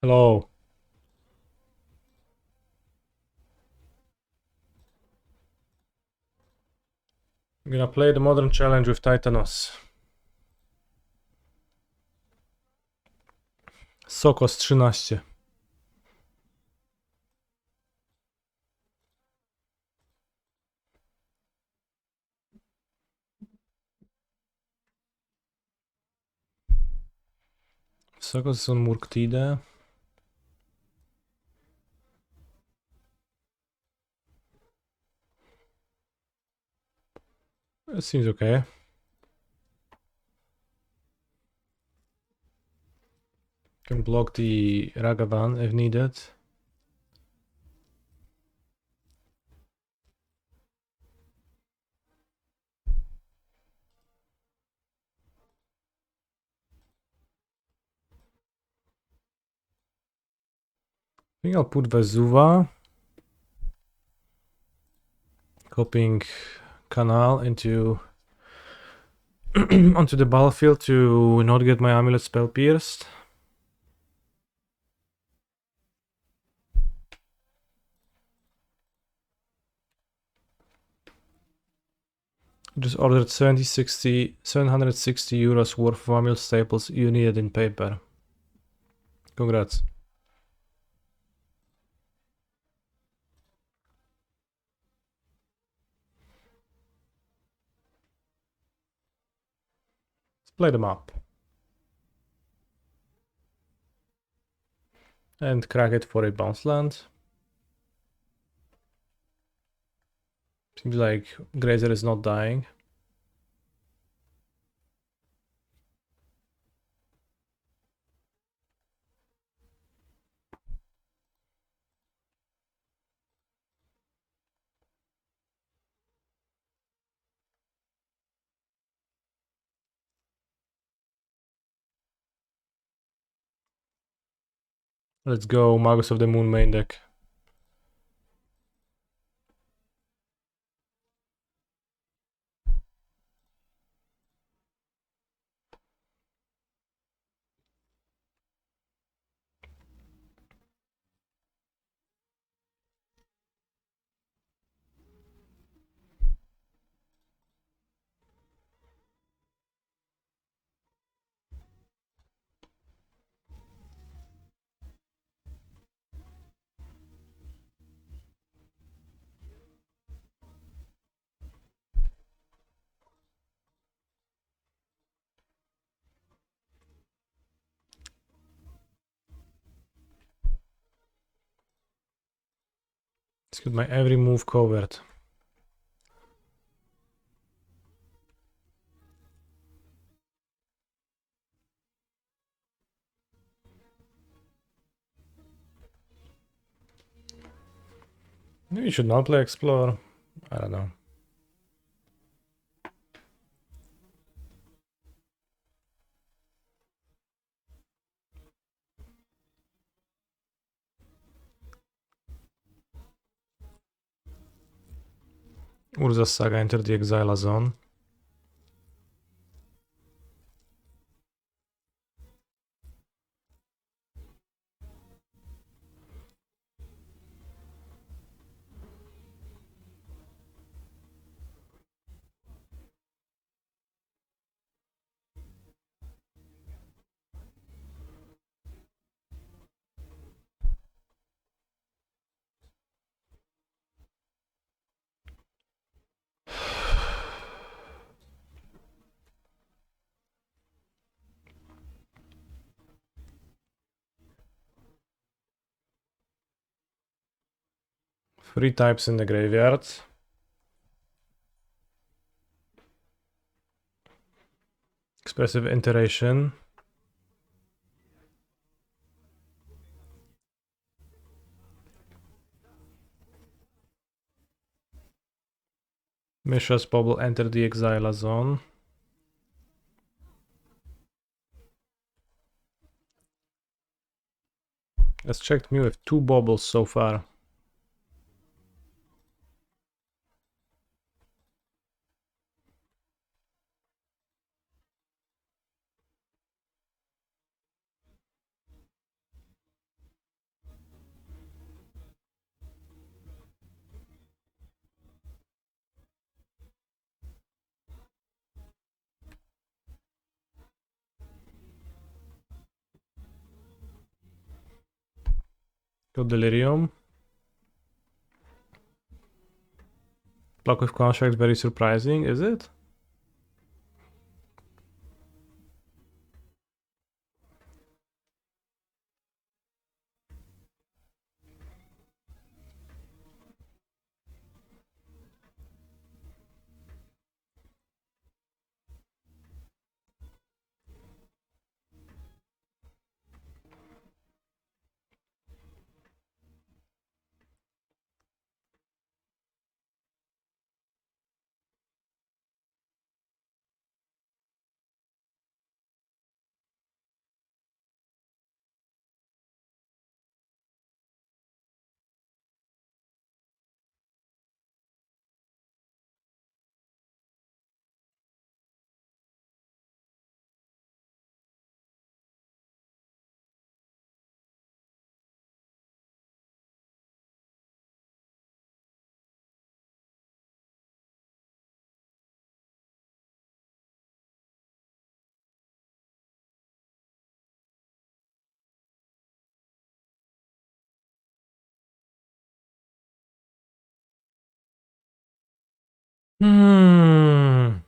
Hello. I'm gonna play the modern challenge with Titanos. Sokos 13. Sokos on Murktide. It seems okay. Can block the Ragavan if needed. I think I'll put Vesuva. Copying Canal into onto the battlefield to not get my amulet spell pierced. Just ordered 760 euros worth of amulet staples you needed in paper. Congrats. Let's play them up. And crack it for a bounce land. Seems like Grazer is not dying. Let's go, Magus of the Moon main deck. Let's get my every move covered. Maybe you should not play Explore. I don't know. Urza's Saga entered the Exile zone. Three types in the graveyard. Expressive Iteration. Mishra's Bubble entered the Exile zone. Let's check me with 2 bubbles so far. Got Delirium. Block with Construct, very surprising, is it? Hmm.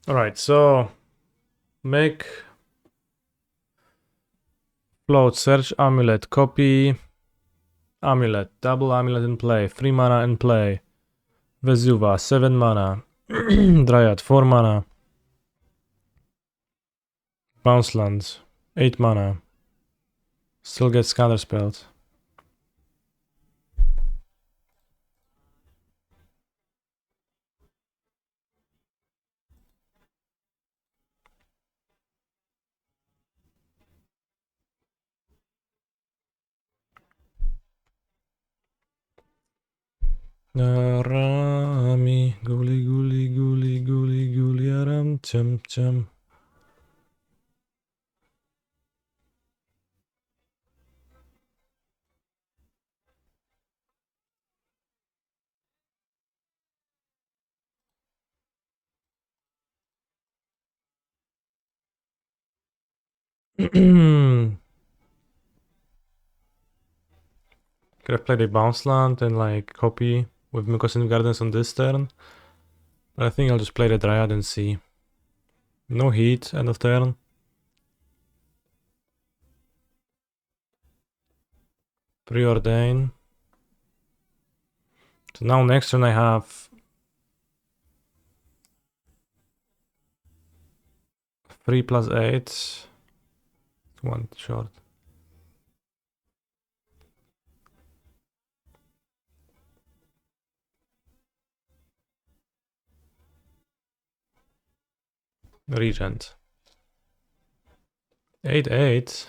Alright, so make float, search amulet, copy amulet, double amulet in play, 3 mana in play. Vesuva, 7 mana. Dryad, 4 mana. Bounce lands, 8 mana. Still gets counterspelled. Rami, guli guli guli guli guli aram chum chum. Could have played a bounce land and like copy with Mukosin Gardens on this turn. But I think I'll just play the Dryad and see. No heat, end of turn. Preordain. So now next turn I have 3 plus 8. One short. Regent. 8/8.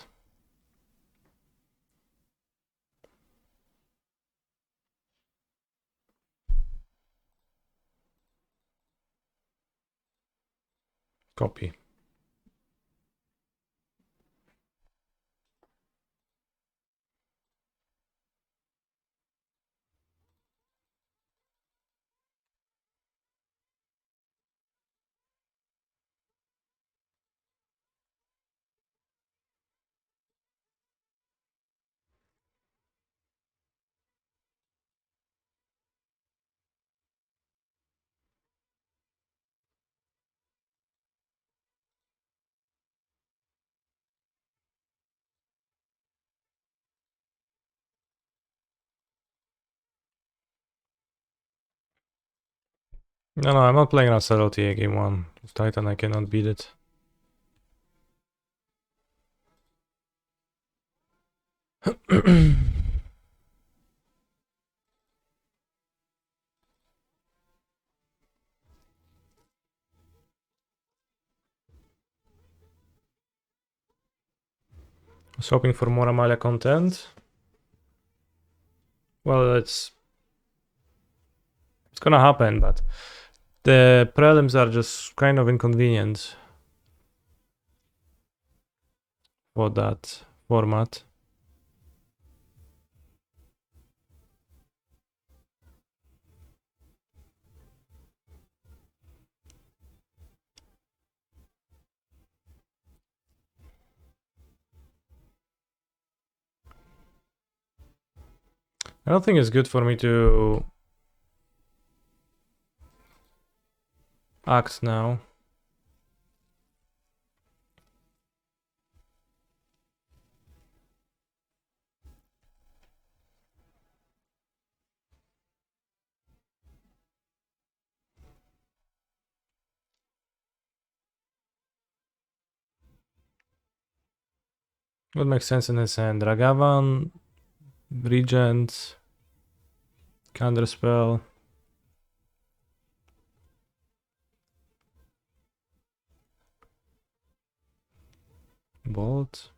Copy. No, I'm not playing on subtlety game 1. With Titan I cannot beat it. I was hoping for more Amalia content. Well, it's gonna happen, but the prelims are just kind of inconvenient for that format. I don't think it's good for me to act now. Would make sense in his hand. Ragavan, Regent, Counterspell. Bolt.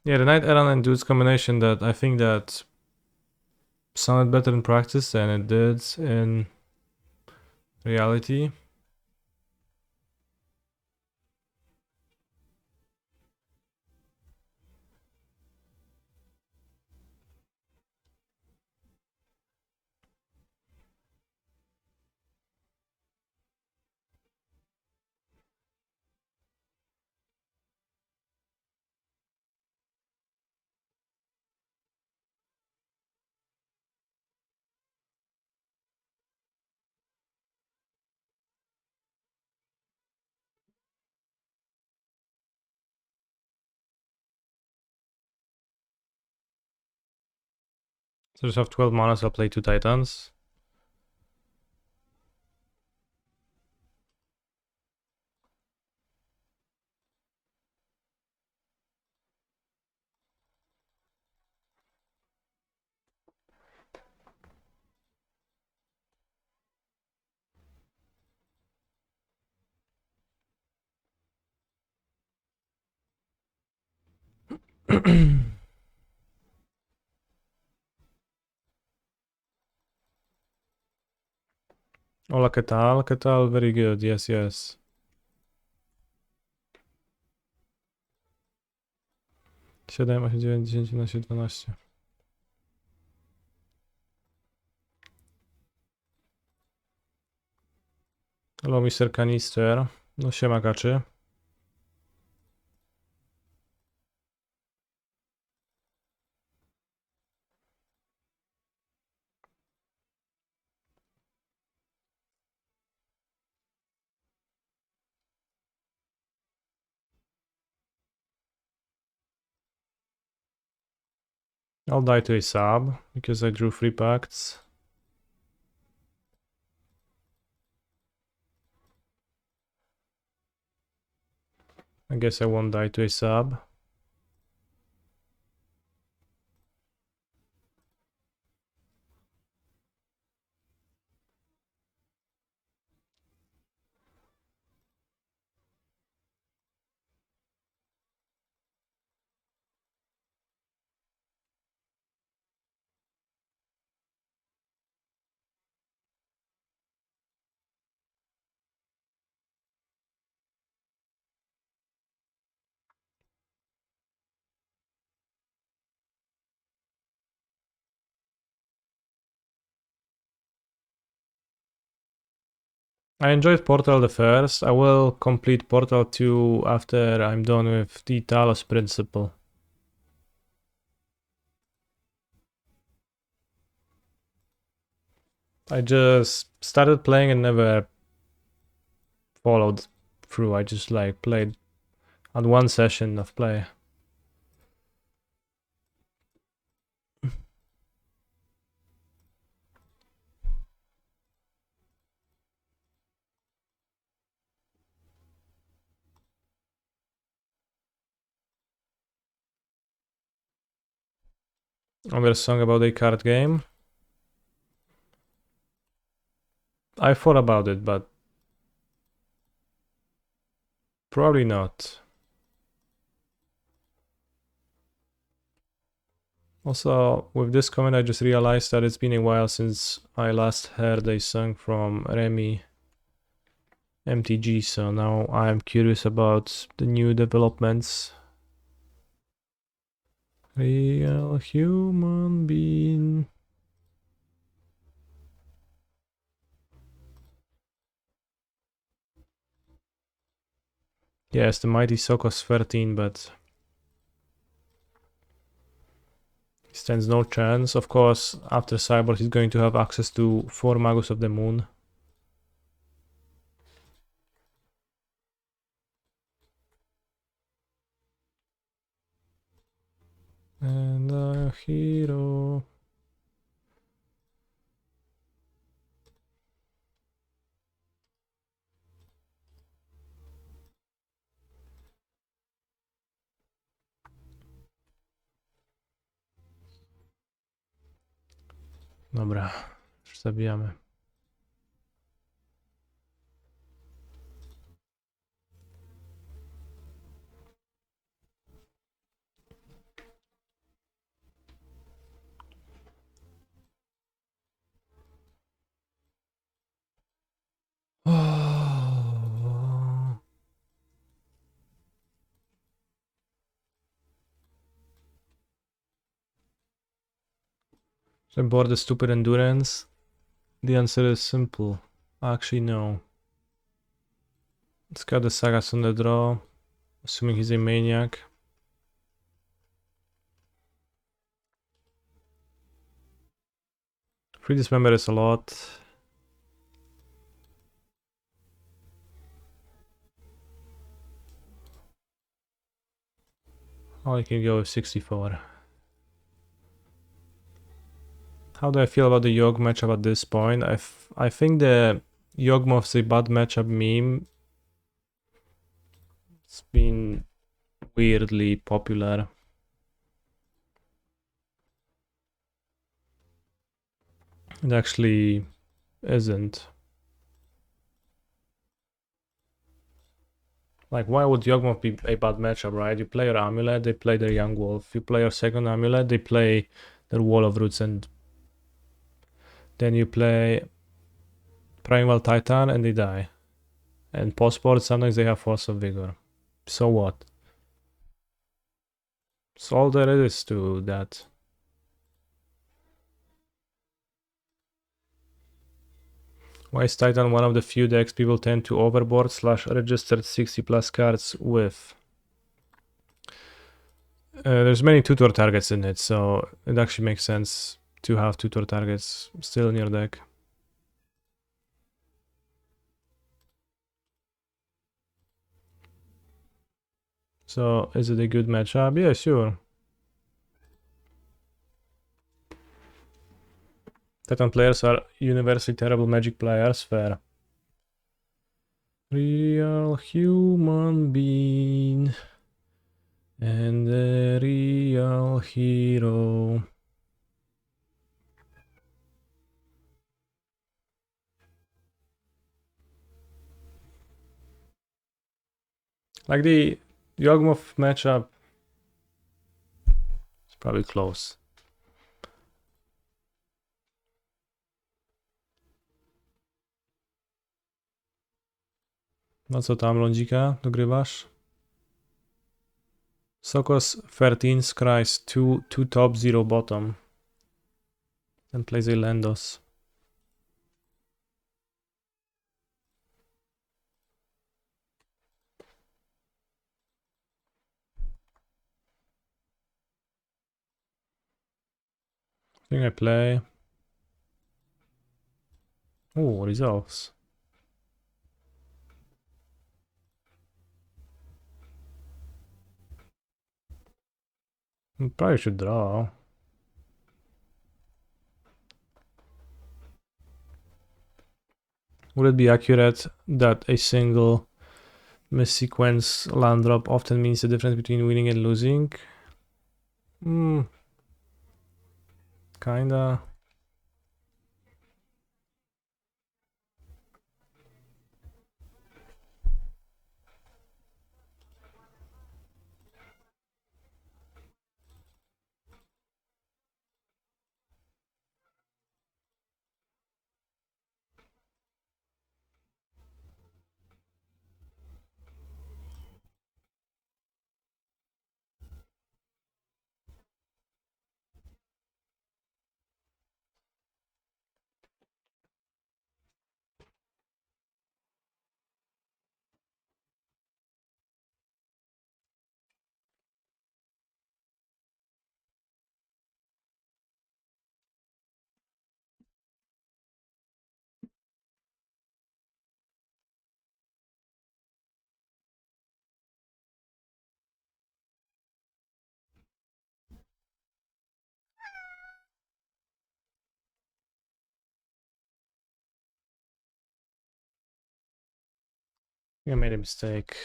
Yeah, the Knight Errant and Dude's combination that I think that sounded better in practice than it did in reality. So just have 12 mana, so I'll play 2 Titans. Hola, ¿qué tal? ¿Qué tal? Very good. Yes, yes. 7, 8, 9, 10, 11, 12. Hello, Mr. Canister. No siema, kaczy. I'll die to a sub, because I drew 3 pacts. I guess I won't die to a sub. I enjoyed Portal the first. I will complete Portal 2 after I'm done with the Talos Principle. I just started playing and never followed through. I just like played on one session of play. Another song about a card game. I thought about it, but probably not. Also, with this comment, I just realized that it's been a while since I last heard a song from Remy MTG, so now I'm curious about the new developments. Real human being. Yes, the mighty Sokos 13, but Stands no chance. Of course, after Cyborg, he's going to have access to 4 Magus of the Moon. And a hero. Dobra, już zabijamy. Should I board the stupid endurance? The answer is simple. Actually, no. Let's got the Sagas on the draw, assuming he's a maniac. Free Dismember is a lot. Oh, I can go with 64. How do I feel about the Yogg matchup at this point? I think the Yawgmoth's a bad matchup meme. It's been weirdly popular. It actually isn't. Like, why would Yawgmoth be a bad matchup, right? You play your Amulet, they play their Young Wolf. You play your second Amulet, they play their Wall of Roots, and then you play Primal Titan and they die. And post-board, sometimes they have Force of Vigor. So what? It's all there is to that. Why is Titan one of the few decks people tend to overboard / registered 60 plus cards with? There's many tutor targets in it, so it actually makes sense to have tutor targets still in your deck. So, is it a good matchup? Yeah, sure. Titan players are universally terrible Magic players, fair. Real human being and a real hero. Like the Yawgmoth matchup is probably close. No co tam, Lądzika? Dogrywasz? Sokos 13 scries 2 top 0 bottom. And plays a Landos. I think I play. Oh, resolves. Probably should draw. Would it be accurate that a single missequence land drop often means the difference between winning and losing? Kinda. I made a mistake.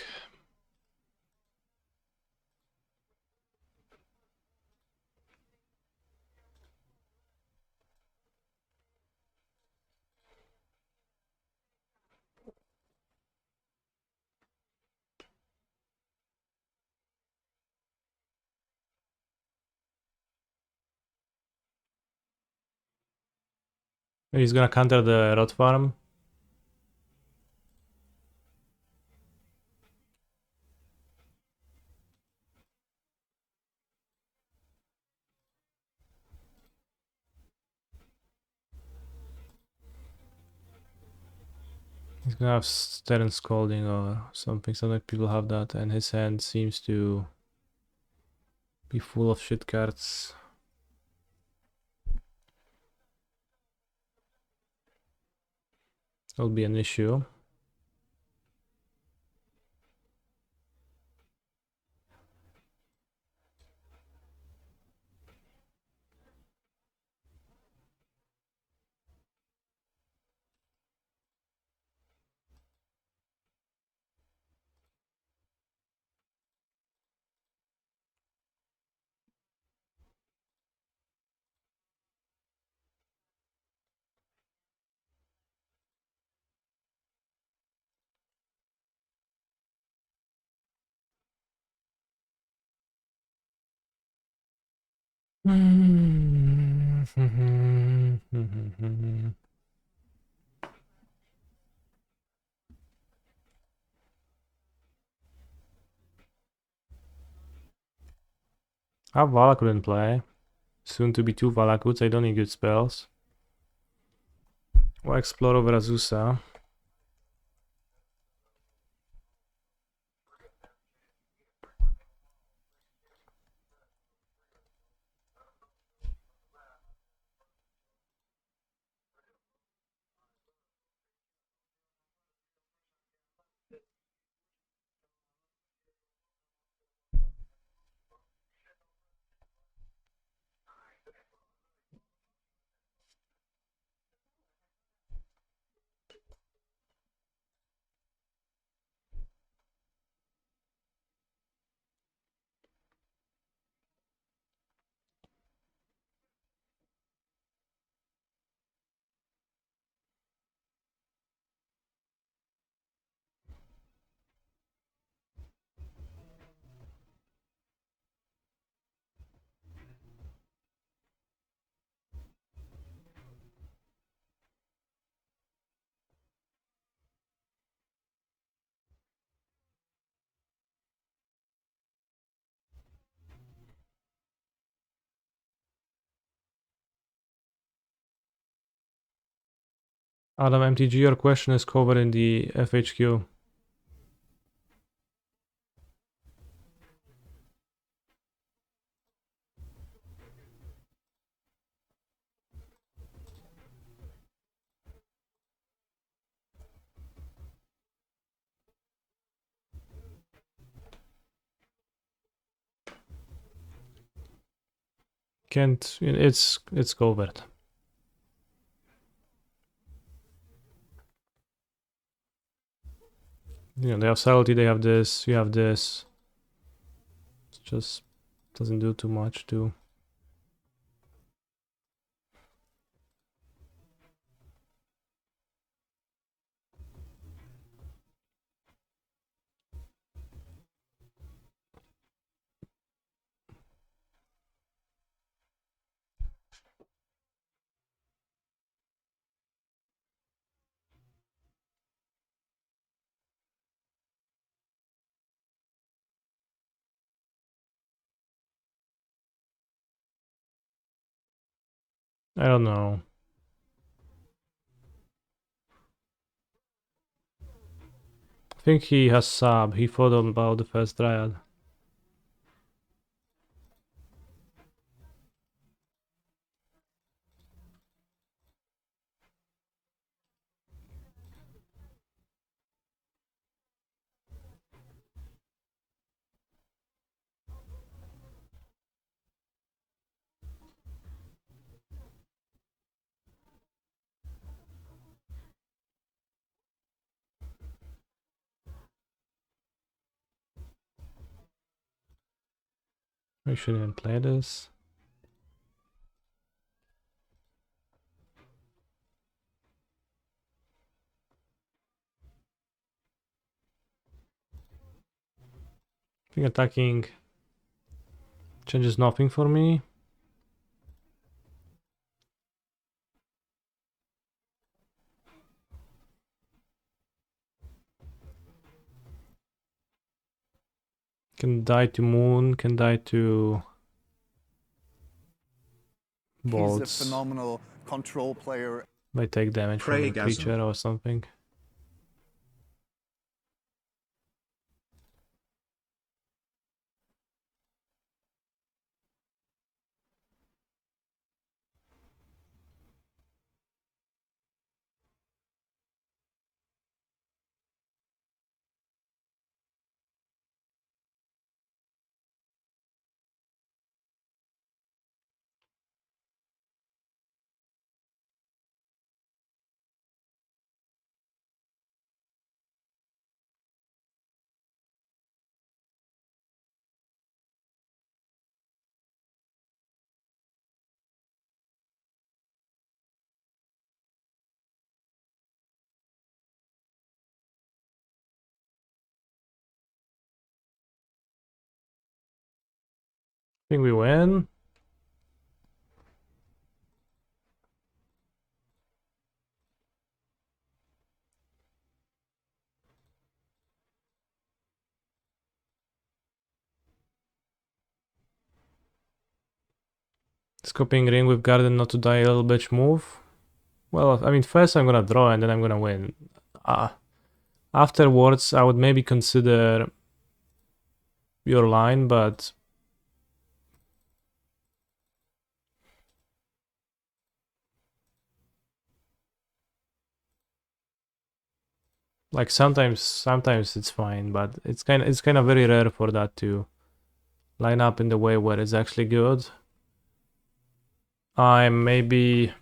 He's gonna counter the rot farm. He's gonna have Stern Scolding or something. Sometimes people have that, and his hand seems to be full of shit cards. That'll be an issue. How Valak in play? Soon to be 2 Valakuts, I don't need good spells. Or explore over Azusa. Adam MTG, your question is covered in the FHQ. Can't, it's covered. You know, they have subtlety, they have this, you have this. It just doesn't do too much too. I don't know. I think he has sub. He thought about the first Dryad. We shouldn't even play this. I think attacking changes nothing for me. Can die to moon, can die to bolts. He's a phenomenal control player. Might take damage from a Preygasm. creature or something. I think we win. Scoping ring with garden not to die a little bitch move. Well, I mean, first I'm gonna draw and then I'm gonna win. Afterwards, I would maybe consider your line, but like sometimes it's fine, but it's kind of very rare for that to line up in the way where it's actually good. I'm maybe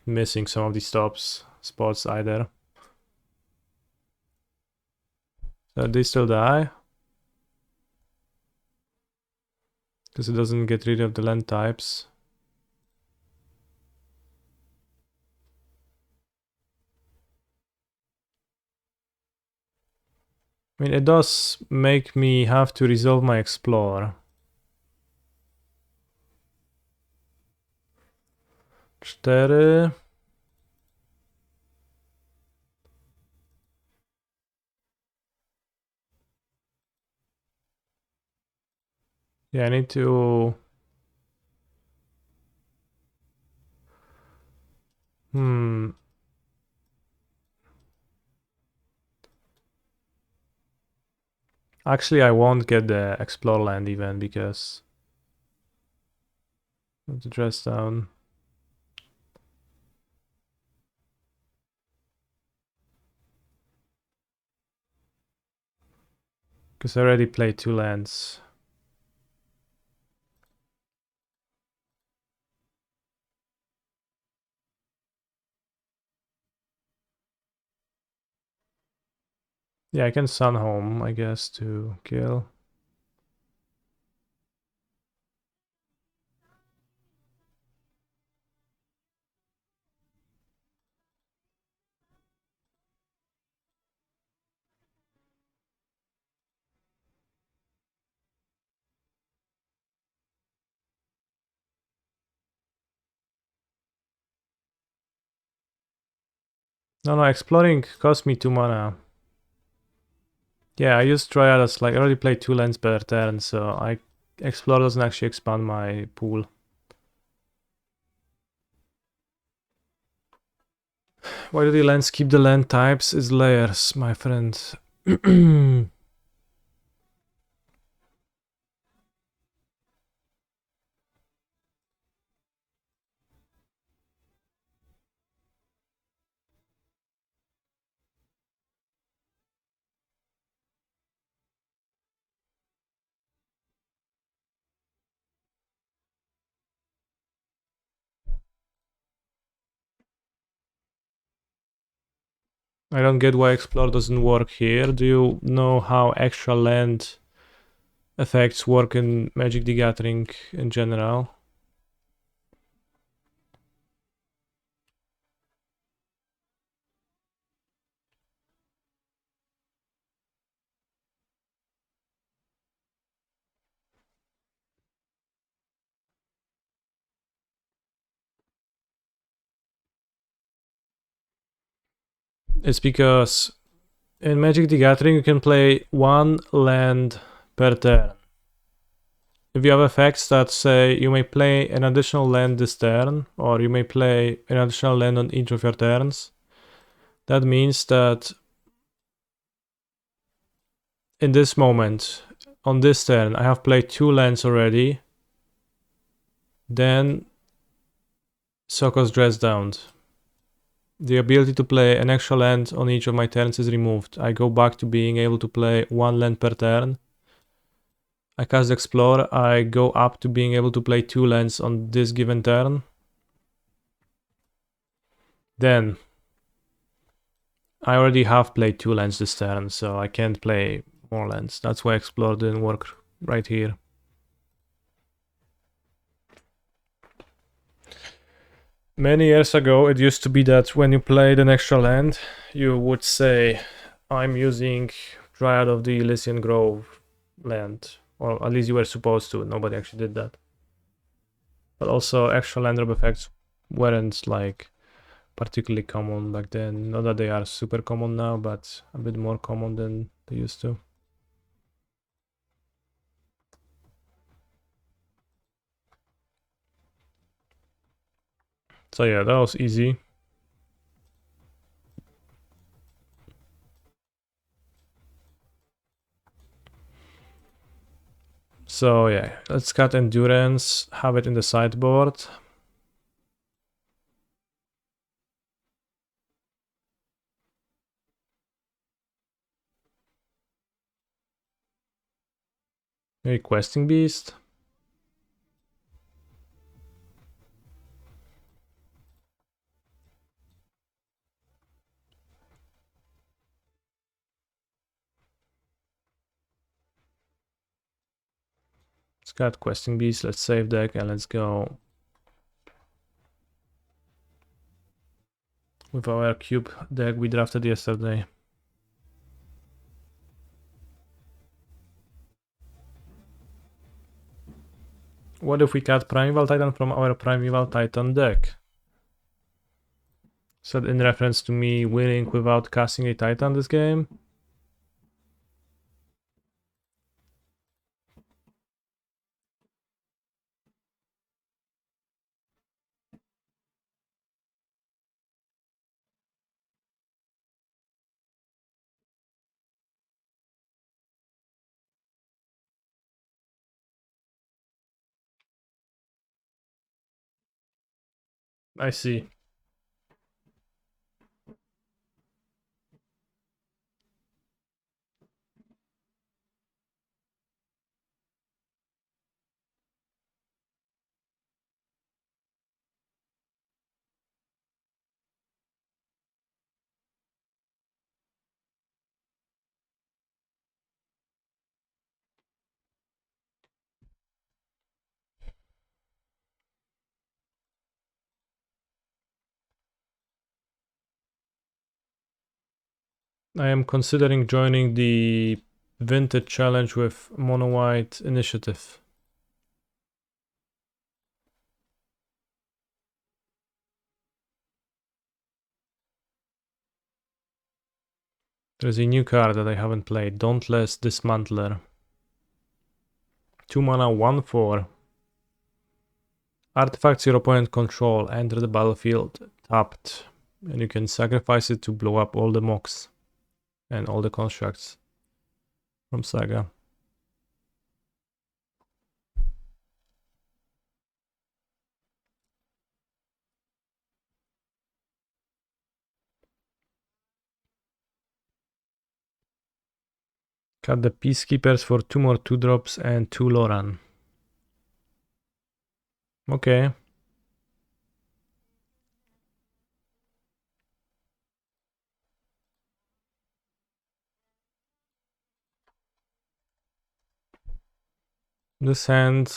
missing some of these spots either. So they still die because it doesn't get rid of the land types. I mean, it does make me have to resolve my explore. 4. Yeah, I need to... Actually, I won't get the explore land even because... I have to dress down. Because I already played 2 lands. Yeah, I can Sun Home, I guess, to kill. No, exploring cost me 2 mana. Yeah, I used Triadas, like I already played 2 lands per turn, so explore doesn't actually expand my pool. Why do the lands keep the land types? Is layers, my friend. I don't get why explore doesn't work here. Do you know how extra land effects work in Magic the Gathering in general. It's because in Magic the Gathering you can play one land per turn. If you have effects that say you may play an additional land this turn, or you may play an additional land on each of your turns, that means that in this moment, on this turn, I have played 2 lands already, then Soko's Dress Downed. The ability to play an extra land on each of my turns is removed. I go back to being able to play 1 land per turn. I cast Explore, I go up to being able to play 2 lands on this given turn. Then I already have played 2 lands this turn, so I can't play more lands. That's why Explore didn't work right here. Many years ago, it used to be that when you played an extra land, you would say, I'm using Dryad of the Elysian Grove land. Or at least you were supposed to. Nobody actually did that. But also, extra land drop effects weren't like particularly common back then. Not that they are super common now, but a bit more common than they used to. So yeah, that was easy. So yeah, let's cut Endurance, have it in the sideboard. Maybe Questing Beast. Let's cut Questing Beast, let's save deck, and let's go with our cube deck we drafted yesterday. What if we cut Primeval Titan from our Primeval Titan deck? Is that in reference to me winning without casting a Titan this game? I see. I am considering joining the Vintage Challenge with Mono White Initiative. There's a new card that I haven't played, Dauntless Dismantler. 2 mana, 1/4. Artifacts your opponent control enter the battlefield tapped, and you can sacrifice it to blow up all the mocks and all the constructs from Saga. Cut the Peacekeepers for 2 more 2-drops and 2 Loran. Okay. This hand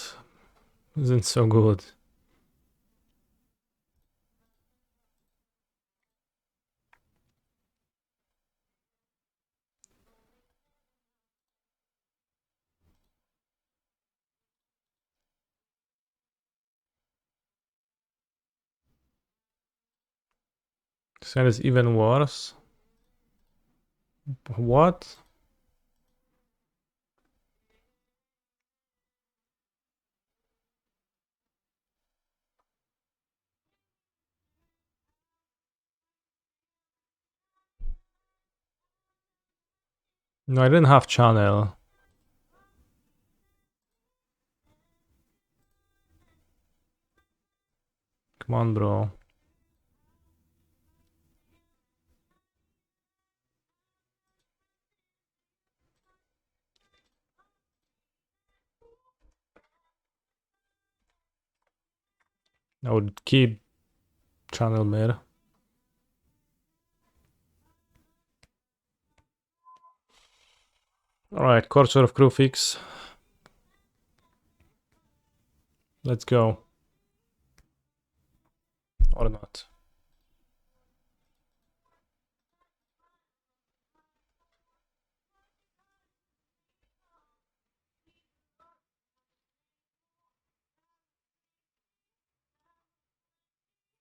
isn't so good. This hand is even worse. What? No, I didn't have channel. Come on, bro. I would keep channel mid. Alright, Courser of Crew fix. Let's go. Or not.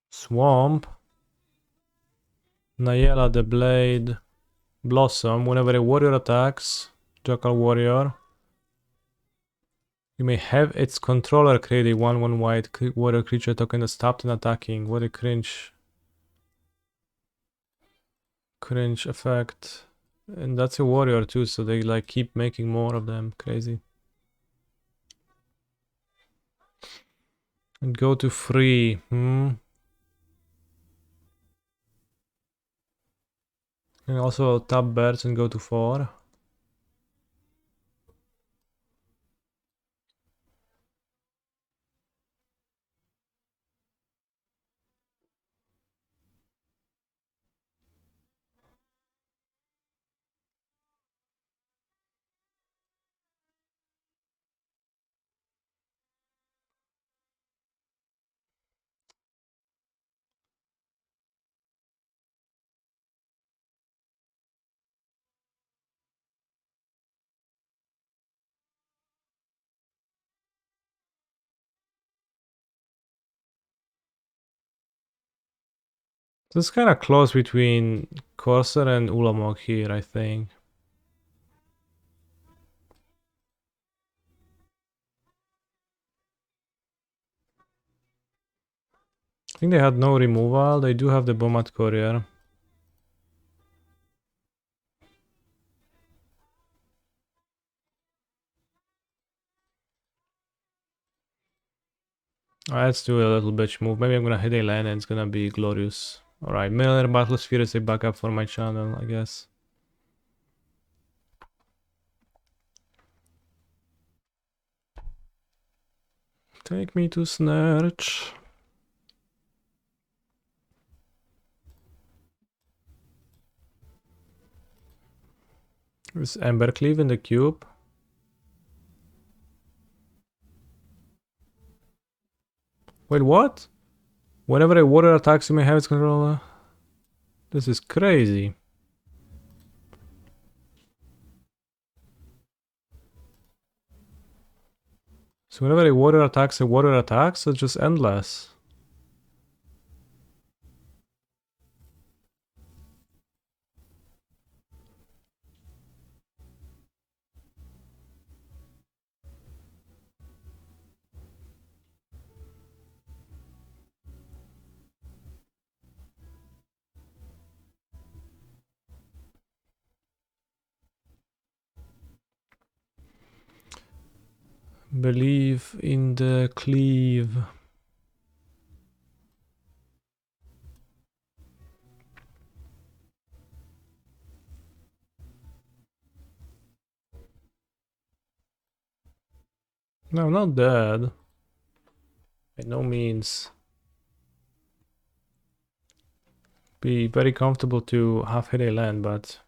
Swamp. Nayela the Blade. Blossom. Whenever a warrior attacks, Jackal Warrior, you may have its controller create a 1/1 white warrior creature token that stopped an attacking. What a cringe effect. And that's a warrior too, so they like keep making more of them. Crazy. And go to 3. And also tap birds and go to 4. So it's kind of close between Corsair and Ulamog here, I think. I think they had no removal. They do have the Bomat Courier. Let's do a little bitch move. Maybe I'm gonna hit a land and it's gonna be glorious. Alright, Miller Battlesphere is a backup for my channel, I guess. Take me to Snurch. Is Embercleave in the cube? Wait, what? Whenever a warrior attacks, you may have its controller. This is crazy. So whenever a warrior attacks, it's just endless. Believe in the cleave. No, I'm not dead. By no means. Be very comfortable to have hit a land, but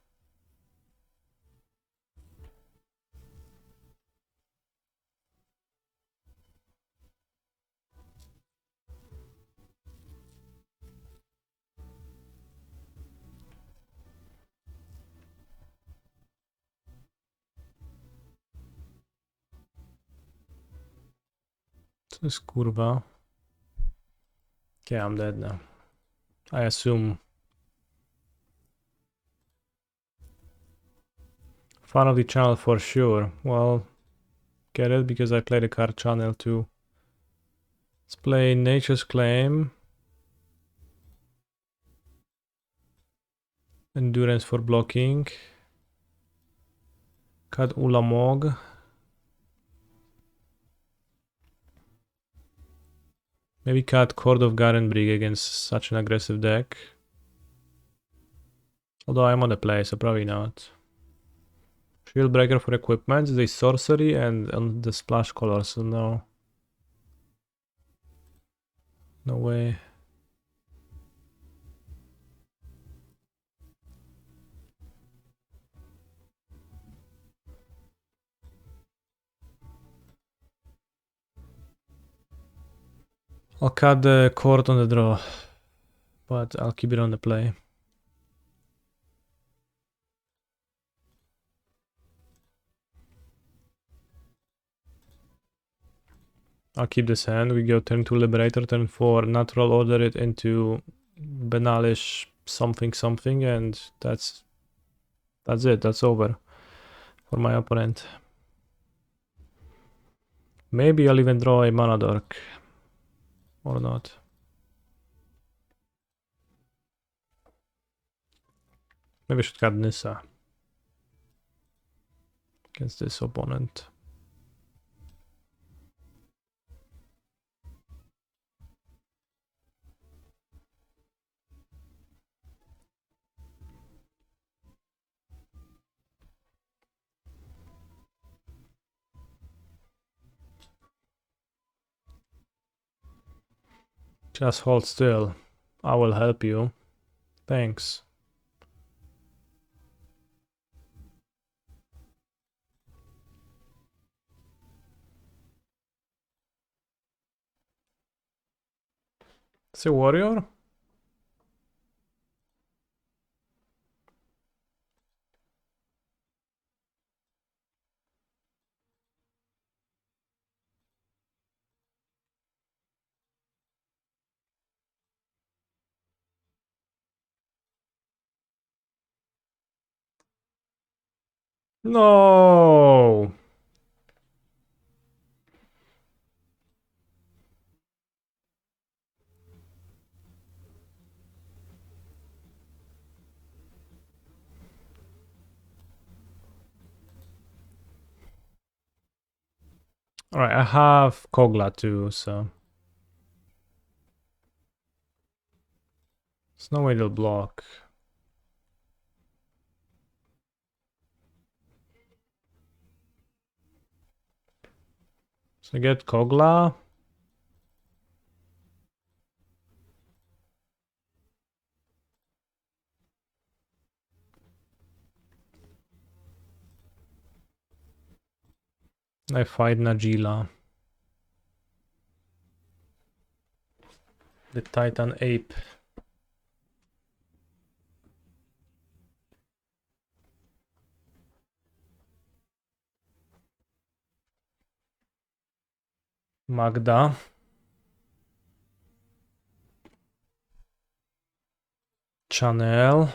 This kurwa. Okay, I'm dead now. I assume. Fan of the channel for sure. Well, get it because I play the card channel too. Let's play Nature's Claim. Endurance for blocking. Cut Ulamog. Maybe cut Cord of Garenbrig against such an aggressive deck. Although I'm on the play, so probably not. Shield Breaker for equipment is a sorcery and on the splash color, so no. No way. I'll cut the Cord on the draw, but I'll keep it on the play. I'll keep this hand. We go turn 2 Liberator, turn 4 Natural Order it into Banalish something something, and that's it. That's over for my opponent. Maybe I'll even draw a Mana Dork. Or not. Maybe I should cut Nissa against this opponent. Just hold still. I will help you. Thanks. It's a warrior? No! Alright, I have Kogla too, so... There's no way they'll block. So I get Kogla. I fight Najila. The Titan Ape. Magda. Chanel.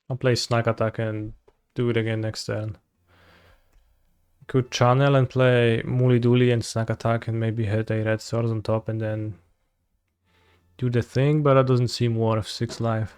I'll play Snack Attack and do it again next turn. Could channel and play Mooly Dooly and Snack Attack and maybe hit a red sword on top and then do the thing, but that doesn't seem worth 6 life.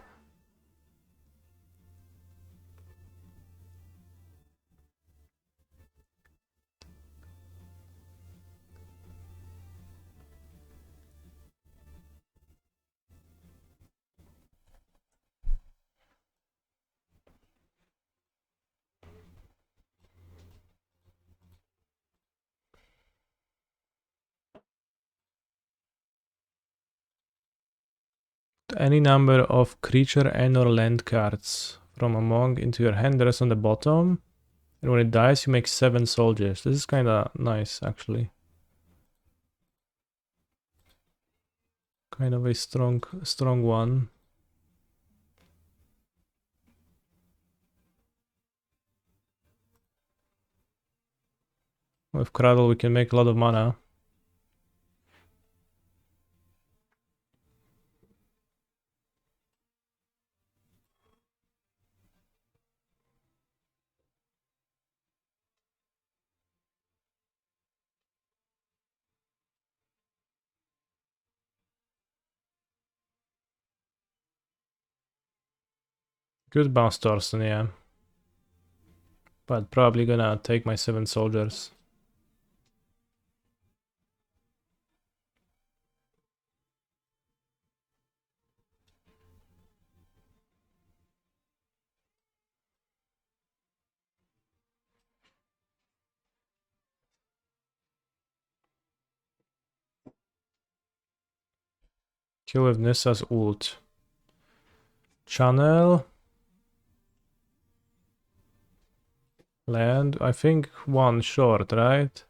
Any number of creature and or land cards from among into your hand, the rest on the bottom. And when it dies, you make 7 soldiers. This is kinda nice, actually. Kind of a strong one. With Cradle we can make a lot of mana. Good bounce Thorsten, yeah. But probably gonna take my 7 soldiers. Kill with Nissa's ult. Channel. Land. I think one short, right?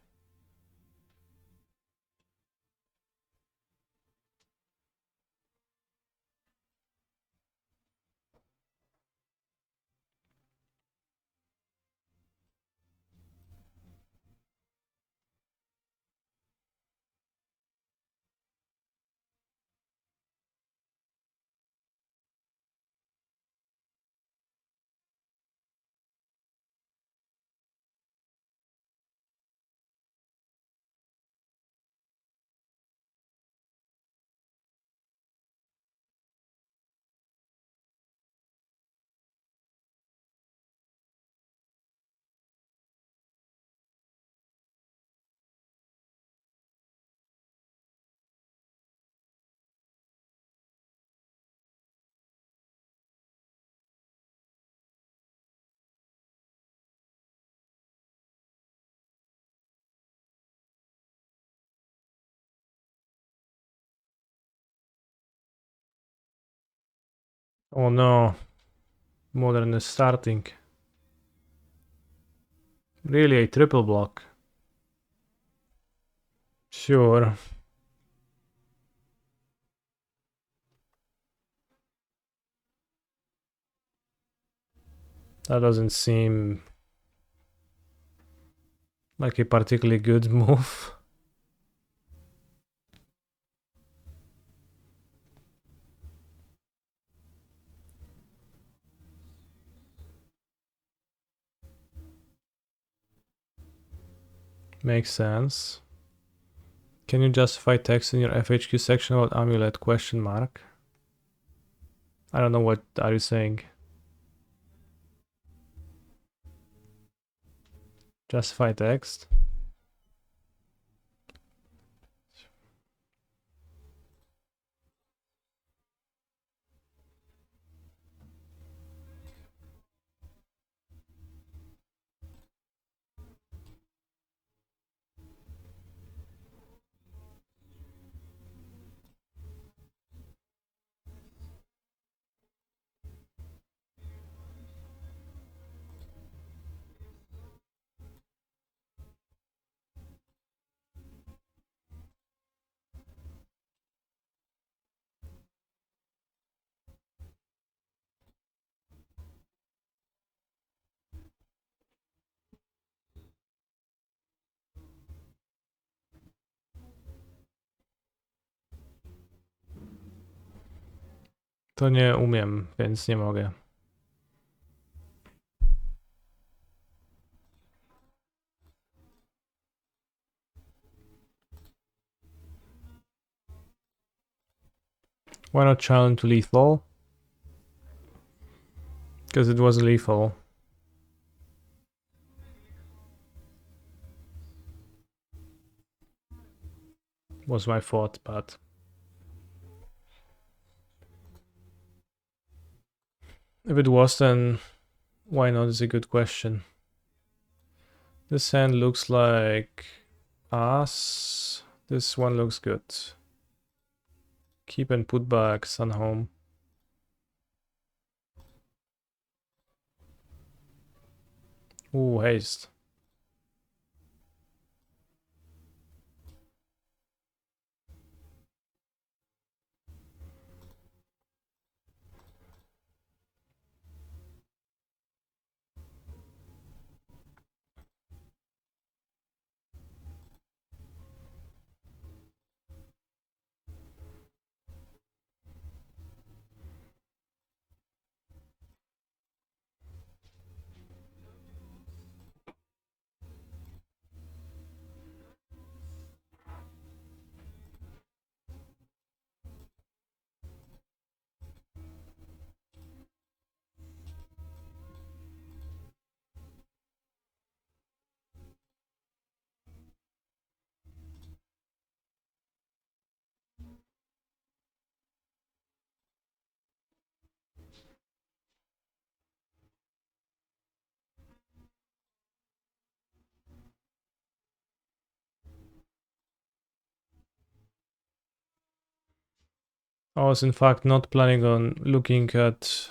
Oh no. Modern is starting. Really a triple block. Sure. That doesn't seem like a particularly good move. Makes sense. Can you justify text in your FAQ section about Amulet question mark? I don't know, what are you saying? Justify text? To nie umiem, więc nie mogę. Why not challenge to lethal? Because it was lethal. Was my fault, but if it was, then why not is a good question. This hand looks like ass. This one looks good. Keep and put back, Sun home. Ooh, haste. I was in fact not planning on looking at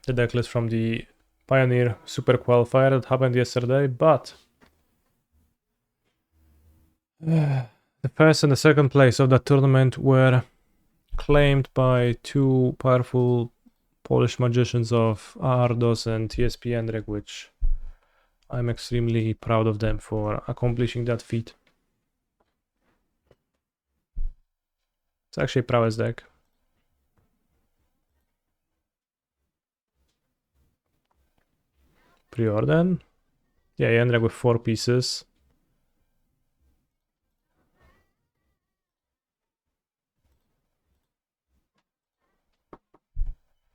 the decklist from the Pioneer Super Qualifier that happened yesterday, but the first and the second place of that tournament were claimed by two powerful Polish magicians of Ardos and TSP Endrek, which I'm extremely proud of them for accomplishing that feat. It's actually a prowess deck. Preorder. Yeah, Endrek with 4 pieces.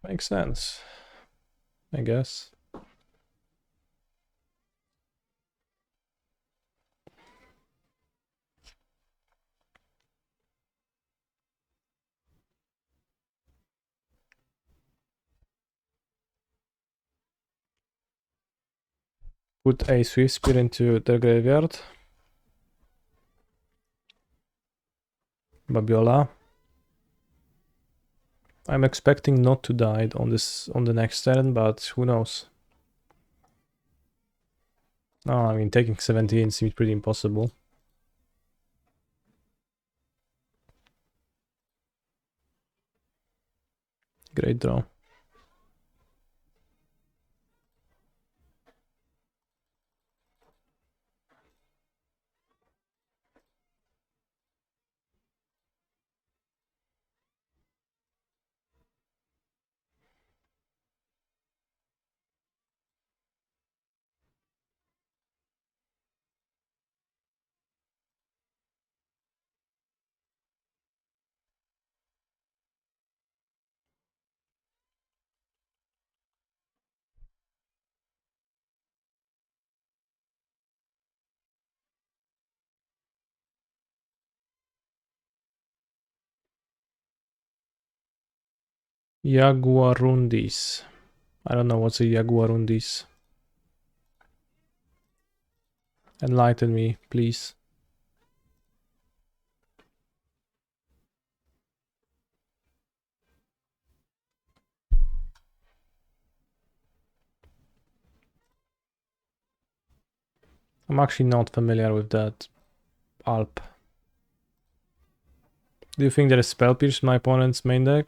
Makes sense, I guess. Put a Swift Spear into the graveyard. Babiola. I'm expecting not to die on the next turn, but who knows? Oh, I mean, taking 17 seems pretty impossible. Great draw. Jaguarundis. I don't know what's a Jaguarundis. Enlighten me, please. I'm actually not familiar with that Alp. Do you think there is Spell Pierce in my opponent's main deck?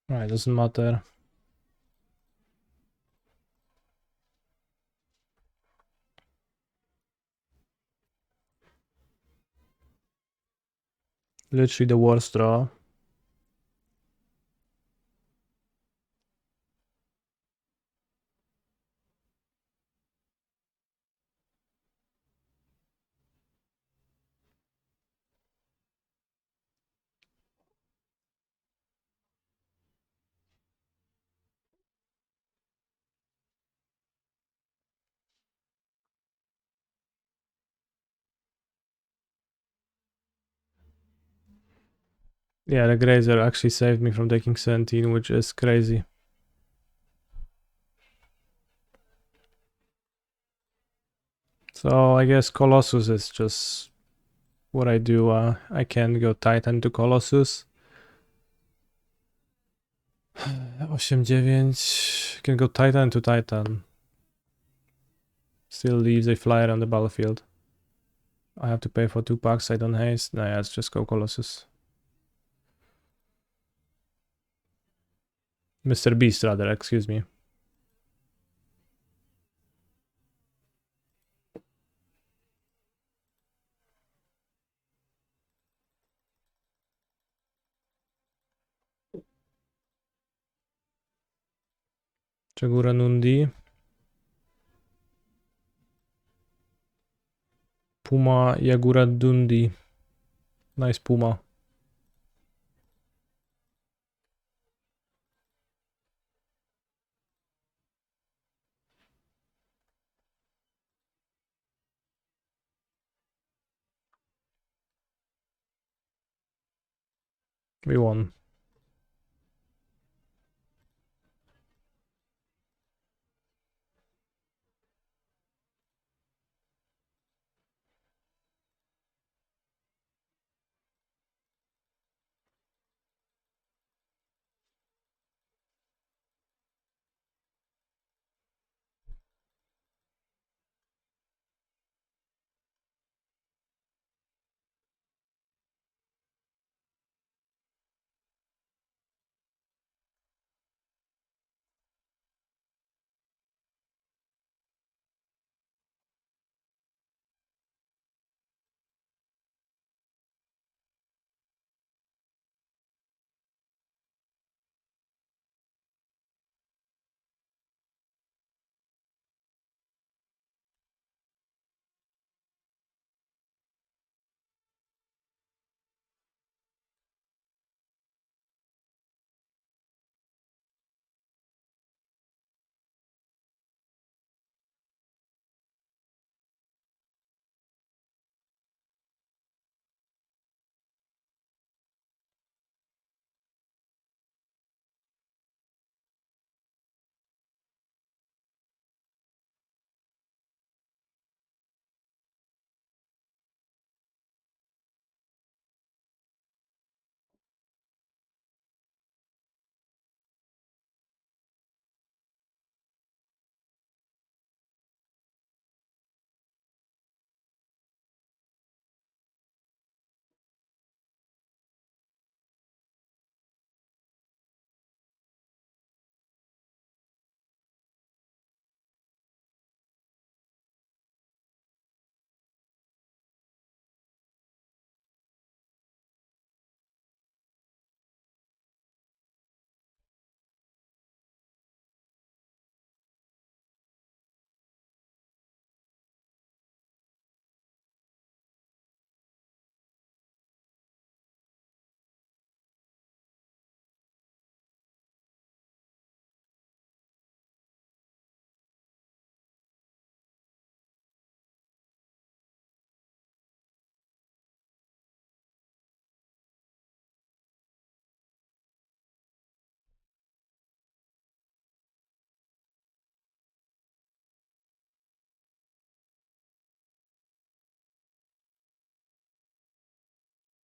Right, doesn't matter. Literally the worst draw. Yeah, the Grazer actually saved me from taking 17, which is crazy. So I guess Colossus is just what I do. I can go Titan to Colossus. 8-9. Can go Titan to Titan. Still leaves a flyer on the battlefield. I have to pay for 2 packs. I don't haste. Nah, yeah, let's just go Colossus. Mr. Beast, rather, excuse me. Chagura Nundi. Puma Yagura Dundi. Nice Puma. We won.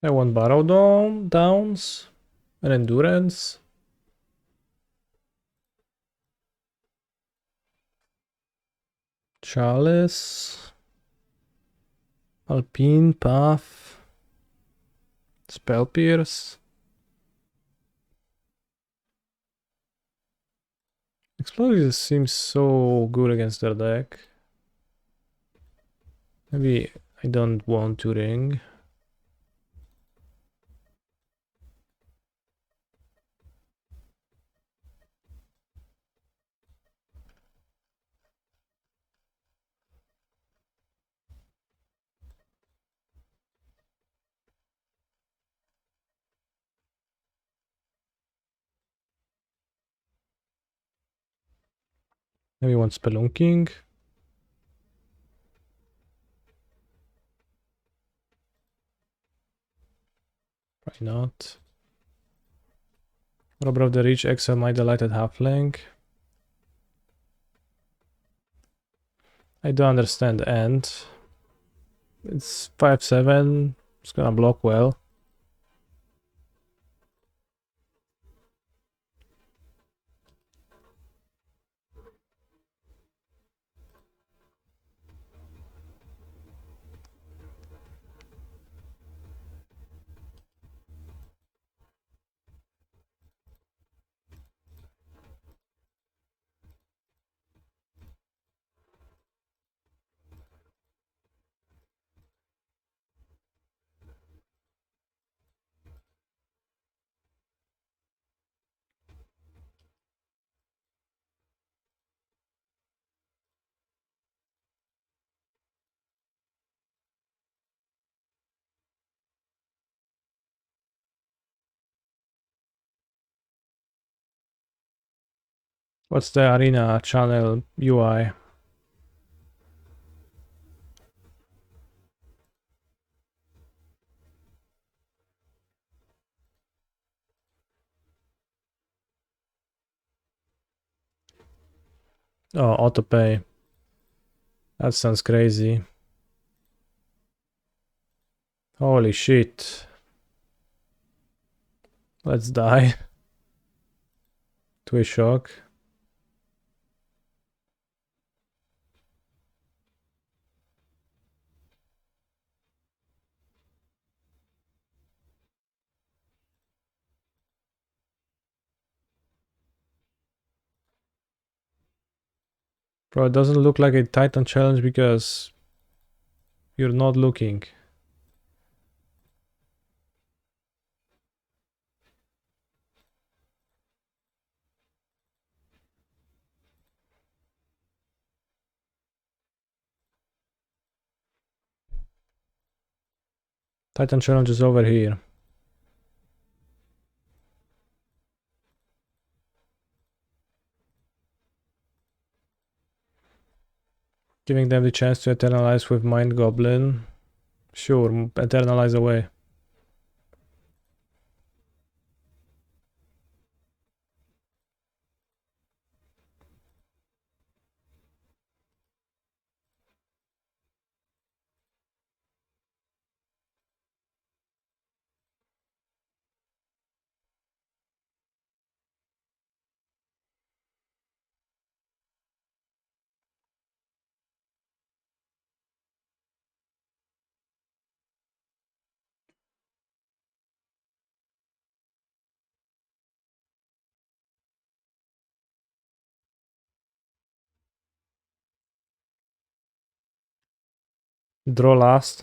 I want Barrow Downs and Endurance. Chalice. Alpine Path. Spell Pierce. Explosives seems so good against their deck. Maybe I don't want to ring. Maybe one Spelunking. Why not? Robber of the Reach, exile my delighted halfling. I don't understand end. It's 5/7. It's gonna block well. What's the arena channel UI? Oh, auto pay. That sounds crazy. Holy shit. Let's die. To a shock. Bro, it doesn't look like a Titan challenge because you're not looking. Titan challenge is over here. Giving them the chance to eternalize with Mind Goblin. Sure, eternalize away. Draw last.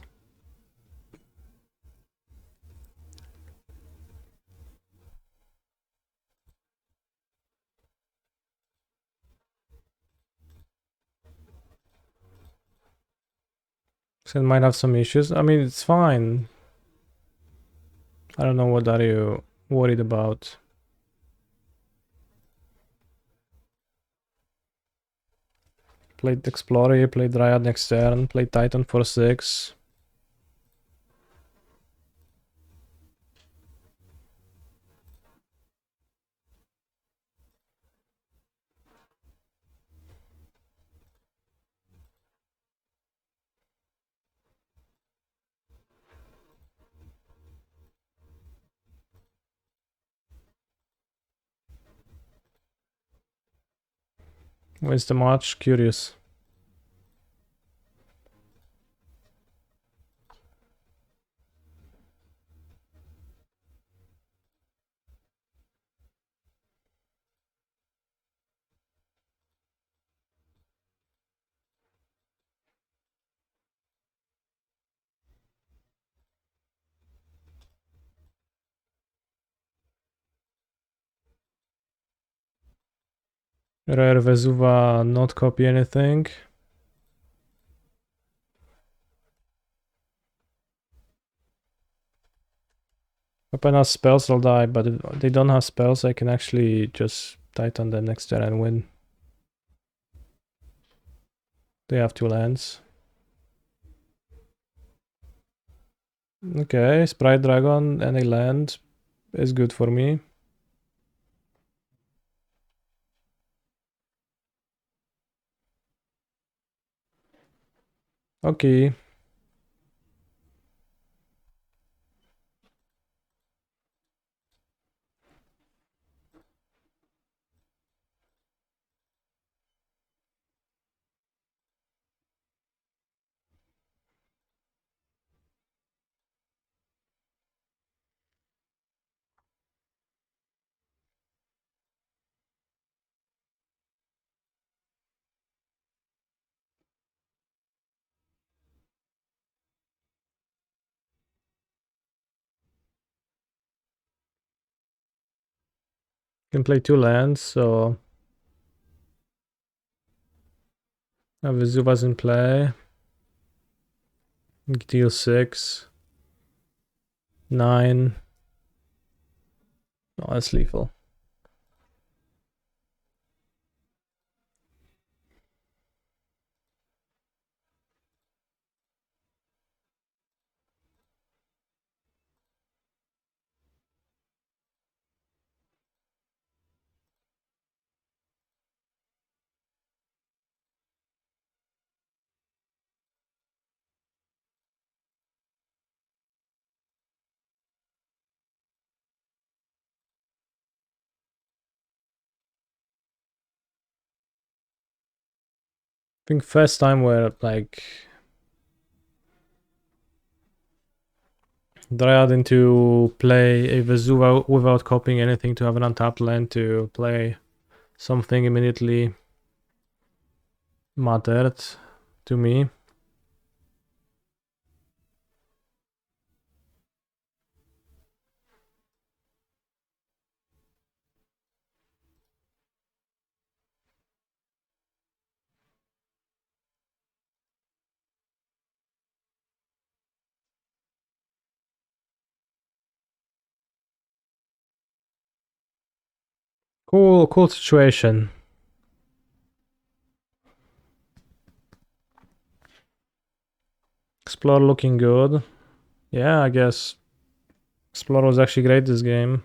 So it might have some issues. I mean, it's fine. I don't know what are you worried about. Played Explorer, played Dryad next turn, played Titan for 6. Wins the match, curious. Rare Vesuva not copy anything. Weapon has spells, I'll die, but if they don't have spells, I can actually just Titan them next turn and win. They have 2 lands. Okay, Sprite Dragon and a land is good for me. Okay. Can play 2 lands, so Vesuva's in play. Deal 6. 9. Oh, that's lethal. think first time where like Dryad into play a Vesuva without copying anything to have an untapped land to play something immediately mattered to me. Cool situation. Explore looking good. Yeah, I guess Explore was actually great this game.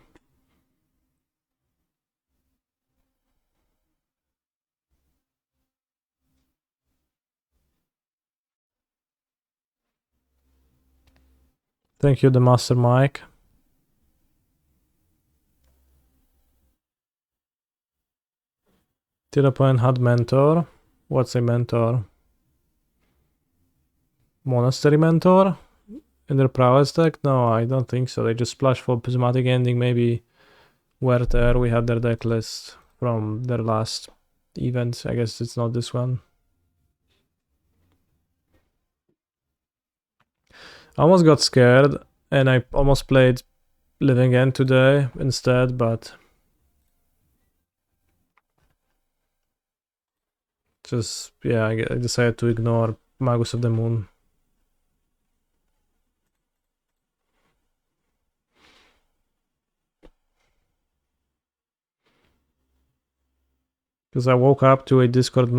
Thank you, the Master Mike. Did opponent had mentor? What's a mentor? Monastery mentor? In their prowess deck? No, I don't think so. They just splash for prismatic ending, maybe Werther. We had their deck list from their last event. I guess it's not this one. I almost got scared and I almost played Living End today instead, but just, yeah, I decided to ignore Magus of the Moon. Because I woke up to a Discord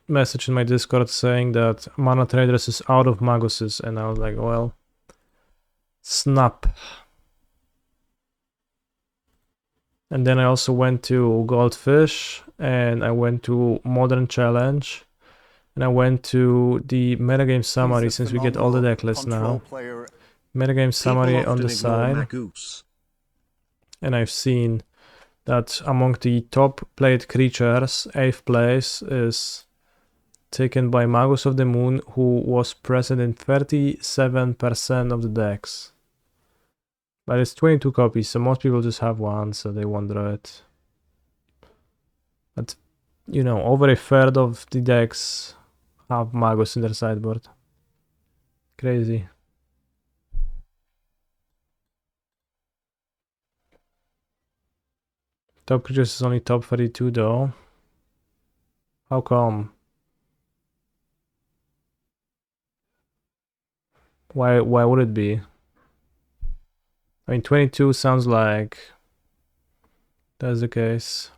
message in my Discord saying that Mana Traders is out of Maguses, and I was like, well, snap. And then I also went to Goldfish, and I went to Modern Challenge, and I went to the metagame summary since we get all the deck lists now. Metagame summary on the side. Magus. And I've seen that among the top played creatures, 8th place is taken by Magus of the Moon, who was present in 37% of the decks. But it's 22 copies, so most people just have one, so they won't draw it. But, you know, over a third of the decks have Magus in their sideboard. Crazy. Top creatures is only top 32 though. How come? Why would it be? I mean, 22 sounds like that's the case.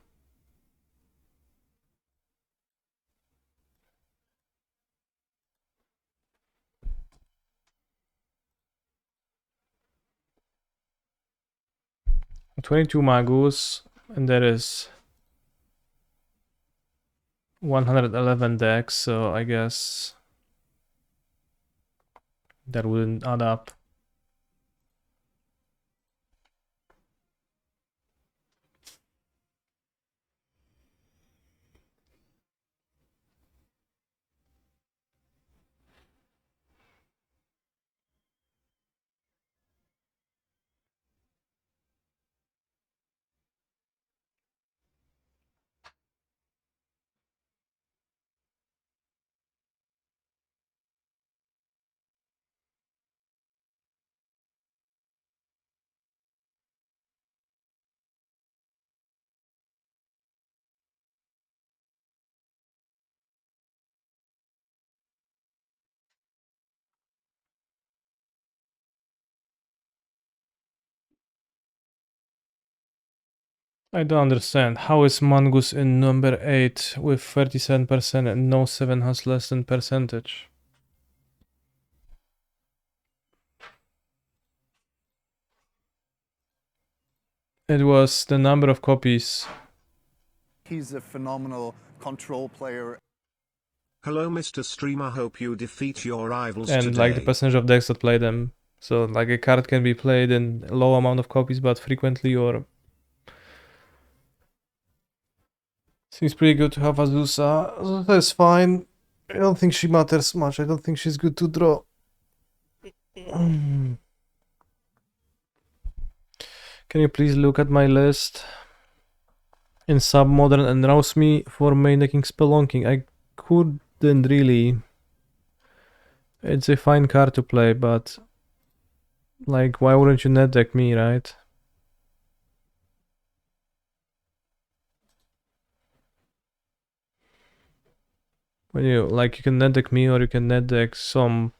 $22 Magus, and there is 111 decks, so I guess that wouldn't add up. I don't understand. How is Mongoose in number 8 with 37% and no 7 has less than percentage? It was the number of copies. He's a phenomenal control player. Hello Mr. Streamer, hope you defeat your rivals And today. like the percentage of decks that play them. So like a card can be played in a low amount of copies but frequently, or seems pretty good to have Azusa. Azusa is fine. I don't think she matters much. I don't think she's good to draw. Can you please look at my list in sub-modern and rouse me for main decking spelunking? I couldn't really. It's a fine card to play, but like, why wouldn't you net deck me, right? When you can net deck me or you can net deck some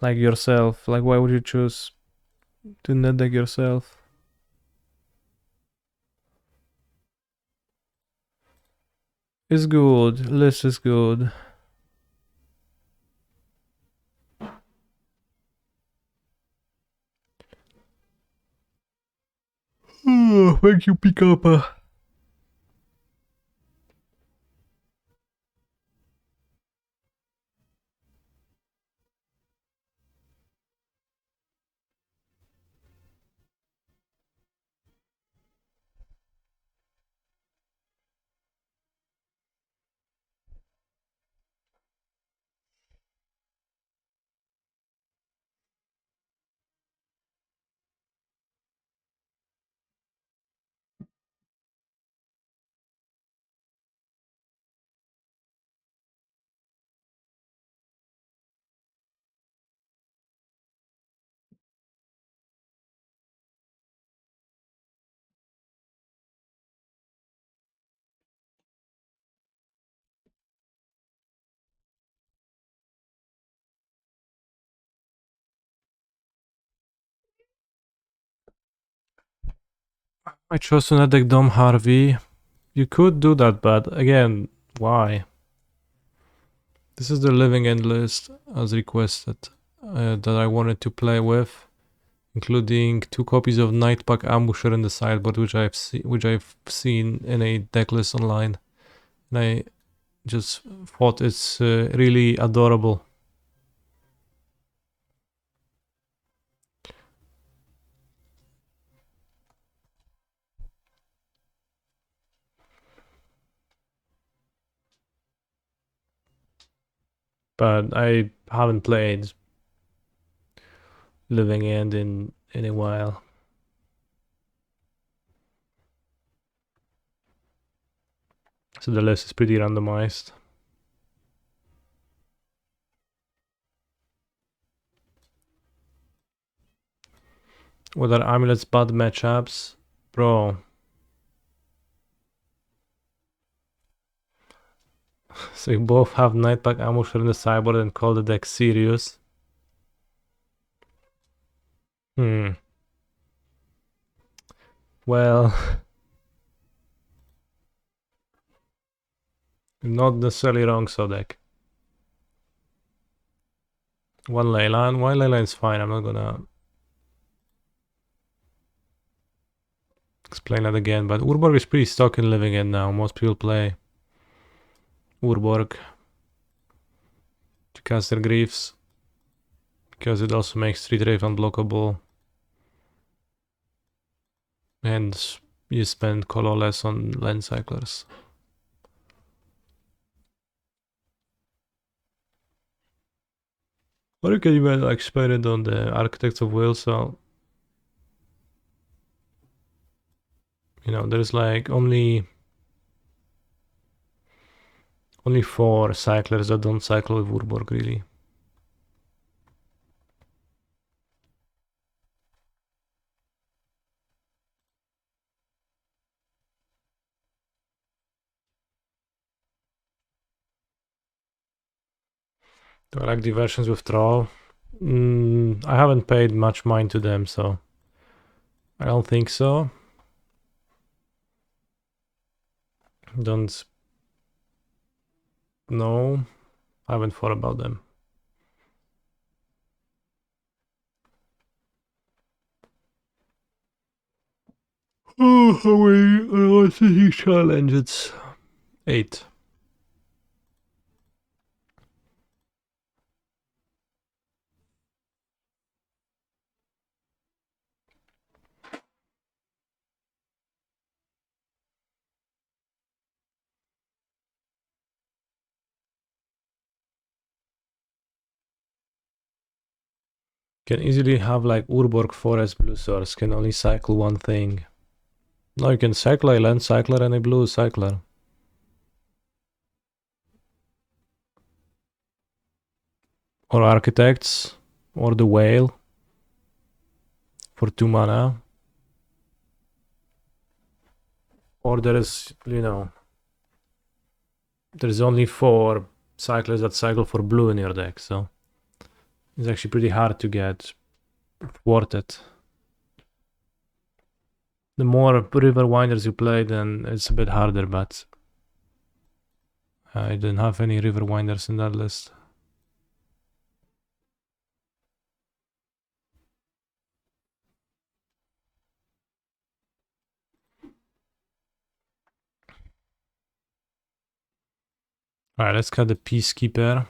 like yourself. Like, why would you choose to net deck yourself? It's good. List is good. Thank you, Pickup. I chose to net deck Dom Harvey. You could do that, but again, why? This is the living end list as requested that I wanted to play with, including 2 copies of Nightpack Ambusher in the sideboard, which I've seen in a deck list online, and I just thought it's really adorable. But I haven't played Living End in a while. So the list is pretty randomized. What are Amulet's bad matchups? Bro. So you both have Nightpack Ambusher in the sideboard and call the deck serious. Well, not necessarily wrong, Sodek. One Leyline is fine. I'm not gonna explain that again. But Urborg is pretty stuck in Living End now. Most people play Urborg to cast their Griefs because it also makes Street Rave unblockable. And you spend colorless on land cyclers. Or you can even like spend it on the Architects of Will, so you know there's like only 4 cyclers that don't cycle with Urborg really. Do I like the versions with Troll? I haven't paid much mind to them, so I don't think so. Don't know. I haven't thought about them. Oh, how many city challenge? It's 8. Can easily have like Urborg Forest blue source, can only cycle one thing. No, you can cycle a land cycler and a blue cycler. Or Architects, or the Whale for 2 mana. Or there is, there's only 4 cyclers that cycle for blue in your deck, so it's actually pretty hard to get thwarted. The more River Winders you play, then it's a bit harder, but I didn't have any River Winders in that list. Alright, let's cut the Peacekeeper.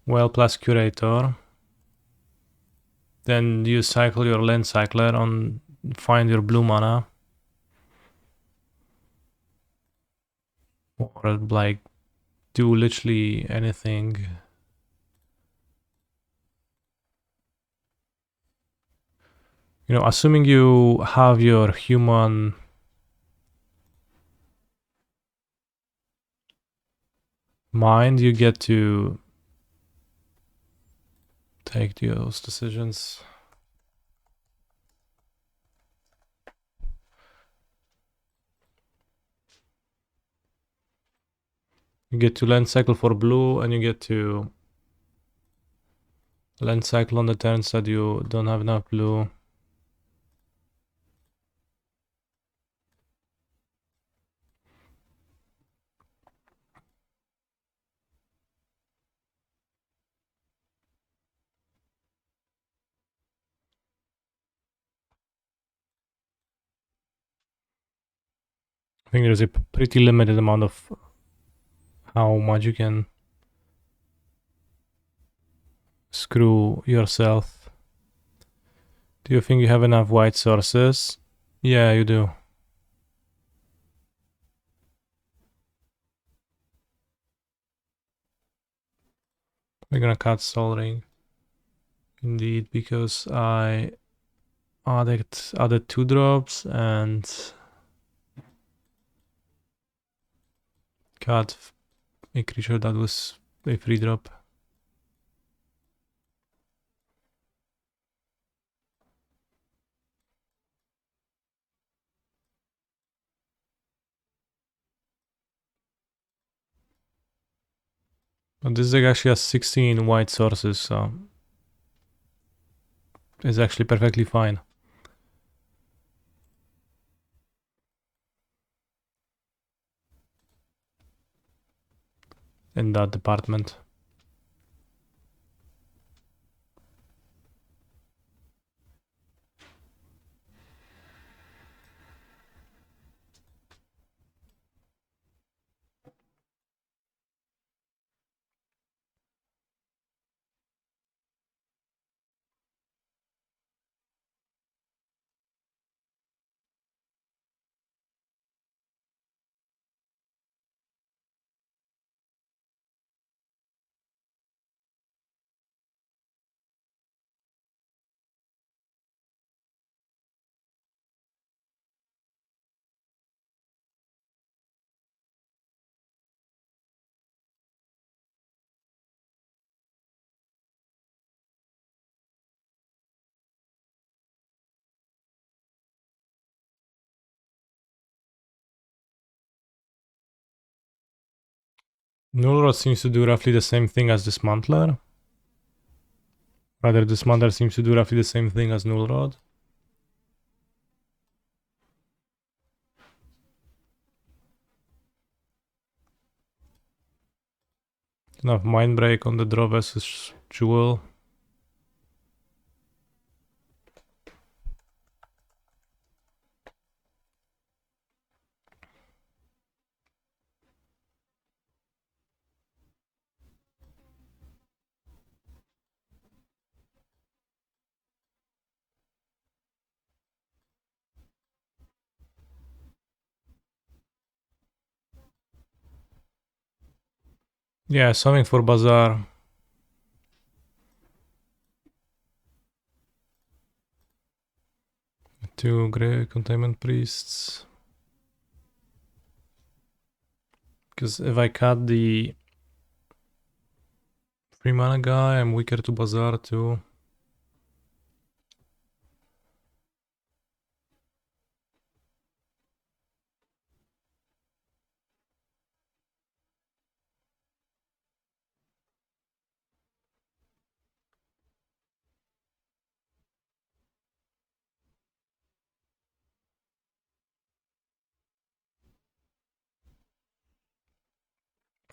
Well plus Curator. Then you cycle your land cycler on find your blue mana. Or like do literally anything. Assuming you have your human mind, you get to take those decisions. You get to land cycle for blue, and you get to land cycle on the turns that you don't have enough blue. I think there's a pretty limited amount of how much you can screw yourself. Do you think you have enough white sources? Yeah, you do. We're gonna cut Soul Ring. Indeed, because I added 2 drops and cut a creature that was a free drop. But this deck actually has 16 white sources, so it's actually perfectly fine in that department. Nullrod seems to do roughly the same thing as Dismantler. Rather, Dismantler seems to do roughly the same thing as Nullrod. Enough Mindbreak on the draw versus Jewel. Yeah, something for Bazaar. Two Grey Containment Priests. Because if I cut the 3 mana guy, I'm weaker to Bazaar too.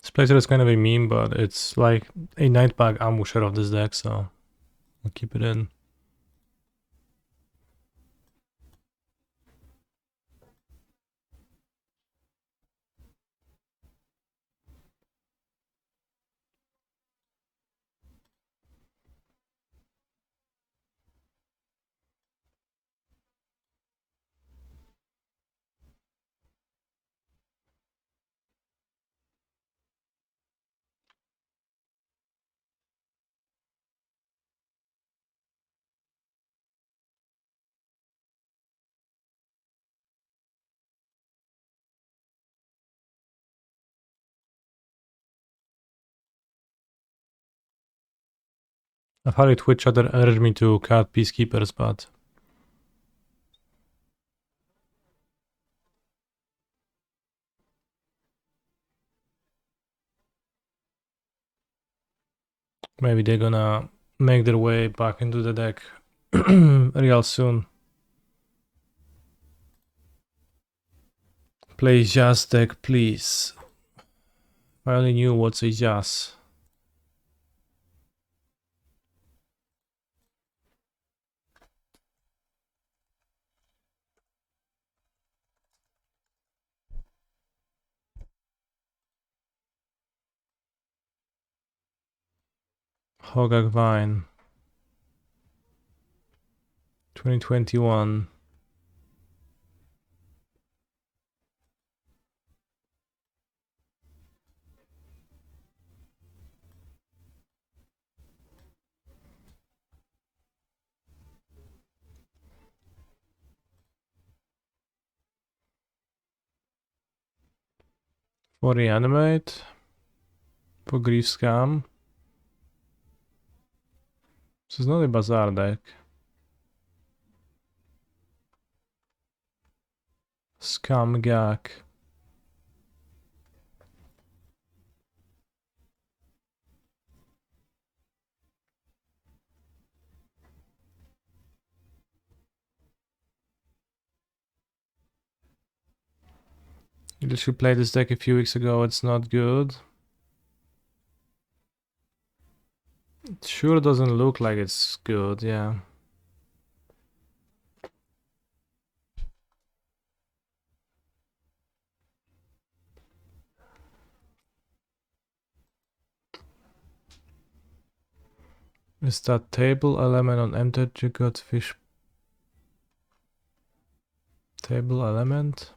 This playset is kind of a meme, but it's like a Nightbag ambusher of this deck, so I'll keep it in. I've had a Twitch chatter urge me to cut Peacekeepers, but maybe they're gonna make their way back into the deck real soon. Play Jazz deck, please. I only knew what's a Jazz. Hogak Vine. 2021. For Reanimate. For Grief Scam. This is not a Bazaar deck. Scam Gak. You literally played this deck a few weeks ago, it's not good. It sure doesn't look like it's good, yeah. Is that table element on entered you got fish? Table element?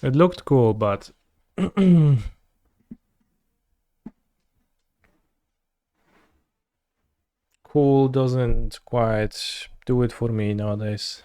It looked cool, but cool doesn't quite do it for me nowadays.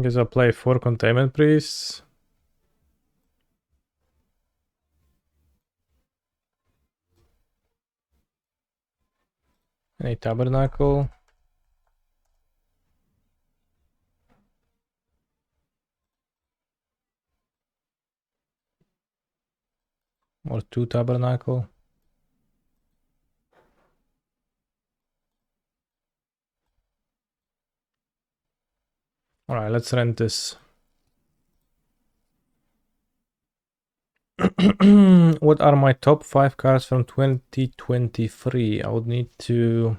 Guess I'll play 4 Containment Priests. Any tabernacle. Or 2 tabernacle. Alright, let's rent this. What are my top 5 cards from 2023? I would need to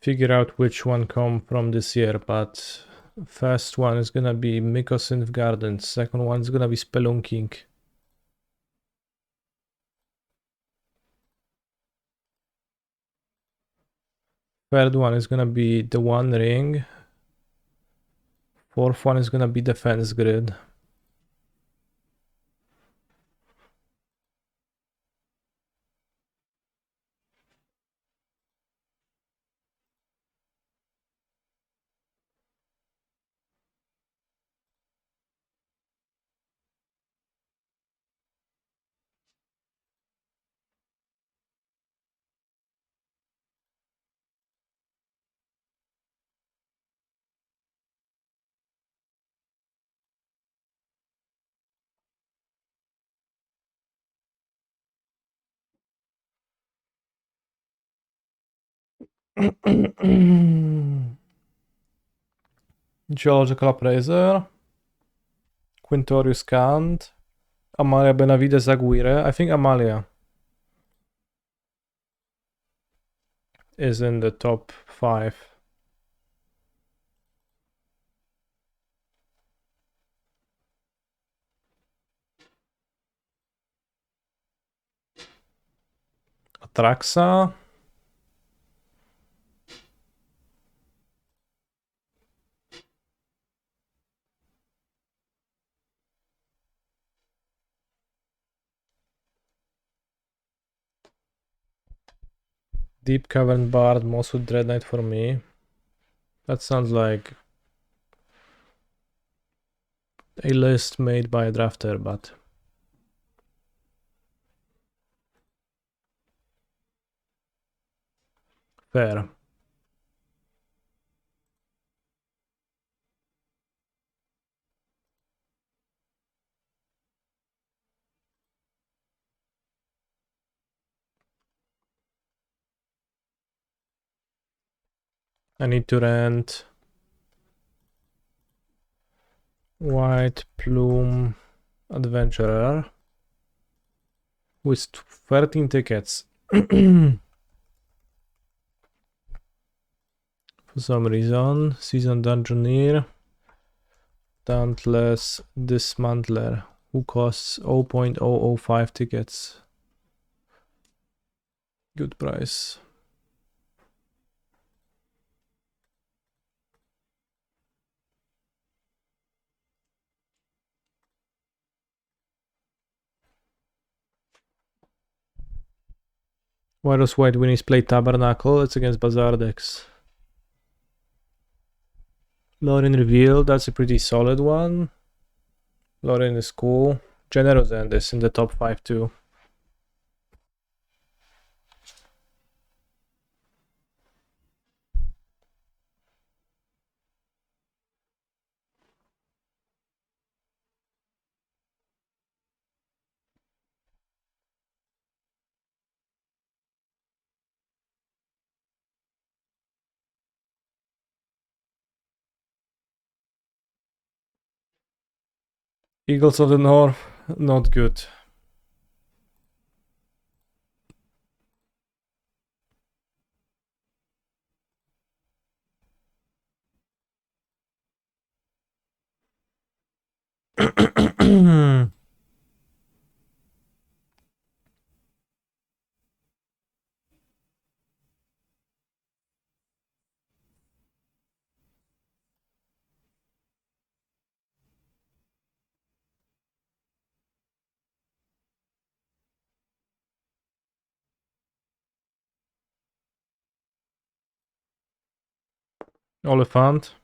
figure out which one come from this year, but first one is gonna be Mykosin Gardens, second one is gonna be Spelunking. Third one is gonna be the One Ring. Fourth one is gonna be Defense Grid. Geological Appraiser. Quintorius Kant. Amalia Benavides Aguirre. I think Amalia is in the top 5. Atraxa. Deep Cavern Bard, Mosswood Dread Knight for me. That sounds like a list made by a drafter, but fair. I need to rent White Plume Adventurer with 13 tickets. For some reason, Season Dungeoneer, Dauntless Dismantler, who costs 0.005 tickets. Good price. Why does White Winnie's play Tabernacle? It's against Bazaar decks. Lauren Revealed, that's a pretty solid one. Lauren is cool. Generous and is in the top 5 too. Eagles of the North, not good. Oliphant.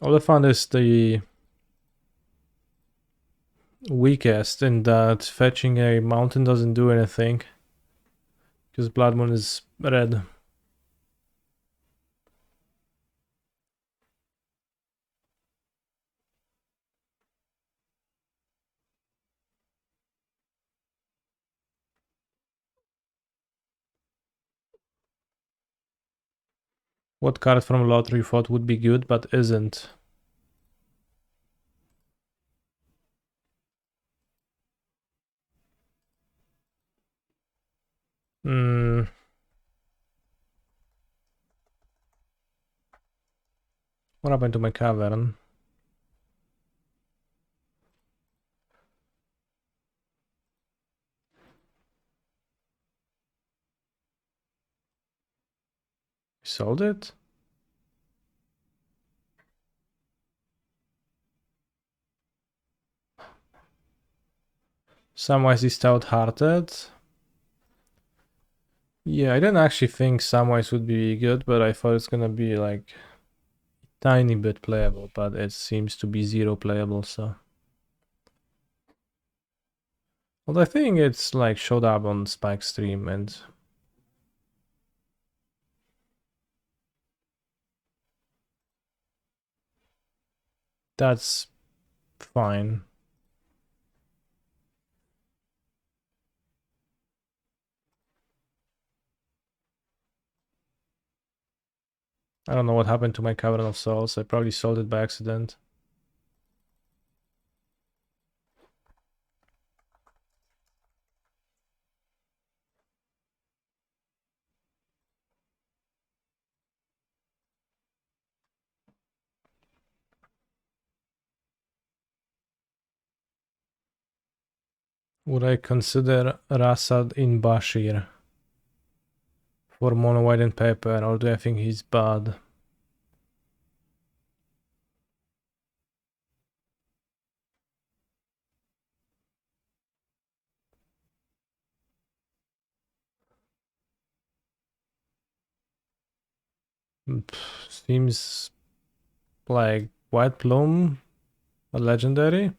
Oliphant is the weakest in that fetching a mountain doesn't do anything. Because Blood Moon is red. What card from lottery you thought would be good but isn't? Hmm. What happened to my cavern? Sold it? Samwise is stout-hearted. Yeah, I didn't actually think Samwise would be good, but I thought it's gonna be like tiny bit playable, but it seems to be zero playable, so. Well, I think it's like showed up on Spike stream and that's fine. I don't know what happened to my Cavern of Souls. I probably sold it by accident. Would I consider Rasad in Bashir for mono white and paper, or do I think he's bad? Seems like White Plume, a legendary.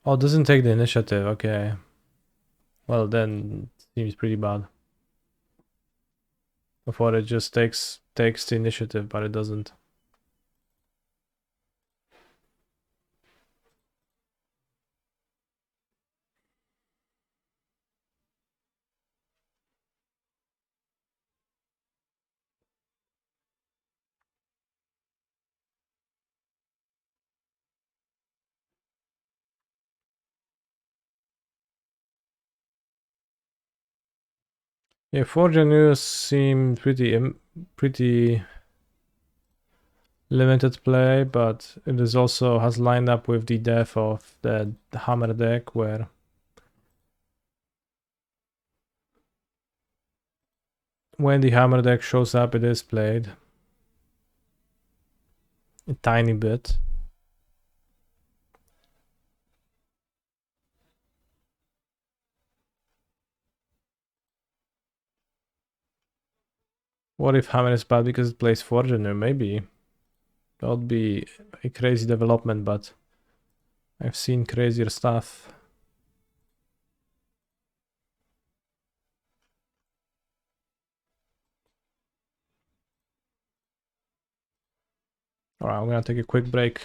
Oh, doesn't take the initiative. Okay. Well, then seems pretty bad. I thought it just takes the initiative, but it doesn't. Yeah, Forge News seem pretty limited play, but it is also has lined up with the death of the Hammer deck, where when the Hammer deck shows up, it is played a tiny bit. What if Hammer is bad because it plays Forgener? Maybe. That would be a crazy development, but I've seen crazier stuff. Alright, I'm gonna take a quick break.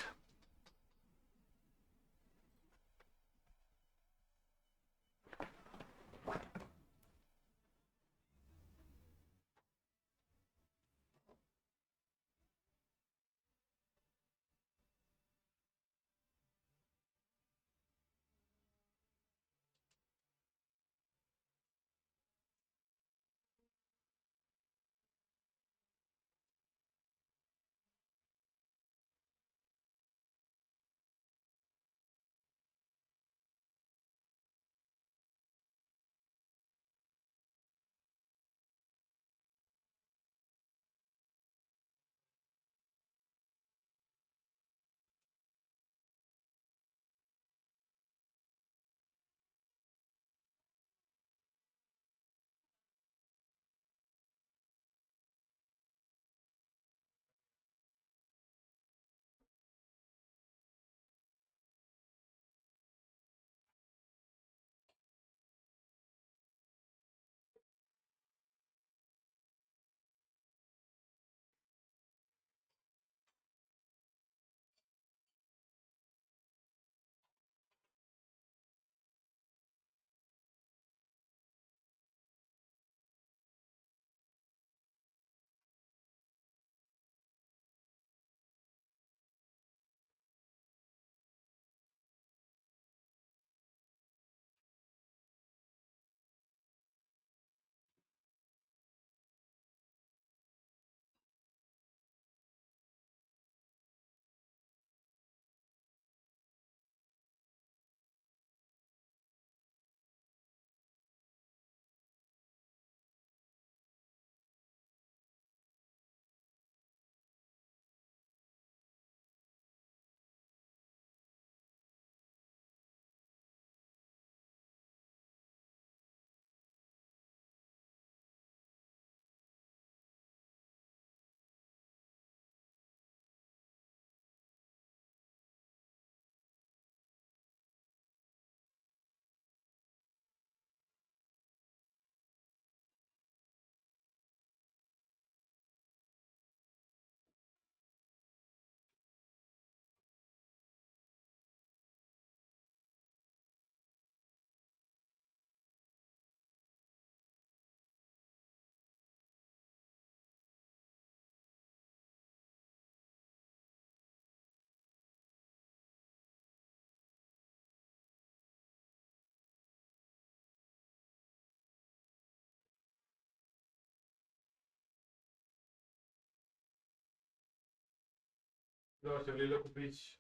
Udało się w Lidlu kupić...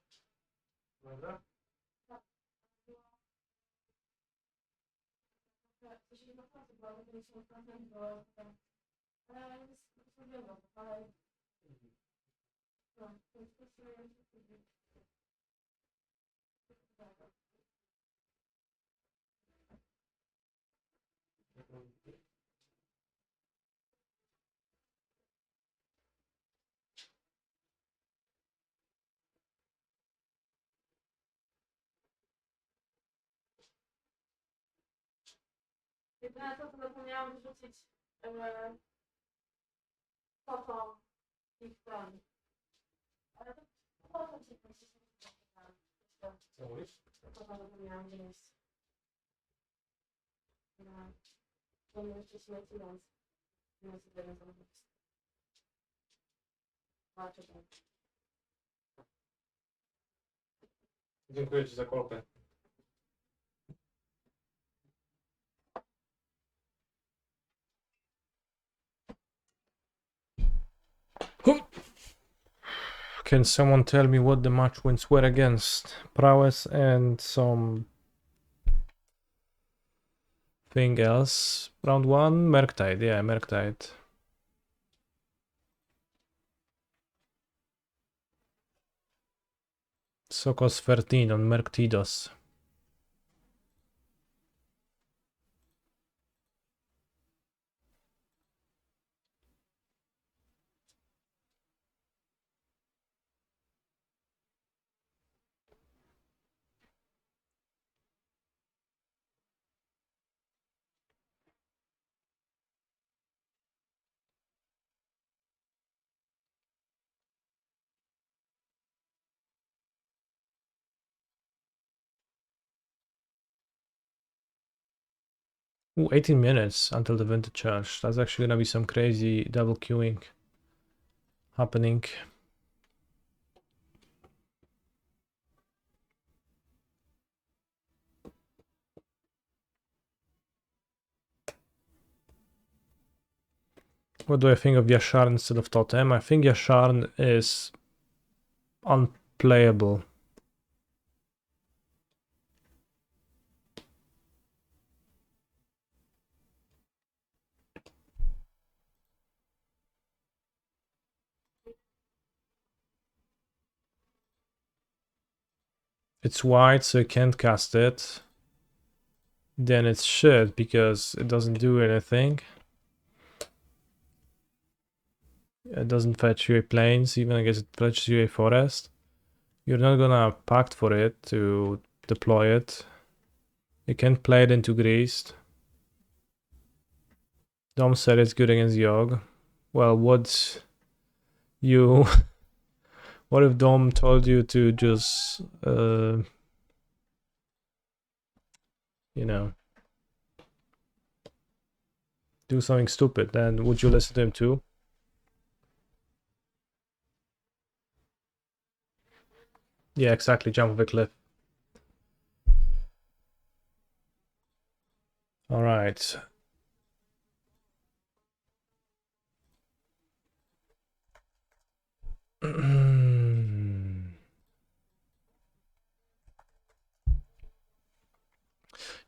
Dobra? Jedyne co, to zapomniałam wrzucić foto ich ten. Ale to foto ci Co mówisz? foto zapomniałam wziąć. To mnie jeszcze śmieci, więc nie sobie jeden samochód. Zobaczę tak. Dziękuję ci za kolkę. Can someone tell me what the match wins were against? Prowess and some thing else. Round 1, Merktide. Yeah, Merktide. Sokos 13 on Merktidos. Ooh, 18 minutes until the vintage charge. That's actually gonna be some crazy double queuing happening. What do I think of Yashar instead of Totem? I think Yashar is unplayable. It's white, so you can't cast it. Then it's shit because it doesn't do anything. It doesn't fetch you a plains, even I guess it fetches you a forest. You're not gonna pact for it to deploy it. You can't play it into Greased. Dom said it's good against Yogg. Well, what you... what if Dom told you to just... you know... do something stupid, then would you listen to him too? Yeah, exactly, jump off a cliff. Alright.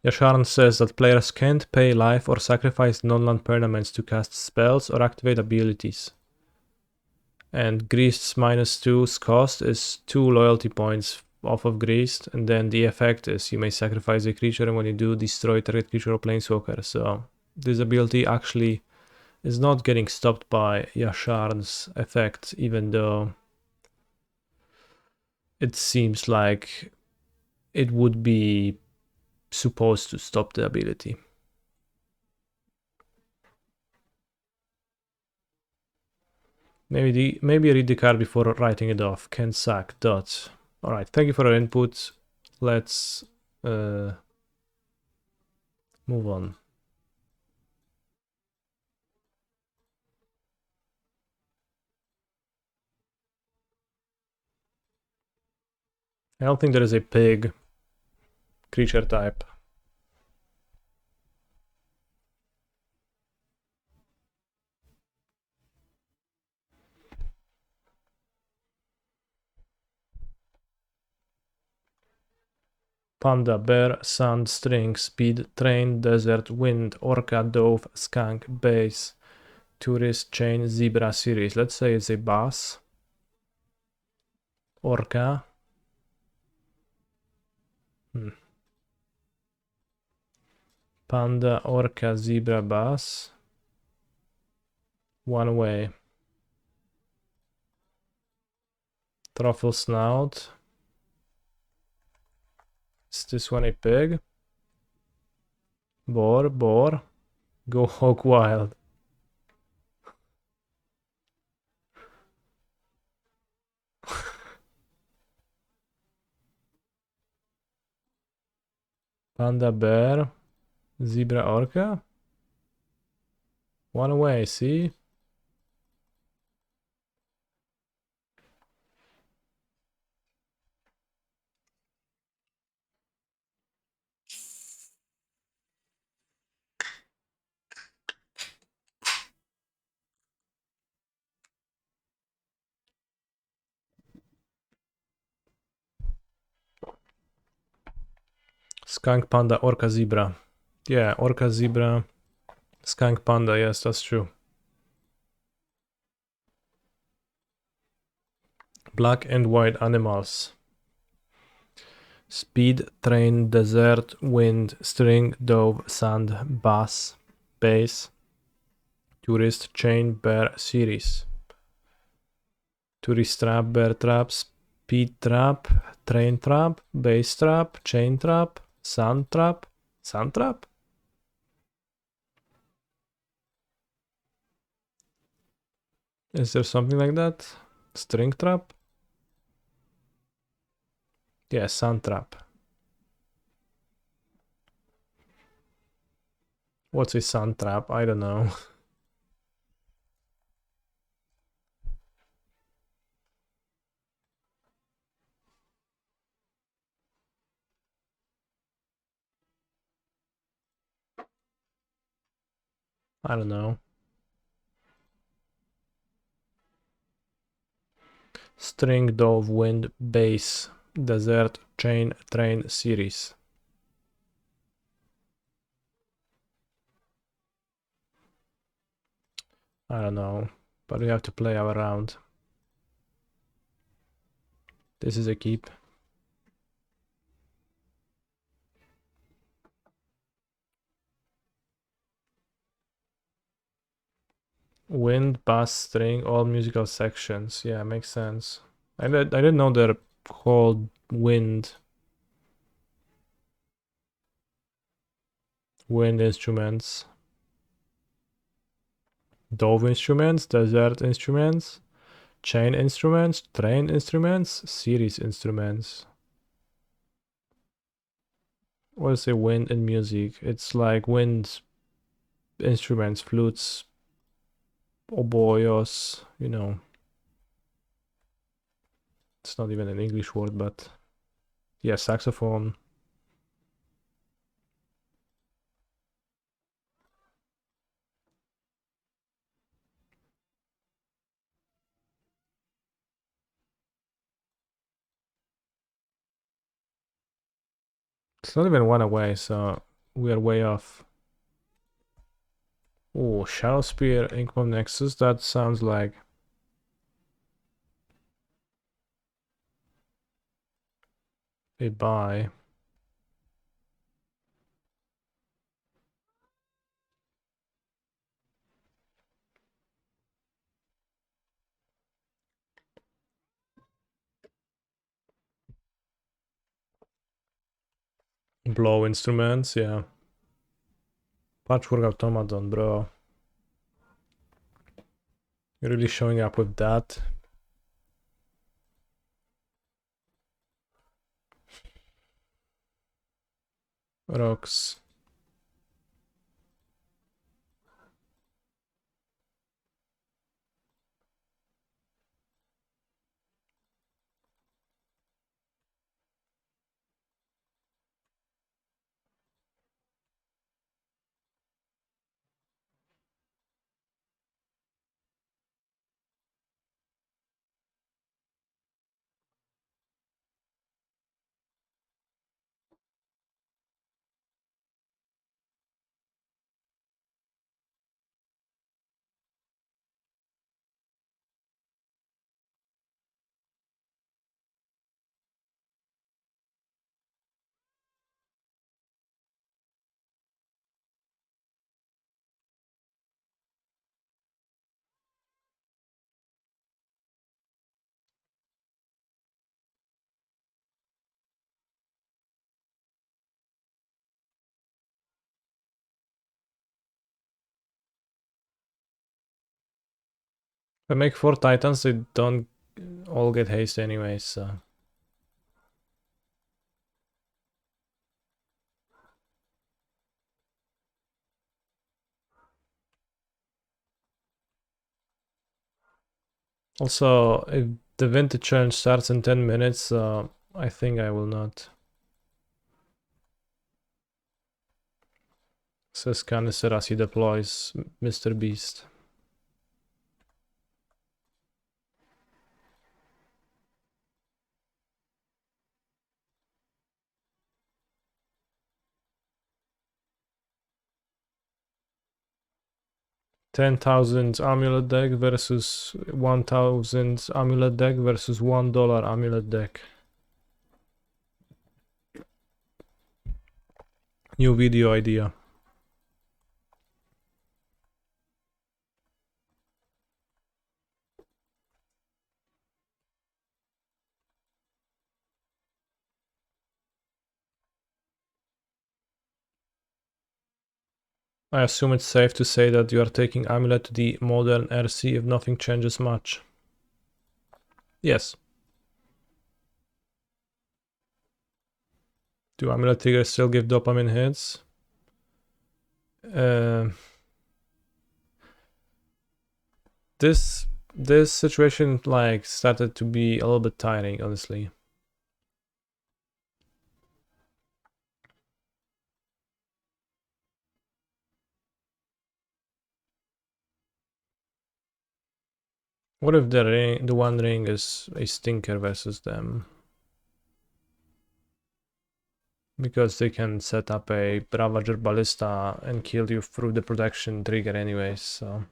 Yasharan says that players can't pay life or sacrifice non-land permanents to cast spells or activate abilities. And Greased's -2's cost is 2 loyalty points off of Greased, and then the effect is you may sacrifice a creature, and when you do, destroy target creature or planeswalker. So this ability actually is not getting stopped by Yasharn's effect, even though it seems like it would be supposed to stop the ability. Maybe read the card before writing it off. Can sack. Dot. Alright, thank you for your input. Let's move on. I don't think there is a pig creature type. Panda, bear, sand, string, speed, train, desert, wind, orca, dove, skunk, bass, tourist, chain, zebra, series. Let's say it's a bass. Orca. Panda, orca, zebra, bass. One way. Truffle snout. Is this one a pig? Boar, boar. Go hog wild. Panda, bear. Zebra, orca. One away, see? Skunk, panda, orca, zebra. Yeah, orca, zebra, skunk, panda. Yes, that's true. Black and white animals. Speed, train, desert, wind, string, dove, sand, bass, bass, tourist, chain, bear, series. Tourist trap, bear trap, speed trap, train trap, bass trap, chain trap, sand trap. Sand trap? Is there something like that? String trap? Yeah, sand trap. What's a sand trap? I don't know. I don't know. String, dove, wind, bass, desert, chain, train, series. I don't know, but we have to play our round. This is a keep. Wind, bass, string, all musical sections. Yeah, makes sense. I didn't know they're called wind. Wind instruments. Dove instruments, desert instruments, chain instruments, train instruments, series instruments. What is a wind in music? It's like wind instruments, flutes, oboyos, you know. It's not even an English word, but yeah, saxophone. It's not even one away, so we are way off. Oh, Shadow Spear, Inkmob Nexus, that sounds like a buy. Blow instruments, yeah. Patchwork Automaton, bro. You're really showing up with that. Rocks. If I make 4 Titans, they don't all get haste anyway, so... Also, if the vintage challenge starts in 10 minutes, I think I will not. Says Canister as he deploys Mr. Beast. $10,000 amulet deck versus 1,000 amulet deck versus $1 amulet deck. New video idea. I assume it's safe to say that you are taking Amulet to the modern RC if nothing changes much. Yes. Do Amulet triggers still give dopamine hits? This situation like started to be a little bit tiring, honestly. What if the one ring is a stinker versus them? Because they can set up a Ravager Ballista and kill you through the protection trigger anyways, so...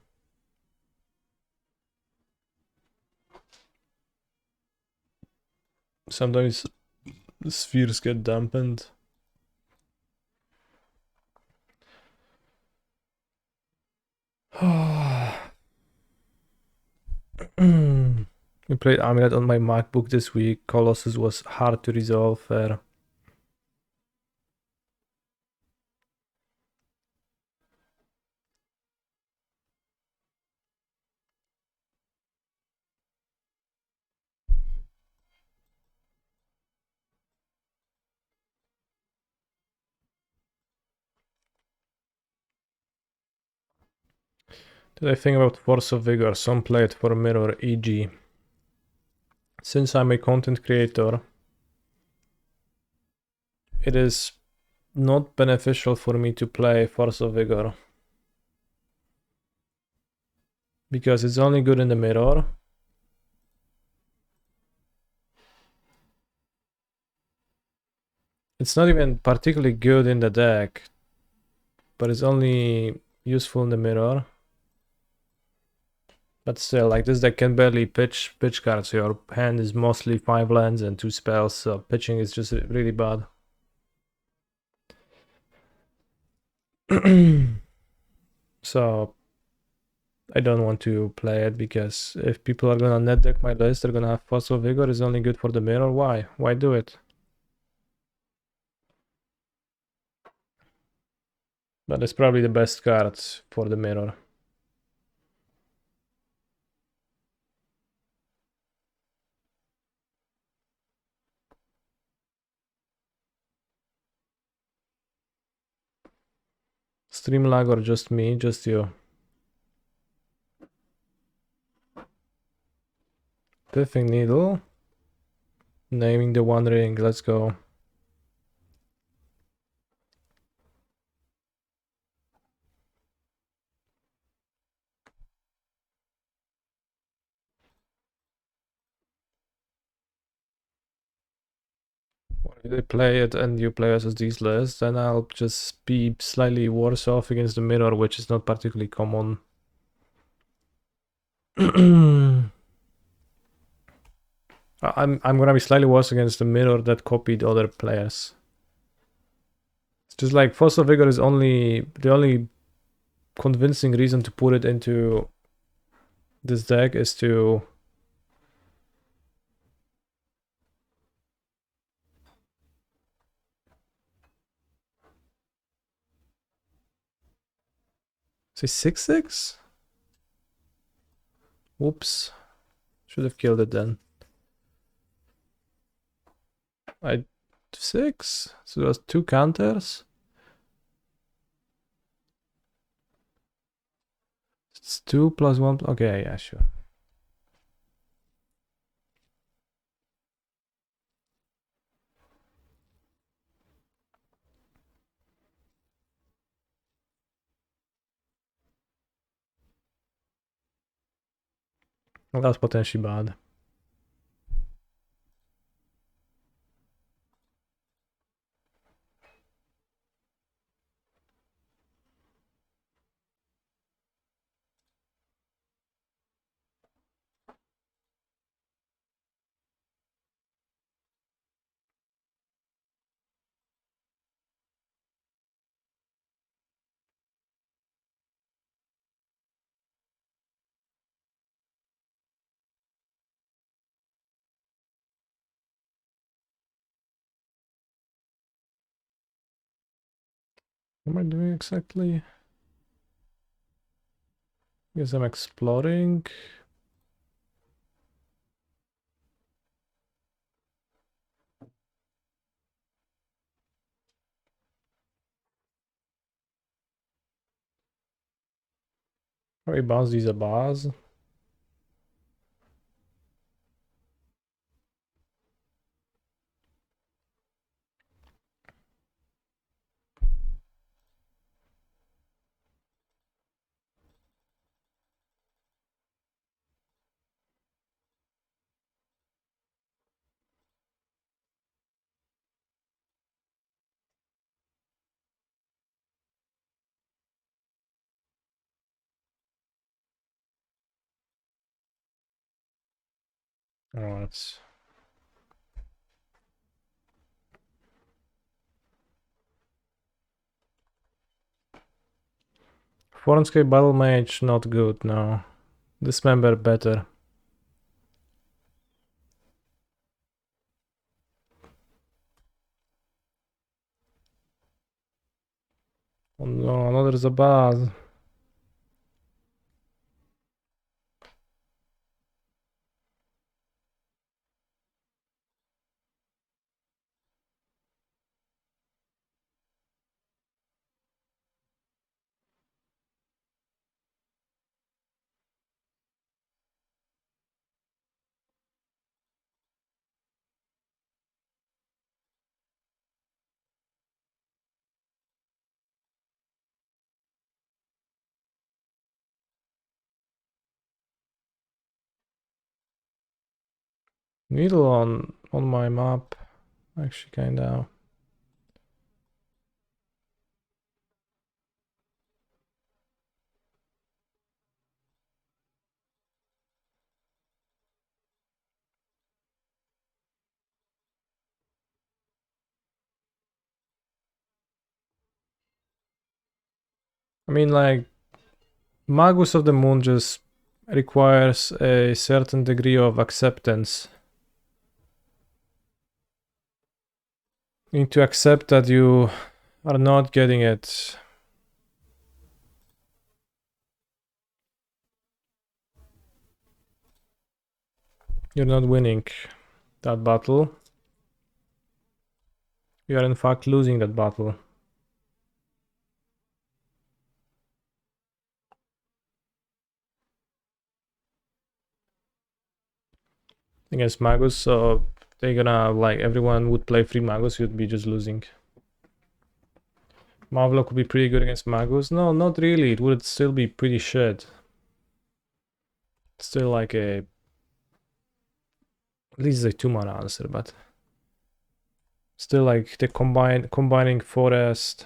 Sometimes spheres get dampened. We played Amulet on my MacBook this week. Colossus was hard to resolve. Fair. Did I think about Force of Vigor? Some play it for mirror, e.g. Since I'm a content creator, it is not beneficial for me to play Force of Vigor. Because it's only good in the mirror. It's not even particularly good in the deck, but it's only useful in the mirror. But still, like this deck can barely pitch cards. Your hand is mostly 5 lands and 2 spells, so pitching is just really bad. So I don't want to play it because if people are gonna net deck my list, they're gonna have Fossil Vigor is only good for the mirror. Why? Why do it? But it's probably the best card for the mirror. Stream lag or just me? Just you. Piffing Needle. Naming the One Ring. Let's go. If they play it and you play SSD's list, then I'll just be slightly worse off against the mirror, which is not particularly common. I'm gonna be slightly worse against the mirror that copied other players. It's just like Fossil Vigor is the only convincing reason to put it into this deck is to say 6/6? Whoops. Should have killed it then. I 6. So there's 2 counters. It's 2 plus 1. Okay, yeah, sure. Well, that's potentially bad. What am I doing exactly? Guess I'm exploring. Probably bounce these bars. Alright. Forenscape Battle Mage, not good, no. Dismember better. Oh no, another Zabaz. Needle on my map. Actually, kinda. I mean, like, Magus of the Moon just requires a certain degree of acceptance. You need to accept that you are not getting it. You're not winning that battle. You are in fact losing that battle. Against Magus, so they're gonna, like, everyone would play free Magus, you'd be just losing. Mavlo could be pretty good against Magus. No, not really. It would still be pretty shit. Still like a... At least it's a 2-mana answer, but... Still like the combining forest...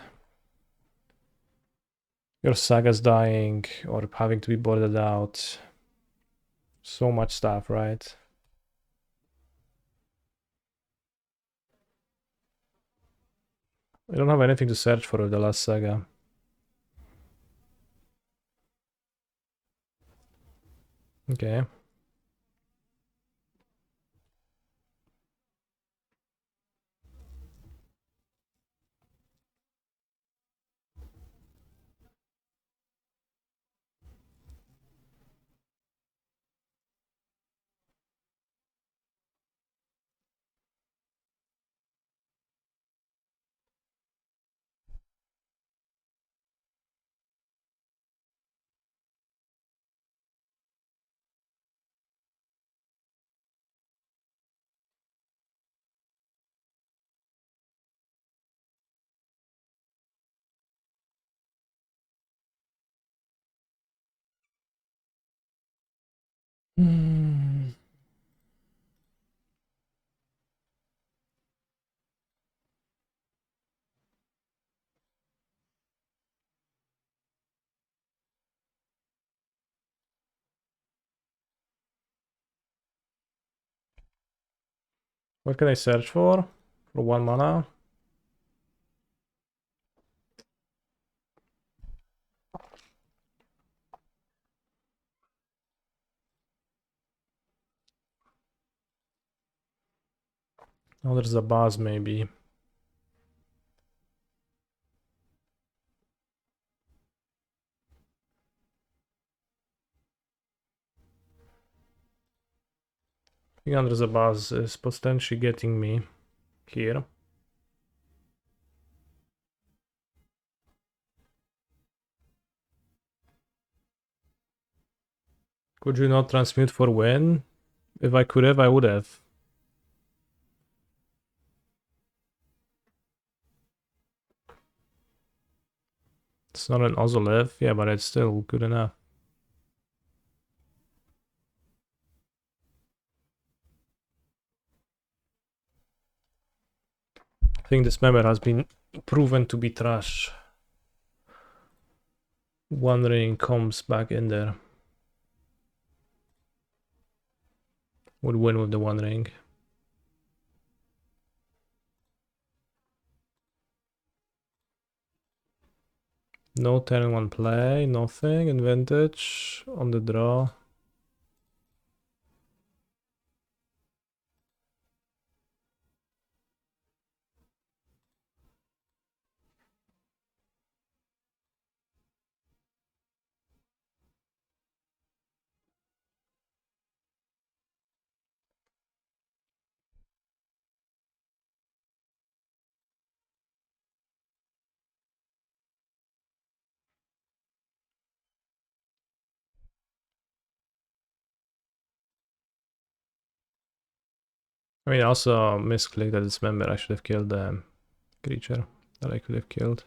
Your Saga's dying, or having to be boarded out. So much stuff, right? I don't have anything to search for with the last Saga. Okay. Hmm. What can I search for? For 1 mana? Oh, there's a boss maybe. I think under the boss is potentially getting me here. Could you not transmute for win? If I could have, I would have. It's not an Ozolev, yeah, but it's still good enough. I think this member has been proven to be trash. One Ring comes back in there. Would win with the One Ring. No turn 1 play, nothing in vintage. On the draw. I mean, also misclicked at this member. I should have killed the creature that I could have killed.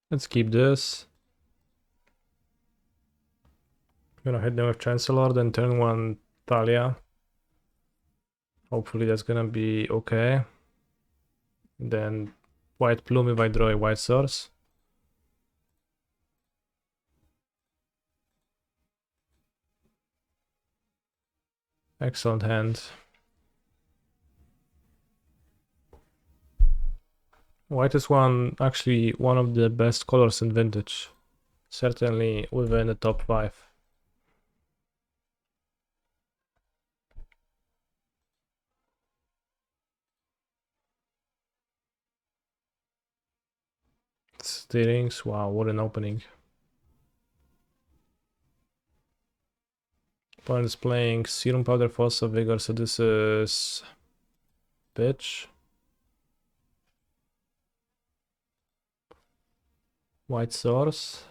Let's keep this. Gonna hit them with Chancellor, then turn 1 Thalia. Hopefully that's gonna be okay. Then White Plume if I draw a white source. Excellent hand. White is actually one of the best colors in vintage. Certainly within the top 5. Steerings, wow, what an opening. Opponent is playing Serum Powder, Fossa, Vigor, so this is pitch. White source.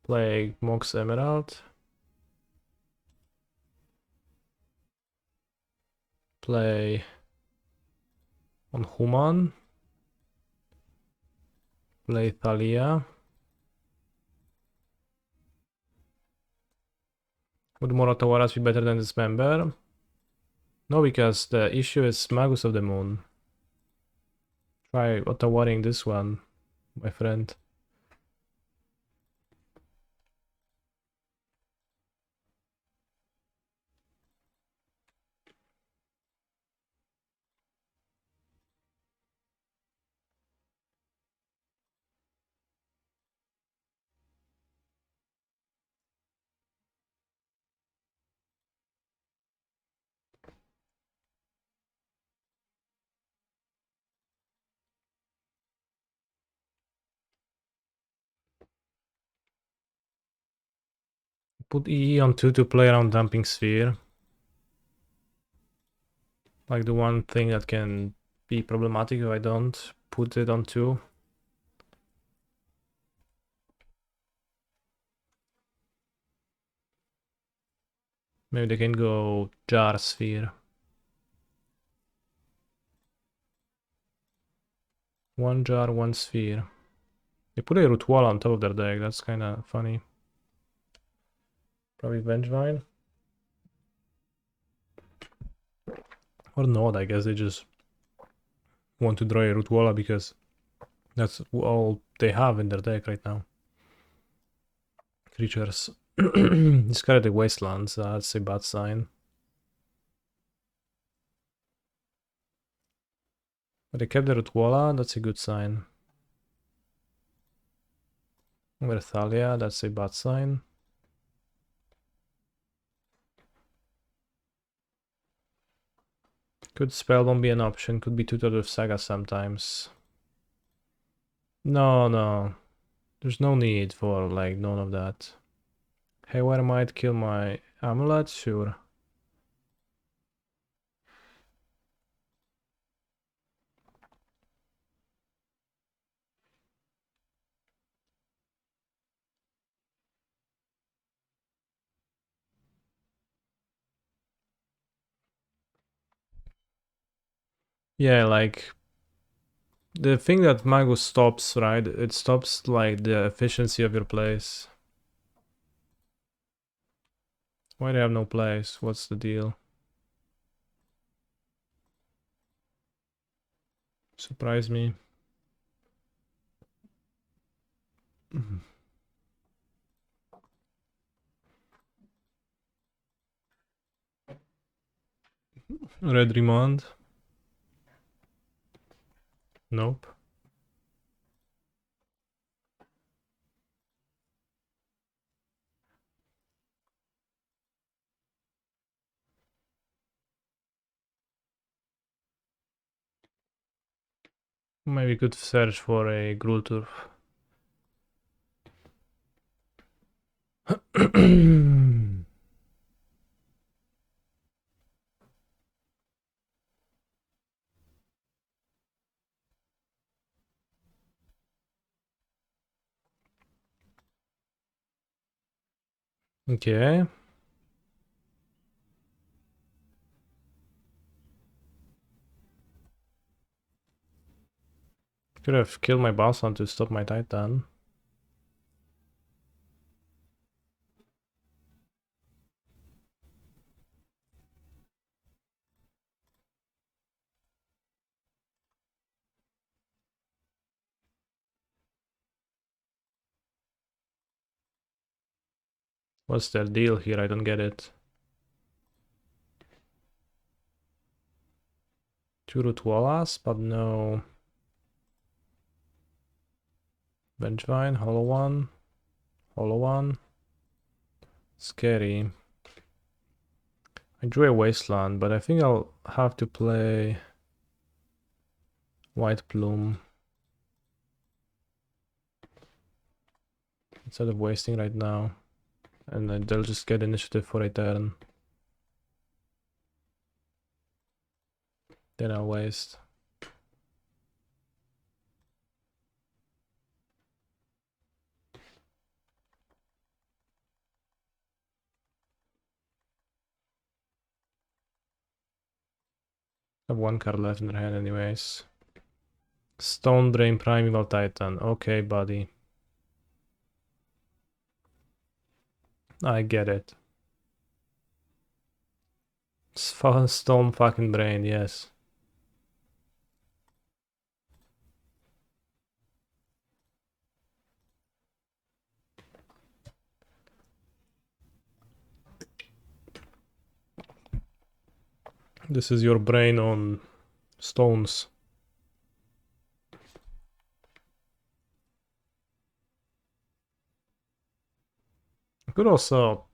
Play Mox Emerald. Play on Human. Play Thalia. Would Morotawaras be better than this member? No, because the issue is Magus of the Moon. Try Ottawaring this one, my friend. Put EE on 2 to play around Dumping Sphere. Like the one thing that can be problematic if I don't put it on 2. Maybe they can go Jar Sphere. One jar, one sphere. They put a root wall on top of their deck, that's kinda funny. Probably Vengevine. Or not, I guess they just want to draw a root wall because that's all they have in their deck right now. Creatures. Discarded the Wastelands, that's a bad sign. But they kept the Rutwala, that's a good sign. Verthalia, that's a bad sign. Could Spellbomb be an option, could be tutored with Saga sometimes. No. There's no need for, like, none of that. Haywire might kill my Amulet, sure. Yeah, like, the thing that Magus stops, right? It stops, like, the efficiency of your plays. Why do they have no plays? What's the deal? Surprise me. Red Remand. Nope. Maybe we could search for a Grulturf. Okay. Could have killed my boss on to stop my Titan. What's their deal here? I don't get it. Two Rutwalas, but no Vengevine, Hollow One. Scary. I drew a Wasteland, but I think I'll have to play White Plume instead of wasting right now. And then they'll just get initiative for a turn. Then I'll waste. I have one card left in their hand anyways. Stone Drain Primeval Titan. Okay, buddy. I get it. Stone fucking Brain, yes. This is your brain on stones. I could also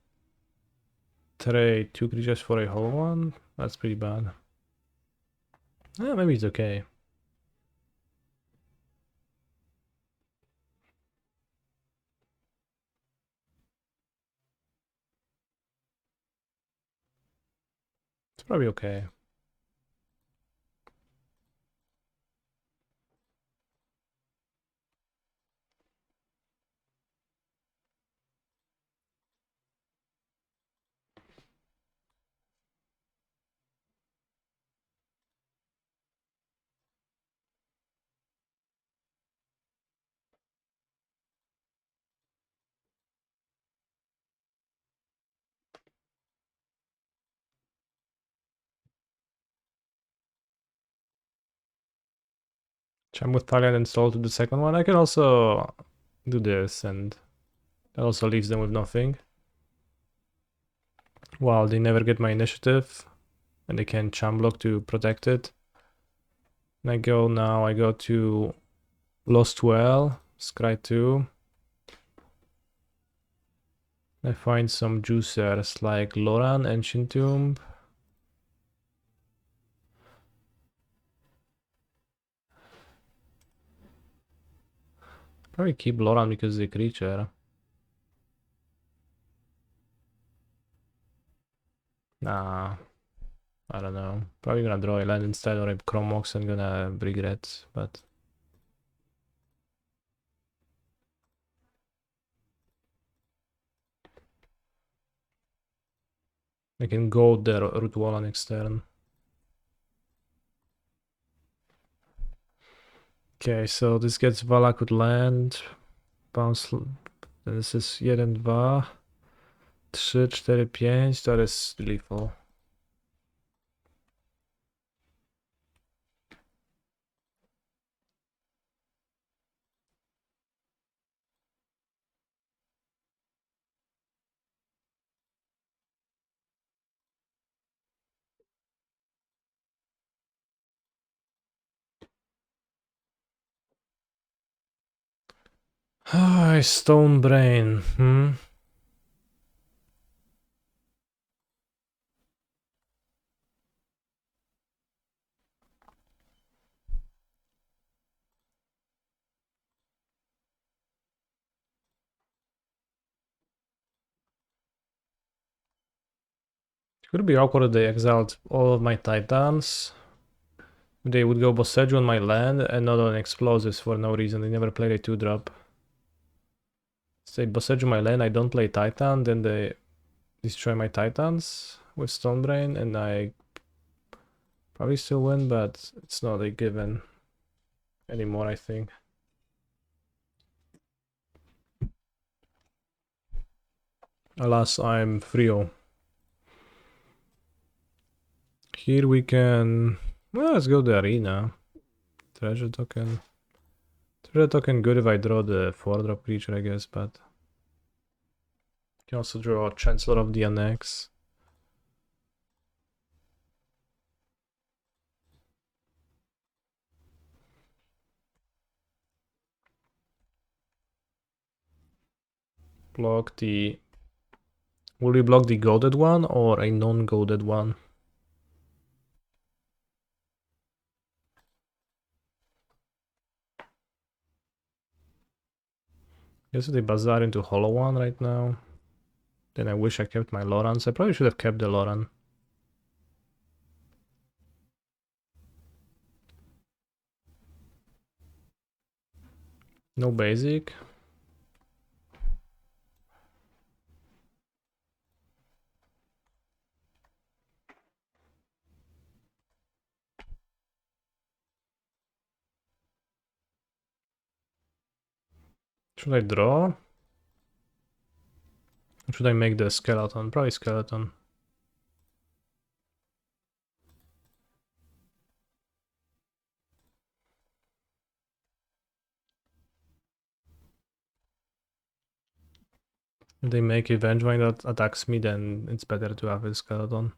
trade two creatures for a Hollow One. That's pretty bad. Yeah, maybe it's okay. It's probably okay. Cham with Thalia and install to the second one. I can also do this, and that also leaves them with nothing. Wow, they never get my initiative, and they can Cham block to protect it. And I go to Lost Well, Scry 2. I find some juicers like Loran, Ancient Tomb. Probably keep Loran because it's a creature. Nah, I don't know. Probably gonna draw a land instead, or a Chromox and gonna regret, but I can go there root wall next turn. Okay, so this gets Valak with land. Bounce. This is 1, 2, 3, 4, 5. To jest lethal. Stone Brain. Could be awkward if they exiled all of my Titans. They would go Boseju on my land and not on explosives for no reason. They never played a 2-drop. Say Boseju my land, I don't play Titan, then they destroy my Titans with Stonebrain, and I probably still win, but it's not a given anymore, I think. Alas, I'm Frio. Here we can... Well, let's go to the arena. Treasure token. Treasure token good if I draw the 4-drop creature, I guess, but... You can also draw Chancellor of the Annex. Block the... Will we block the goaded one or a non-goaded one? Guess they bazaar into hollow one right now. Then I wish I kept my Lorans. I probably should have kept the Loran. No basic. Should I draw? Or should I make the skeleton? Probably skeleton. If they make a Vengevine that attacks me, then it's better to have a skeleton.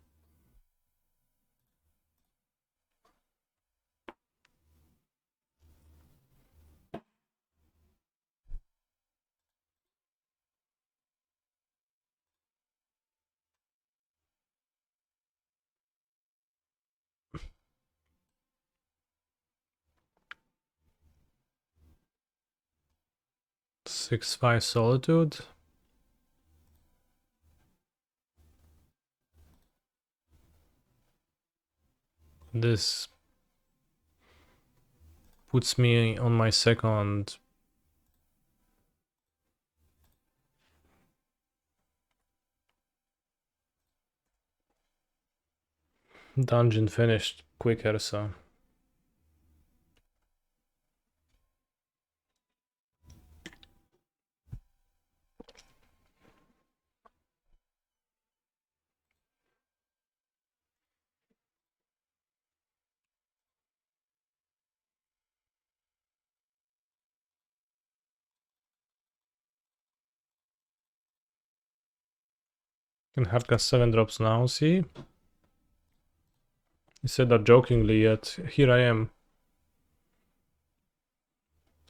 Six, 5 Solitude. This puts me on my second dungeon finished quicker, so... Can hardcast 7 drops now, see? He said that jokingly, yet here I am.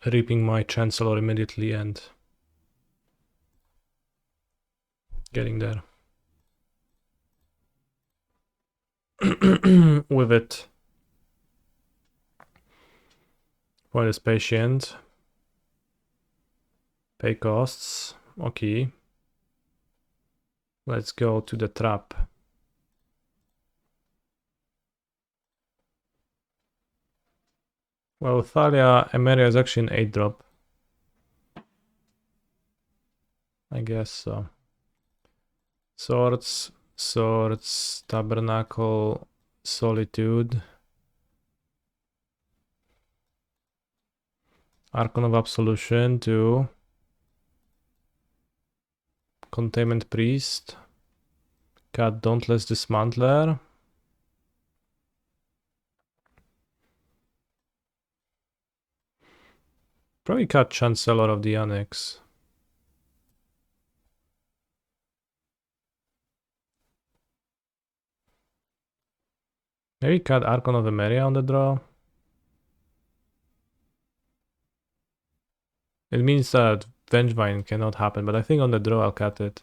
Reaping my Chancellor immediately and getting there. With it. Point is patient. Pay costs. Okay. Let's go to the trap. Well, Thalia Emeria is actually an 8 drop. I guess so. Swords, Tabernacle, Solitude. Archon of Absolution to Containment Priest. Cut Dauntless Dismantler. Probably cut Chancellor of the Annex. Maybe cut Archon of Emeria on the draw. It means that Vengevine cannot happen, but I think on the draw I'll cut it.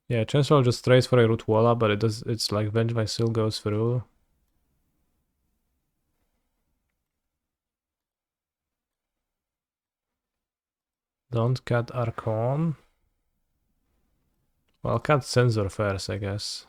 Yeah, Chancellor just trades for a Root Walla, but it's like Vengevine still goes through. Don't cut Archon. Well, I'll cut Sensor first, I guess.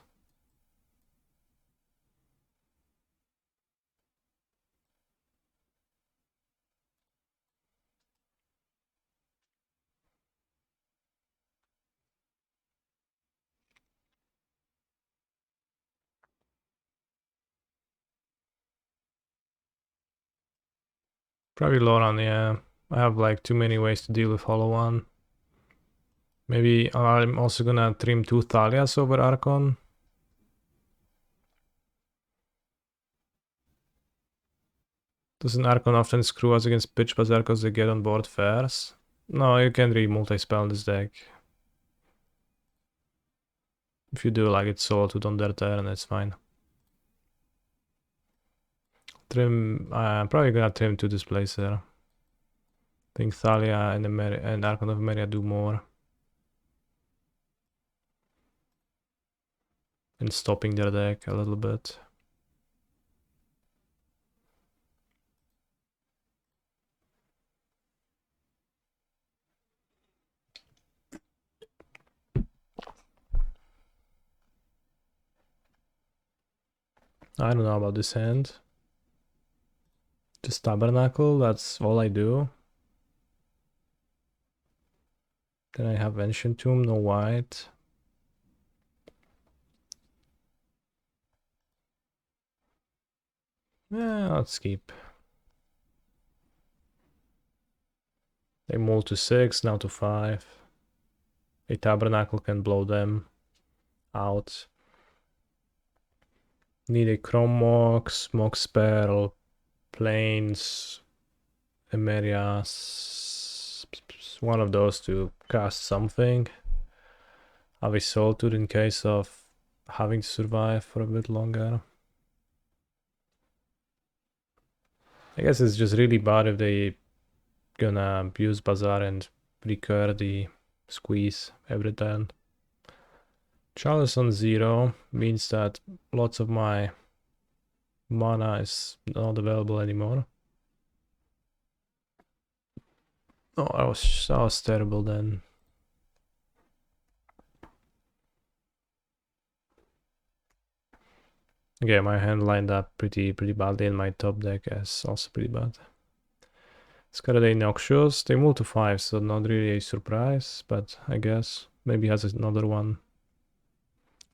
Probably Loran, yeah. I have like too many ways to deal with Hollow One. Maybe I'm also gonna trim 2 Thalias over Archon. Doesn't Archon often screw us against pitch Berserkers they get on board first? No, you can really multi-spell in this deck. If you do like it's solo to on their turn, it's fine. Trim, I'm probably gonna trim 2 Displacer. I think Thalia and Archon of Emeria do more. And stopping their deck a little bit. I don't know about this hand. Just Tabernacle, that's all I do. Then I have Ancient Tomb, no white. Yeah, let's keep. They move to 6, now to 5. A Tabernacle can blow them out. Need a Chrome Mox, Mox Pearl, Plains, Emerias. One of those to cast something. Have a Solitude in case of having to survive for a bit longer. I guess it's just really bad if they gonna abuse Bazaar and recur the squeeze every turn. Chalice on 0 means that lots of my mana is not available anymore. Oh, that was terrible then. Okay, my hand lined up pretty badly, and my top deck is also pretty bad. Scaraday Noxious, they move to 5, so not really a surprise, but I guess maybe has another one.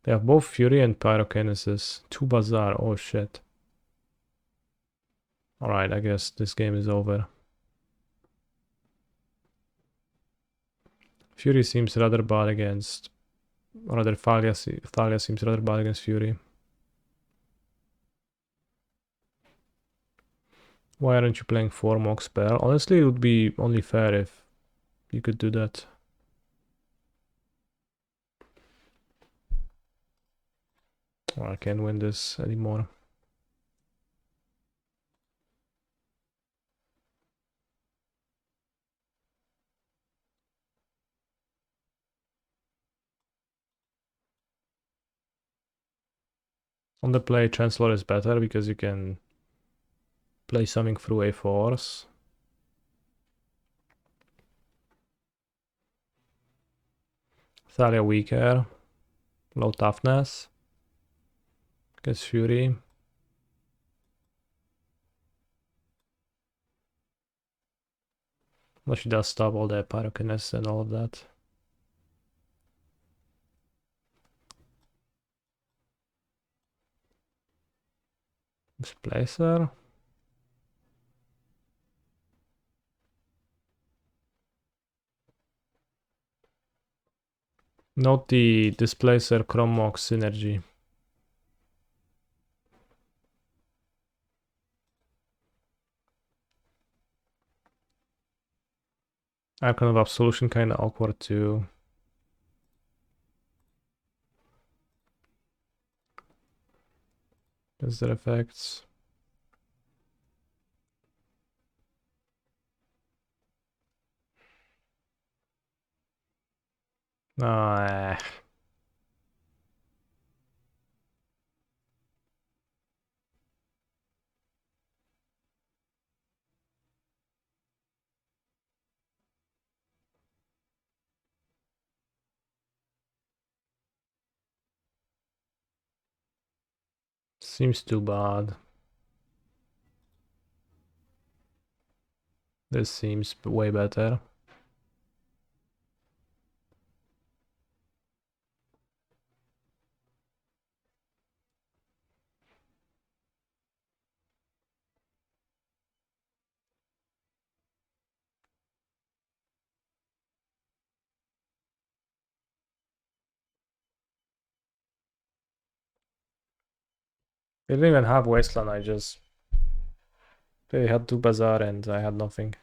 They have both Fury and Pyrokinesis. 2 Bazaar, oh shit. Alright, I guess this game is over. Fury seems rather bad against... Or rather, Thalia seems rather bad against Fury. Why aren't you playing 4 Mox Pearl? Honestly, it would be only fair if you could do that. Well, I can't win this anymore. On the play, Chancellor is better because you can play something through a4s. Thalia weaker, low toughness. Gets Fury. Well, she does stop all the pyrokiness and all of that. Displacer. Note the Displacer Chromox synergy. Icon of Absolution kinda awkward too. That's their effects. Ah, seems too bad. This seems way better. They didn't even have Wasteland, they had 2 Bazaar and I had nothing.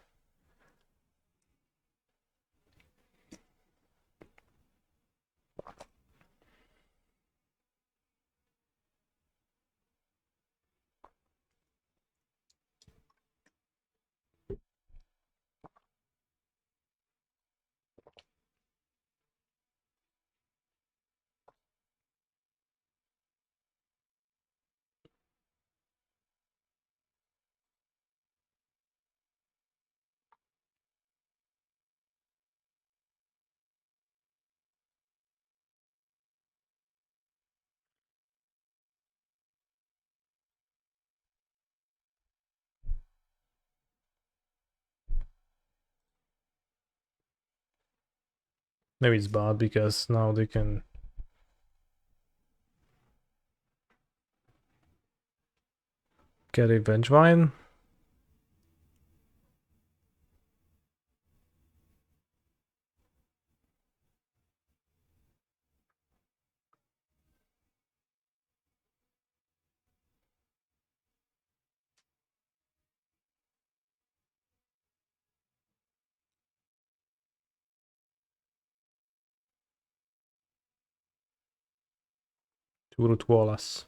Maybe it's bad because now they can get a Vengevine. To Root Wallace.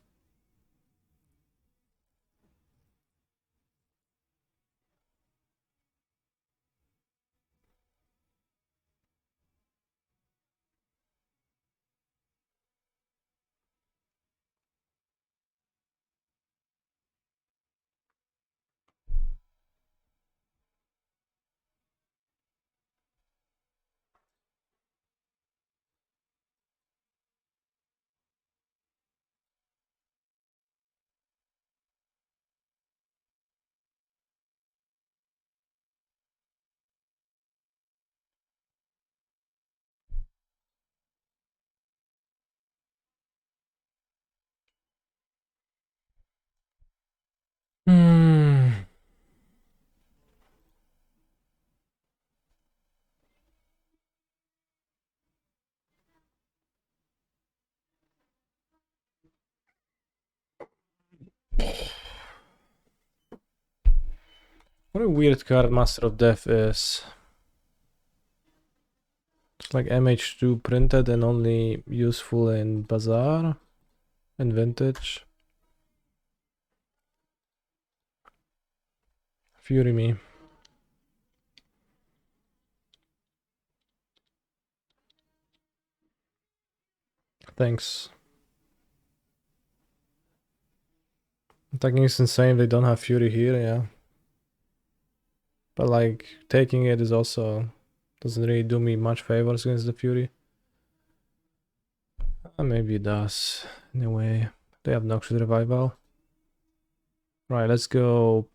Hmm. What a weird card Master of Death is. Like MH2 printed and only useful in Bazaar and Vintage. Fury me. Thanks. Attacking is insane, they don't have Fury here, yeah. But like, taking it is also doesn't really do me much favors against the Fury. Maybe it does, in a way. They have Noxious Revival. Right, let's go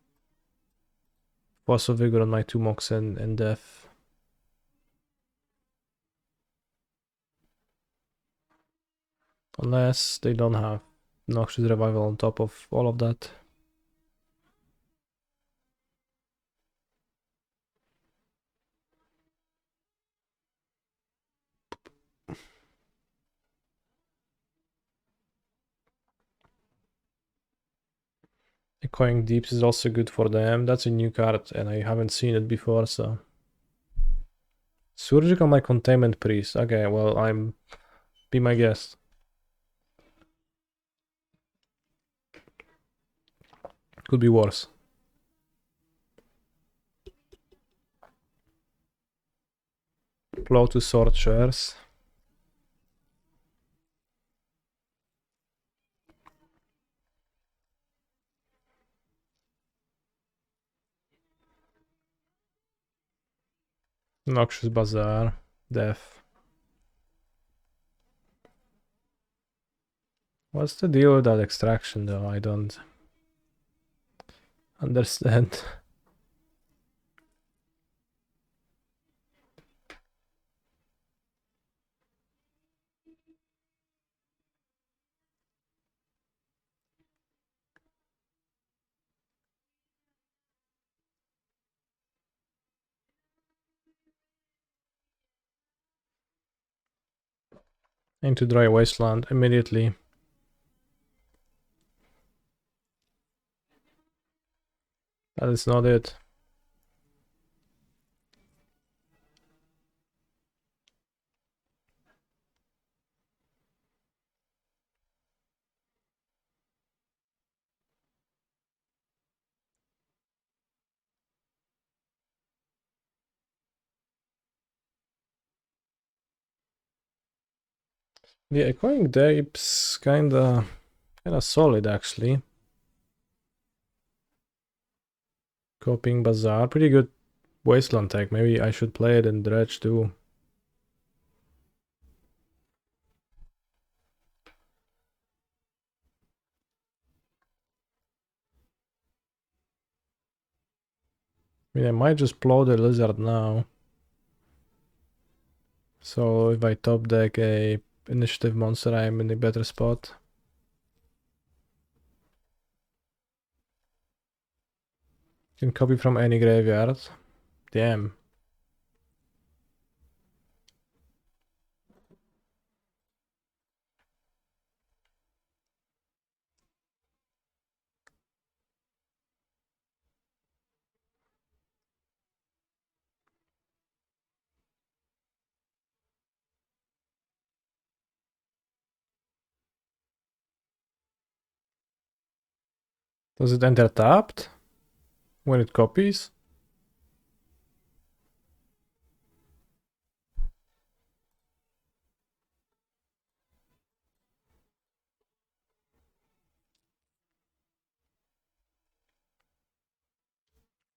Fossil Vigor on my 2 Mox and Death. Unless they don't have Noxious Revival on top of all of that. Echoing Deeps is also good for them. That's a new card and I haven't seen it before, so. Surgical my Containment Priest. Okay, well, be my guest. Could be worse. Plow to Sword Shares. Noxious Bazaar. Death. What's the deal with that extraction though? I don't understand. Into Dry Wasteland immediately. That is not it. The Echoing Deeps kinda solid actually. Copying Bazaar, pretty good Wasteland tech. Maybe I should play it in Dredge too. I mean, I might just plow the Lizard now. So if I top deck a initiative monster, I'm in a better spot. Can copy from any graveyard. Damn. Does it enter tapped when it copies?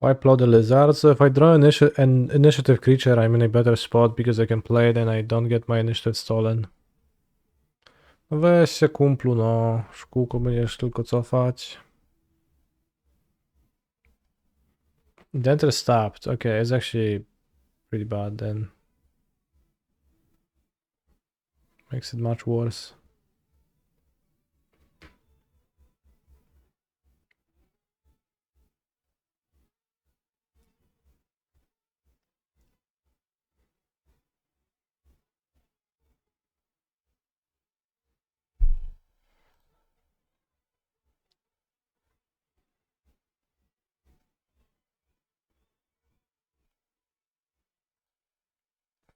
I plow the Lizard, so if I draw an initiative creature, I'm in a better spot because I can play it and I don't get my initiative stolen. Weź się kumplu, no. Szkółko będziesz tylko cofać. The enter stopped. Okay, it's actually pretty bad then. Makes it much worse.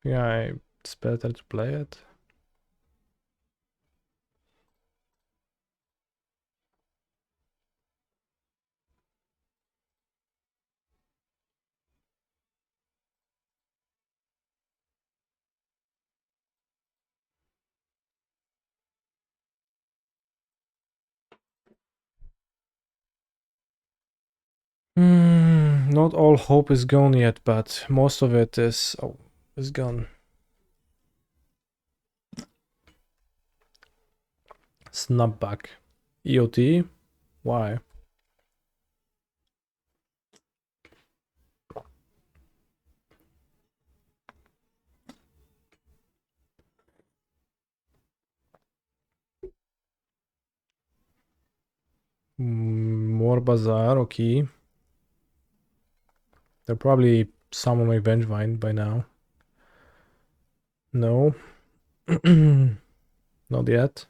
Yeah, I It's better to play it. Not all hope is gone yet, but most of it is gone. Snapback. EOT? Why? More Bazaar, okay. They're probably some on my Vengevine by now. No. Not yet.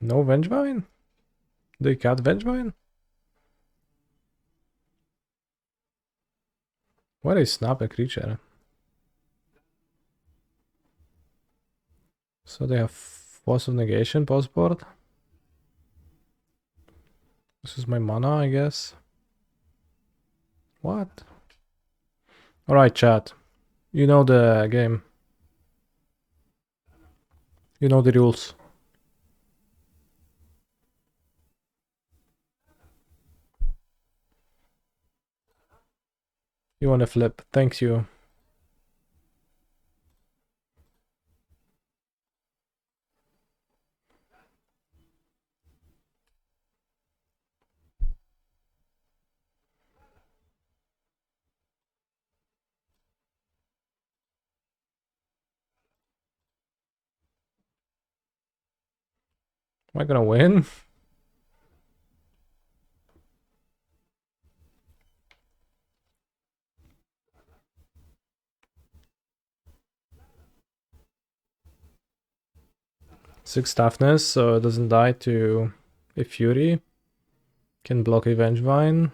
No Vengevine? They cut Vengevine? Why they snap a creature? So they have Force of Negation postboard. This is my mana, I guess. What? Alright, chat. You know the game. You know the rules. You wanna flip. Thanks you. Am I gonna win? Six toughness, so it doesn't die to a Fury. Can block a Vengevine.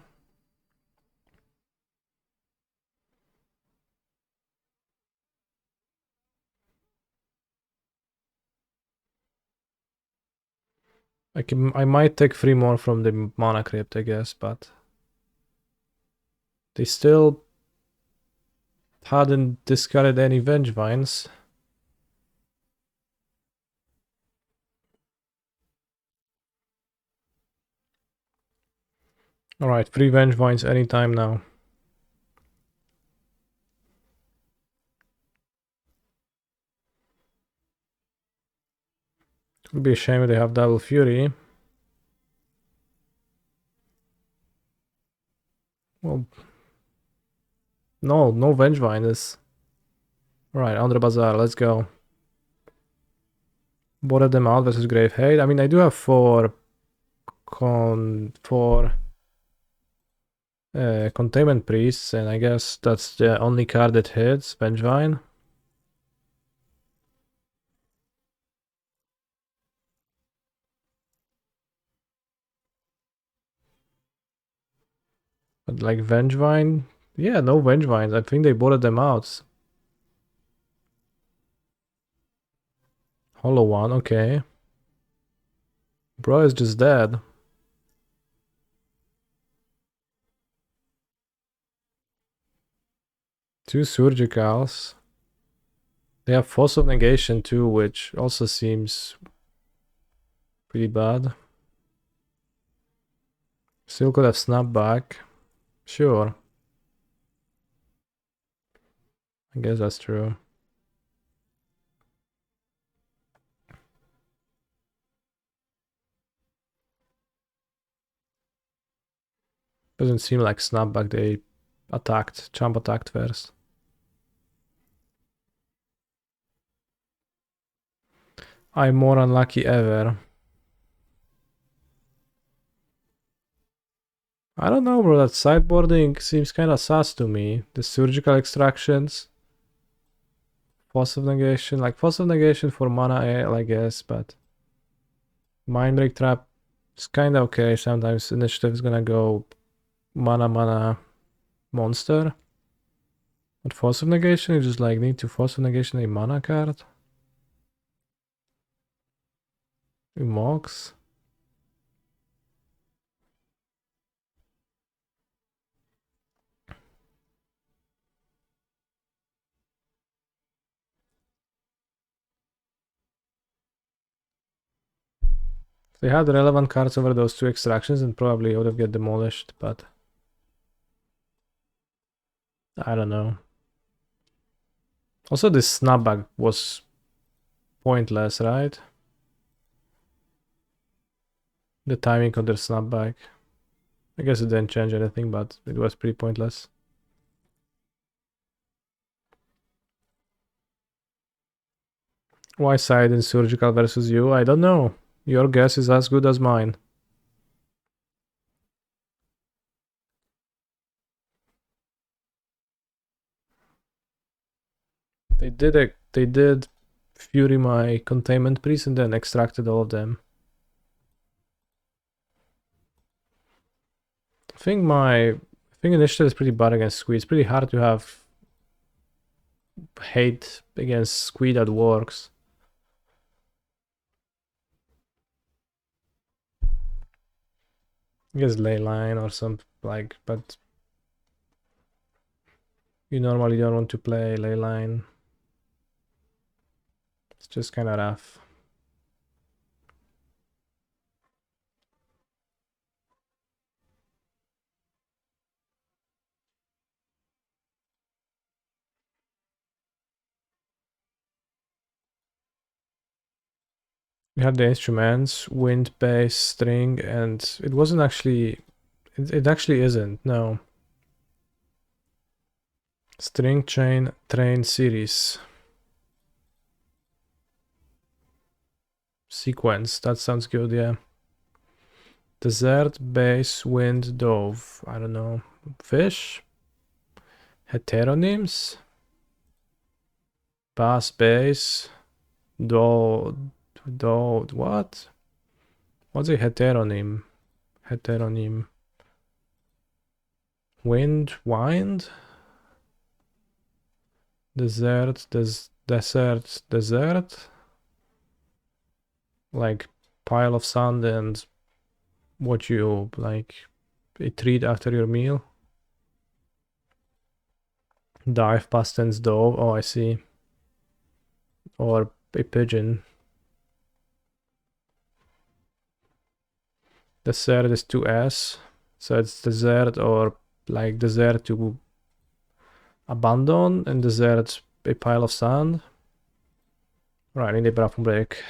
I might take 3 more from the Mana Crypt, I guess, but they still hadn't discarded any Vengevines. Alright, 3 Vengevines anytime now. It would be a shame if they have double Fury. Well, no Vengevine is. Alright, Andre Bazaar, let's go. Boarded them out versus Grave Hate. I mean, I do have 4 Containment Priests, and I guess that's the only card that hits, Vengevine. But like Vengevine? Yeah, no Vengevines. I think they boarded them out. Hollow one, okay. Bro is just dead. Two Surgicals. They have Force of Negation too, which also seems pretty bad. Still could have Snapback. Sure. I guess that's true. Doesn't seem like Snapback. They attacked. Champ attacked first. I'm more unlucky ever. I don't know, bro. That sideboarding seems kind of sus to me. The surgical extractions. Force of Negation. Like, Force of Negation for mana, I guess, but Mind Break Trap is kinda okay. Sometimes Initiative is gonna go mana monster. But Force of Negation, you just like need to Force of Negation a mana card. Mox. They had relevant cards over those two extractions and probably would have get demolished, but I don't know. Also, this snapback was pointless, right? The timing of their snapback. I guess it didn't change anything, but it was pretty pointless. Why side in Surgical versus you? I don't know. Your guess is as good as mine. They did Fury my containment priest and then extracted all of them. I think initiative is pretty bad against Squid. It's pretty hard to have hate against Squid that works. I guess Leyline or some like, but you normally don't want to play Leyline. It's just kind of rough. We have the instruments, wind, bass, string, and it wasn't actually. It actually isn't. No. String, chain, train, series. Sequence. That sounds good. Yeah. Desert, bass, wind, dove. I don't know. Fish. Heteronyms. Bass, bass. What? What's a heteronym? Heteronym. Wind. Desert. Desert. Like pile of sand and what you like a treat after your meal. Dive, past tense, dove. Oh, I see. Or a pigeon. Desert is 2S. So it's desert or like desert to abandon and desert a pile of sand. Right, I need a bathroom break.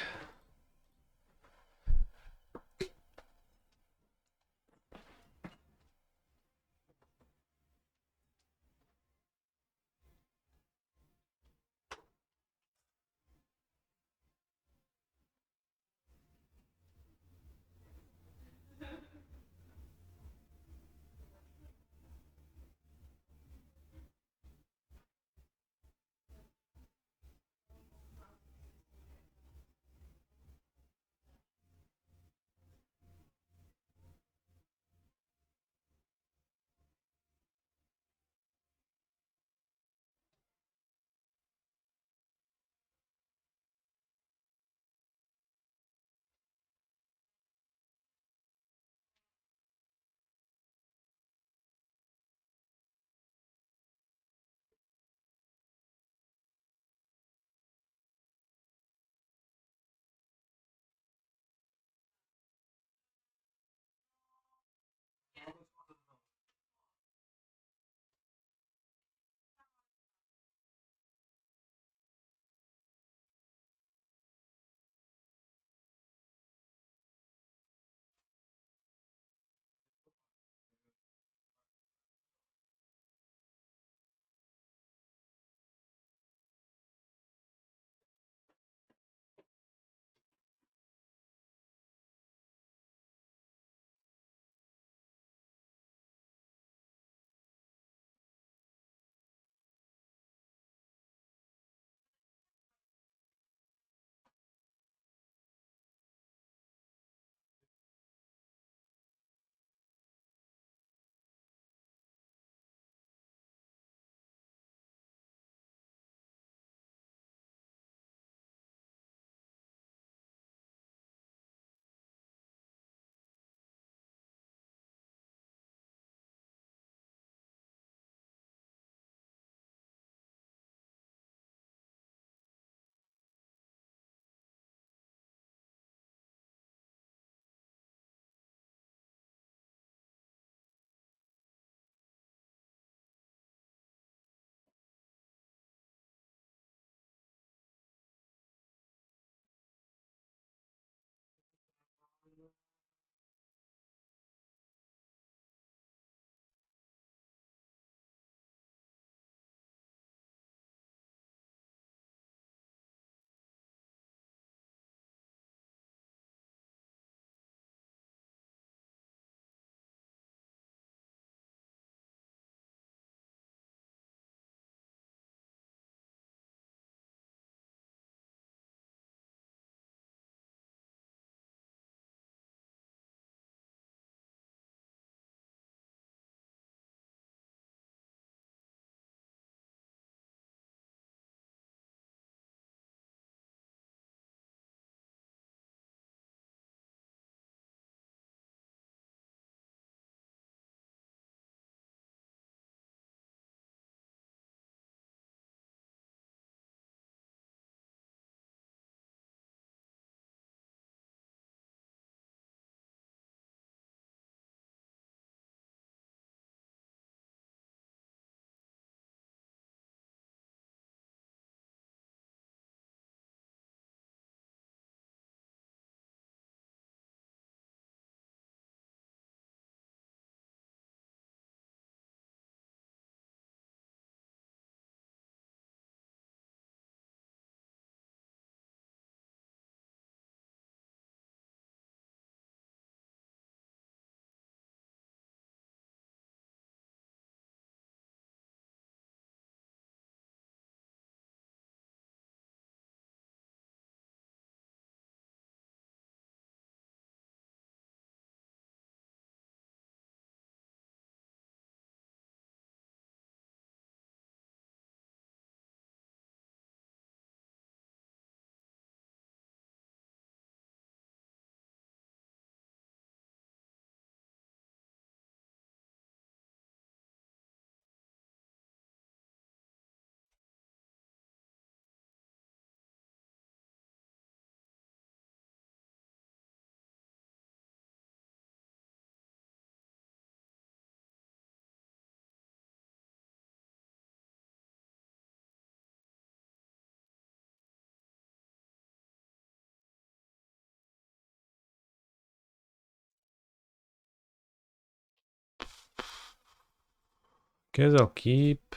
Guess I'll keep.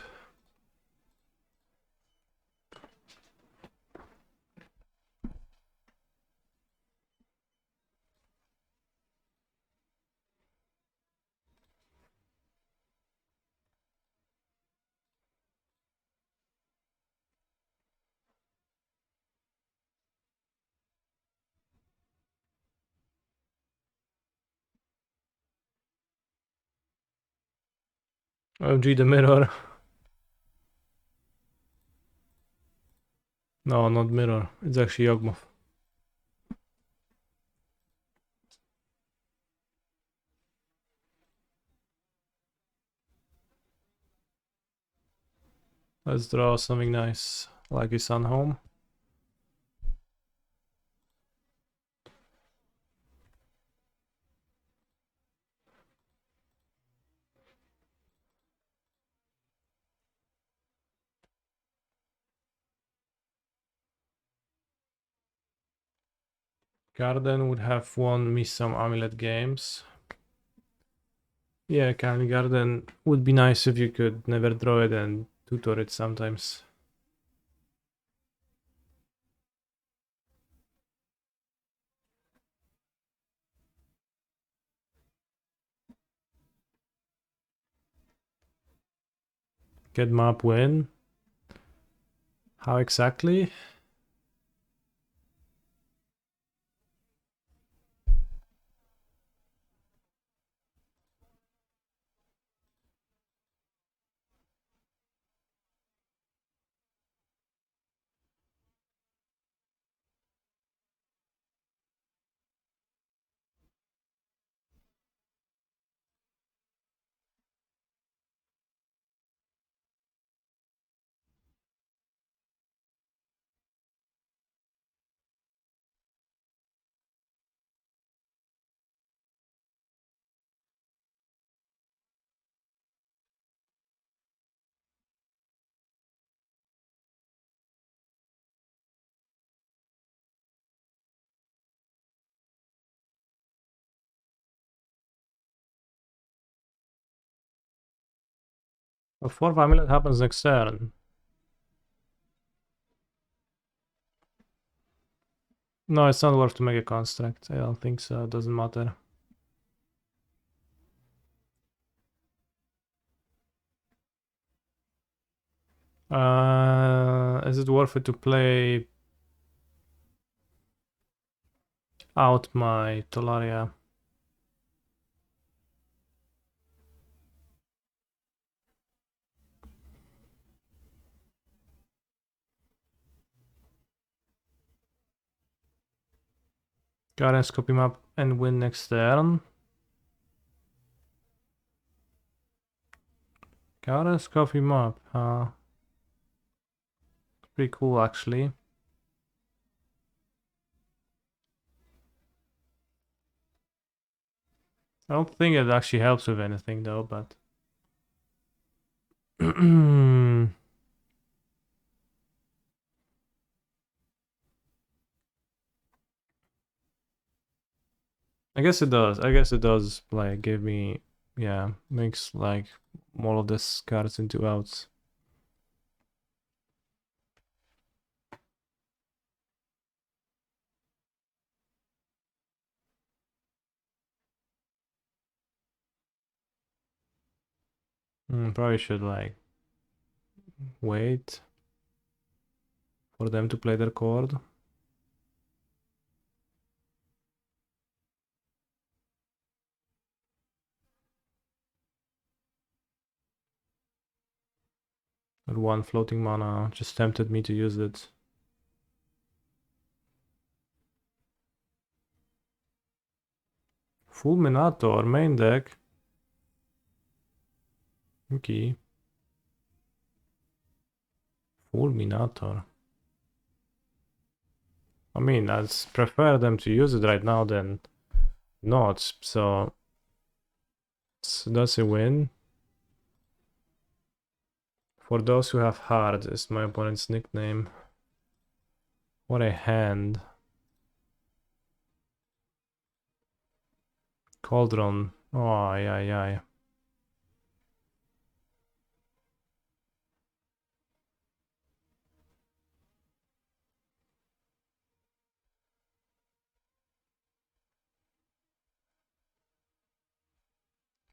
OG the mirror. No, not mirror. It's actually Yawgmoth. Let's draw something nice, like his son home. Garden would have won me some Amulet games. Yeah, Candy Garden would be nice if you could never draw it and tutor it sometimes. Get map win. How exactly? A fourth Amulet happens next turn. No, it's not worth to make a construct. I don't think so. It doesn't matter. Is it worth it to play out my Tolaria? Gardens copy map and win next turn. Gardens copy map, pretty cool actually. I don't think it actually helps with anything though, but I guess it does. I guess it does like give me, yeah, makes like more of this cards into outs. Probably should like wait for them to play their chord. That one floating mana just tempted me to use it. Fulminator, main deck. Okay. Fulminator. I mean, I'd prefer them to use it right now than not, so that's a win. For those who have hard is my opponent's nickname. What a hand. Cauldron. Oh, yeah.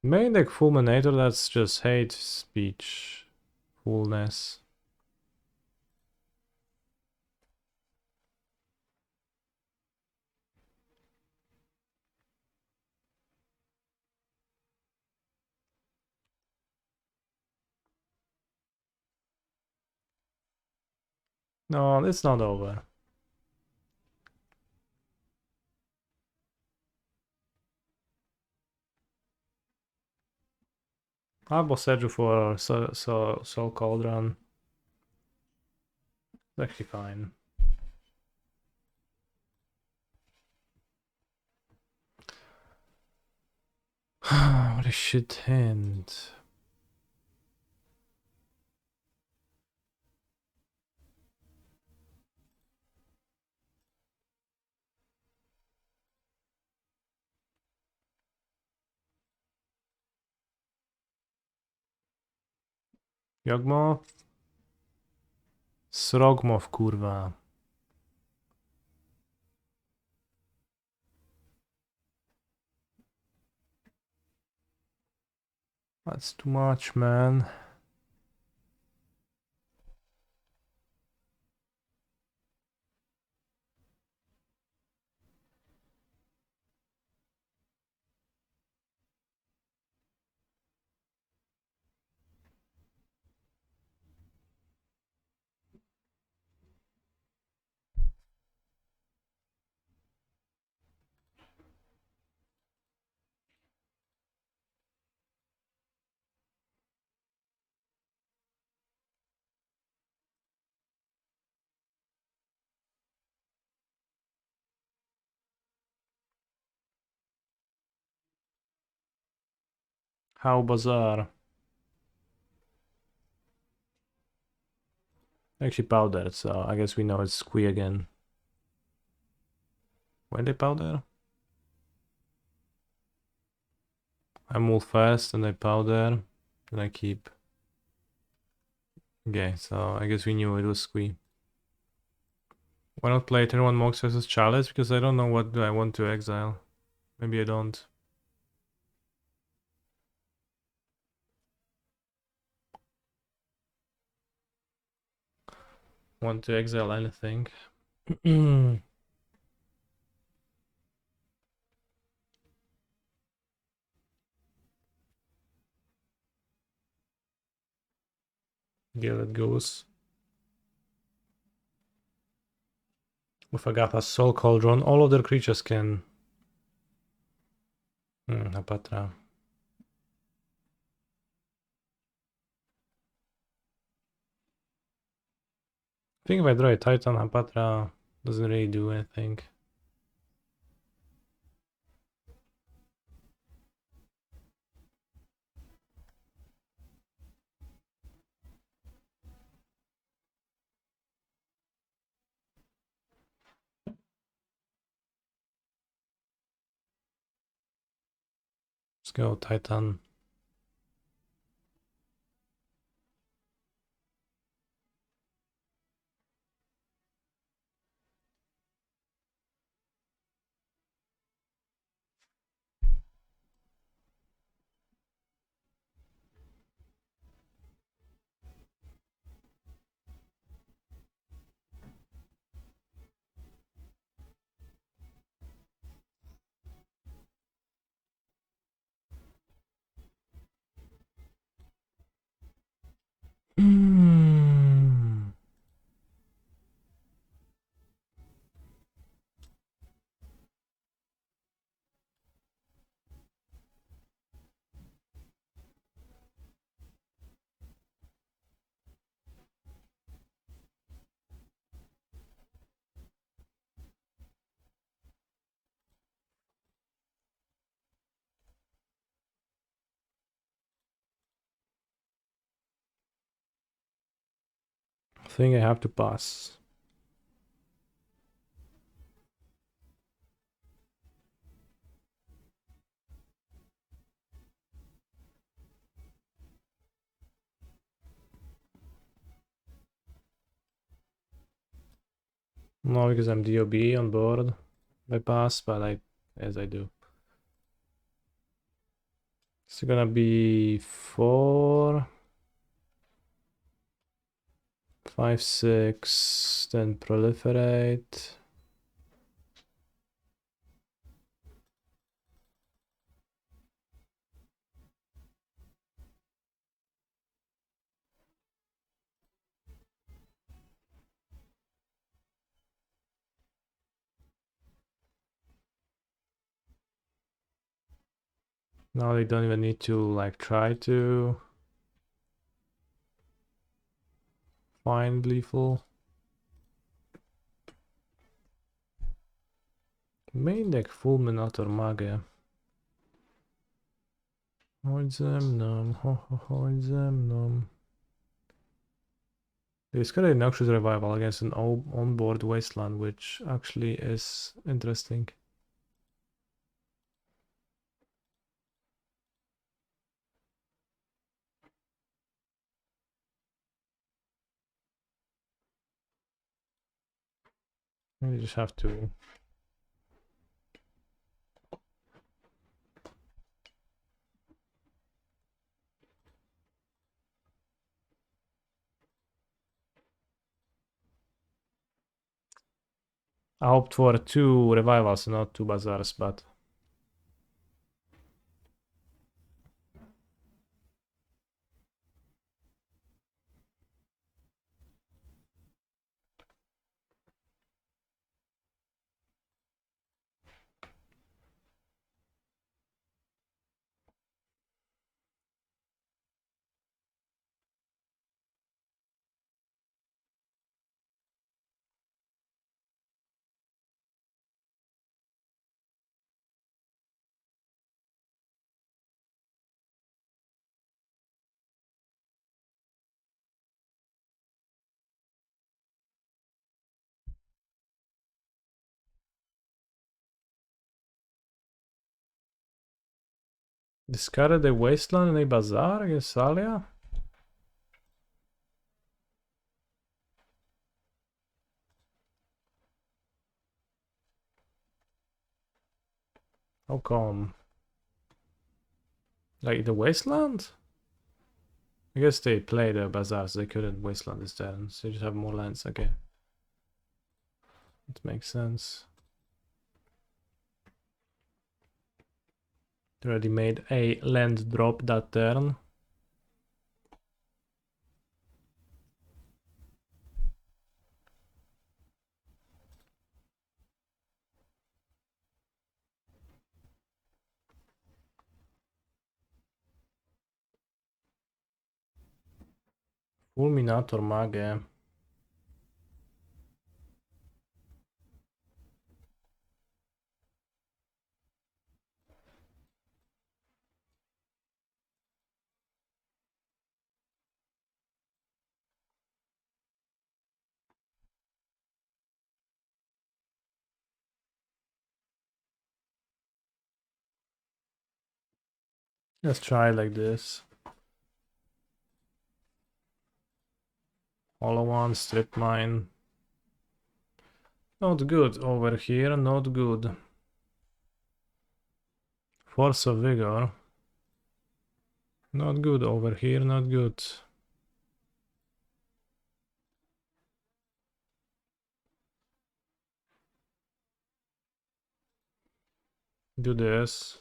Main deck Fulminator, that's just hate speech. Fullness. No, it's not over. I bosseggiu for Soul Cauldron. It's actually fine. What a shit hand. Yawgmoth? Srogmoth, kurwa. That's too much, man. How bizarre. Actually powdered, so I guess we know it's squee again. When they powder? I move fast and I powder, and I keep. Okay, so I guess we knew it was squee. Why not play turn 1 Mox versus Chalice? Because I don't know what do I want to exile. Maybe I don't. Want to exile anything. Yeah, it goes. With Agatha's Soul Cauldron, all other creatures can. Apatra. I think if I draw a Titan, Apatra doesn't really do anything. Let's go Titan. Mm. I think I have to pass. No, because I'm DOB on board. I pass, but as I do. It's gonna be 4, 5, 6, then proliferate. Now they don't even need to like try to find lethal. Main deck Fulminator Mage. Oj zemnom, oj zemnom. This got a Noxious Revival against an onboard Wasteland, which actually is interesting. You just have to I hoped for 2 revivals, not 2 bazaars, but discarded a Wasteland and a bazaar against Salia? How come? Like the Wasteland? I guess they played a bazaar, so they couldn't Wasteland this turn, so you just have more lands, okay. It makes sense. They already made a land drop that turn. Fulminator Mage. Let's try like this. Hollow one, strip mine. Not good over here, not good. Force of Vigor. Not good over here, not good. Do this.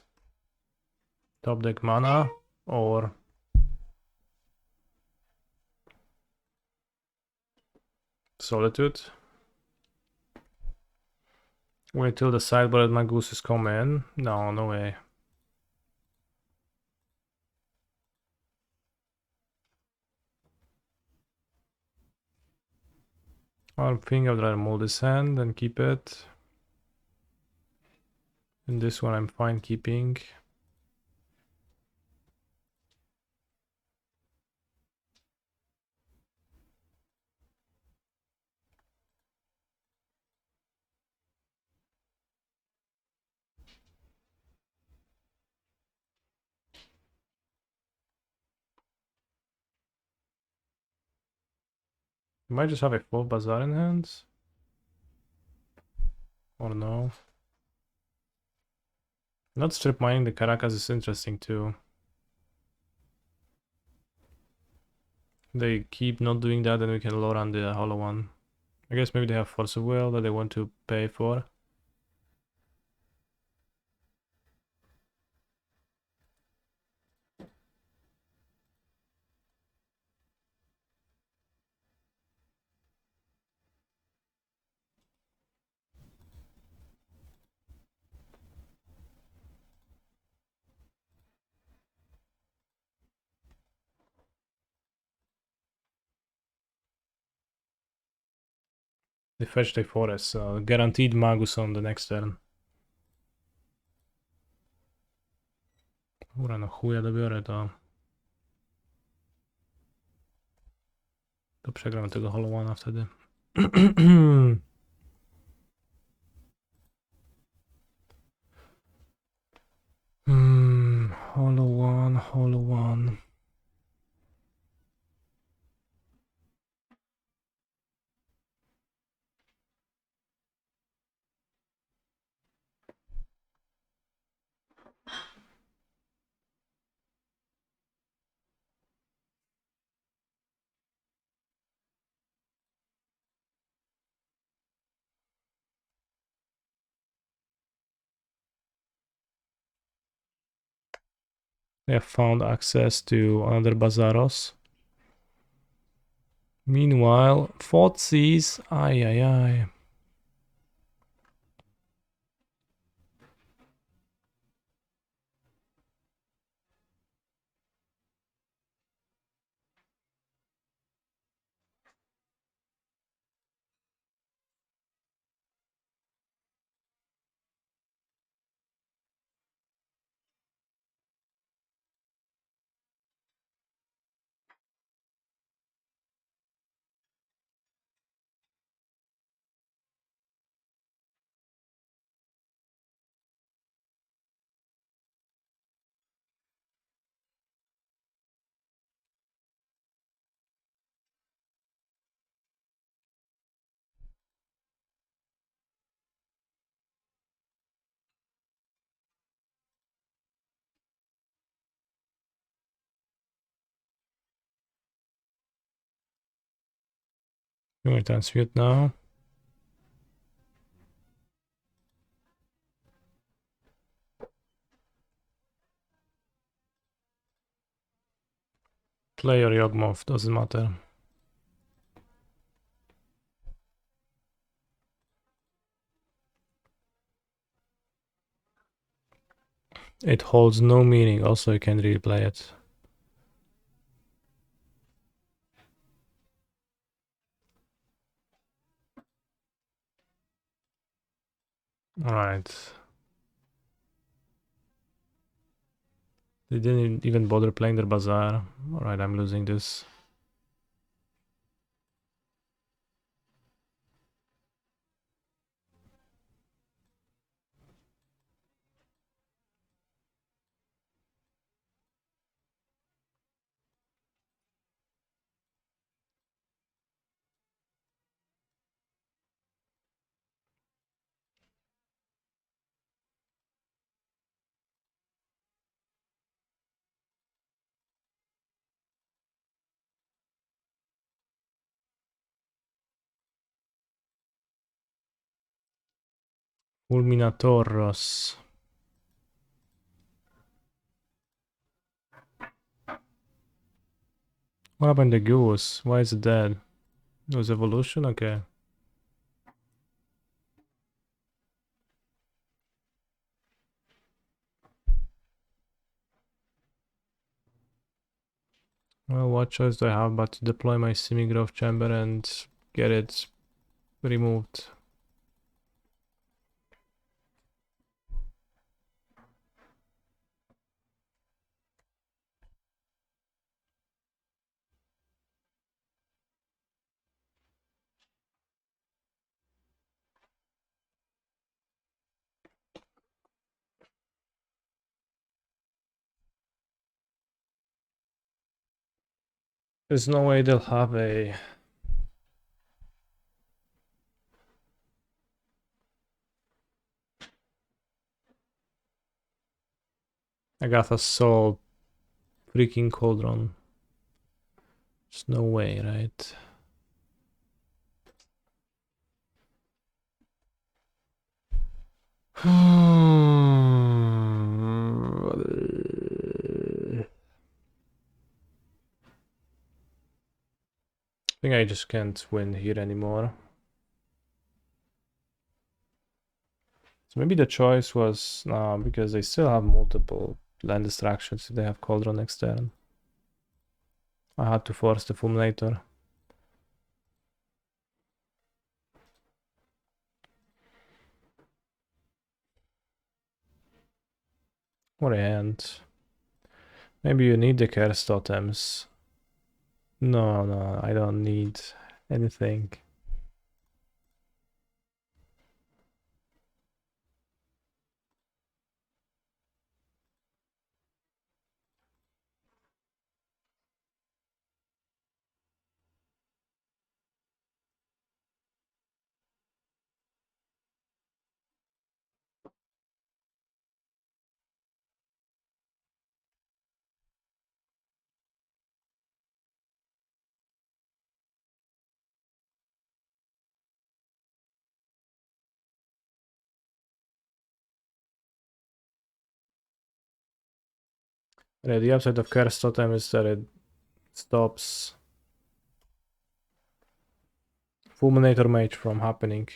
Top deck mana or Solitude. Wait till the sideboard my gooses come in. No, no way. I think I'd rather mold this hand and keep it. And this one I'm fine keeping. Might just have a full bazaar in hands. Or no. Not strip mining the Caracas is interesting too. they keep not doing that, then we can load on the hollow one. I guess maybe they have Force of Will that they want to pay for. They fetch the forest, so guaranteed Magus on the next turn. Ura, no chuja dobiorę to. To przegram tego Hollow One'a wtedy. Hollow One, Hollow One. They have found access to another Bazaros. Meanwhile, Fotsies, ay ay ay. You want to transmute now? Play or Yawgmoth, doesn't matter. It holds no meaning, also you can replay it. Alright. They didn't even bother playing their Bazaar. Alright, I'm losing this. Fulminatoros. What happened to Goose? Why is it dead? It was evolution? Okay. Well, what choice do I have but to deploy my semi-growth chamber and get it removed? There's no way they'll have a... Agatha Soul freaking Cauldron. There's no way, right? I think I just can't win here anymore. So maybe the choice was no, because they still have multiple land distractions if they have Cauldron next turn. I had to force the Fulminator. What a hand. Maybe you need the Curse Totems. No, I don't need anything. The upside of Curse Totem is that it stops Fulminator Mage from happening.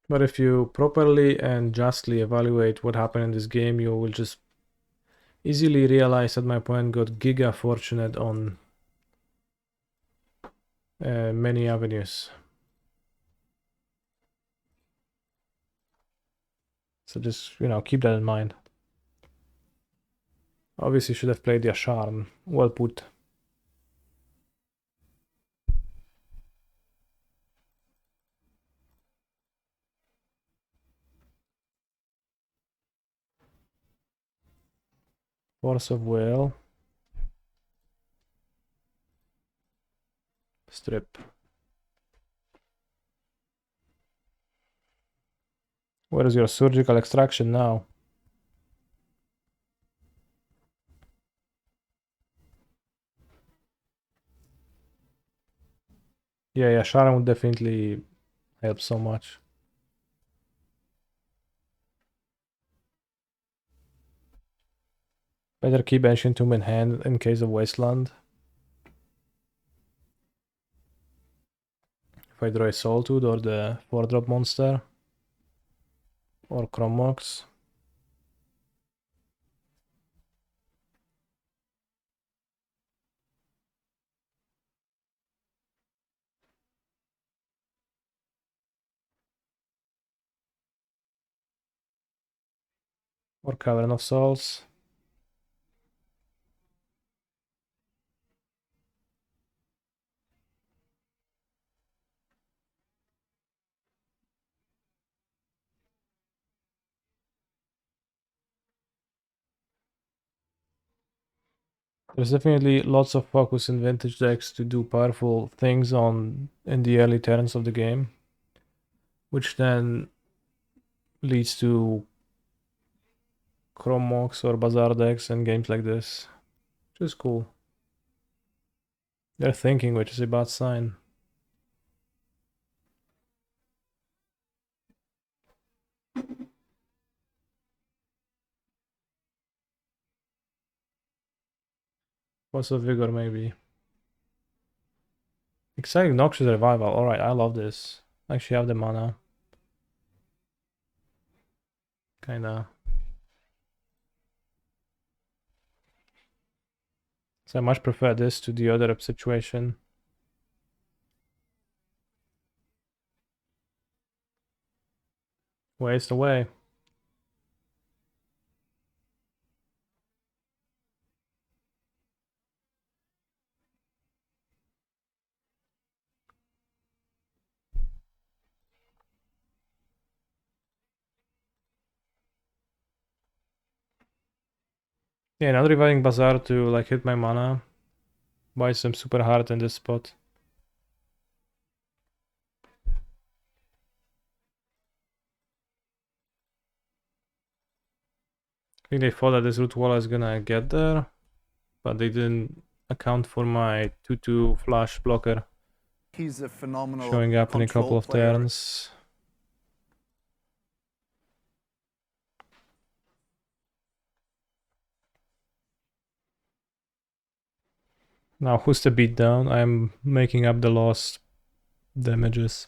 But if you properly and justly evaluate what happened in this game, you will just easily realize that my opponent got giga fortunate on many avenues. So just, keep that in mind. Obviously should have played the Charm. Well put. Force of Will. Strip. Where is your surgical extraction now? Yeah, Sharon would definitely help so much. Better keep Ancient Tomb in hand in case of Wasteland. If I draw a Soul Tooth or the 4-drop monster. Or Chromox. Or Cavern of Souls. There's definitely lots of focus in vintage decks to do powerful things in the early turns of the game, which then leads to Chromox or Bazaar decks and games like this, which is cool. They're thinking, which is a bad sign. What's of Vigor, maybe? Exciting Noxious Revival. Alright, I love this. I actually have the mana. Kinda. So I much prefer this to the other situation. Waste away. Yeah, not reviving Bazaar to like hit my mana. buy some super hard in this spot. I think they thought that this root wall is gonna get there, but they didn't account for my 2/2 flash blocker He's a phenomenal showing up in a couple control of player. turns. Now who's the beatdown? I'm making up the lost damages.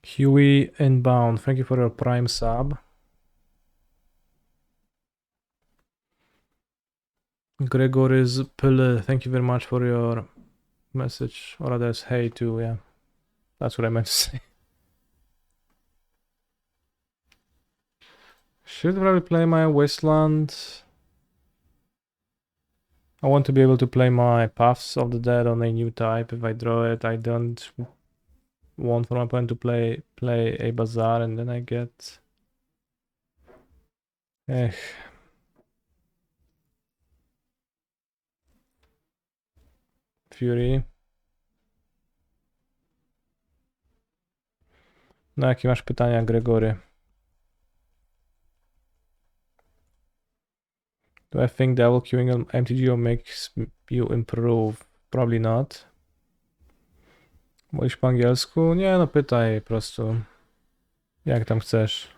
Huey inbound, thank you for your prime sub. Gregory's Pille, thank you very much for your message. Or rather, hey too, yeah. That's what I meant to say. Should probably play my Wasteland. I want to be able to play my Paths of the Dead on a new type. If I draw it, I don't want for my opponent to play a Bazaar, and then I get... Fury. No, jakie masz pytania, Gregory? Do I think double queuing on MTGO makes you improve? Probably not. Mówisz po angielsku? Nie, no pytaj po prostu. Jak tam chcesz.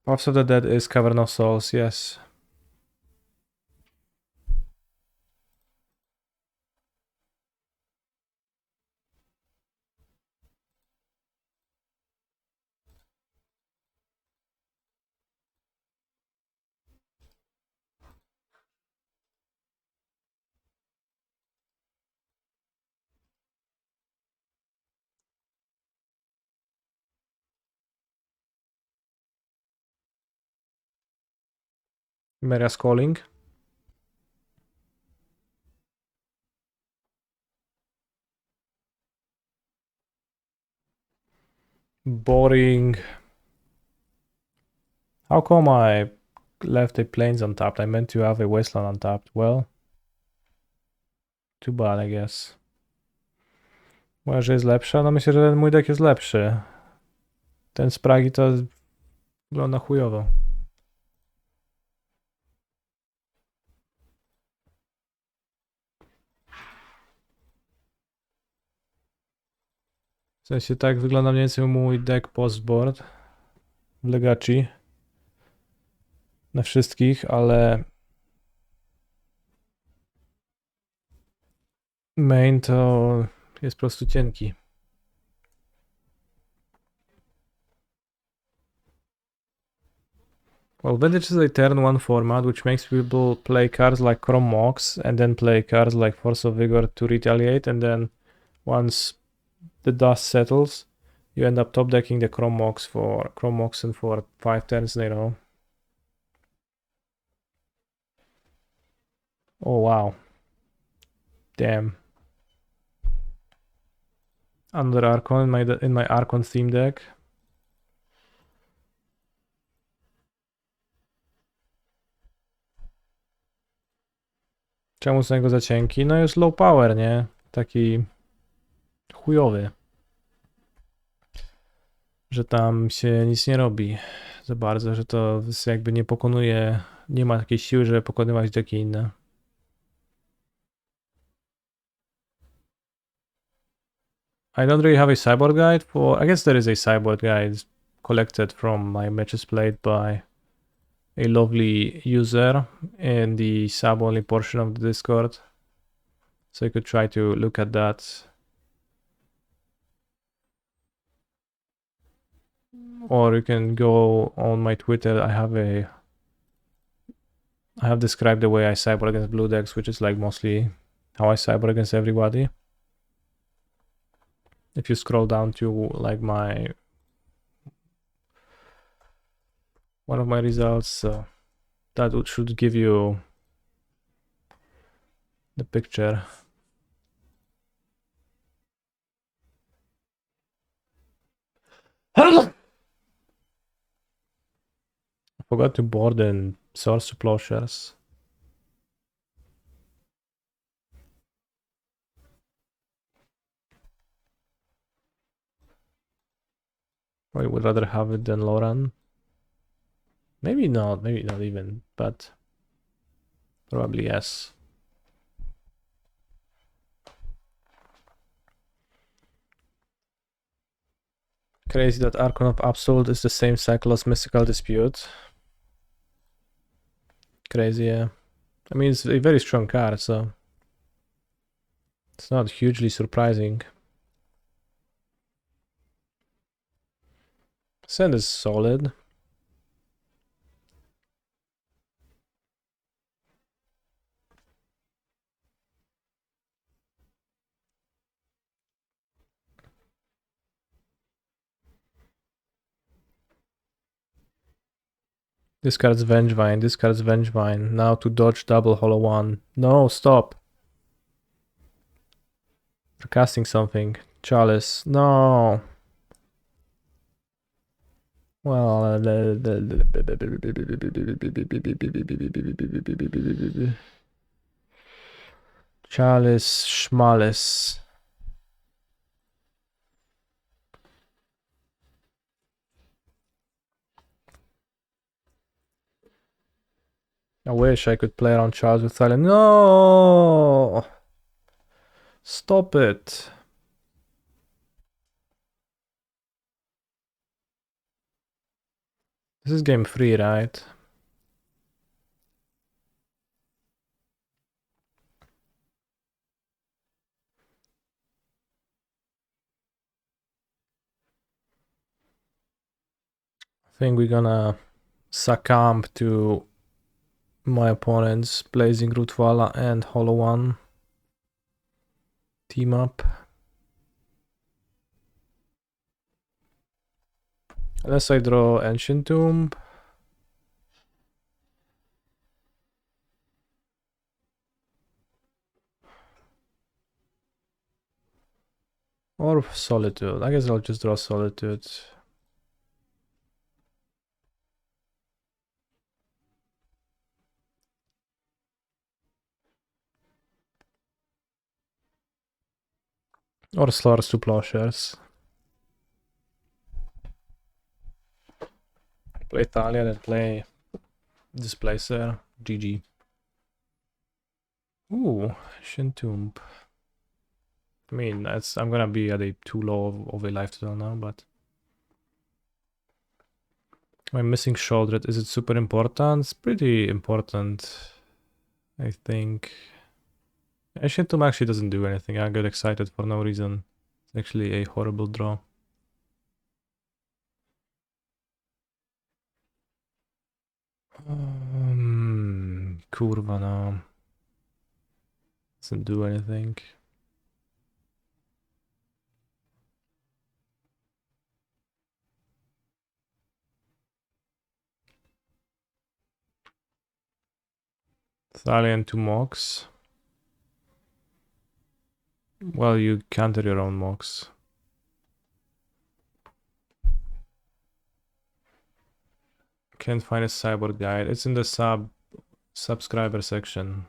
Paths of the Dead is Cavern of Souls, yes. Maria's calling. Boring. How come I left a Plains untapped? I meant to have a Wasteland untapped. Well, too bad, I guess. Może że jest lepsza? No myślę, że ten mój deck jest lepszy. Ten z Pragi to wygląda chujowo. W sensie tak wygląda mniej więcej mój deck postboard w Legacy. Na wszystkich, ale main to jest po prostu cienki. Well, Vintage is a turn 1 format which makes people play cards like Chrome Mox and then play cards like Force of Vigor to retaliate, and then once the dust settles, you end up top decking the Chrome Moxen for 5 turns in a row. Oh wow. Damn. Under Archon in my Archon theme deck. Czemu są jego za cienki? No jest low power, nie? Taki chujowy. Że tam się nic nie robi za bardzo, że to jakby nie pokonuje, nie ma takiej siły, żeby pokonywać decki inne. I don't really have a sideboard guide for... I guess there is a sideboard guide collected from my matches played by a lovely user in the sub-only portion of the Discord. So you could try to look at that. Or you can go on my Twitter. I have described the way I sideboard against blue decks, which is like mostly how I sideboard against everybody. If you scroll down to like one of my results, that should give you the picture. I forgot to board in Source to Plowshares. I would rather have it than Loran. Maybe not even, but probably yes. Crazy that Archon of Absolute is the same cycle as Mystical Dispute. Crazy, yeah. I mean, it's a very strong card, so it's not hugely surprising. Send is solid. This card's Vengevine, this card's Vengevine. Now to dodge double Hollow One. No, stop. For casting something. Chalice. No. Well, Chalice, Schmalice. I wish I could play around Chalice with Thailand. No! Stop it. This is game 3, right? I think we're gonna succumb to my opponent's Blazing Root Vala and Hollow One team up. Unless I draw Ancient Tomb. Or Solitude. I guess I'll just draw Solitude. Or Slurs to Plowshares. Play Thalia and play Displacer. GG. Ooh, Ancient Tomb. I mean, I'm gonna be at a too low of a life total now, but I'm missing Shouldred. Is it super important? It's pretty important, I think. Ancient Tomb actually doesn't do anything. I get excited for no reason. It's actually a horrible draw. Kurva, no. Doesn't do anything. Thalian to Mox. Well, you counter your own Mox. Can't find a cyborg guide. It's in the subscriber section.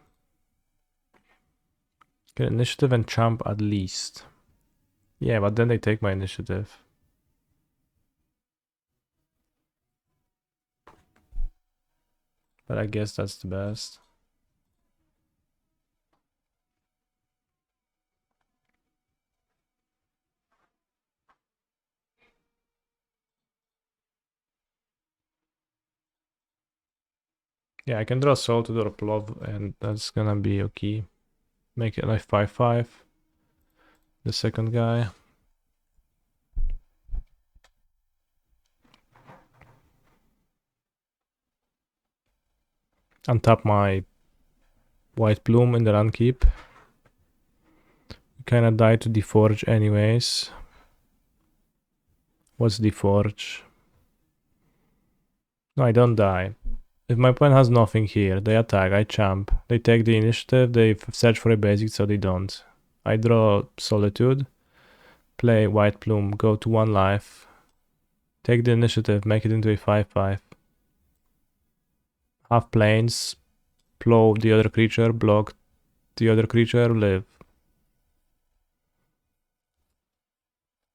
Get initiative and champ at least. Yeah, but then they take my initiative. But I guess that's the best. Yeah, I can draw Soul to draw Plov, and that's gonna be okay. Make it like 5/5. The second guy. Untap my White Bloom in the run keep. Kinda die to Deforge anyways. What's Deforge? No, I don't die. If my opponent has nothing here, they attack, I champ. They take the initiative, they search for a basic, so they don't. I draw Solitude, play White Plume, go to 1 life. Take the initiative, make it into a 5/5. Half planes, blow the other creature, block the other creature, live.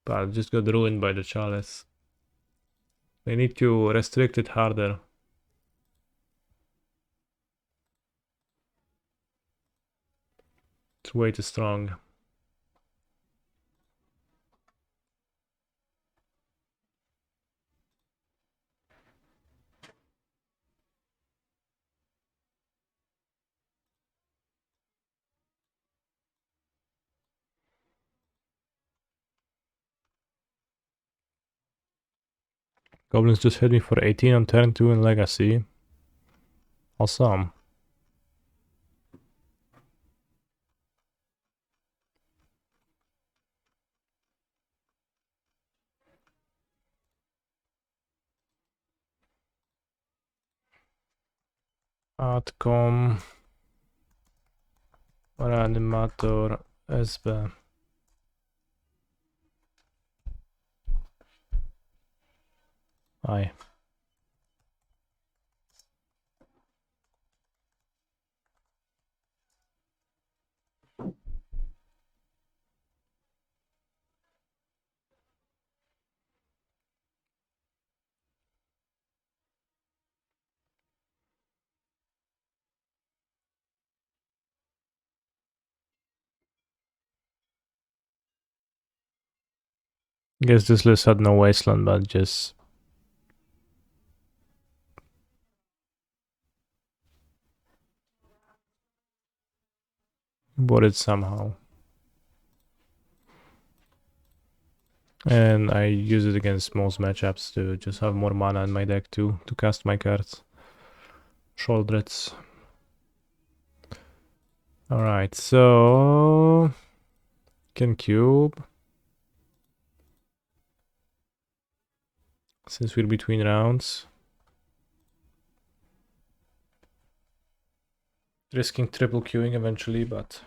But just got ruined by the chalice. They need to restrict it harder. It's way too strong. Goblins just hit me for 18 on turn 2 in Legacy. Awesome. Atcom. Reanimator. SB. Aye. Guess this list had no wasteland, but just bought it somehow. And I use it against most matchups to just have more mana in my deck to cast my cards. Shouldrets. Alright, so can cube. Since we're between rounds. Risking triple queuing eventually, but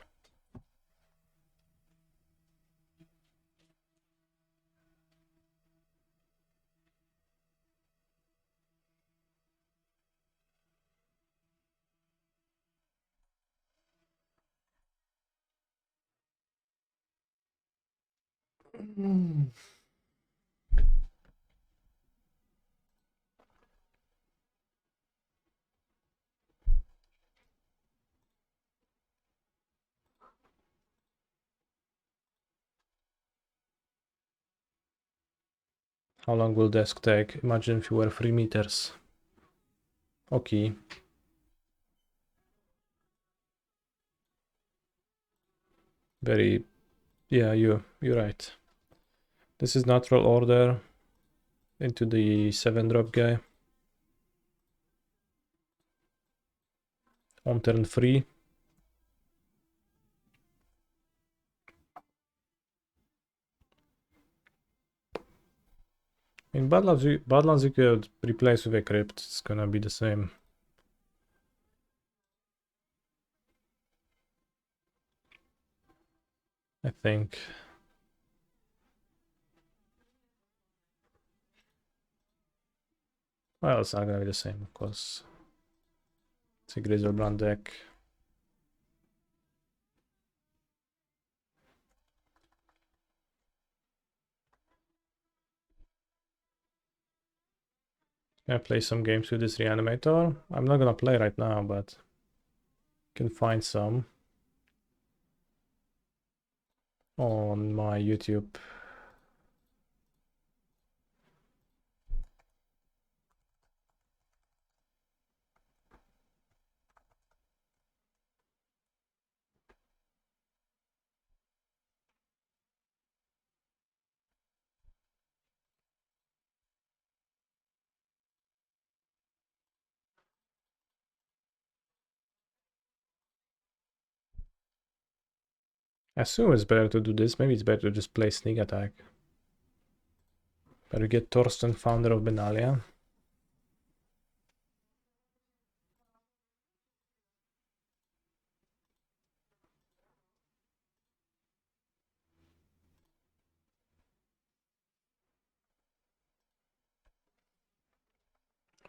how long will desk take? Imagine if you were 3 meters. Okay. Very, yeah, you're right. This is natural order into the 7-drop guy. On turn 3. In Badlands you could replace with a crypt, it's gonna be the same. I think. Well, it's not gonna be the same, of course. It's a Grizzlebrand deck. Can I play some games with this Reanimator? I'm not gonna play right now, but can find some on my YouTube. I assume it's better to do this. Maybe it's better to just play sneak attack. Better get Torsten, founder of Benalia.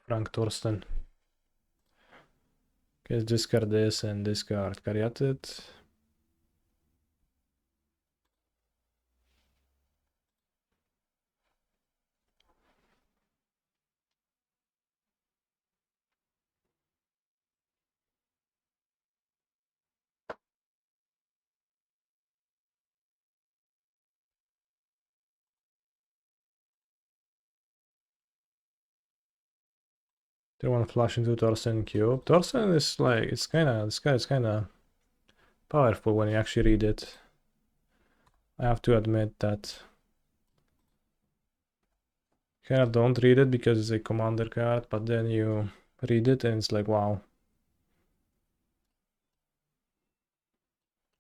Frank Torsten. Okay, let's discard this and discard Caryatid. They want to flash into Torsten Cube. Torsten is like, this guy is kinda powerful when you actually read it. I have to admit that. Kind of don't read it because it's a commander card, but then you read it and it's like, wow.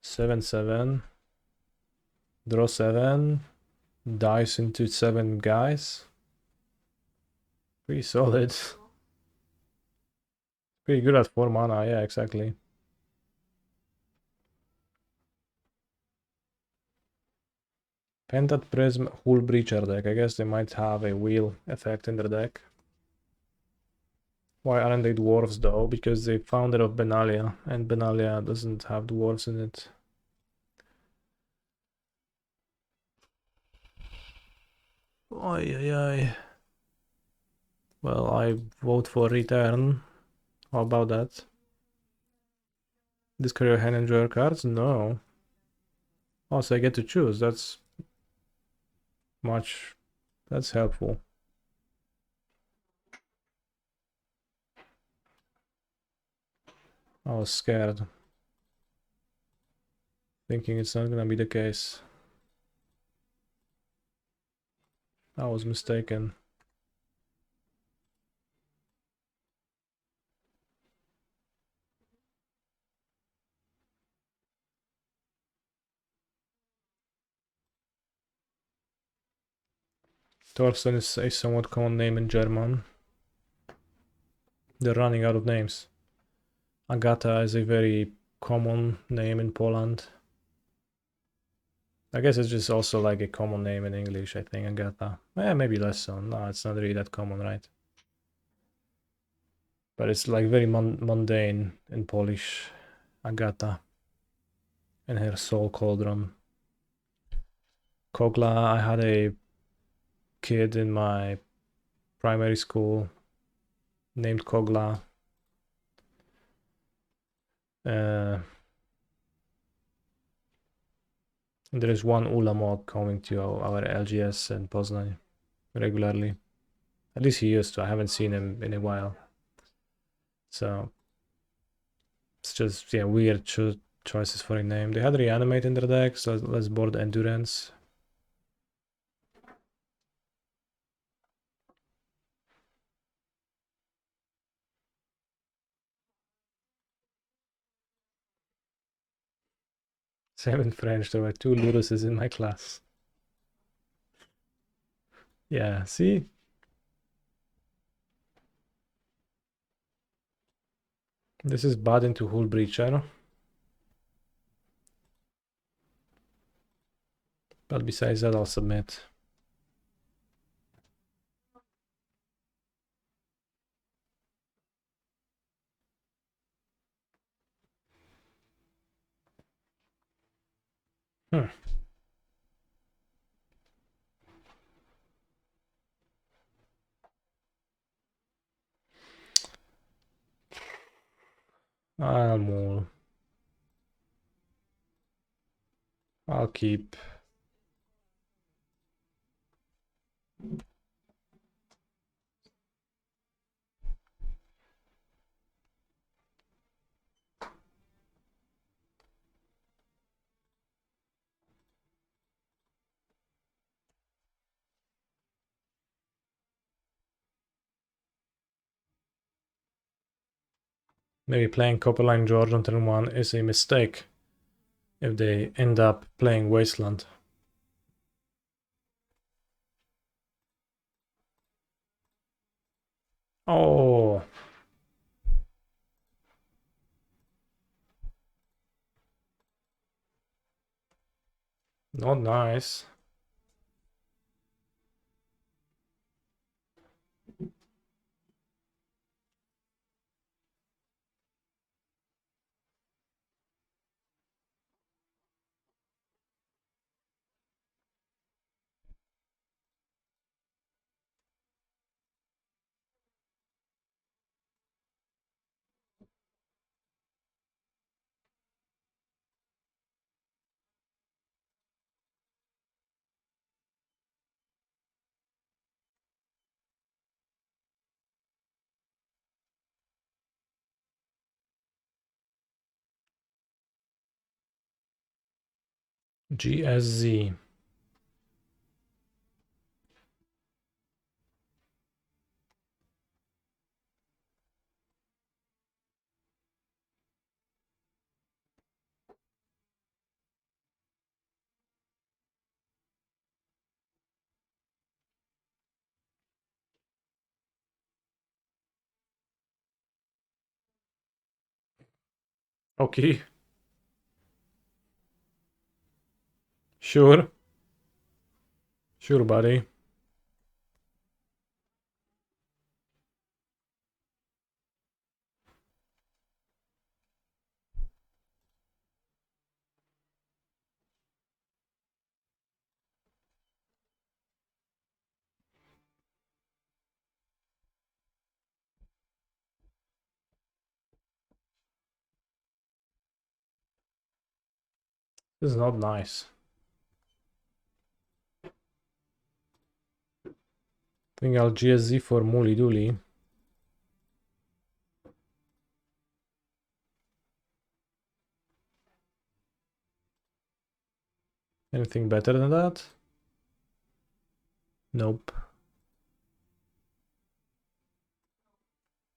7/7. Draw 7. Dice into 7 guys. Pretty solid. Pretty good at 4 mana, yeah, exactly. Pentat Prism Hull Breacher deck. I guess they might have a wheel effect in their deck. Why aren't they dwarves though? Because they found it of Benalia, and Benalia doesn't have dwarves in it. Oi, oi, oi. Well, I vote for return. How about that? Discard your hand and draw your cards? No. Oh, so I get to choose. That's helpful. I was scared. Thinking it's not gonna be the case. I was mistaken. Thorsten is a somewhat common name in German. They're running out of names. Agata is a very common name in Poland. I guess it's just also like a common name in English, I think, Agata. Yeah, maybe less so. No, it's not really that common, right? But it's like very mundane in Polish. Agata. And her soul cauldron. Kogla, I had a kid in my primary school named Kogla. And there is one Ulamog coming to our LGS in Poznań regularly. At least he used to. I haven't seen him in a while. So it's just, yeah, weird choices for a name. They had Reanimate in their deck, so let's board Endurance. Seven French, there were 2 Luruses in my class. Yeah, see? This is bad into Hull Breacher. But besides that, I'll submit. Hmm. I'll keep. Maybe playing Copperline George on turn 1 is a mistake if they end up playing Wasteland. Oh. Not nice. GSZ. Okay. Sure. Sure, buddy. This is not nice. I think I'll GSZ for Muli Dooley. Anything better than that? Nope.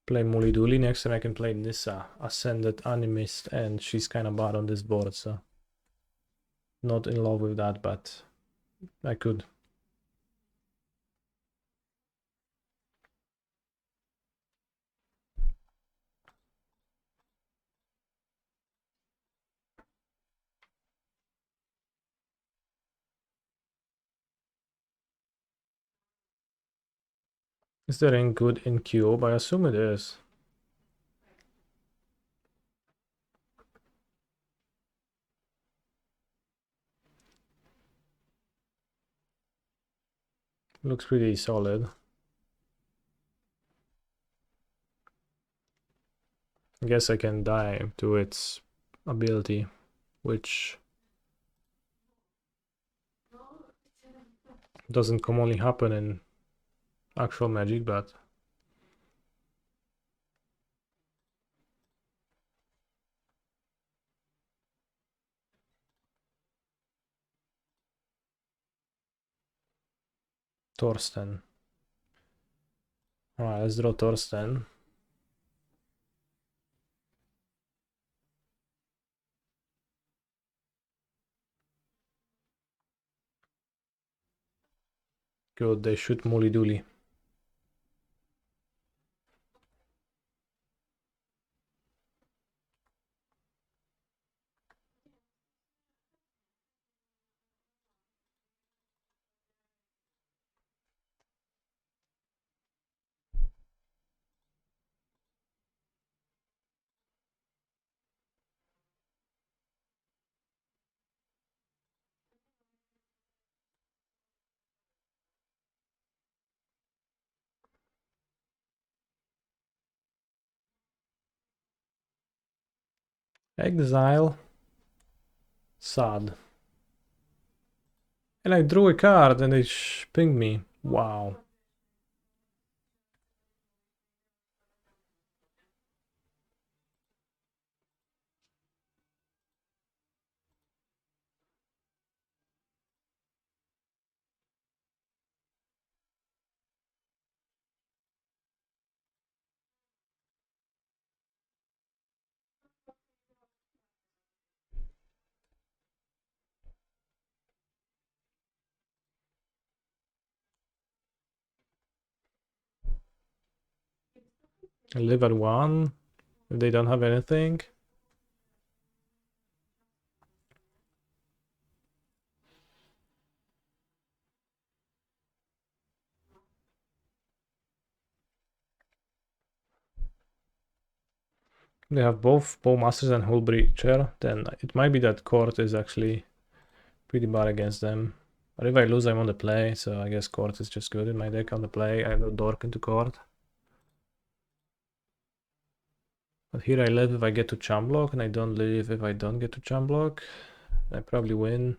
Play Muli Dooley. Next time I can play Nissa, Ascended Animist, and she's kind of bad on this board, so not in love with that, but I could. Is there any good in Cube? I assume it is. Looks pretty solid. I guess I can die to its ability, which doesn't commonly happen in actual Magic, but Torsten. Alright, let's draw Torsten. Good, they shoot Muli Dooley. Exile. Sad. And I drew a card and they pinged me. Wow. I live at 1. If they don't have anything. They have both Bowmasters and Hull Breacher, then it might be that Court is actually pretty bad against them. But if I lose, I'm on the play, so I guess Court is just good in my deck on the play. I have no Dork into Court. But here I live if I get to Chum Block, and I don't live if I don't get to Chum Block. I probably win.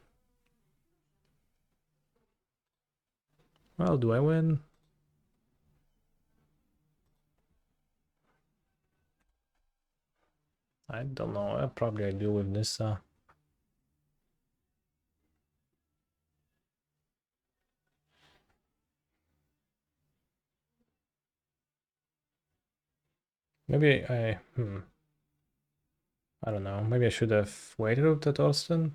Well, do I win? I don't know. Probably I do with Nissa. Maybe I don't know. Maybe I should have waited with that Orsten.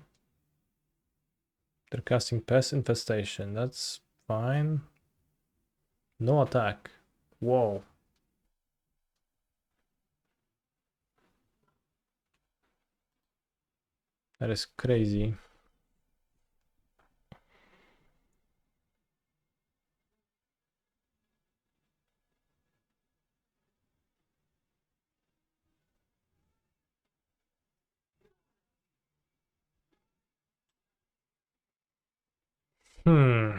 They're casting Pest Infestation. That's fine. No attack. Whoa. That is crazy. Hmm.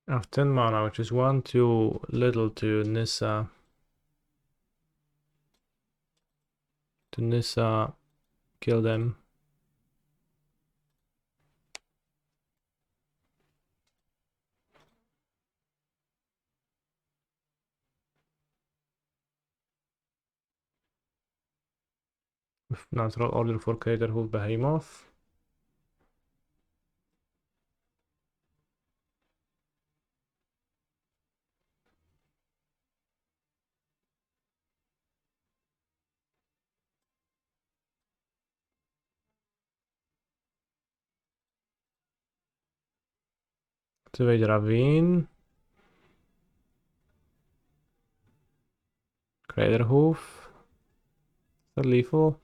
I have 10 mana, which is one too little to Nissa. To Nissa kill them. With natural order for Craterhoof Behemoth. Activate Ravine. Craterhoof. Is that lethal?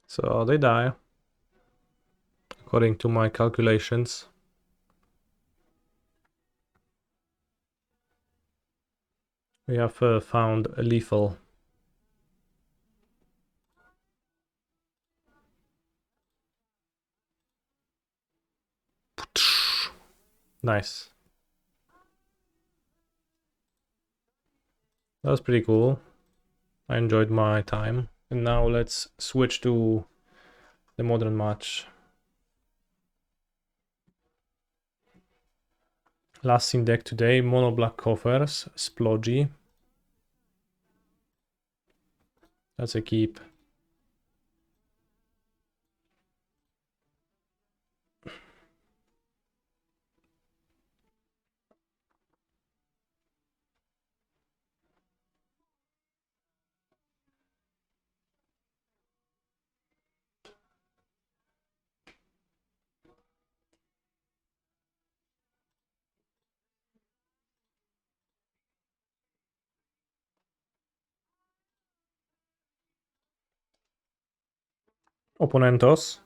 So they die. According to my calculations. We have found a lethal. Nice. That was pretty cool. I enjoyed my time. And now let's switch to the modern match. Last in deck today, mono black coffers, Splodgy. That's a keep. Opponentos.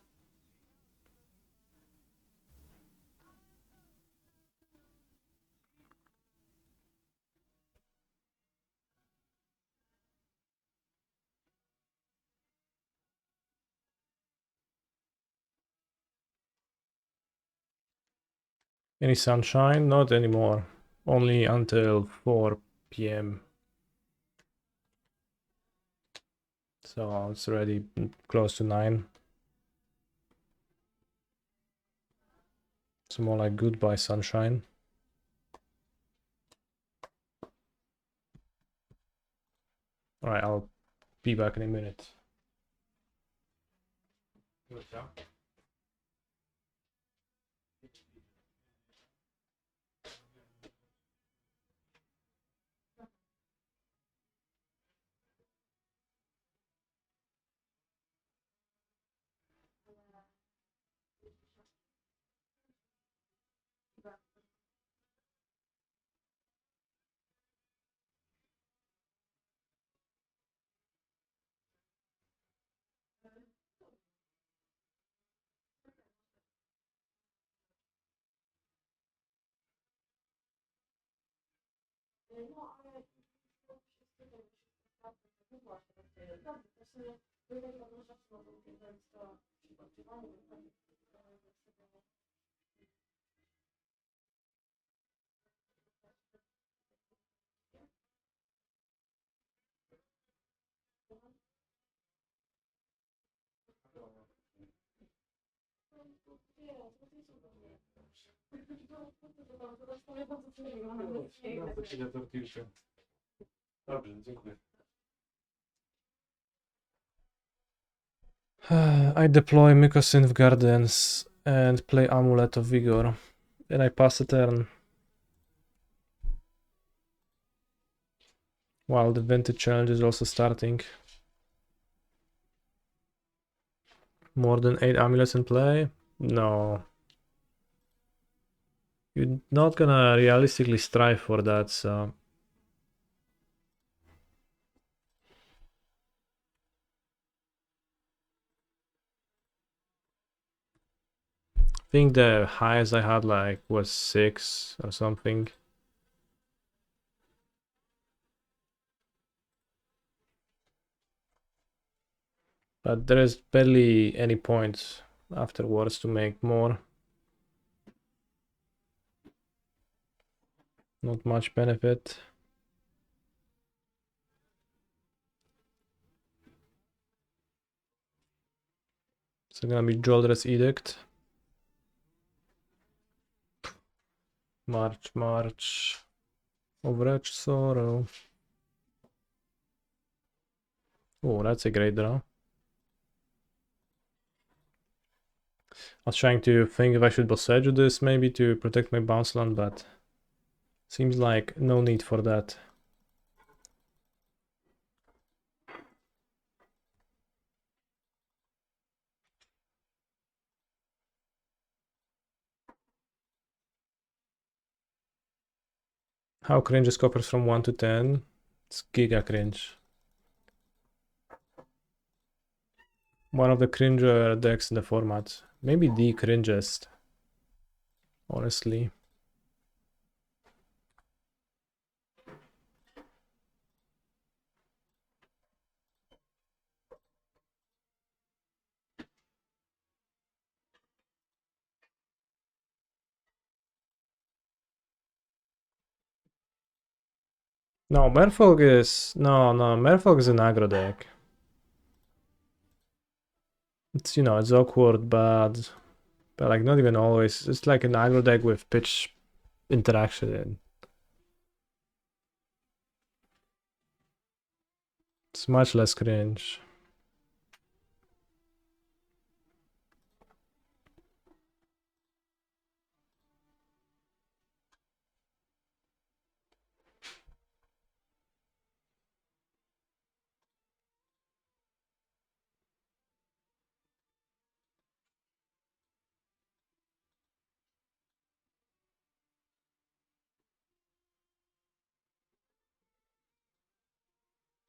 Any sunshine? Not anymore. Only until 4 p.m. So it's already close to 9. It's more like goodbye sunshine. Alright, I'll be back in a minute. No, ale wszyscy to już naprawdę nie właśnie to jest dobrze. To sobie wydaje na dużo co mogą więc to przygotowanie, Dobrze, dziękuję. I deploy Mycosynth Gardens and play Amulet of Vigor. Then I pass a turn. While the Vintage Challenge is also starting. More than 8 amulets in play? No. You're not gonna realistically strive for that, so... I think the highest I had like was 6 or something. But there is barely any points afterwards to make more. Not much benefit. So gonna be Joldra's Edict. March. Overwatch Sorrow. Oh, that's a great draw. I was trying to think if I should Bossage this maybe to protect my bounce land, but seems like no need for that. How cringe is Coppers from 1 to 10? It's giga cringe. One of the cringer decks in the format. Maybe the cringest, honestly. No, Merfolk is... No, Merfolk is an aggro deck. It's, you know, it's awkward, but like not even always. It's like an aggro deck with pitch interaction in. It's much less cringe.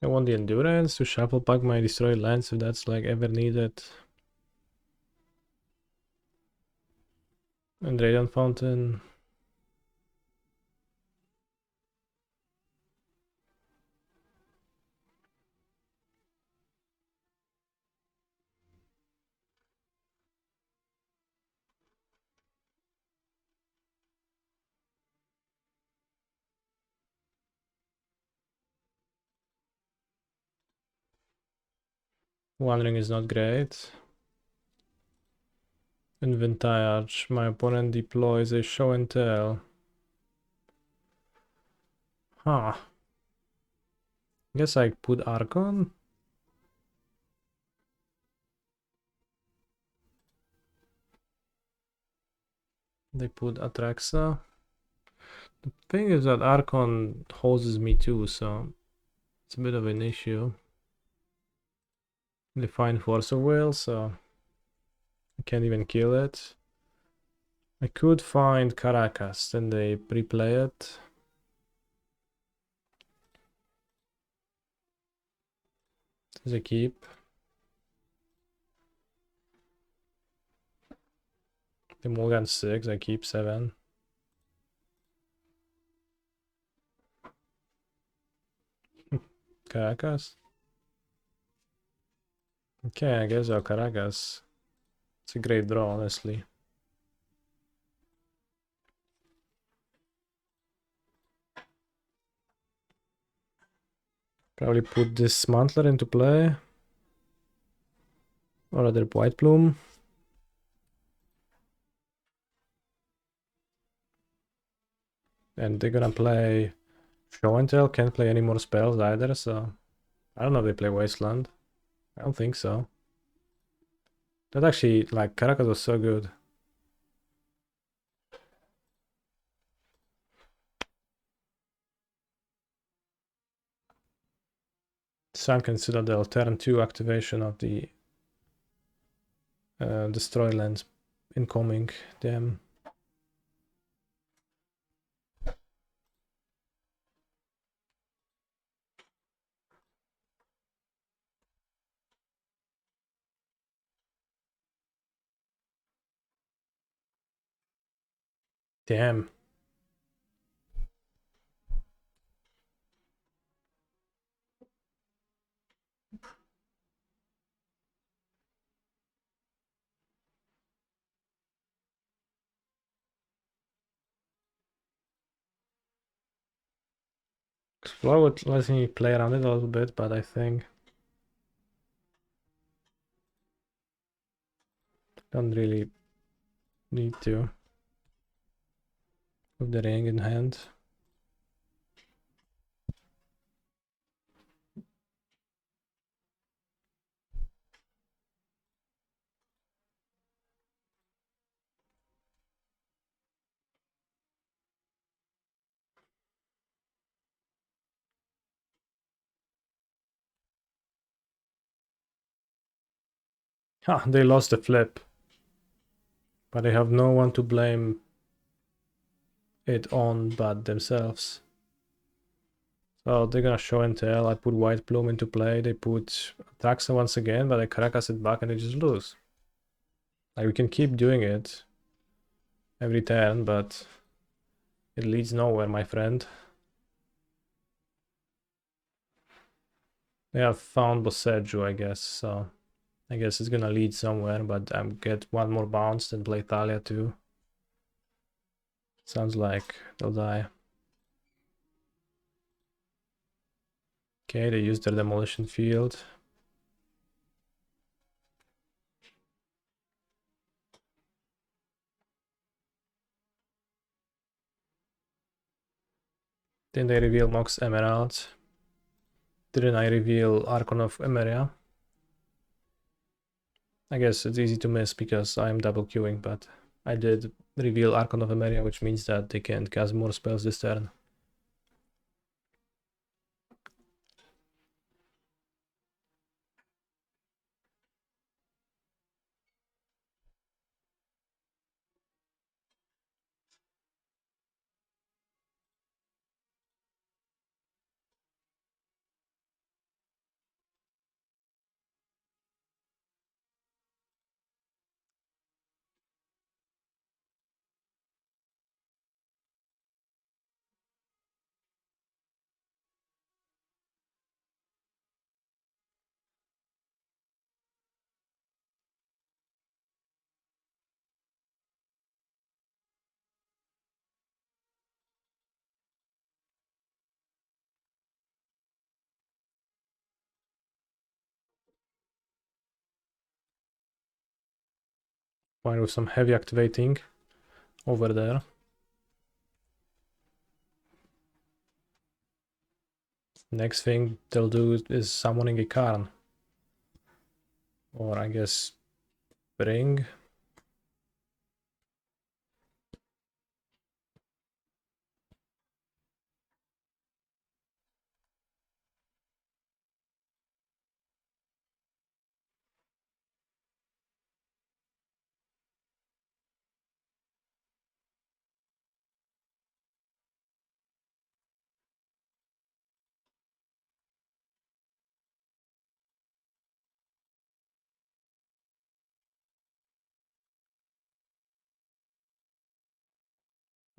I want the endurance to shuffle back my destroyed lands if that's like ever needed. And Radiant Fountain. One ring is not great. Inventage. My opponent deploys a show and tell. Huh. Guess I put Archon? They put Atraxa. The thing is that Archon hoses me too, so it's a bit of an issue. They find Force of Will, so I can't even kill it. I could find Caracas, then they pre-play it. As a keep. The Mulligan 6, I keep 7. Caracas? Okay, I guess our Caracas. It's a great draw, honestly. Probably put this Mantler into play. Or other White Plume. And they're gonna play Show and Tell, can't play any more spells either, so I don't know if they play Wasteland. I don't think so. That actually, like, Caracas was so good. Sunken Citadel, turn 2 activation of the Destroy lands incoming. Damn. Damn. Explore would let me play around it a little bit, but I think don't really need to. With the ring in hand. Ah, they lost the flip. But they have no one to blame it on but themselves. So they're gonna show and tell. I put White Plume into play. They put Taxa once again, but I Caracas it back and they just lose. Like, we can keep doing it every turn, but it leads nowhere, my friend. They have found Boseju, I guess, so I guess it's gonna lead somewhere, but I get one more bounce and play Thalia too. Sounds like they'll die. Okay, they used their demolition field. Then they reveal Mox Emerald. Didn't I reveal Archon of Emeria? I guess it's easy to miss because I'm double queuing, but I did reveal Archon of Emeria, which means that they can cast more spells this turn. Fine with some heavy activating over there. Next thing they'll do is summoning a Karn. Or I guess Bring.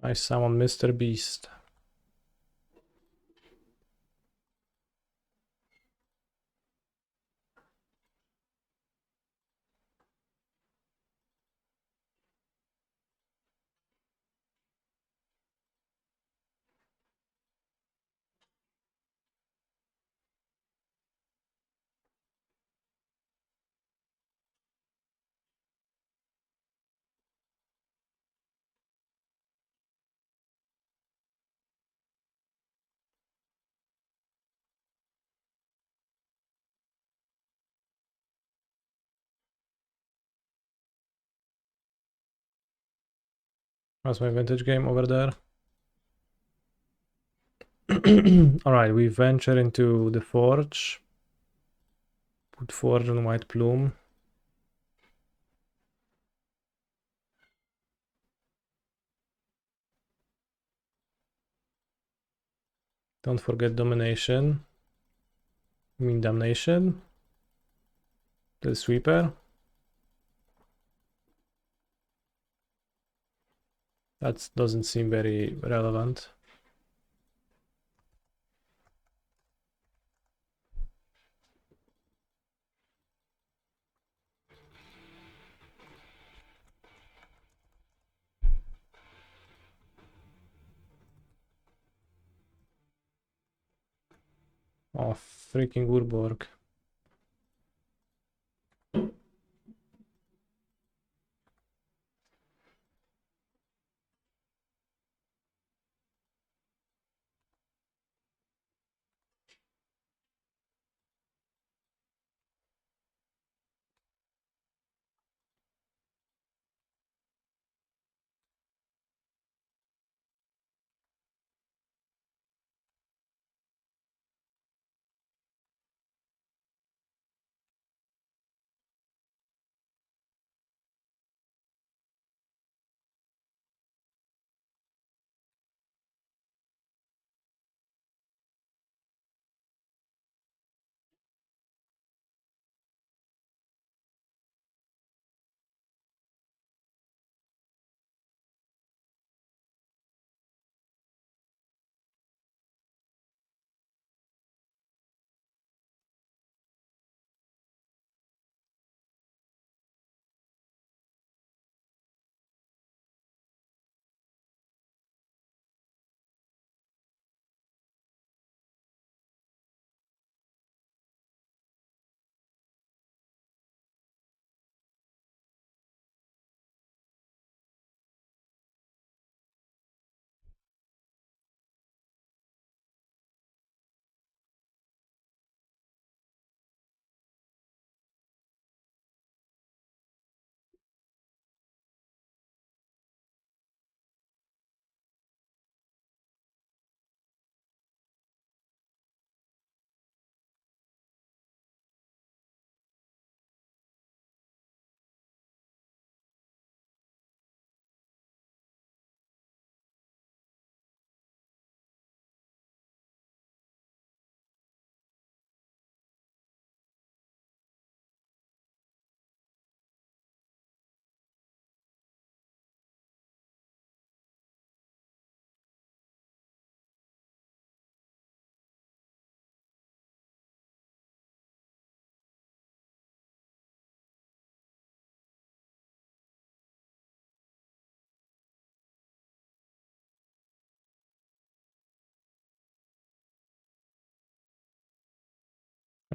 I summon Mr. Beast. How's my vintage game over there? Alright, we venture into the forge. Put forge on white plume. Don't forget domination. I mean damnation. The sweeper. That doesn't seem very relevant. Oh, freaking Urborg.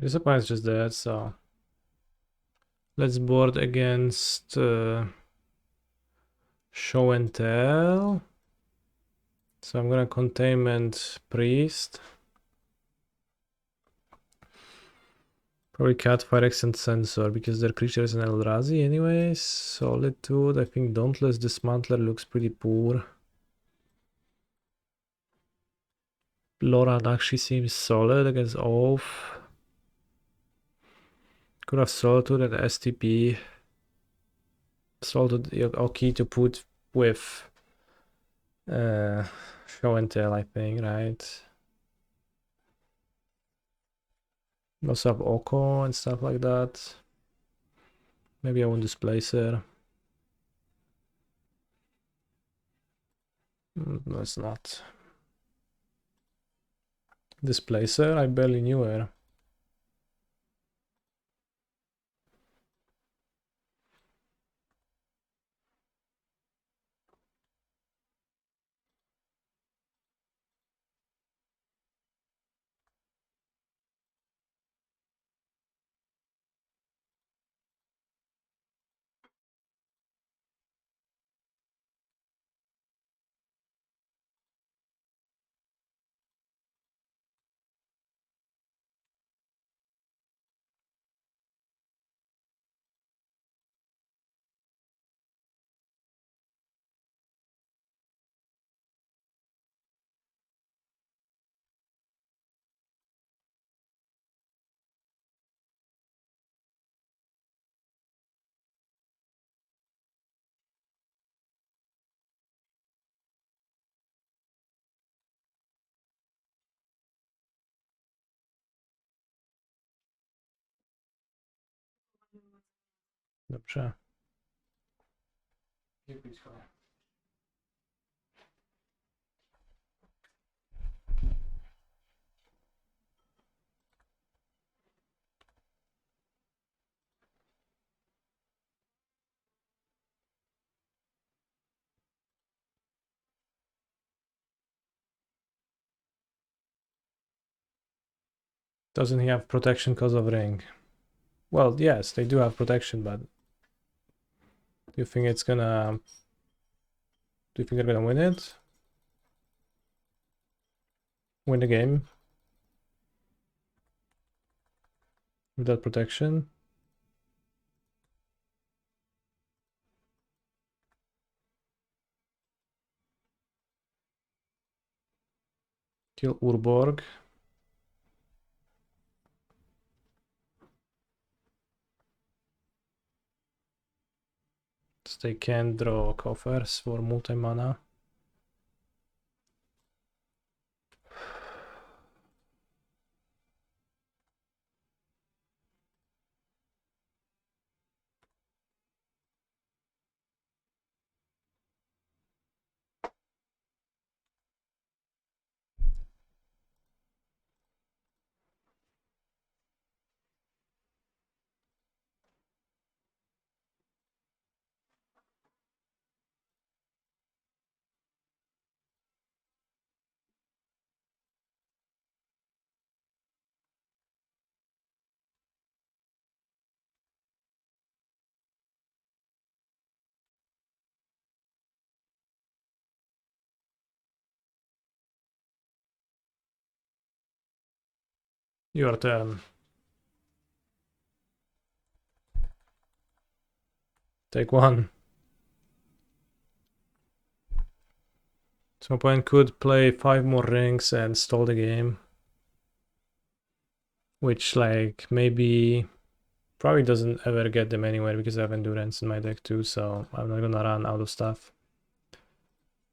The supply is just dead, so let's board against show and tell. So I'm gonna containment priest. Probably cat, Firex, and sensor because their creature is an Eldrazi anyways. Solitude, I think Dauntless Dismantler looks pretty poor. Loran actually seems solid against Oath. Could have Solitude and STP. Solitude okay to put with show and tell, I think, right? Also have Oko and stuff like that. Maybe I won't displace her. No, it's not. Displace her? I barely knew her. Dobrze. Doesn't he have protection because of ring? Well, yes, they do have protection, but do you think it's gonna... Do you think they're gonna win it? Win the game? With that protection? Kill Urborg. So they can draw coffers for multi-mana. Your turn. Take one. So opponent could play 5 more rings and stall the game. Which, like, maybe... Probably doesn't ever get them anywhere because I have Endurance in my deck too, so I'm not gonna run out of stuff.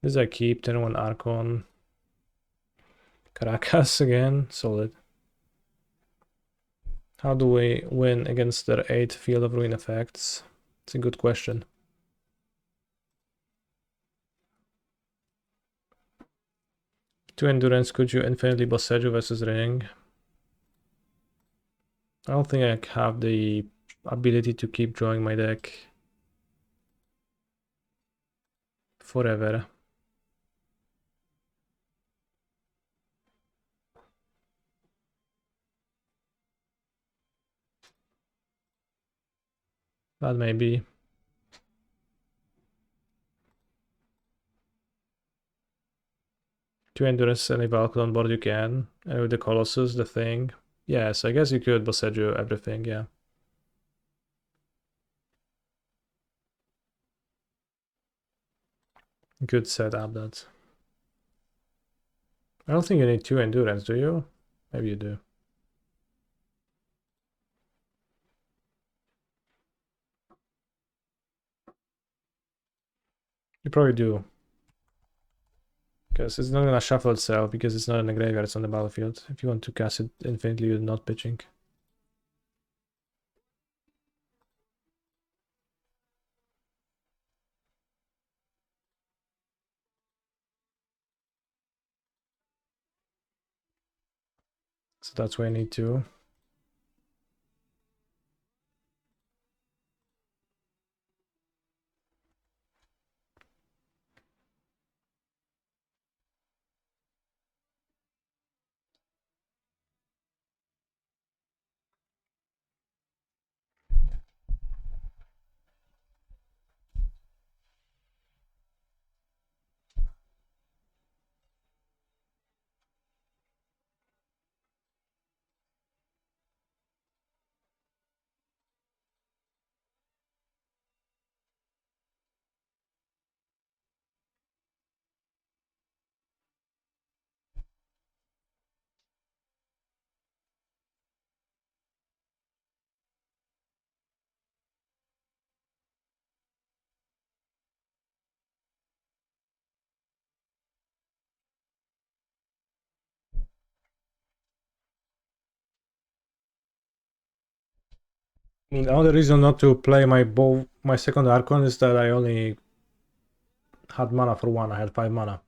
This I keep, turn 1 Archon. Caracas again, solid. How do we win against their 8 Field of Ruin effects? It's a good question. Two Endurance, could you infinitely Bossejo versus Ring? I don't think I have the ability to keep drawing my deck forever. But maybe. Two Endurance and a Valkyrie on board you can. And with the Colossus, the thing. Yes, I guess you could Bossejo everything, yeah. Good setup, that. I don't think you need 2 Endurance, do you? Maybe you do. You probably do. Because it's not gonna shuffle itself because it's not in the graveyard, it's on the battlefield. If you want to cast it infinitely, you're not pitching. So that's why I need to. The only reason not to play my second Archon is that I only had mana for one. I had 5 mana.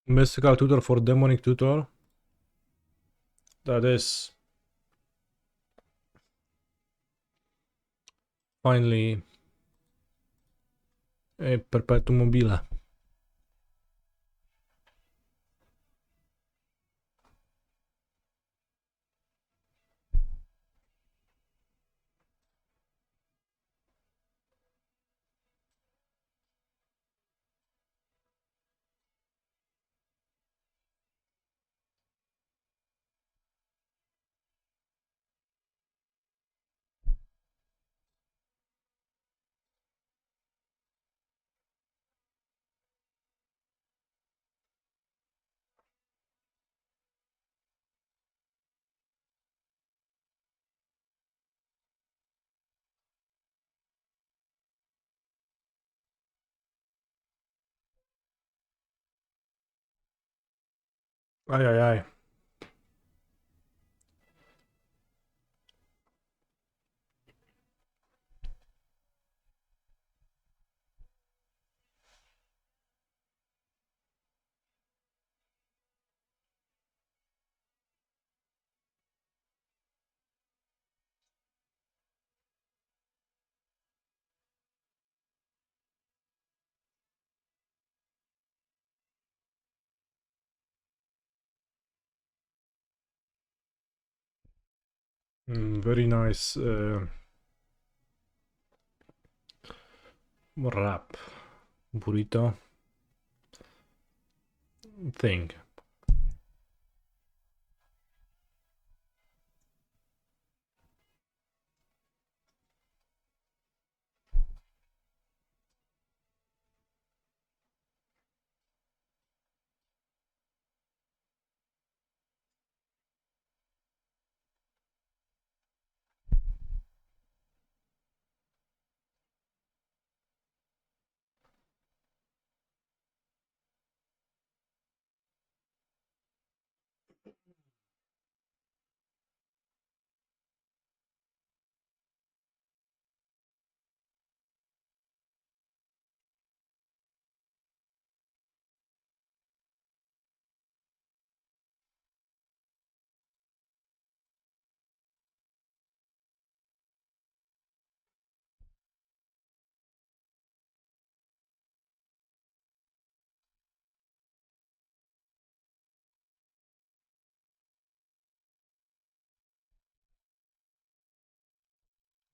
Mystical Tutor for Demonic Tutor. That is finally a perpetuum mobile. Ay, ay, ay. Very nice wrap burrito thing.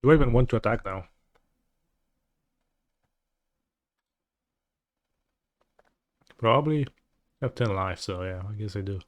Do I even want to attack now? Probably. I have 10 life, so yeah, I guess I do.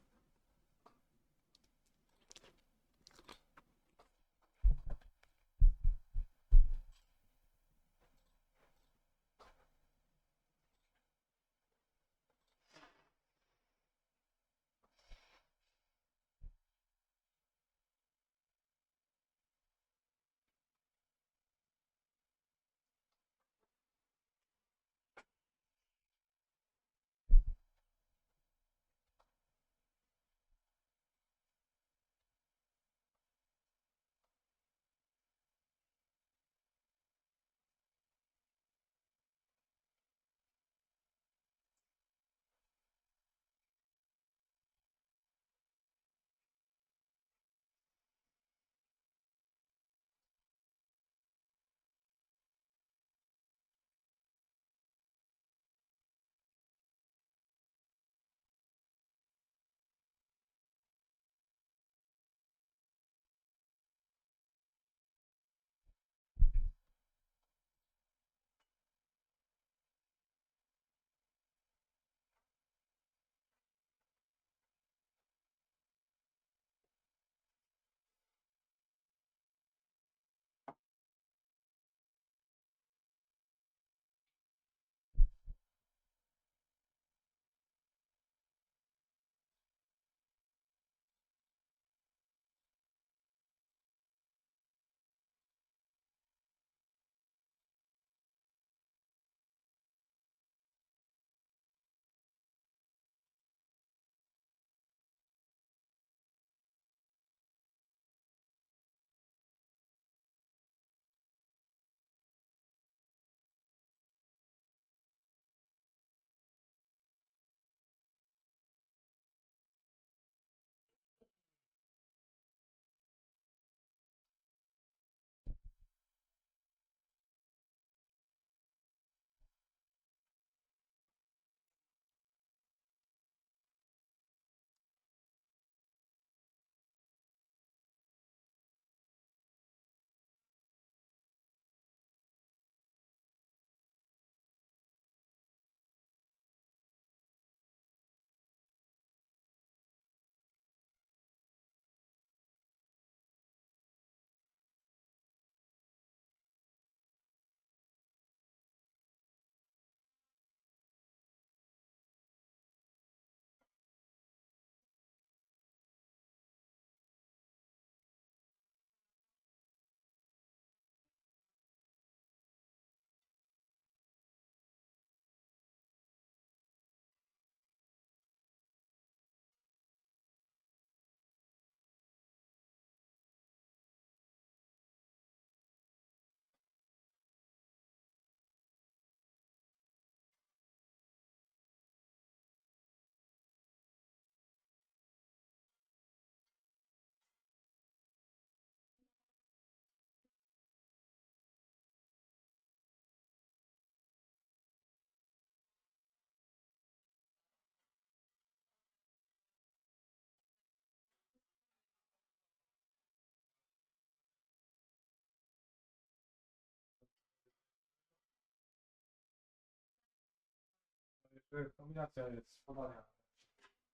Kombinacja jest podania.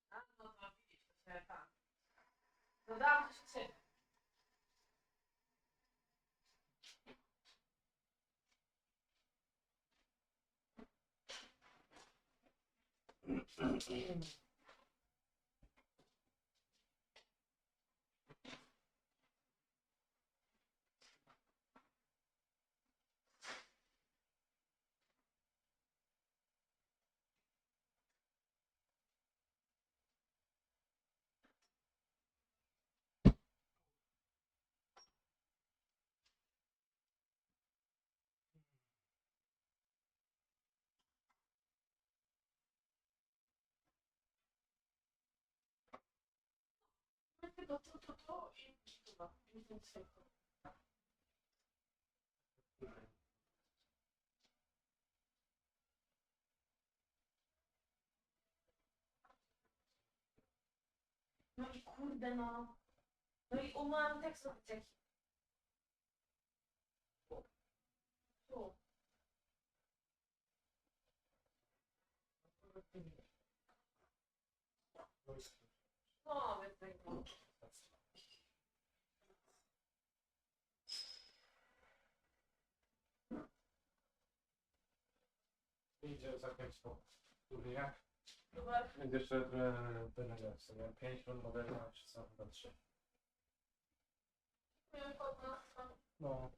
A, no to widzisz, to się tak. Dodałam też od siebie. To i chyba. I ten sektor. No i kurde no. No i umarł tekst od jaki. Tu. No, więc tak no. Idzie zakończyć turniej. Chyba Więc jeszcze trener sobie 5 rund moderna, czy co chyba 3. miałem podnos. No.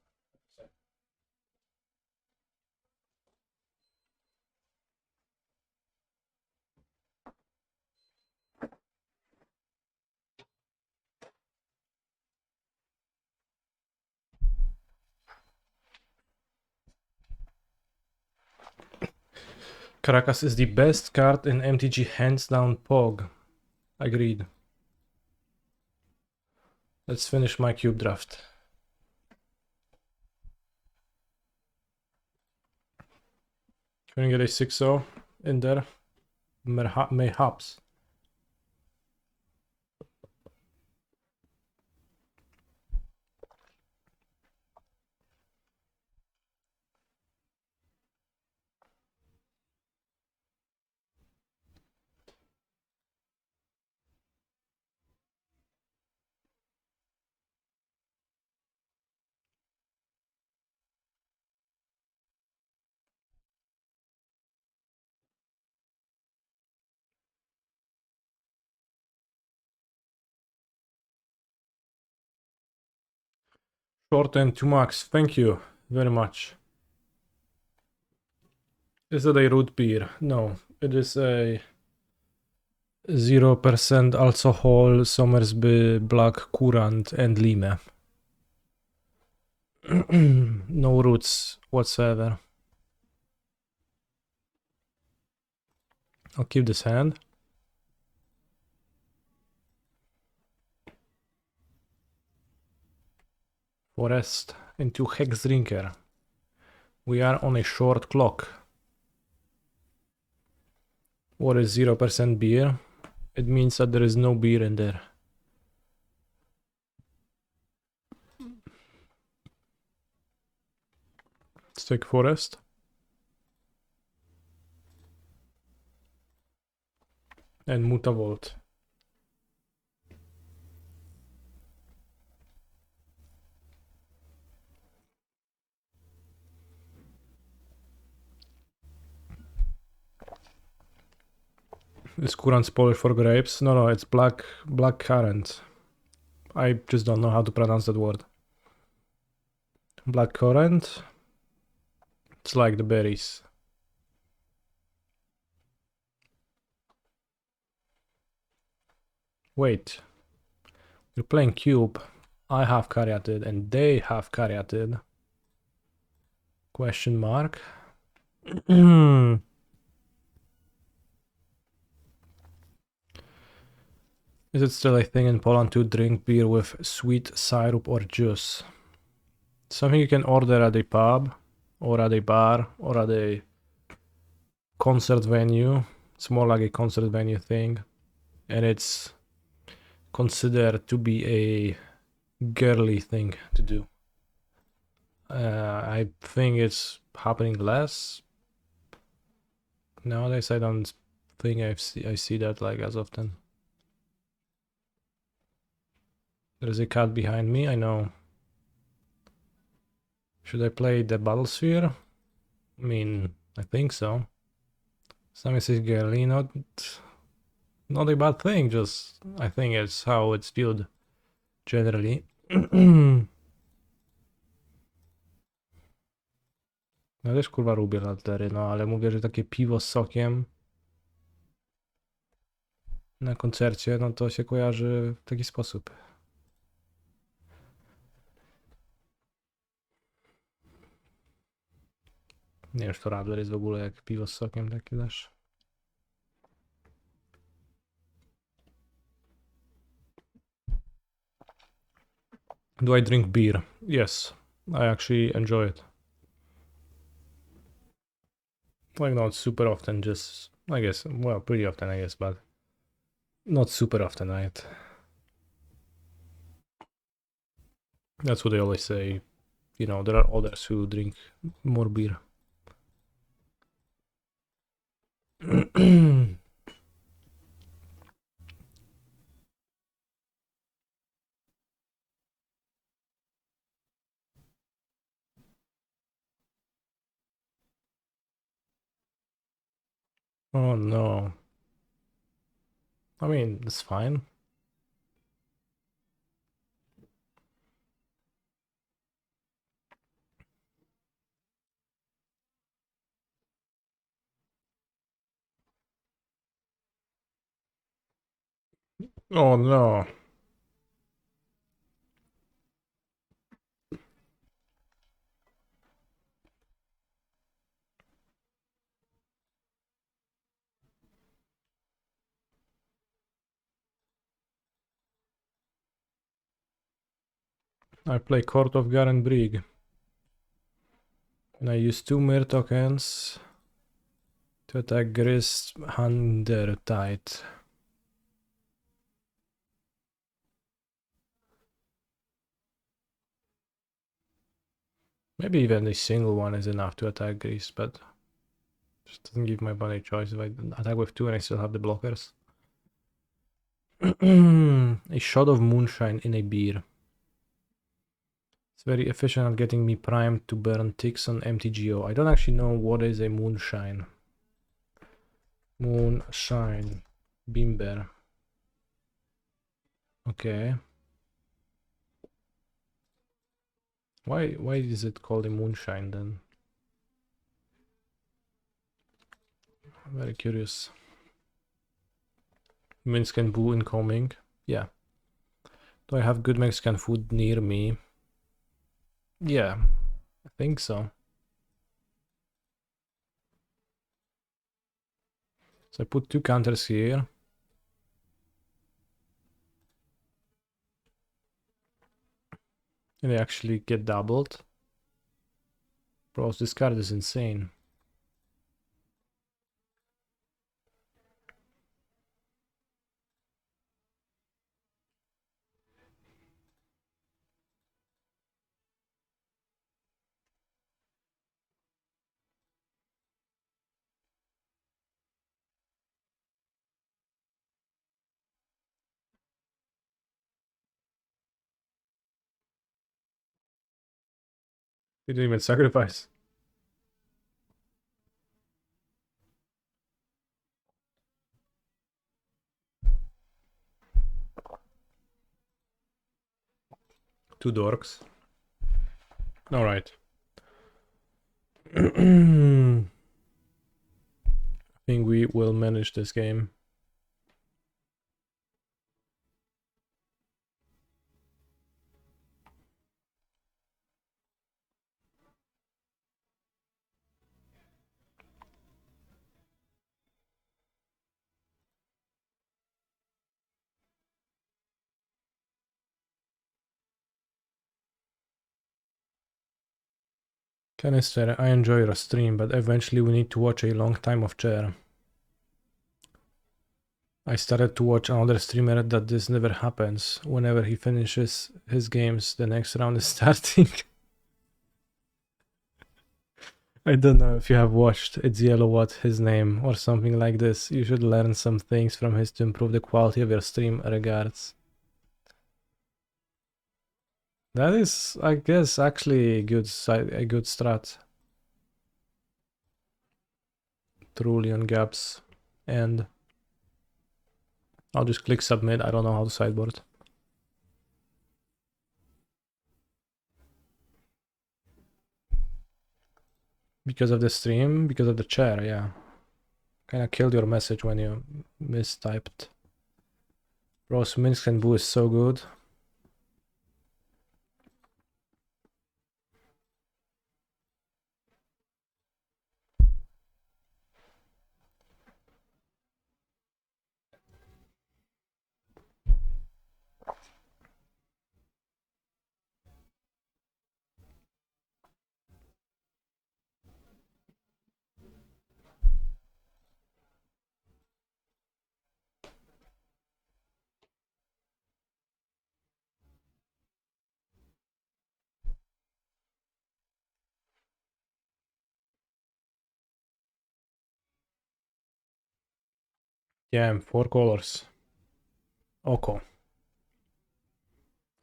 Caracas is the best card in MTG, hands down. Pog. Agreed. Let's finish my cube draft. Can we get a 6-0 in there? Mayhaps. Short and 2 max. Thank you very much. Is it a root beer? No, it is a 0% alcohol Somersby Black Currant and Lime. No roots whatsoever. I'll keep this hand. Forest into Hex Drinker. We are on a short clock. What is 0% beer? It means that there is no beer in there. Let's take Forest. And Mutavolt. Is Currant Polish for grapes? No, it's black currant. I just don't know how to pronounce that word. Black currant. It's like the berries. Wait. We're playing cube. I have caryatid and they have caryatid. Question mark. Is it still a thing in Poland to drink beer with sweet syrup or juice? Something you can order at a pub, or at a bar, or at a concert venue. It's more like a concert venue thing. And it's considered to be a girly thing to do. I think it's happening less. Nowadays I don't think I see that like as often. There's a cat behind me, I know. Should I play the battle sphere? I mean, I think so. Semi-significantly not a bad thing, just I think it's how it's viewed generally. No też kurwa lubię laltery, no ale mówię, że takie piwo z sokiem na koncercie, no to się kojarzy w taki sposób. Nie wiem, czy to radler jest w ogóle jak piwo z sokiem takie też. Do I drink beer? Yes, I actually enjoy it. Like not super often, just I guess, well, pretty often I guess, but not super often, right? That's what they always say. You know, there are others who drink more beer. Oh no. I mean, it's fine. Oh no. I play Court of Garen Brig. And I use 2 Mir tokens to attack Grist Handertite. Maybe even a single one is enough to attack Grist, but just doesn't give my opponent a choice if I attack with 2 and I still have the blockers. A shot of moonshine in a beer. It's very efficient at getting me primed to burn ticks on MTGO. I don't actually know what is a moonshine. Moonshine. Bimber. Okay. Why is it called a moonshine then? I'm very curious. Mexican Boo incoming. Yeah. Do I have good Mexican food near me? Yeah, I think so. So I put 2 counters here. And they actually get doubled. Bros, this card is insane. They didn't even sacrifice. Two dorks. Alright. I think we will manage this game. Canister, I enjoy your stream, but eventually we need to watch a long time of chair. I started to watch another streamer that this never happens. Whenever he finishes his games, the next round is starting. I don't know if you have watched It's Yellow What His Name or something like this. You should learn some things from his to improve the quality of your stream. Regards. That is, I guess, actually a good strat. Truly on gaps. And I'll just click submit. I don't know how to sideboard. Because of the stream, because of the chair, yeah. Kinda killed your message when you mistyped. Bro, Minsk and Boo is so good. Yeah, 4 colors. Oko.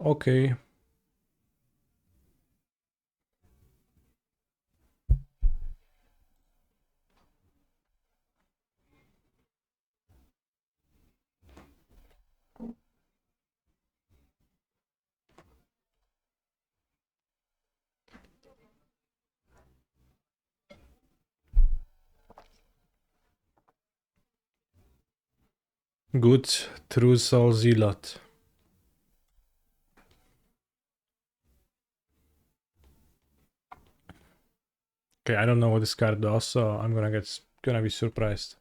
Okay. Good Trusal Zealot. Okay, I don't know what this card does, so I'm gonna be surprised.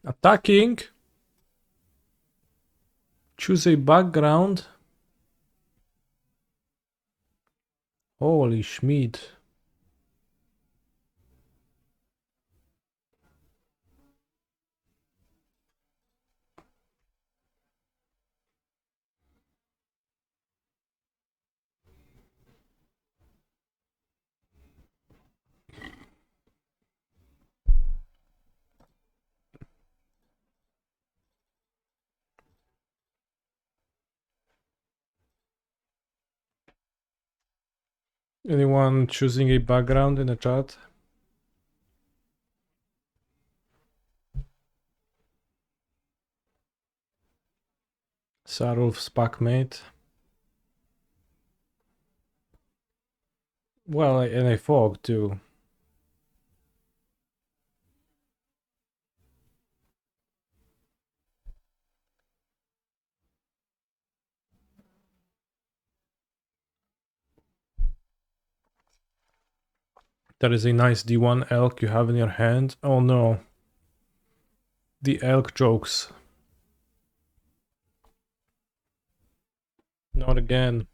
Attacking. Choose a background. Holy Schmied. Anyone choosing a background in the chat? Sarulf's packmate. Well, and a fog too. That is a nice D1 elk you have in your hand. Oh no. The elk jokes. Not again.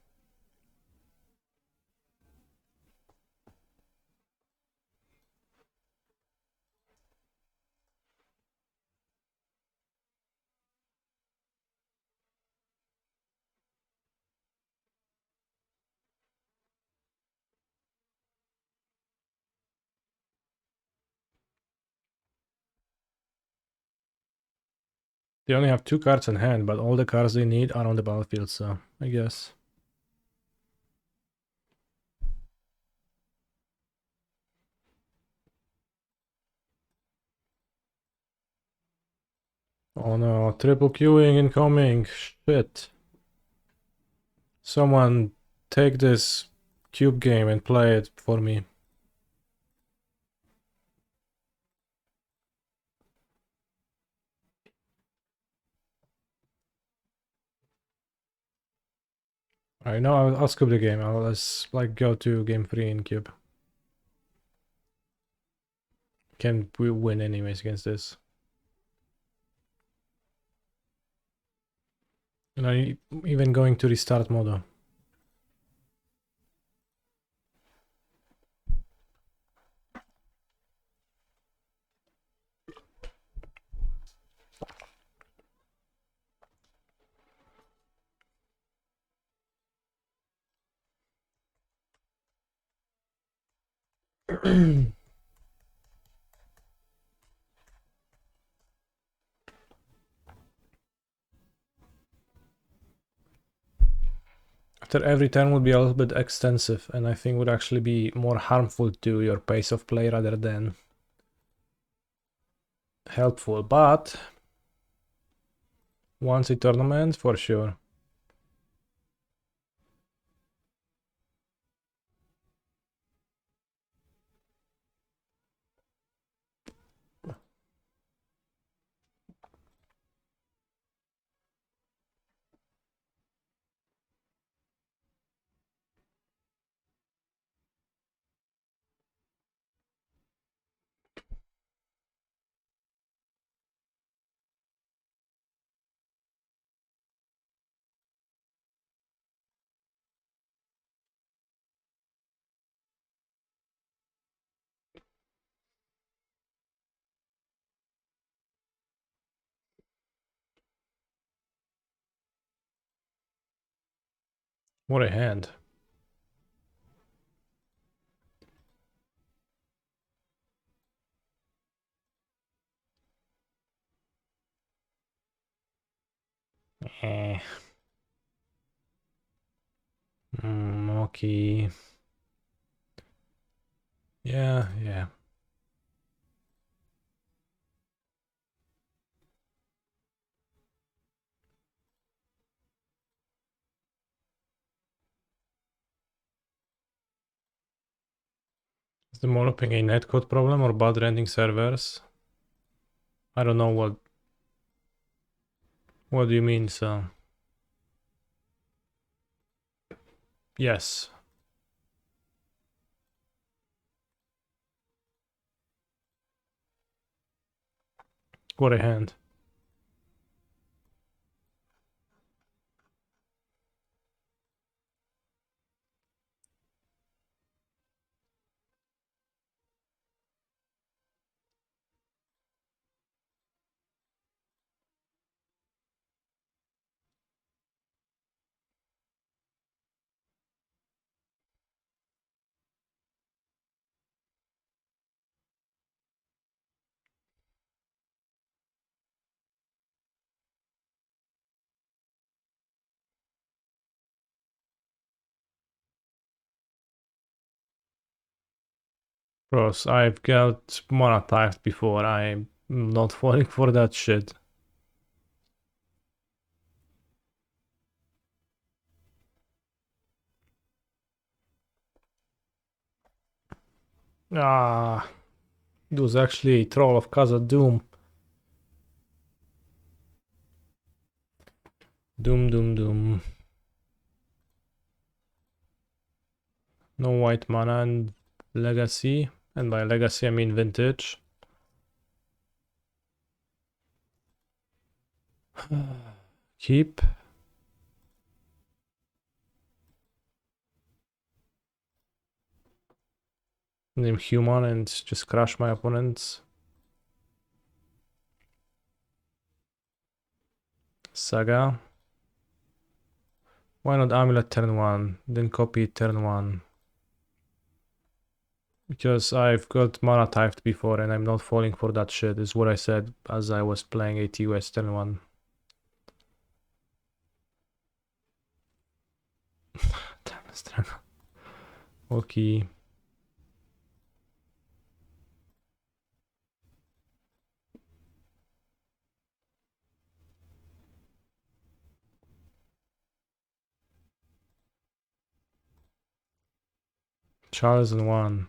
They only have 2 cards in hand, but all the cards they need are on the battlefield, so I guess. Oh no, triple queuing incoming. Shit. Someone take this cube game and play it for me. I know, I'll skip the game. Let's like go to game 3 in cube. Can we win anyways against this? And I even going to restart Modo. After every turn would be a little bit extensive, and I think would actually be more harmful to your pace of play rather than helpful, but once a tournament, for sure. What a hand. Eh. Okay. Yeah. Is developing a netcode problem or bad rendering servers? I don't know what do you mean, so yes. What a hand. Bros, I've got monetized before. I'm not falling for that shit. Ah, it was actually a troll of Casa Doom. Doom. No white mana and legacy. And by legacy I mean vintage. Keep. Name human and just crush my opponents. Saga. Why not Amulet turn 1? Then copy it turn 1. Because I've got mana typed before and I'm not falling for that shit, is what I said as I was playing ATUS turn 1. Damn, okay. Charles and 1.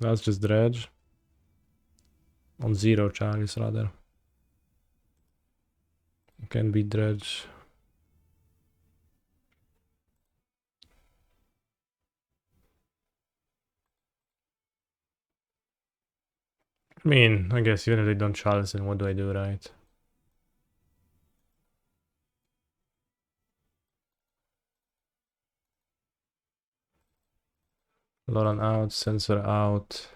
That's just dredge. On 0 Charles rather. Can be dredge. I mean, I guess even if they don't Charles, then what do I do, right? Lauren out, Sensor out.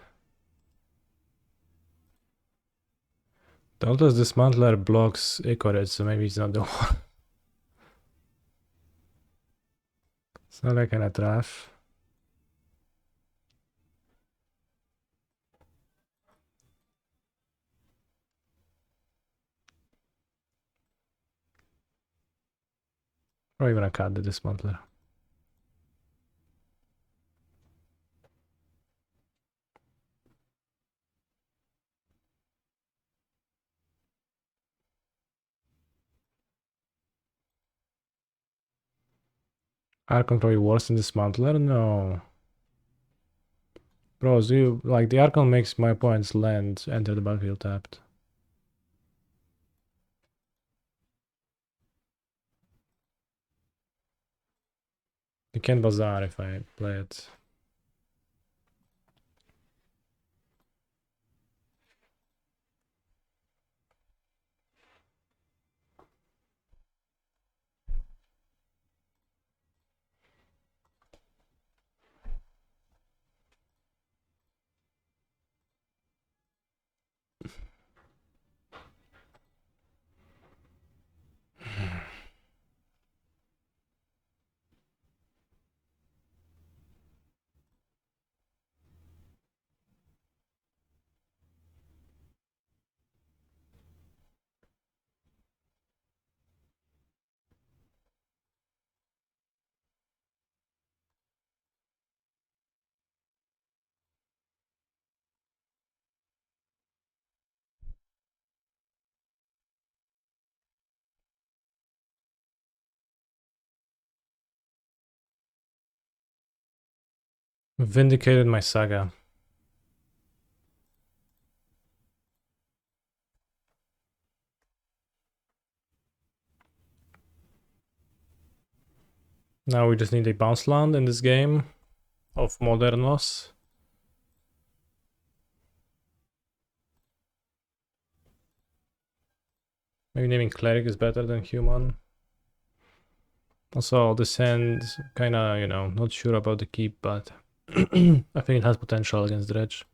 The Altus Dismantler blocks Icarus, so maybe he's not the one. Snarare kan jag träff. Or even a cut the dismantler. Archon probably worse than dismantler? No. Bros, you like the Archon makes my points land, enter the battlefield tapped. You can't bazaar if I play it. Vindicated my saga. Now we just need a bounce land in this game of Modernos. Maybe naming cleric is better than human. Also, this hand kinda, you know, not sure about the keep, but I think it has potential against Dredge.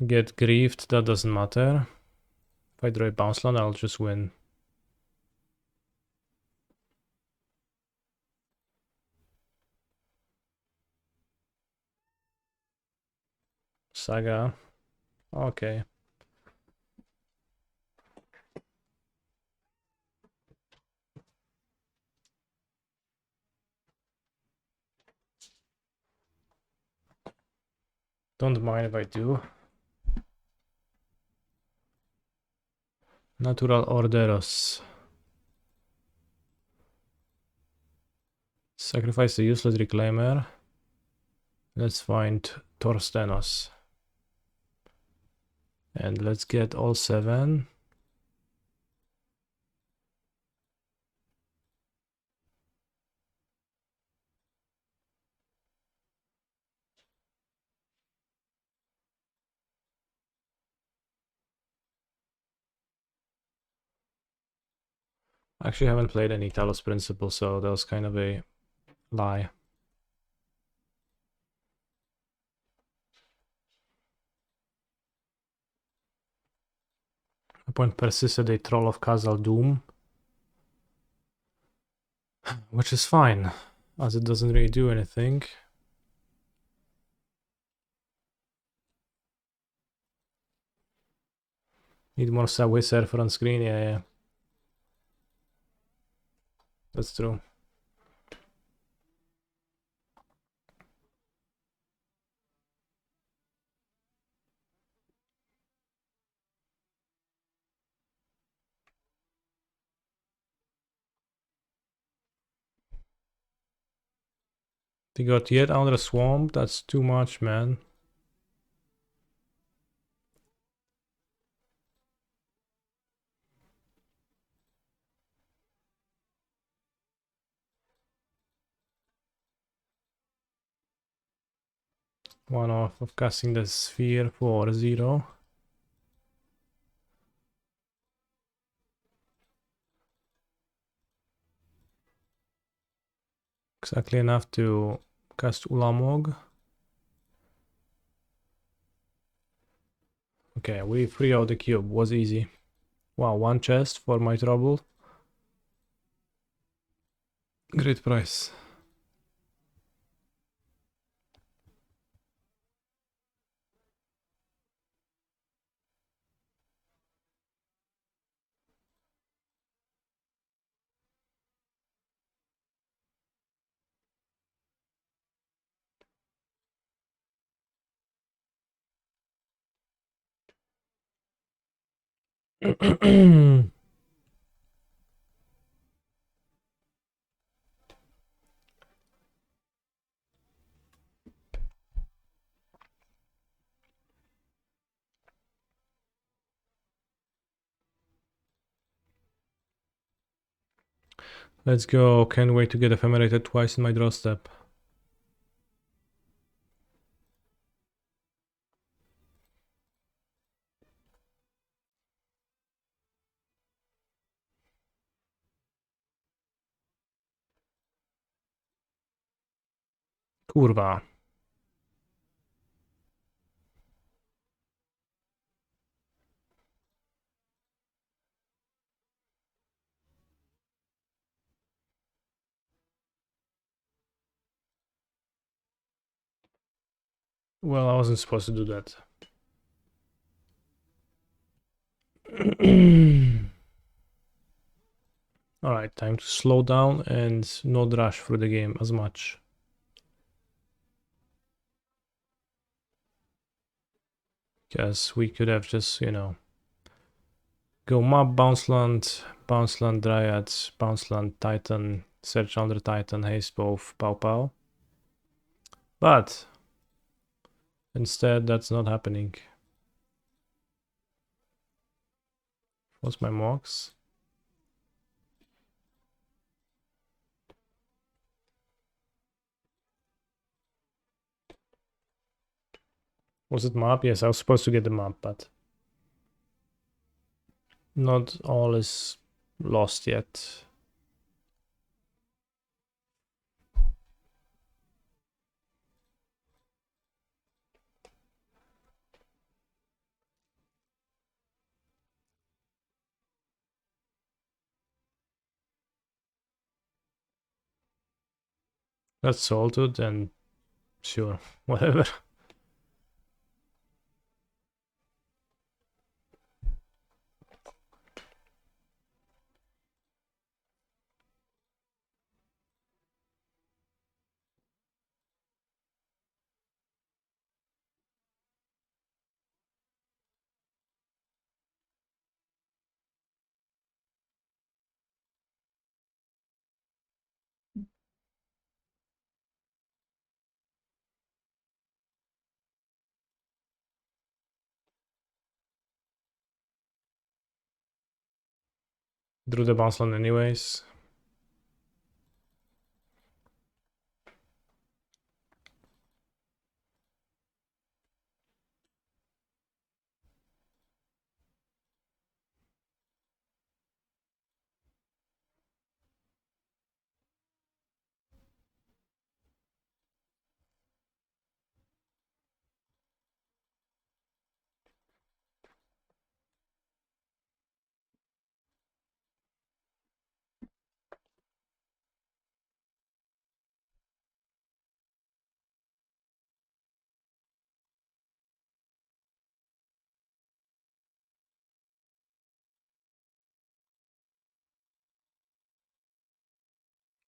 Get griefed, that doesn't matter. If I draw a bounce land, I'll just win. Saga. Okay. Don't mind if I do. Natural Orderos. Sacrifice the useless Reclaimer. Let's find Torstenos. And let's get all 7. Actually, I haven't played any Talos Principle, so that was kind of a lie. Upon persisted a Troll of Khazal Doom. Which is fine, as it doesn't really do anything. Need more Subway Surfer on screen? Yeah. That's true. They got yet another swamp. That's too much, man. One off of casting the sphere for 0. Exactly enough to cast Ulamog. Okay, we free out the cube. Was easy. Wow, 1 chest for my trouble. Great price. Let's go. Can't wait to get ephemerate twice in my draw step. Kurwa. Well, I wasn't supposed to do that. Alright, time to slow down and not rush through the game as much. Because we could have just, you know, go map, bounce land, dryads, bounce land, titan, search under titan, haste both, pow pow. But instead, that's not happening. What's my marks? Was it map? Yes, I was supposed to get the map, but not all is lost yet. That's salted and sure, whatever. Drew the bounce land anyways.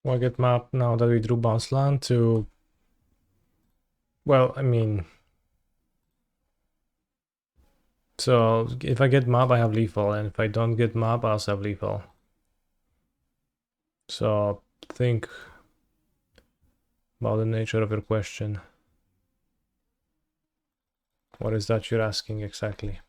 We'll get map now that we drew bounce land to... Well, I mean... So, if I get map, I have lethal, and if I don't get map, I also have lethal. So, think about the nature of your question. What is that you're asking exactly?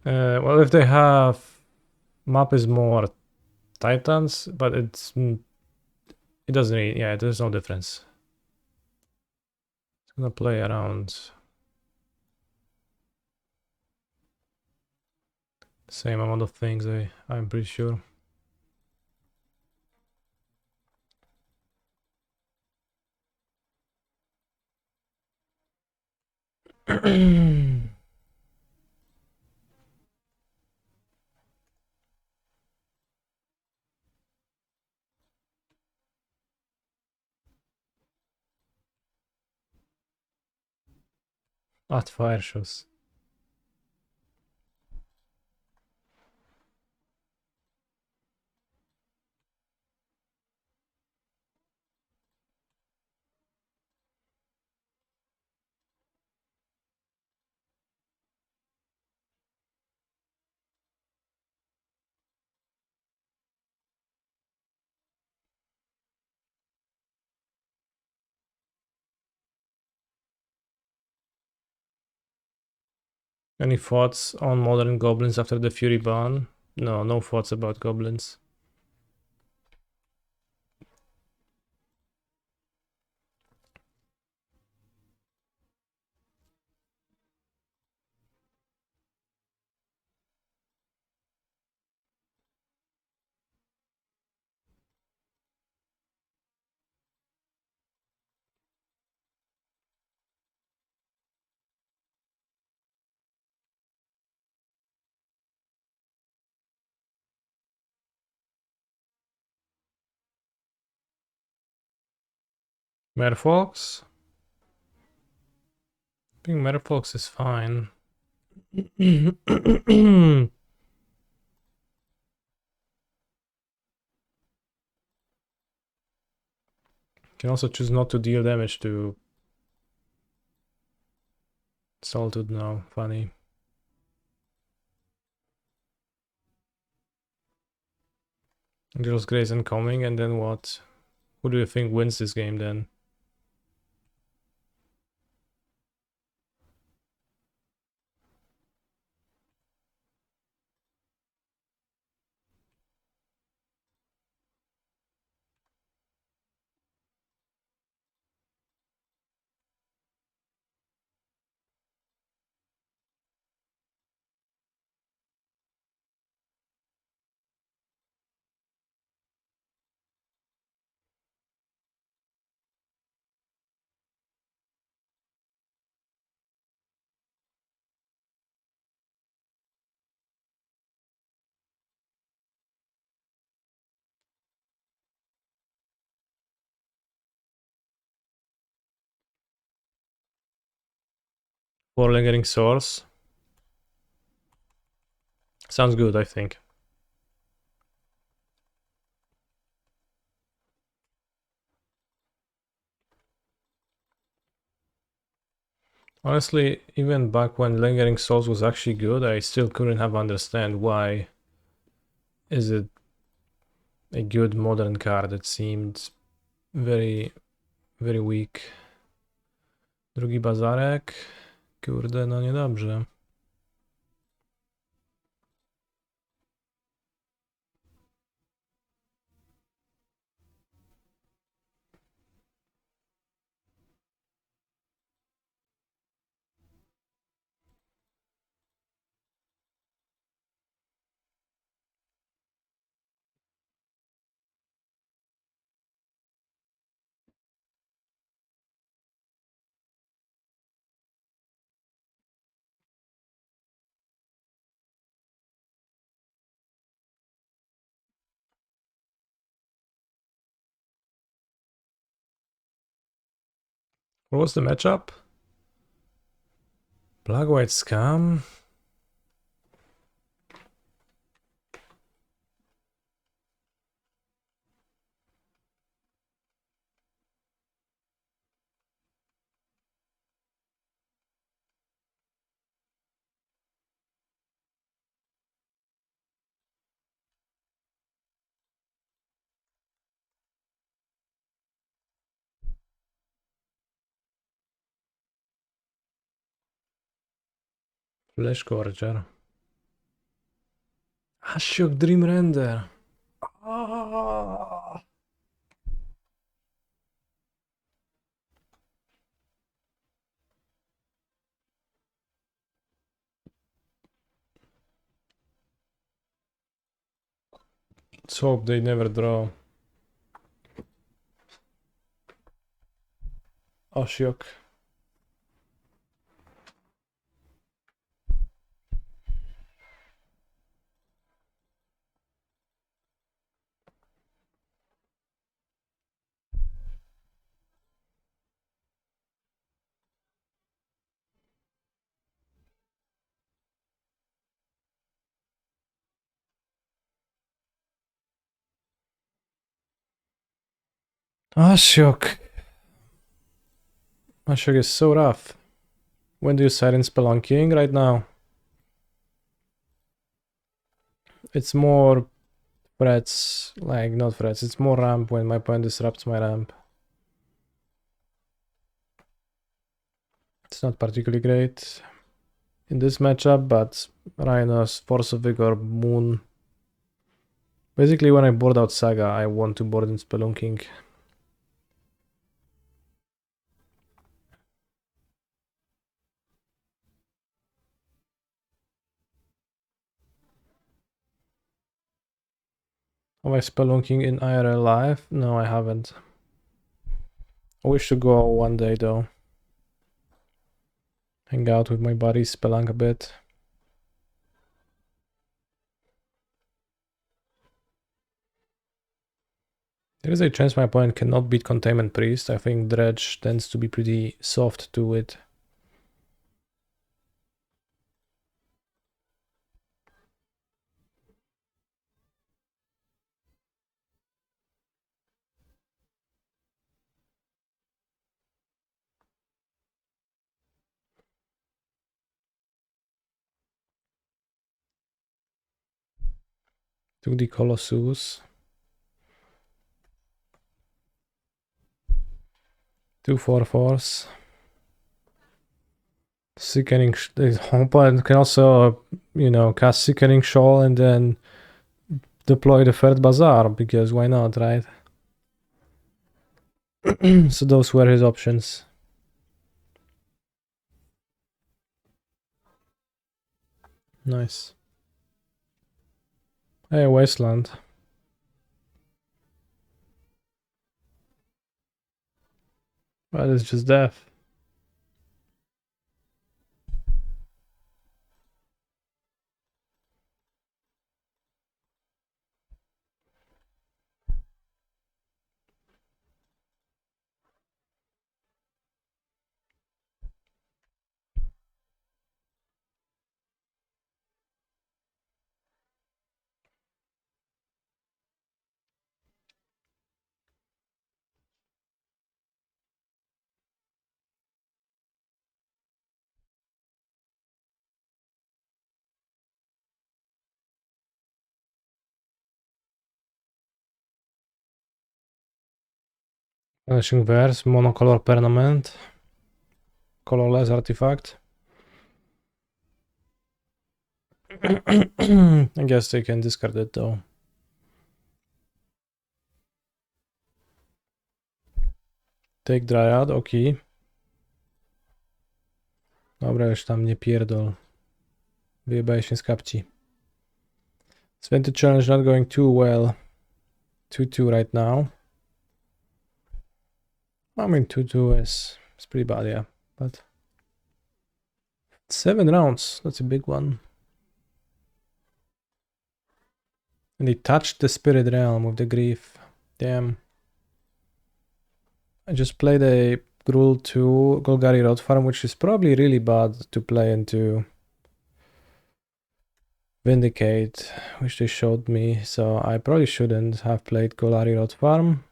Well, if they have map is more Titans, but it doesn't really, yeah, there's no difference. It's gonna play around same amount of things, I'm pretty sure. At fire shows. Any thoughts on modern goblins after the Fury ban? No, no thoughts about goblins. Merfolks? I think Merfolks is fine. Can also choose not to deal damage to Salted now. Funny. Girls Grace incoming, and then what? Who do you think wins this game then? For lingering source. Sounds good, I think. Honestly, even back when Lingering Souls was actually good, I still couldn't have understand why is it a good modern card. It seemed very, very weak. Drugi bazarek. Kurde, no niedobrze. What was the matchup? Black White Scam. Flash Gorger. Ashok Dream Render. Ah. Let's hope they never draw. Ashok. Ashok. Ashok is so rough. When do you silent Spelunking? Right now. It's more threats, like not threats, it's more ramp when my opponent disrupts my ramp. It's not particularly great in this matchup, but Rhinos, Force of Vigor, Moon. Basically, when I board out Saga, I want to board in Spelunking. Have I Spelunking in IRL live? No, I haven't. I wish to go one day though. Hang out with my buddies, spelunk a bit. There is a chance my opponent cannot beat Containment Priest. I think Dredge tends to be pretty soft to it. To the Colossus. 2/4 Sickening. The opponent can also, you know, cast Sickening Shawl and then deploy the third Bazaar, because why not, right? So those were his options. Nice. Hey, Wasteland. Well, it's just death. Vanishing Verse, monocolor permanent, colorless artifact. I guess they can discard it though. Take Dryad, okej. Dobra, już tam nie pierdol. Wyjebałeś mnie z kapci. Sventy challenge not going too well. 2-2 right now. I mean, 2-2 is pretty bad, yeah. But 7 rounds, that's a big one. And he touched the Spirit Realm with the Grief. Damn. I just played a Gruul 2 Golgari Road Farm, which is probably really bad to play into Vindicate, which they showed me. So I probably shouldn't have played Golgari Road Farm.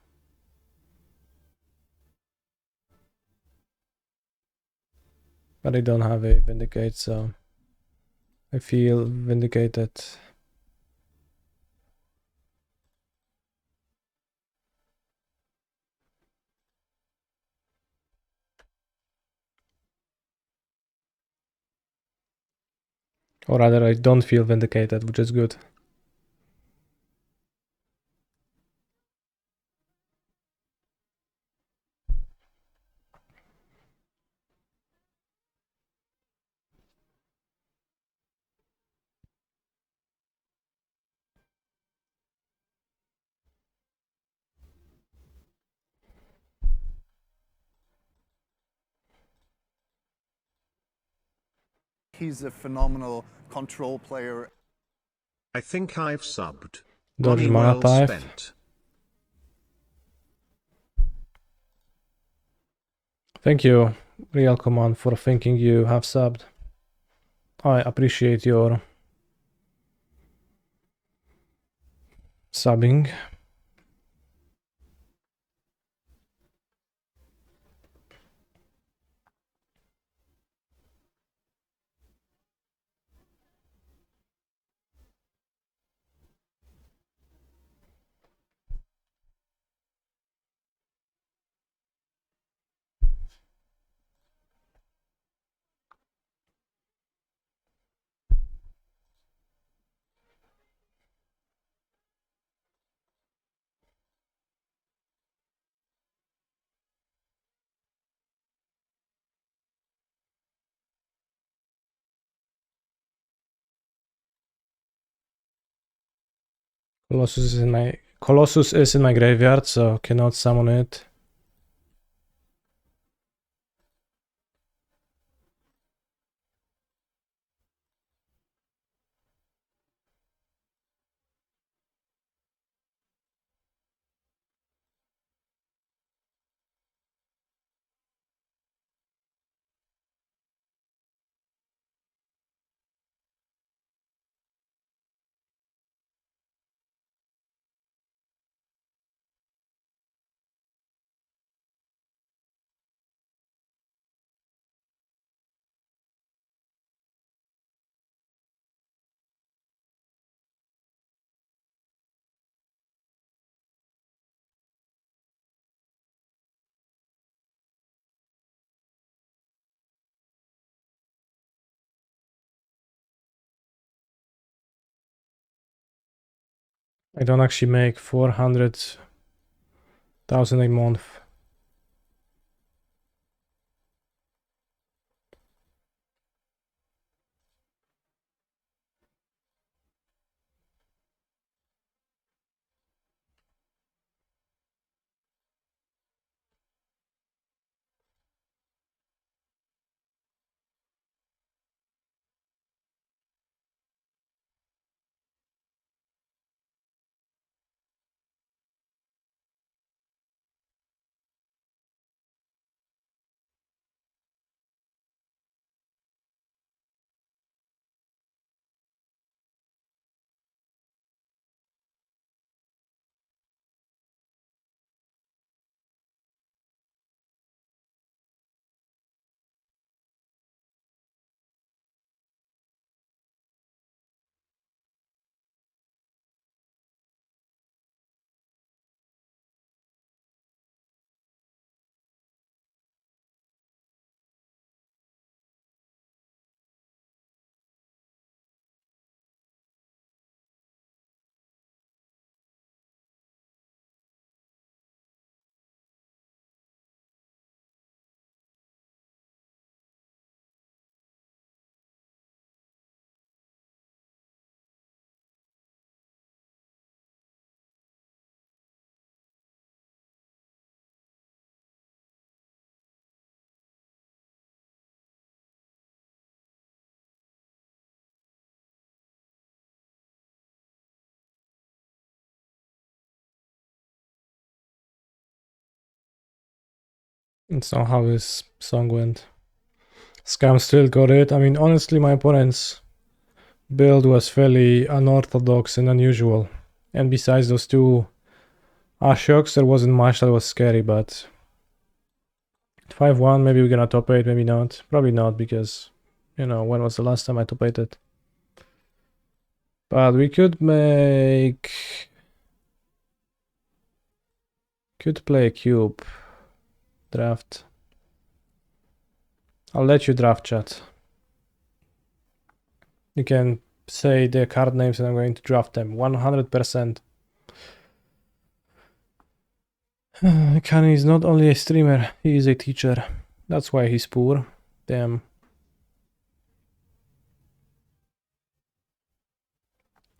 But I don't have a Vindicate, so I feel vindicated. Or rather, I don't feel vindicated, which is good. He's a phenomenal control player. I think I've subbed. Dodge Money mana well type. spent. Thank you, Real Command, for thinking you have subbed. I appreciate your subbing. Colossus is in my graveyard, so cannot summon it. I don't actually make 400,000 a month. That's not how this song went. Scam still got it. I mean, honestly, my opponent's build was fairly unorthodox and unusual. And besides those two Ashok's, there wasn't much that was scary, but 5-1, maybe we're gonna top 8, maybe not. Probably not, because, you know, when was the last time I top 8 it? But we could make... Could play a cube. Draft. I'll let you draft, chat. You can say the card names and I'm going to draft them 100%. Kanye is not only a streamer, he is a teacher. That's why he's poor. Damn.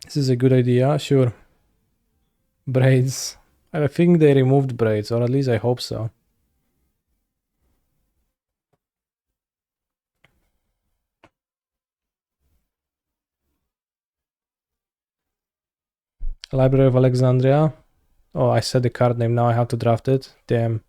This is a good idea, sure. Braids. I think they removed braids, or at least I hope so. Library of Alexandria. Oh, I said the card name, now I have to draft it. Damn.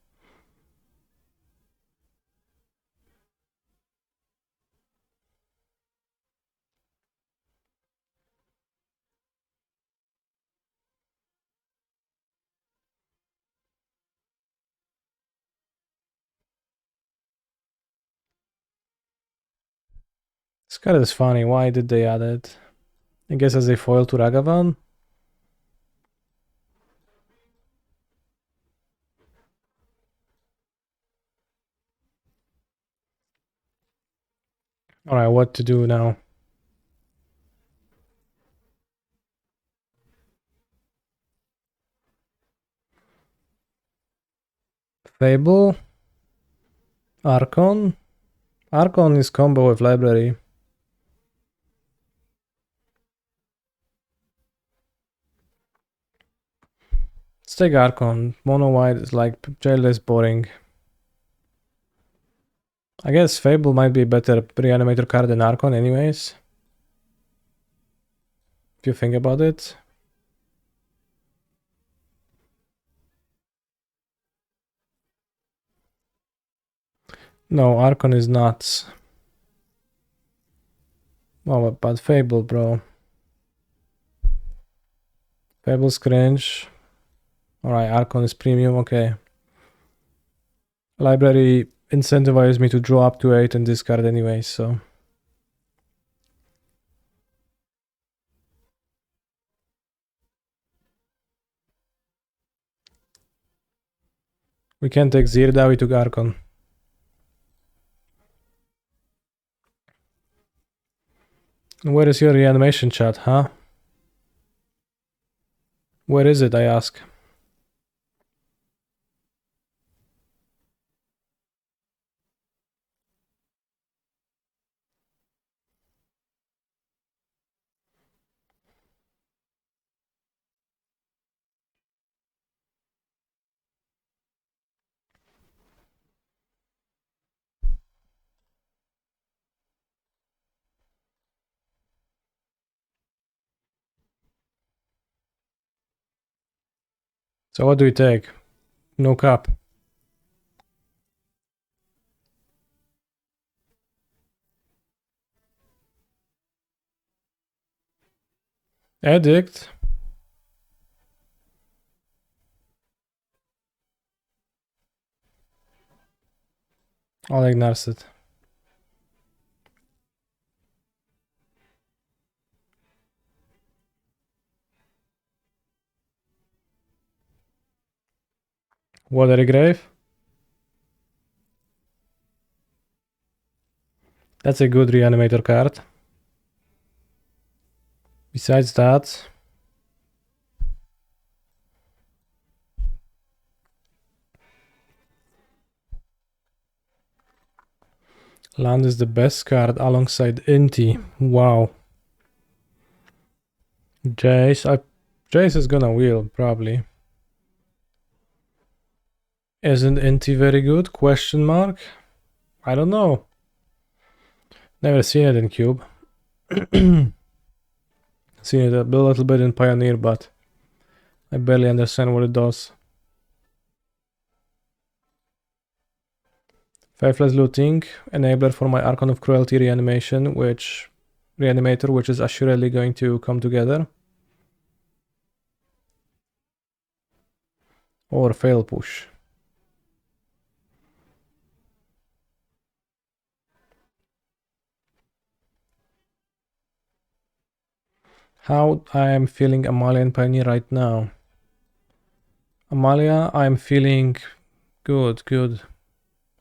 This card is funny. Why did they add it? I guess as a foil to Ragavan? Alright, what to do now? Fable? Archon? Archon is combo with library. Let's take Archon. Mono white is like jail is boring. I guess Fable might be a better reanimator card than Archon anyways. If you think about it. No, Archon is nuts. Oh, but Fable, bro. Fable's cringe. Alright, Archon is premium, okay. Library incentivizes me to draw up to 8 and discard anyway, so. We can't take Zirda, we took Archon. Where is your reanimation chat, huh? Where is it, I ask? So what do we take? No cap. Edict. Oleg Narset. Watery Grave. That's a good reanimator card. Besides that, land is the best card alongside Inti. Wow. Jace is gonna wheel, probably. Isn't Inti very good? Question mark? I don't know. Never seen it in Cube. Seen it a little bit in Pioneer, but I barely understand what it does. Faithless Looting, enabler for my Archon of Cruelty reanimator, which is assuredly going to come together. Or fail push. How I am feeling Amalia and Pioneer right now. Amalia, I'm feeling good.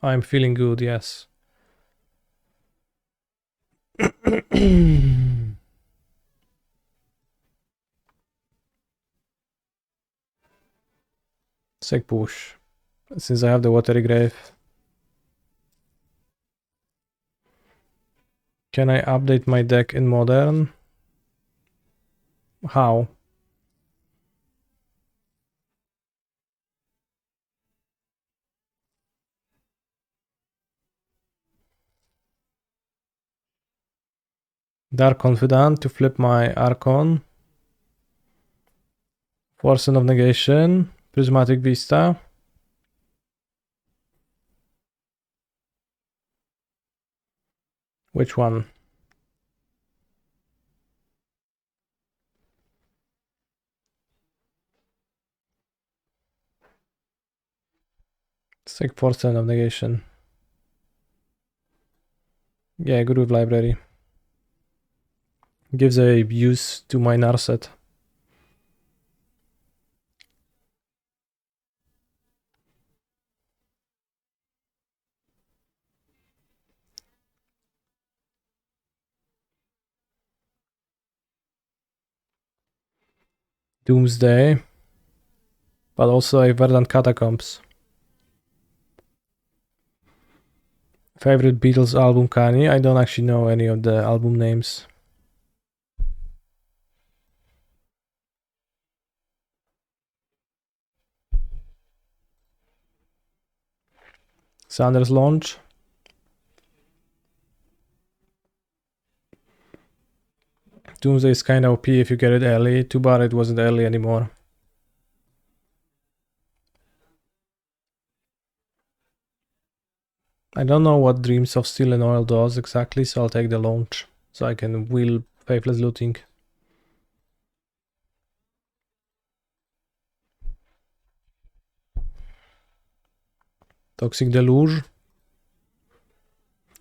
I'm feeling good, yes. Sick push. Since I have the Watery Grave. Can I update my deck in Modern? How? Dark Confidant to flip my Archon. Force of Negation, Prismatic Vista. Which one? Let's take Force of Negation. Yeah, good with library. Gives a use to my Narset. Doomsday. But also a Verdant Catacombs. Favorite Beatles album, Kanye? I don't actually know any of the album names. Sanders launch. Doomsday is kinda OP if you get it early. Too bad it wasn't early anymore. I don't know what Dreams of Steel and Oil does exactly, so I'll take the launch. So I can wheel Faithless Looting. Toxic Deluge.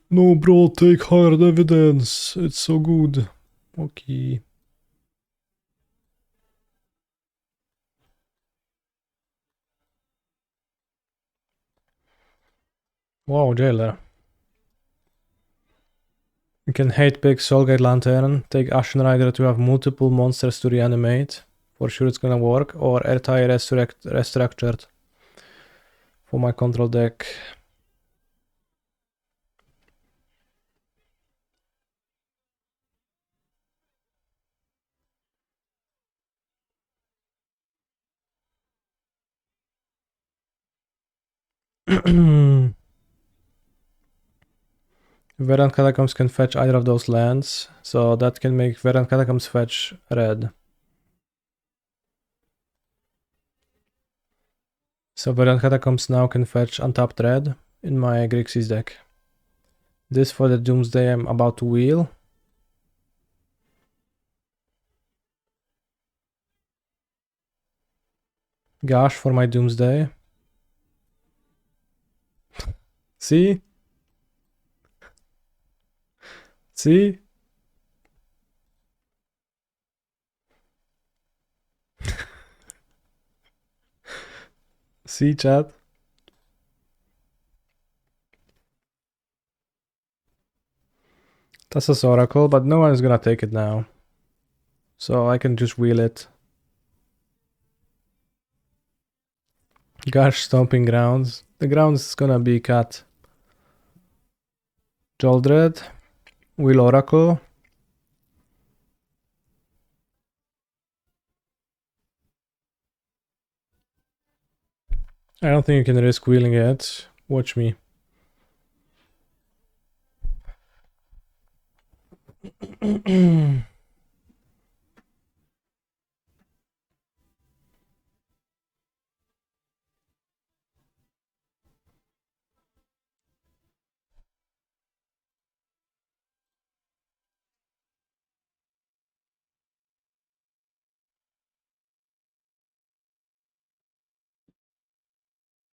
No bro, take hard evidence. It's so good. Okay. Wow, Jailer. You can hate pick Soulgate Lantern, take Ashen Rider to have multiple monsters to reanimate. For sure it's gonna work. Or Airtie Restructured for my control deck. Verdant Catacombs can fetch either of those lands, so that can make Verdant Catacombs fetch red. So Verdant Catacombs now can fetch untapped red in my Grixis deck. This for the Doomsday I'm about to wheel. Gash for my Doomsday. See? See? See, chat? That's a Oracle, but no one is gonna take it now. So I can just wheel it. Gash Stomping Grounds. The grounds is gonna be cut. Joldred. Wheel Oracle. I don't think you can risk wheeling it. Watch me.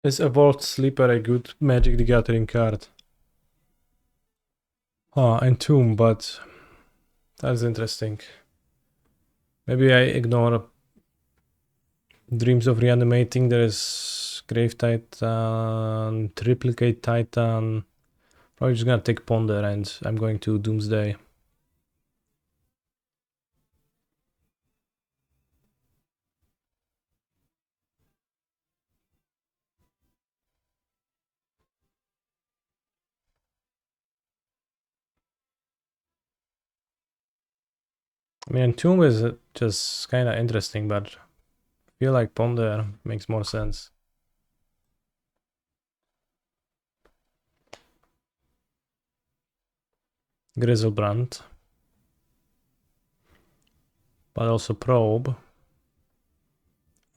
Is Evolved Sleeper a good Magic the Gathering card? Entomb, but that's interesting. Maybe I ignore Dreams of Reanimating. There is Grave Titan, Triplicate Titan. Probably just gonna take Ponder and I'm going to Doomsday. I mean, Entomb is just kind of interesting, but I feel like Ponder makes more sense. Grizzlebrand. But also Probe.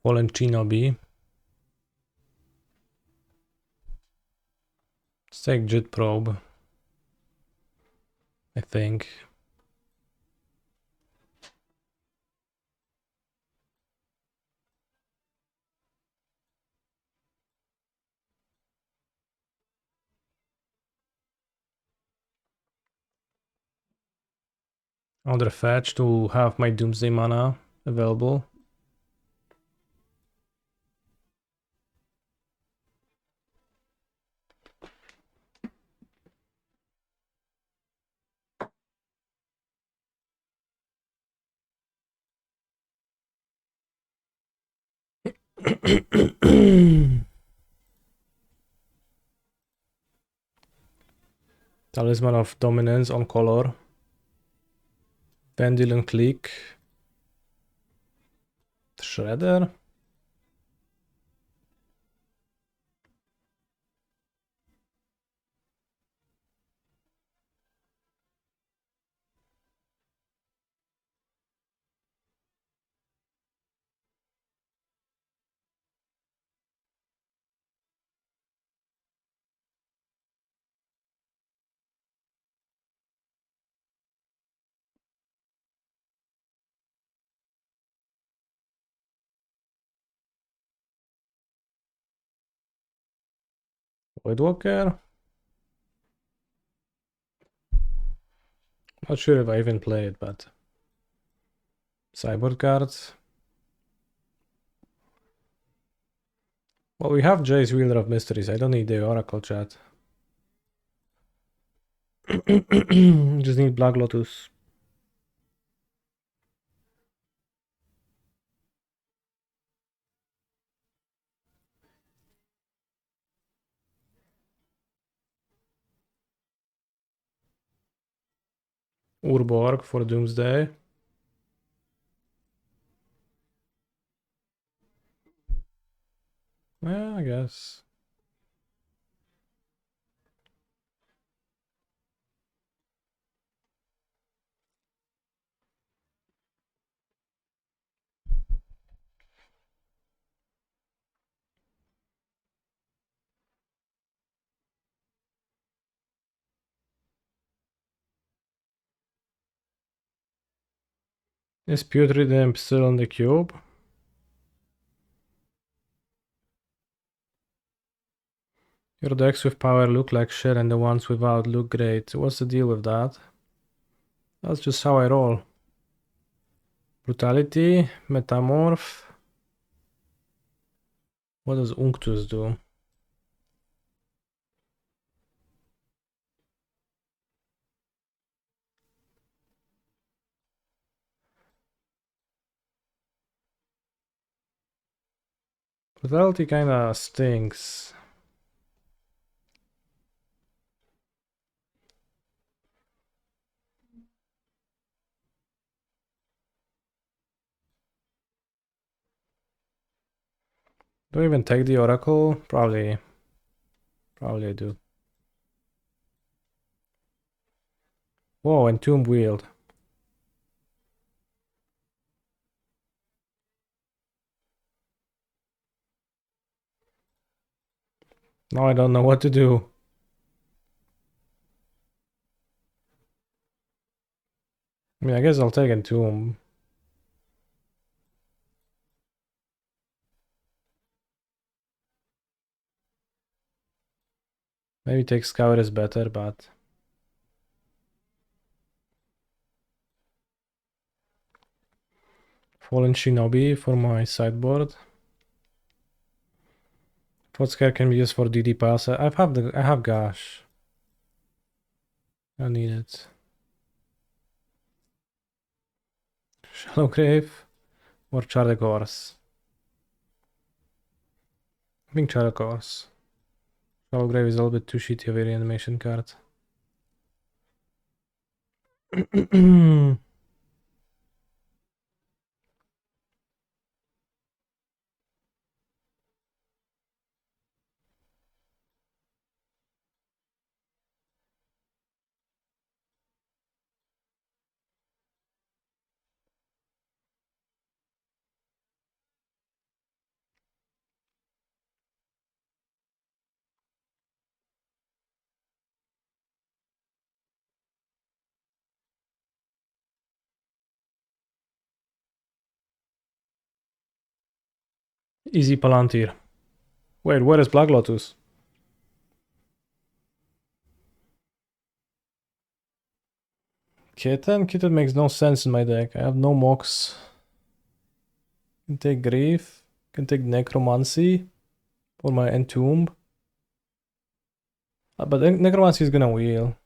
Fallen Shinobi. Let's take Jit Probe, I think. Other fetch to have my Doomsday mana available. Talisman of Dominance on color. Pendulum Click. Shredder. Voidwalker. Not sure if I even play it, but sideboard cards. Well, we have Jay's Wielder of Mysteries. I don't need the Oracle chat. Just need Black Lotus. Urborg for Doomsday. Yeah, I guess. Is Putrid Imp still on the cube? Your decks with power look like shit and the ones without look great. What's the deal with that? That's just how I roll. Brutality, Metamorph. What does Unctus do? Brutality kinda stinks. Do I even take the Oracle? Probably I do. Whoa, Entomb Wield. Now I don't know what to do. I mean, I guess I'll take Entomb. Maybe take Scout is better, but... Fallen Shinobi for my sideboard. Thoughtscare can be used for DD pass. I have Gash. I need it. Shallow Grave or Charred Course. I think Charred Course. Shallow Grave is a little bit too shitty of a reanimation card. Easy Palantir. Wait, where is Black Lotus? Kitten? Kitten makes no sense in my deck. I have no mocks. Can take Grief. Can take Necromancy for my Entomb. But Necromancy is gonna wheel.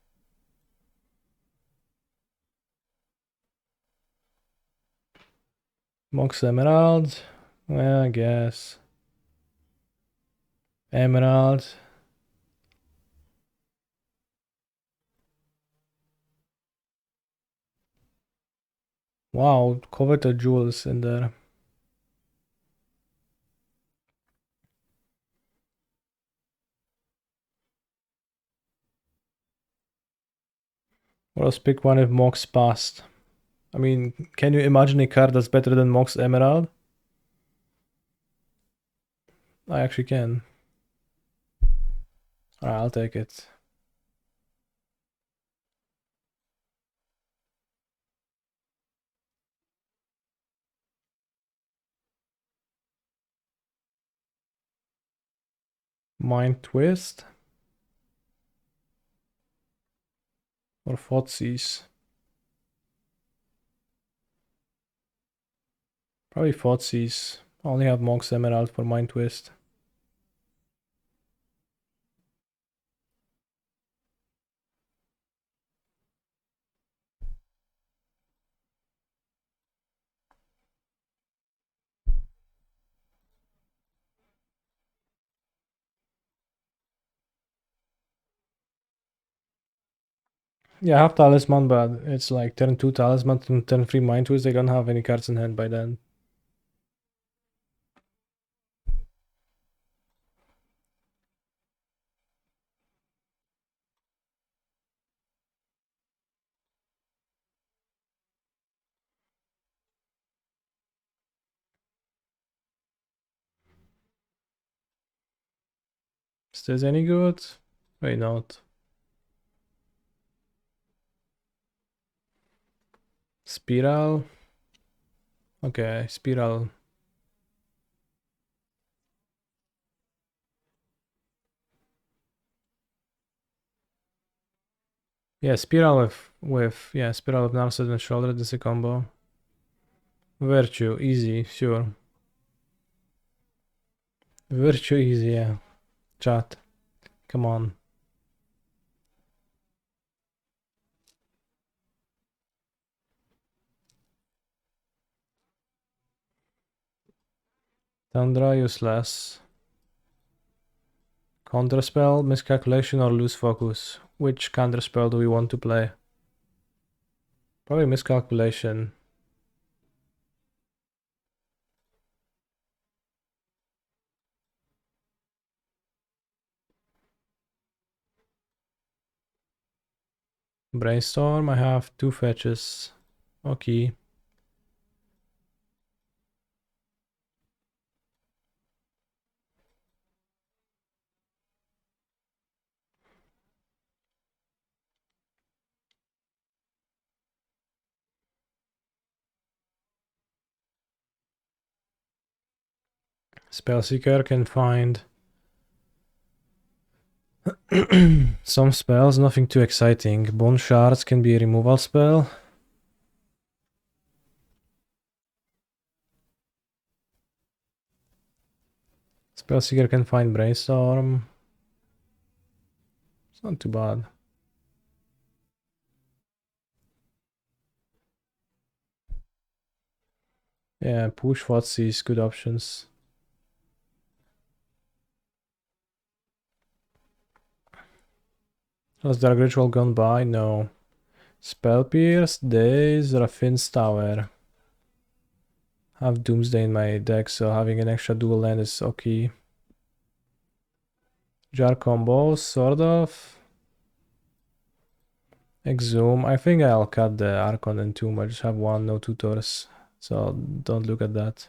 Mox Emerald. Well, I guess. Emerald. Wow, coveted jewels in there. Or else pick one if Mox passed. I mean, can you imagine a card that's better than Mox Emerald? I actually can. Alright, I'll take it. Mind Twist. Or Thoughtseize. Probably Thoughtseize. I only have Mox Emerald for Mind Twist. Yeah, I have Talisman, but it's like turn 2 Talisman and turn 3 Mind Twist. They don't have any cards in hand by then. Is this any good? Wait, not. Spiral. Okay, Spiral. Yeah, Spiral with Spiral with Narset and Shoulder. This is a combo. Virtue, easy, sure. Virtue, easy, yeah. Chat. Come on. Tundra, useless. Counterspell, Miscalculation, or Lose Focus? Which counterspell do we want to play? Probably Miscalculation. Brainstorm, I have 2 fetches. Okay. Spellseeker can find some spells, nothing too exciting. Bone Shards can be a removal spell. Spellseeker can find Brainstorm. It's not too bad. Yeah, push Thoughtseize, good options. Has Dark Ritual gone by? No. Spell Pierce, Daze, Raffine's Tower. I have Doomsday in my deck, so having an extra dual land is okay. Jar combos, sort of. Exhume. I think I'll cut the Archon and Tomb. I just have 1, no tutors. So don't look at that.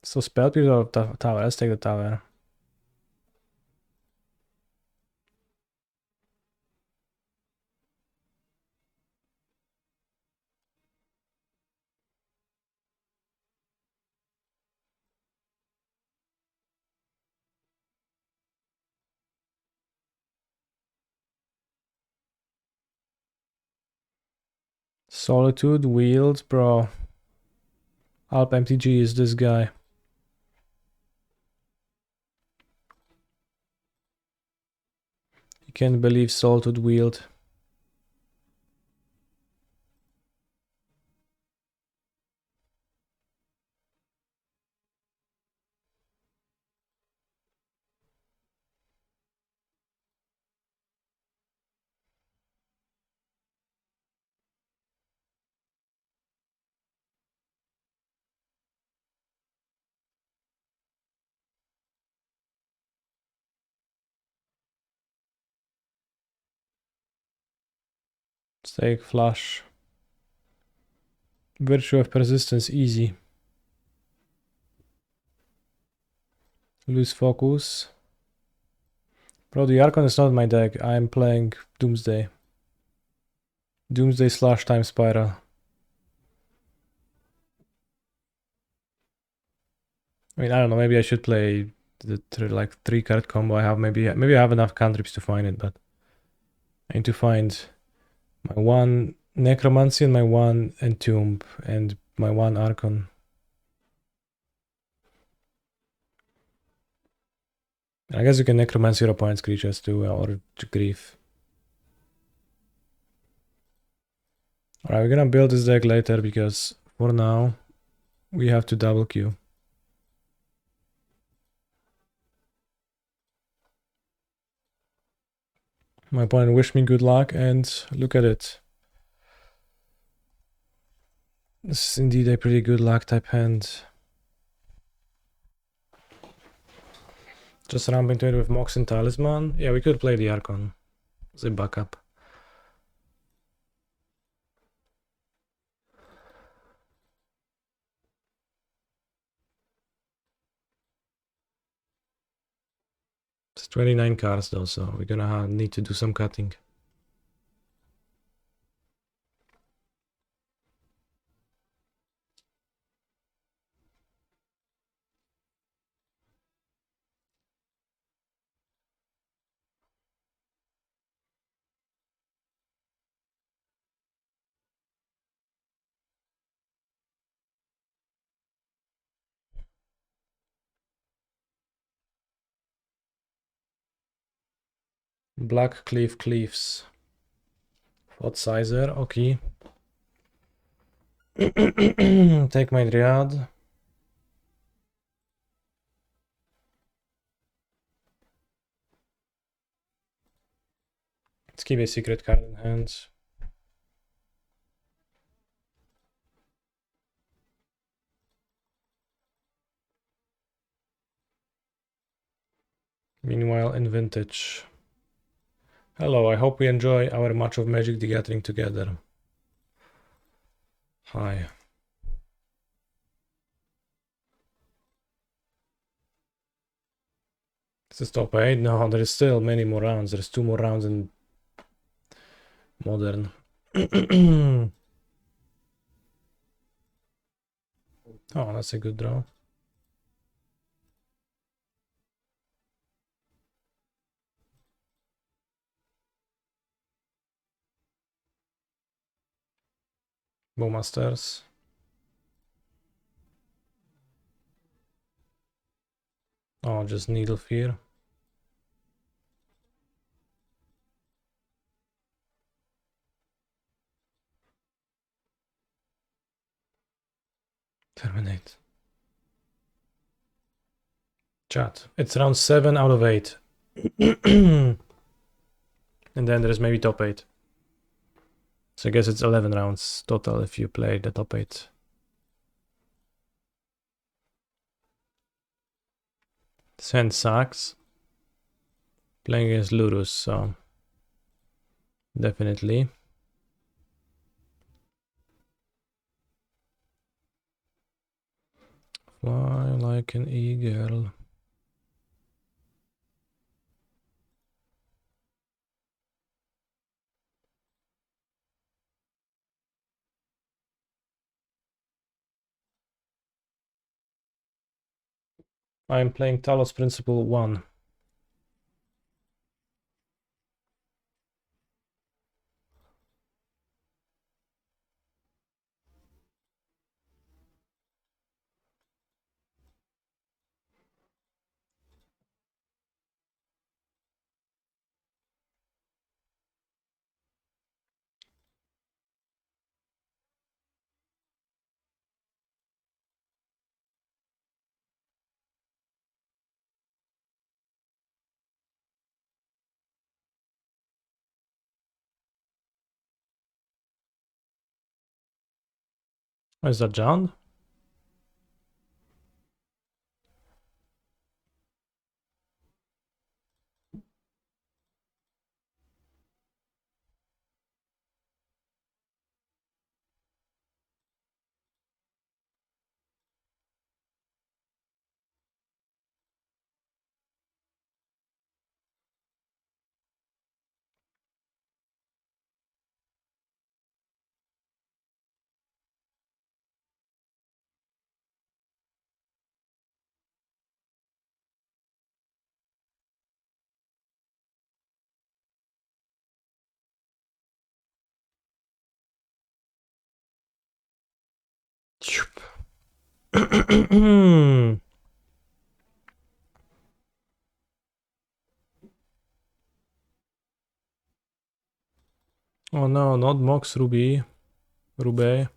So Spell Pierce or Tower? Let's take the Tower. Solitude, Wield, bro. Alp MTG is this guy. You can't believe Solitude, Wield. Stake, flush. Virtue of persistence, easy. Lose focus. Bro, the Archon is not my deck. I'm playing Doomsday. Doomsday slash Time Spiral. I mean, I don't know. Maybe I should play the like 3-card combo I have. Maybe I have enough cantrips to find it, but I need to find my one Necromancy and my one Entomb and my one Archon. I guess you can Necromancy your opponent's creatures too, or Grief. Alright, we're gonna build this deck later because for now we have to double queue. My opponent wished me good luck and look at it. This is indeed a pretty good luck type hand. Just ramp into it with Mox and Talisman. Yeah, we could play the Archon as a backup. It's 29 cards though, so we're gonna need to do some cutting. Black Cleave Cleaves. What sizer? Okay. Take my Dryad. Let's keep a secret card in hand. Meanwhile, in Vintage. Hello, I hope we enjoy our match of Magic the Gathering together. Hi. This is top 8? No, there is still many more rounds. There's 2 more rounds in Modern. Oh, that's a good draw. Bowmasters. Oh, just Needle Fear. Terminate. Chat. It's round 7 out of 8. And then there's maybe top 8. So I guess it's 11 rounds total if you play the top 8. This hand sucks. Playing against Lurus, so definitely. Fly like an eagle. I am playing Talos Principle 1. Oh, is that John? Oh no, not Mox Ruby. Rube.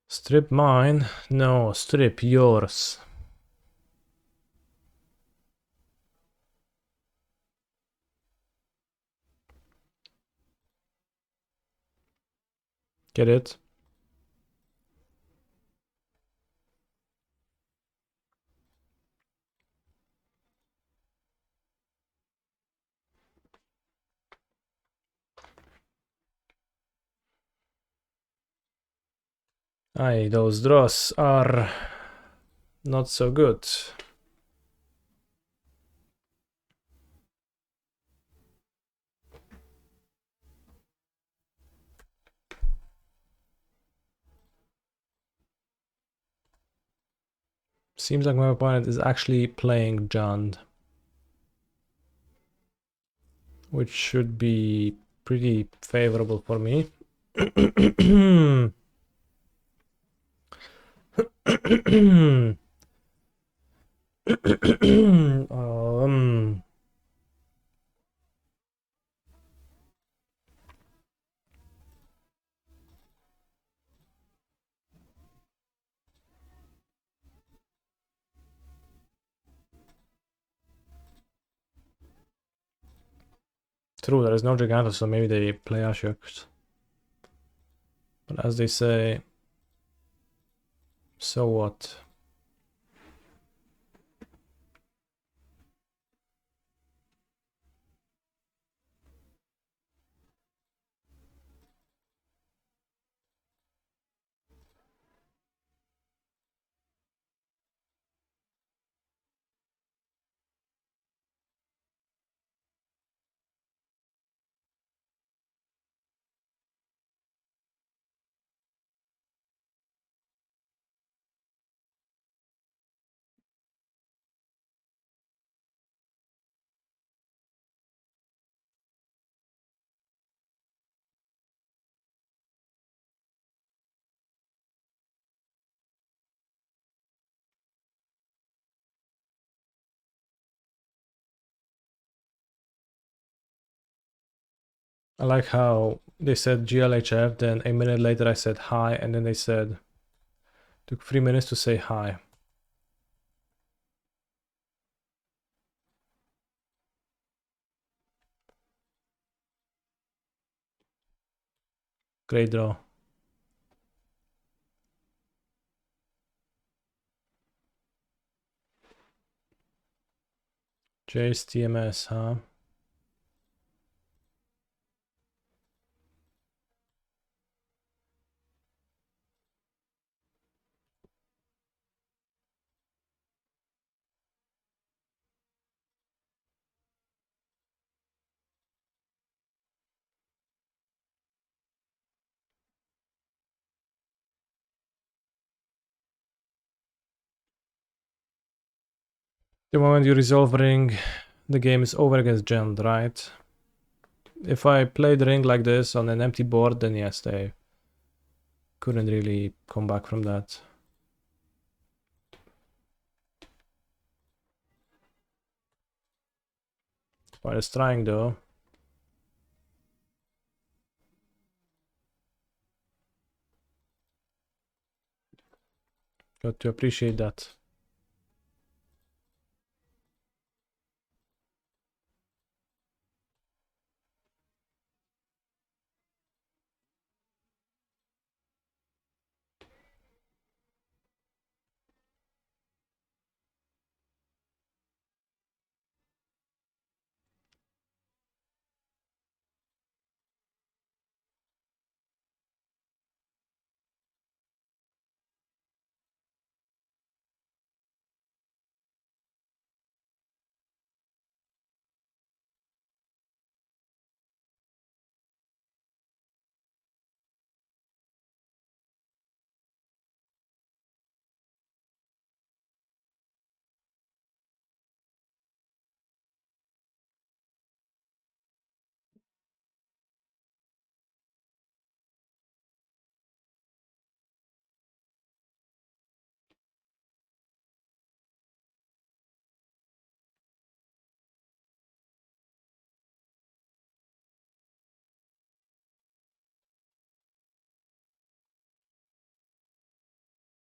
Strip mine? No, strip yours. Get it? Aye, those draws are not so good. Seems like my opponent is actually playing Jund, which should be pretty favorable for me. um, True, there is no Gigantus, so maybe they play Ashok. But as they say, so what? I like how they said GLHF, then a minute later I said hi, and then they said, took 3 minutes to say hi. Great draw. Jace TMS, huh? The moment you resolve ring, the game is over against Jund, right? If I played ring like this on an empty board, then yes, they couldn't really come back from that. While it's trying though. Got to appreciate that.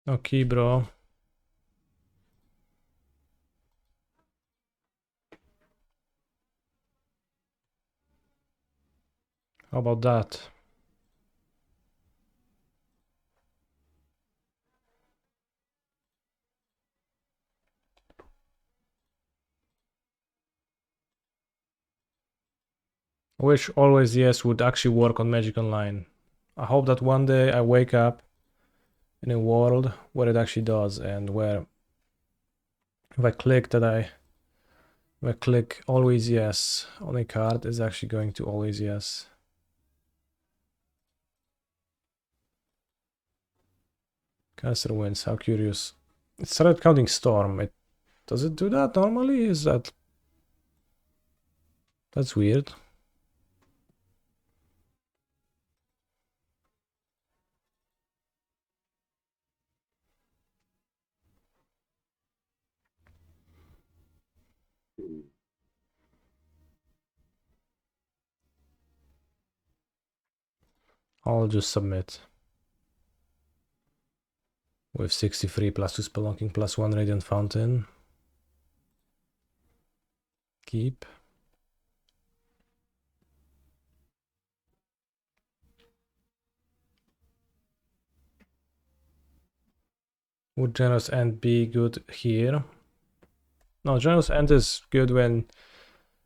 Okay, bro. How about that? I wish always yes would actually work on Magic Online. I hope that one day I wake up in a world where it actually does, and where if I click always yes on a card, it's actually going to always yes. Caster wins, how curious. It started counting Storm. Does it do that normally? That's weird. I'll just submit. With 63 plus 2 Spelunking plus 1 Radiant Fountain. Keep. Would Generous End be good here? No, Generous End is good when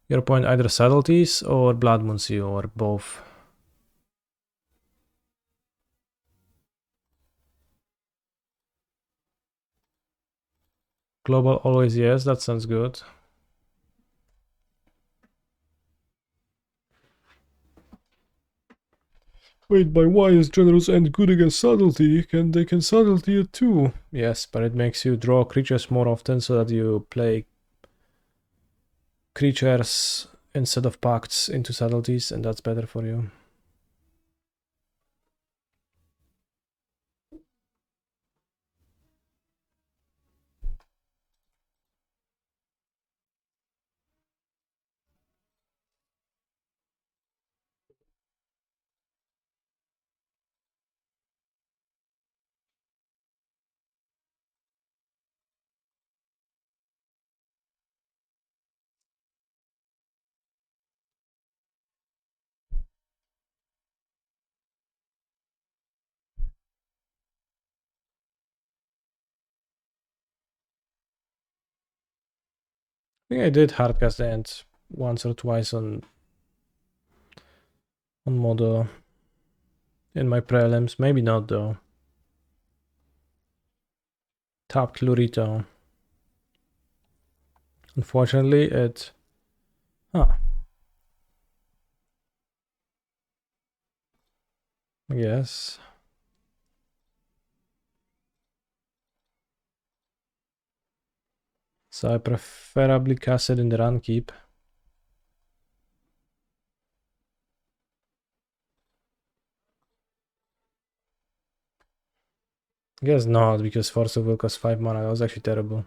your opponent either subtleties or Blood Moons you, or both. Global always yes, that sounds good. Wait, but why is Generous End good against subtlety? They can subtlety it too. Yes, but it makes you draw creatures more often so that you play creatures instead of pacts into subtleties, and that's better for you. I think I did hardcast the end once or twice on Modo in my prelims. Maybe not though. Tapped Lurito. Unfortunately, it. Huh. I guess. So I preferably cast it in the run keep. I guess not, because Force of Will costs 5 mana. That was actually terrible.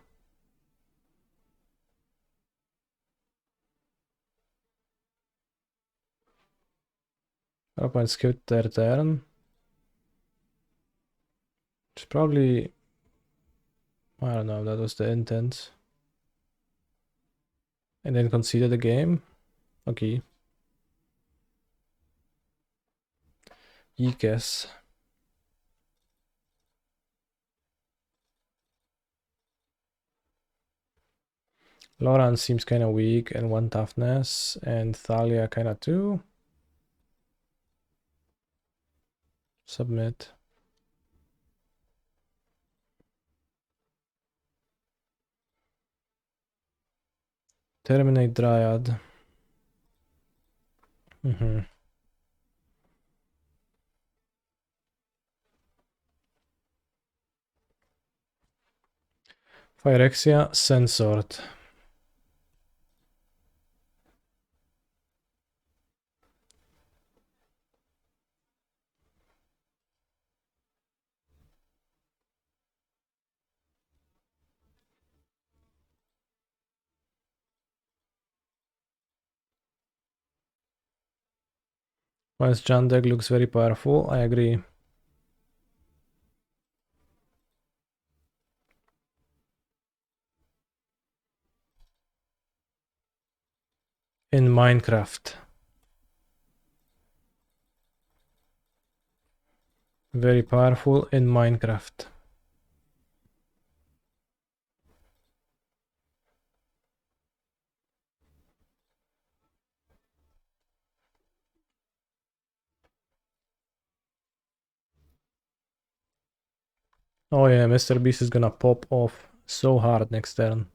Opponent skipped their turn. It's probably. I don't know, that was the intent. And then conceded the game. Okay. Guess. Loran seems kinda weak and 1 toughness, and Thalia kinda too. Submit. Terminate Dryad. Phyrexia, Sensort. Whilst Jan deck looks very powerful, I agree. in Minecraft. Very powerful in Minecraft. Oh yeah, Mr. Beast is gonna pop off so hard next turn.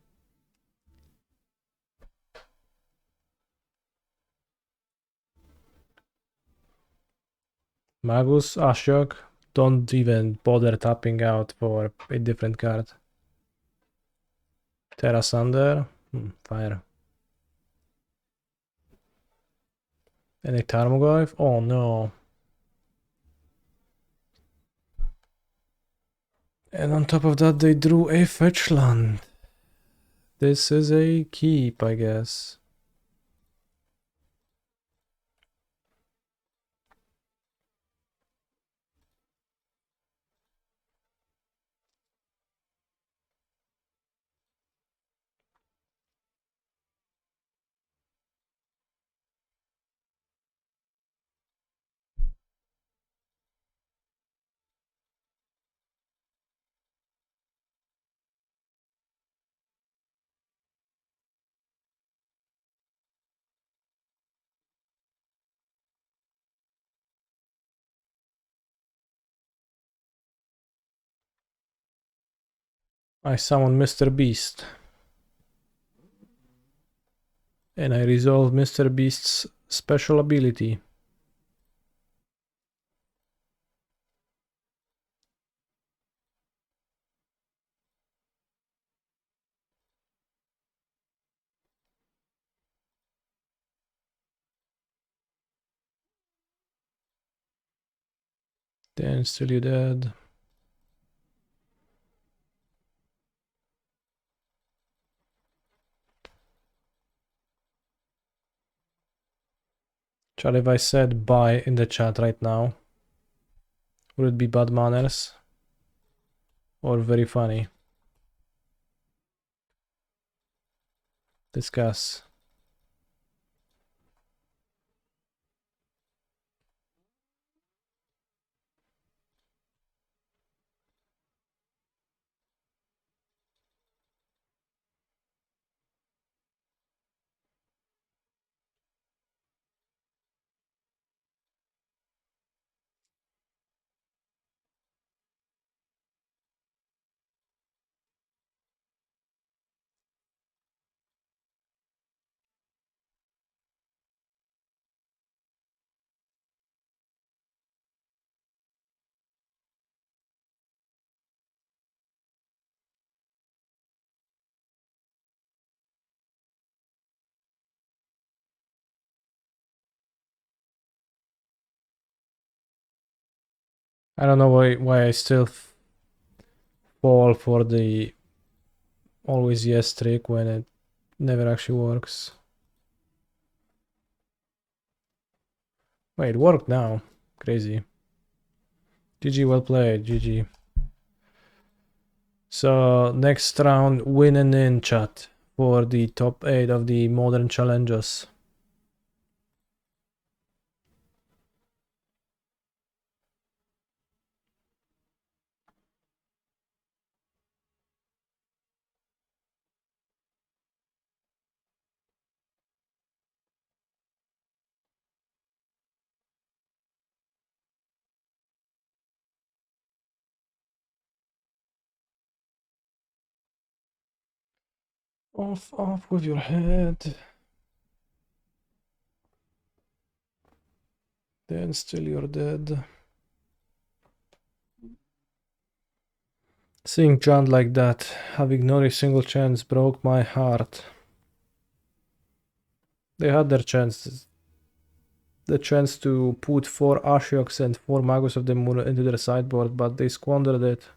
Magus, Ashok, don't even bother tapping out for a different card. Terra Sunder, fire. And a Tarmogoyf? Oh no. And on top of that, they drew a fetch land. This is a keep, I guess. I summon Mr. Beast. And I resolve Mr. Beast's special ability. Then still you dead. Chat, if I said bye in the chat right now, would it be bad manners? Or very funny? Discuss. I don't know why I still fall for the always yes trick when it never actually works. Wait, it worked now. Crazy. GG, well played, GG. So next round, win and in, chat, for the top 8 of the modern challenges. Off with your head. Then still you're dead. Seeing John like that, having not a single chance, broke my heart. They had their chances. The chance to put 4 Ashioks and 4 Magus of the Moon into their sideboard, but they squandered it.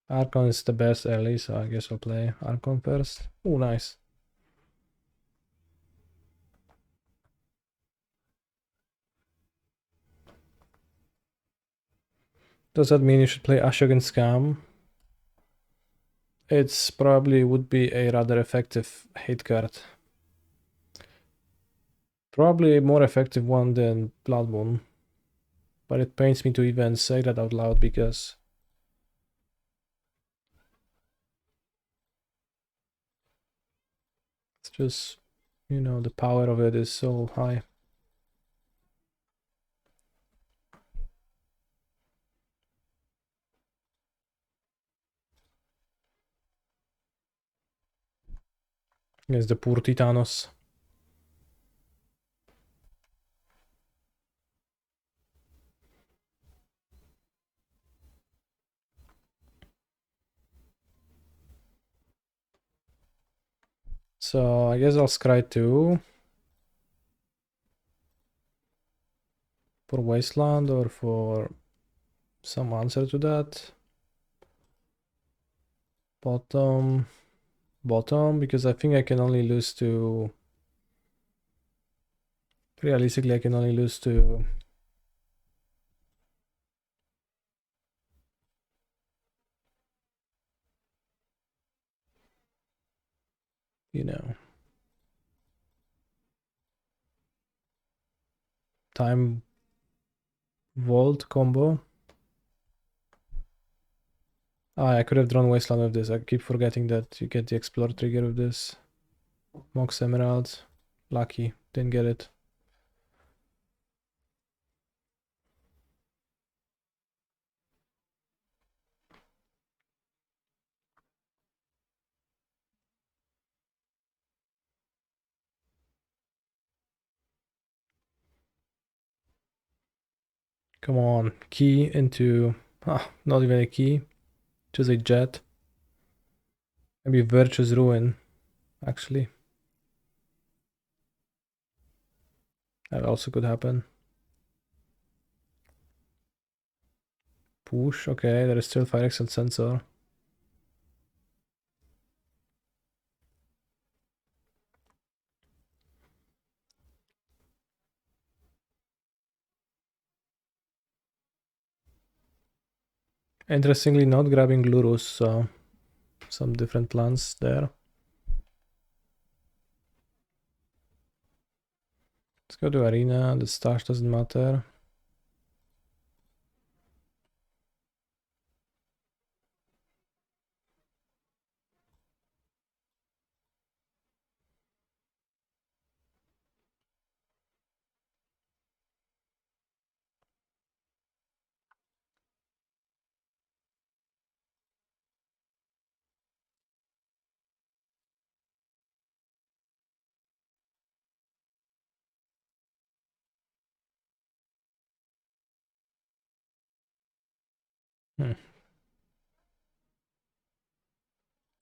Archon is the best early, so I guess I'll play Archon first. Oh, nice. Does that mean you should play Ashogun Scam? It's probably would be a rather effective hate card. Probably a more effective one than Blood Moon. But it pains me to even say that out loud because it's just, you know, the power of it is so high. Yes, the poor Titanos. So I guess I'll scry 2 for Wasteland or for some answer to that. Bottom, because I think I can only lose to. Realistically, I can only lose to. You know, Time Vault combo. I could have drawn Wasteland with this. I keep forgetting that you get the Explore trigger with this. Mox Emerald. Lucky. Didn't get it. Come on. Key into... not even a key. Just a jet. Maybe Virtue's Ruin, actually. That also could happen. Push, okay, there is still Fire Excel Sensor. Interestingly, not grabbing Lurus, so some different plans there. Let's go to Arena, the stash doesn't matter.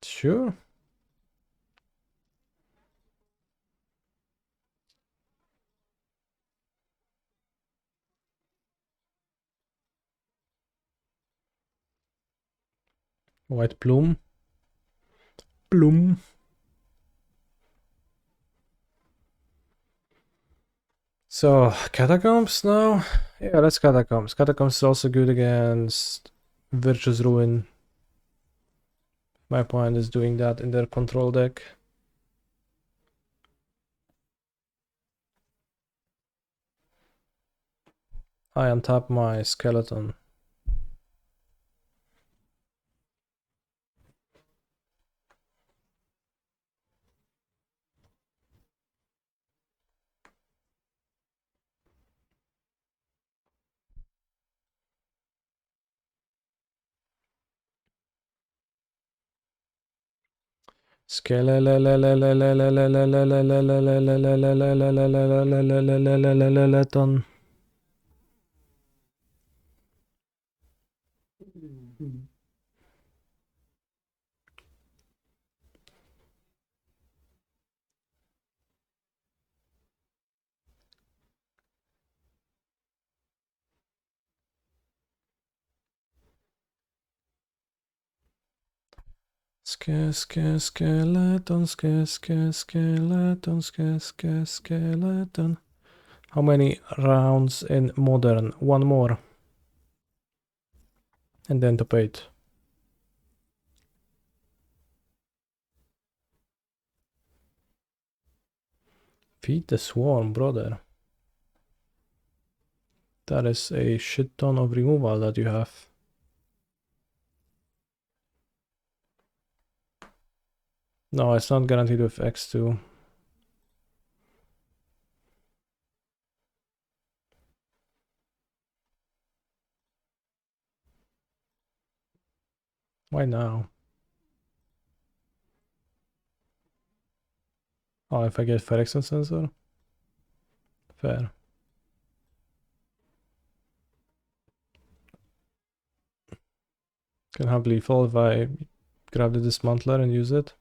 Sure. White Plume. Plume. So, Catacombs now? Yeah, let's Catacombs. Catacombs is also good against Virtue's Ruin. My opponent is doing that in their control deck. I untap my Skeleton. Skeleton. Skeleton. How many rounds in Modern? One more. And then top 8. Feed the swarm, brother. That is a shit ton of removal that you have. No, it's not guaranteed with X2. Why now? Oh, if I get Phyrexian Sensor? Fair. Can have lethal if I grab the Dismantler and use it.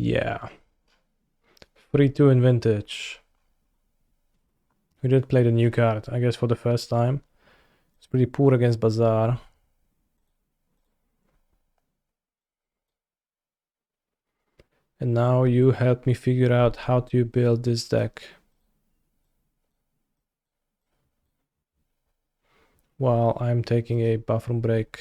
Yeah. 3-2 in Vintage. We did play the new card, I guess for the first time. It's pretty poor against Bazaar. And now you help me figure out how to build this deck. While I'm taking a bathroom break.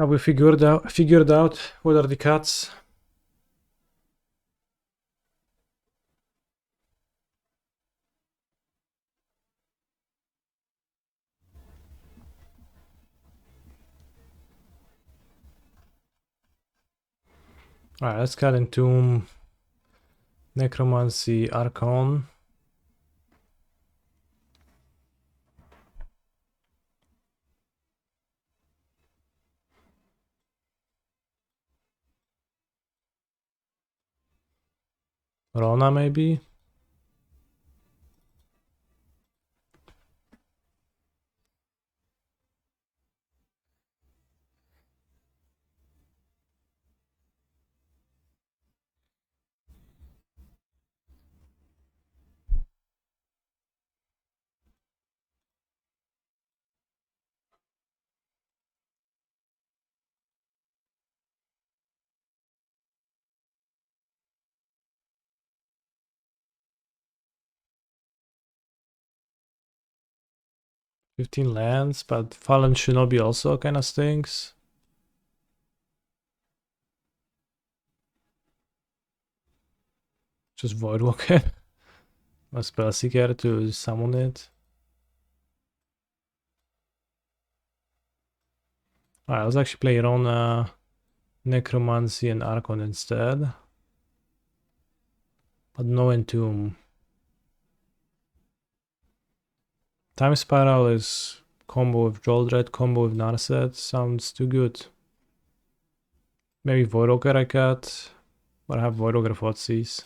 Have we figured out what are the cuts? Alright, let's cut Entomb, Necromancy, Archon. Rona, maybe? $15 lands, but Fallen Shinobi also kind of stinks. Just Voidwalker. A Spellseeker to summon it. Alright, let's actually play Rona, Necromancy, and Archon instead. But no Entomb. Time Spiral is combo with Joltred, combo with Narset. Sounds too good. Maybe Voidwalker I cut. Or I have Voidwalker Thoughtseize.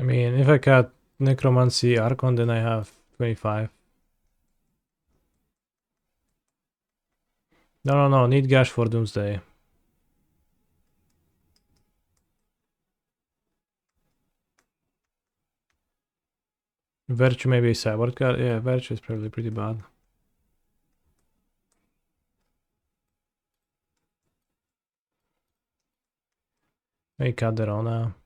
I mean, if I cut Necromancy Archon, then I have 25. No, need Gash for Doomsday. Virtue maybe a sideboard card. Yeah, Virtue is probably pretty bad. Maybe cut the Rona.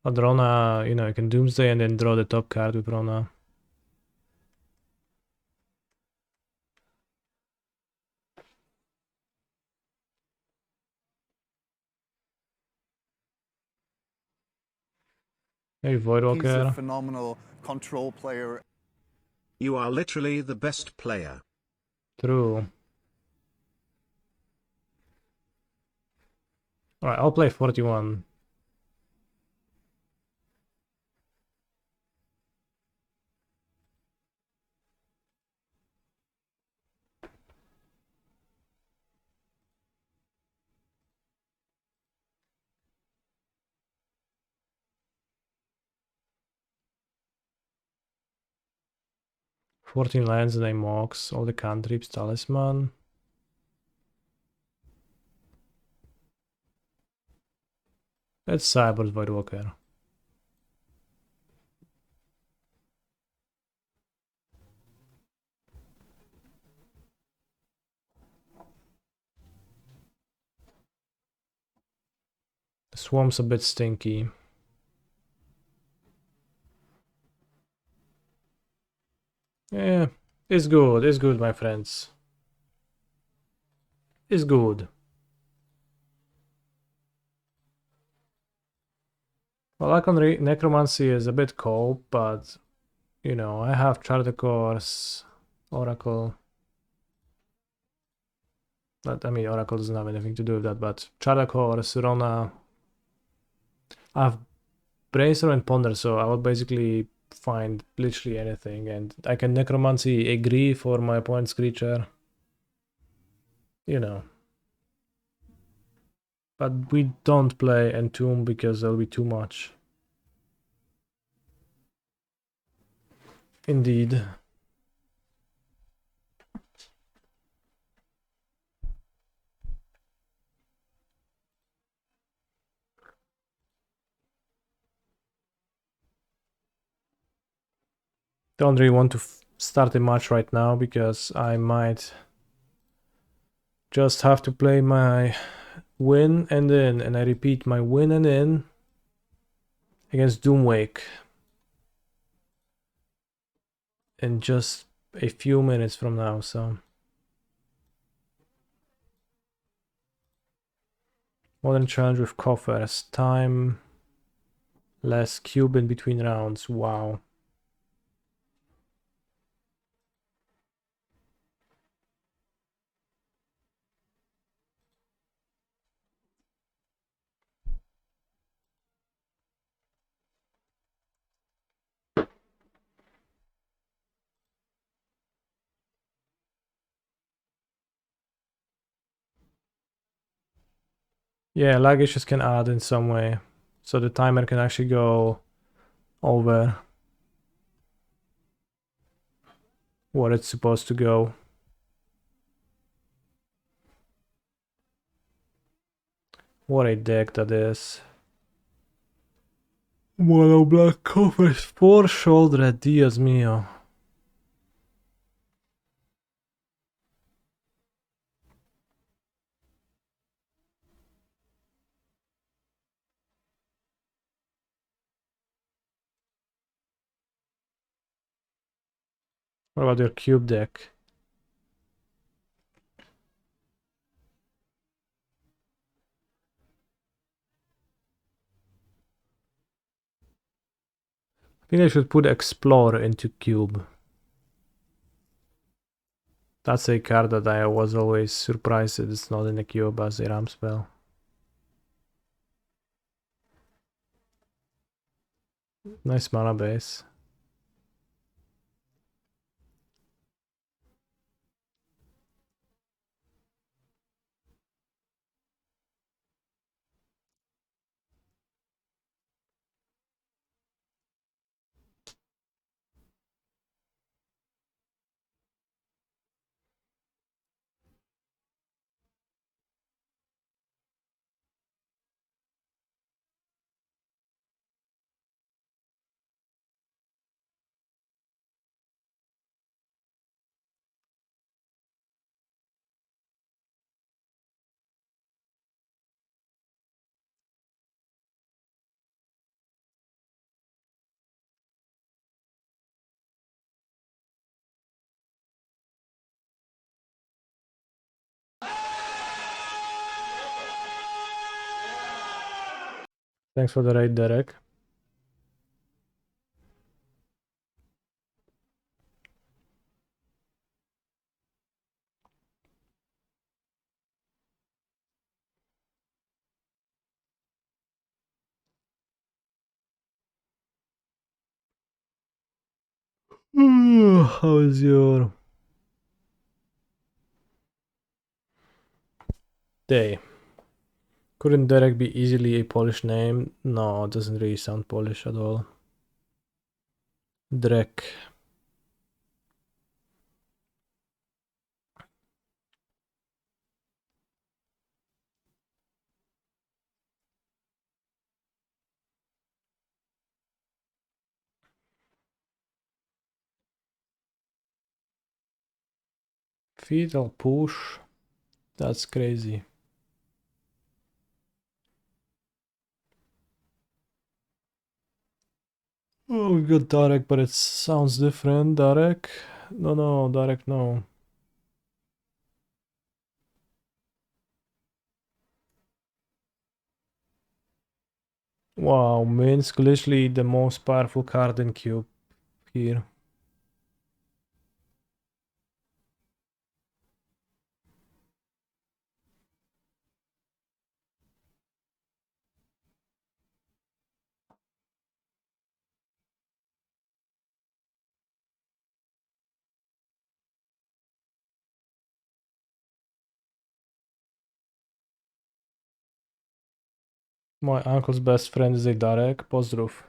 But Rona, you know, you can Doomsday and then draw the top card with Rona. Maybe He's a Voidwalker. phenomenal control player. You are literally the best player. True. Alright, I'll play 41. $14 lands and a Mox, all the cantrips, Talisman. Let's sideboard Voidwalker. The Swarm's a bit stinky. Yeah, it's good, my friends. It's good. Well, Icon Necromancy is a bit cold, but, you know, I have Charter Course, Oracle. I mean, Oracle doesn't have anything to do with that, but Charter Course, Rona. I have Brainstorm and Ponder, so I would basically find literally anything, and I can Necromancy agree for my opponent's creature. You know. But we don't play Entomb because there'll be too much. Indeed. Don't really want to start a match right now because I might just have to play my win and in, and I repeat, my win and in against Doomwake in just a few minutes from now, so. Modern challenge with coffers. Time less cube in between rounds. Wow. Yeah, lag issues can add in some way. So the timer can actually go over what it's supposed to go. What a deck that is. Mono black coffers, 4 shouldered, Dios mío. What about your cube deck? I think I should put Explorer into cube. That's a card that I was always surprised that it's not in the cube as a ramp spell. Nice mana base. Thanks for the raid, Derek. How is your day? Couldn't Derek be easily a Polish name? No, it doesn't really sound Polish at all. Drek. Fetal push. That's crazy. Oh, we got Darek, but it sounds different. Darek? No, Darek, no. Wow, Minsk, literally the most powerful card in Cube here. My uncle's best friend is a Darek. Pozdrov.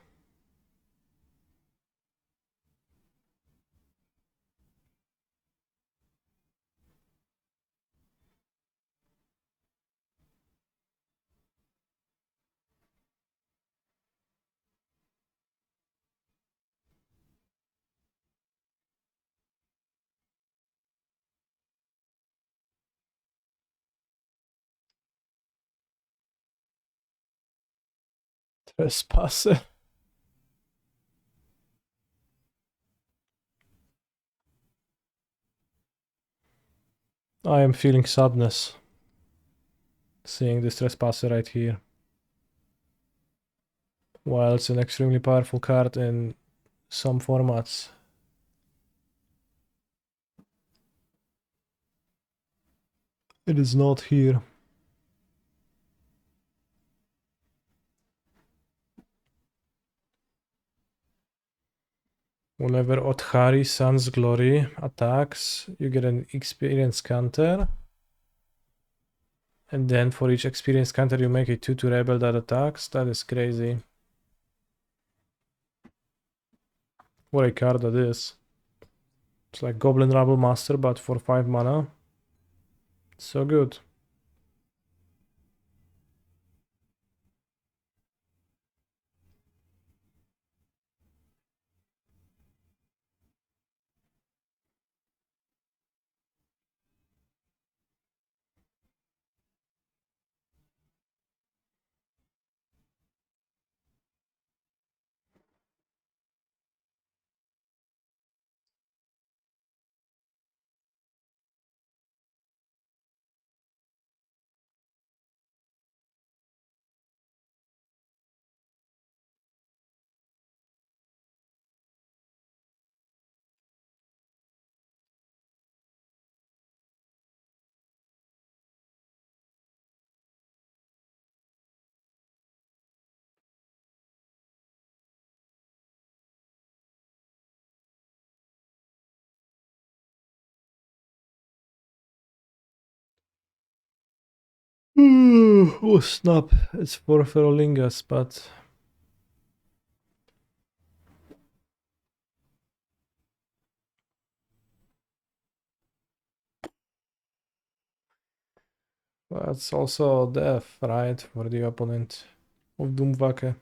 Trespasser. I am feeling sadness seeing this Trespasser right here. While it's an extremely powerful card in some formats. It is not here. Whenever Othari Sun's Glory attacks, you get an experience counter. And then for each experience counter, you make a 2/2 rebel that attacks. That is crazy. What a card that is. It's like Goblin Rabble Master, but for 5 mana. So good. Oh snap, it's for Ferolingas, but that's also death, right, for the opponent of Doomvake.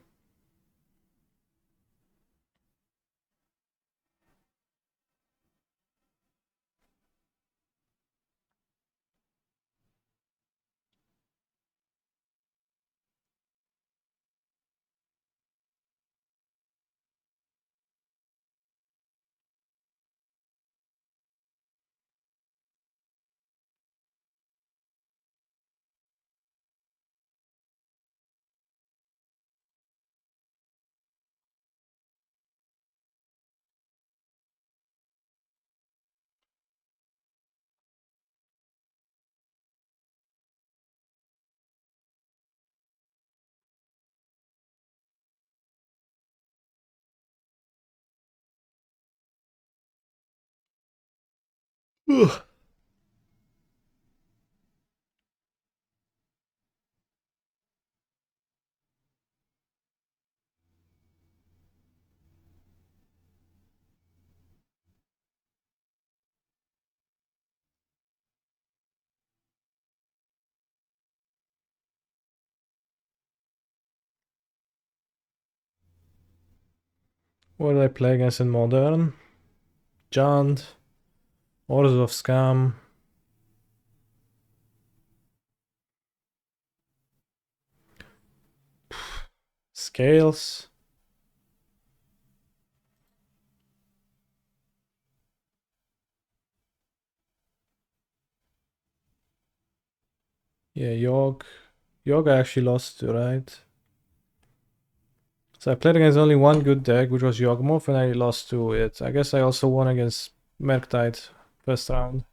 Ugh. What did I play against in Modern? Jund, Orders of Scam, Scales, yeah, Yogg. Yogg I actually lost to, right? So I played against only one good deck, which was Yawgmoth, and I lost to it. I guess I also won against Murktide first round.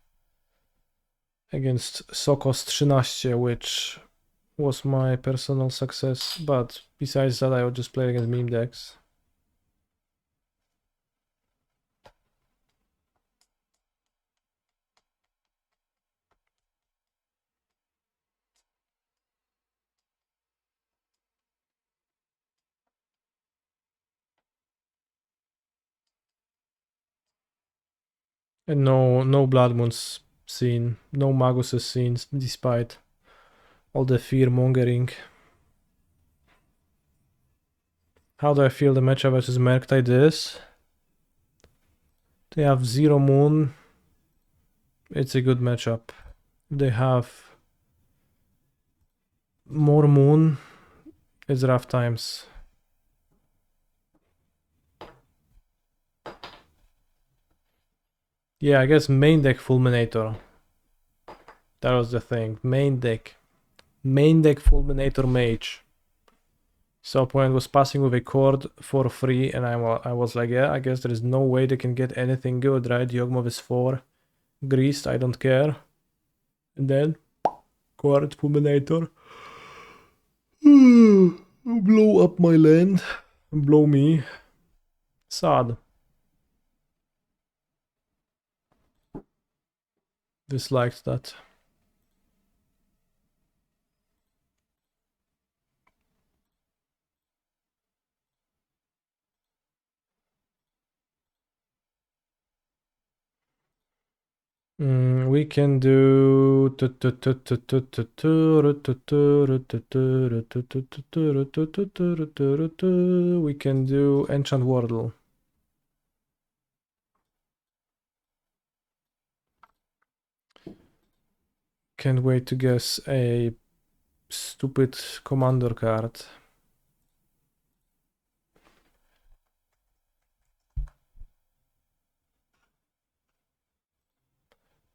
Against Sokos 13, which was my personal success. But besides that, I would just play against meme decks. And no Blood Moons seen, no Magus seen, despite all the fear mongering. How do I feel the matchup versus Murktide is? They have 0 Moon. It's a good matchup. They have more Moon. It's rough times. Yeah, I guess main deck Fulminator. That was the thing. Main deck. Main deck Fulminator Mage. So opponent was passing with a cord for free, and I was like, yeah, I guess there is no way they can get anything good, right? Yogmov is 4. Greased, I don't care. And then, cord Fulminator. Blow up my land. Blow me. Sad. Disliked that. We can do. We can do Enchant Wordle. Can't wait to guess a stupid commander card.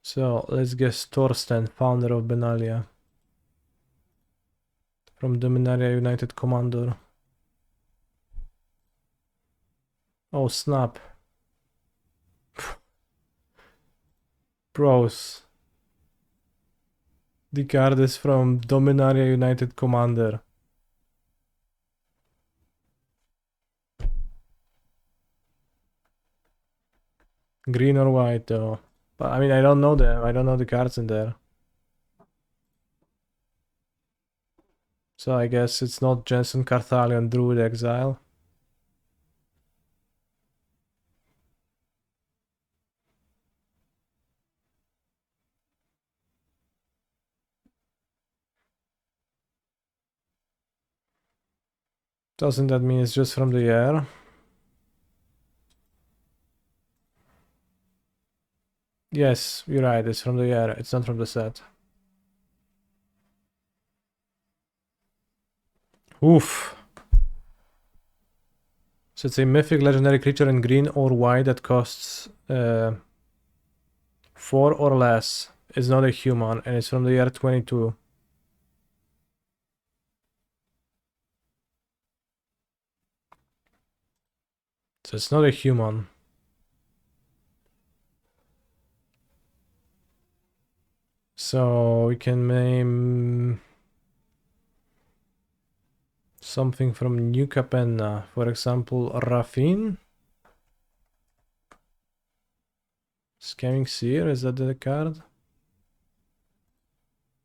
So let's guess Thorsten, founder of Benalia. From Dominaria United Commander. Oh snap. Bros. The card is from Dominaria United Commander. Green or white though. But I mean, I don't know them. I don't know the cards in there. So I guess it's not Jensen Carthalion Druid Exile. Doesn't that mean it's just from the air? Yes, you're right, it's from the air, it's not from the set. Oof. So it's a mythic legendary creature in green or white that costs 4 or less. It's not a human and it's from the year 22. So it's not a human. So we can name something from New Capenna. For example, Rafin. Scamming Seer, is that the card?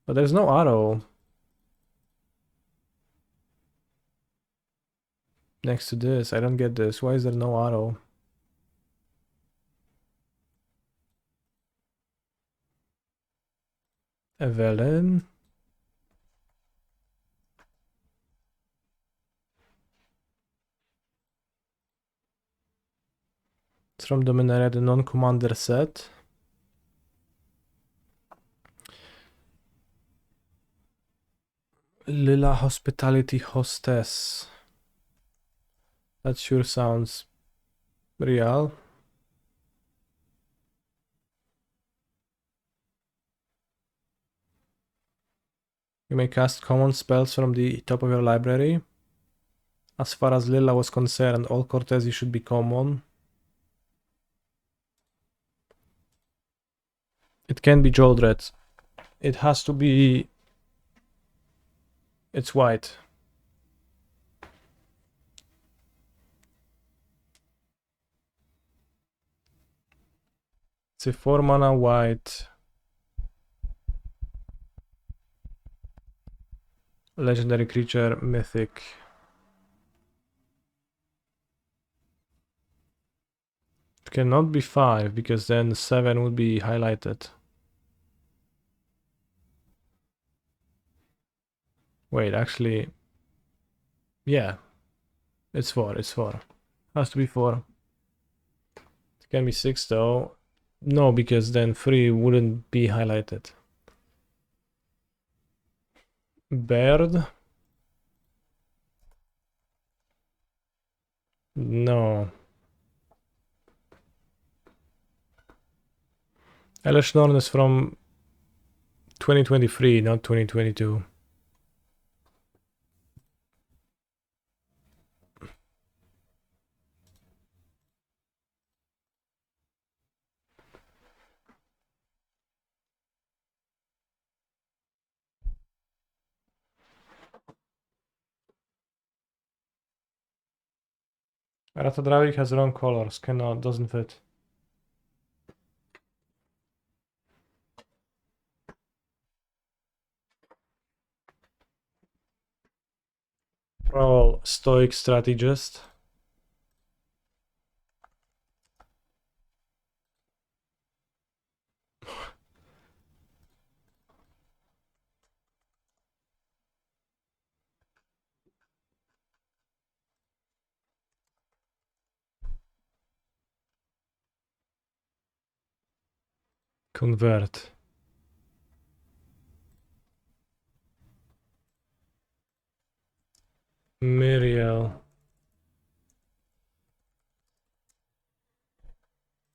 But there's no arrow next to this. I don't get this. Why is there no arrow? Evelyn. It's from Dominaria, the non-commander set. Lila Hospitality Hostess. That sure sounds real. You may cast common spells from the top of your library. As far as Lila was concerned, all Cortezi should be common. It can be Jodred. It has to be... It's white. It's a 4 mana white legendary creature, mythic. It cannot be 5 because then 7 would be highlighted. Wait, actually, yeah, it's 4. It's 4. Has to be 4. It can be 6 though. No, because then 3 wouldn't be highlighted. Bird? No. Elish Norn is from 2023, not 2022. Rathadravic has wrong colors, cannot, doesn't fit. Pro stoic strategist. Convert. Miriel.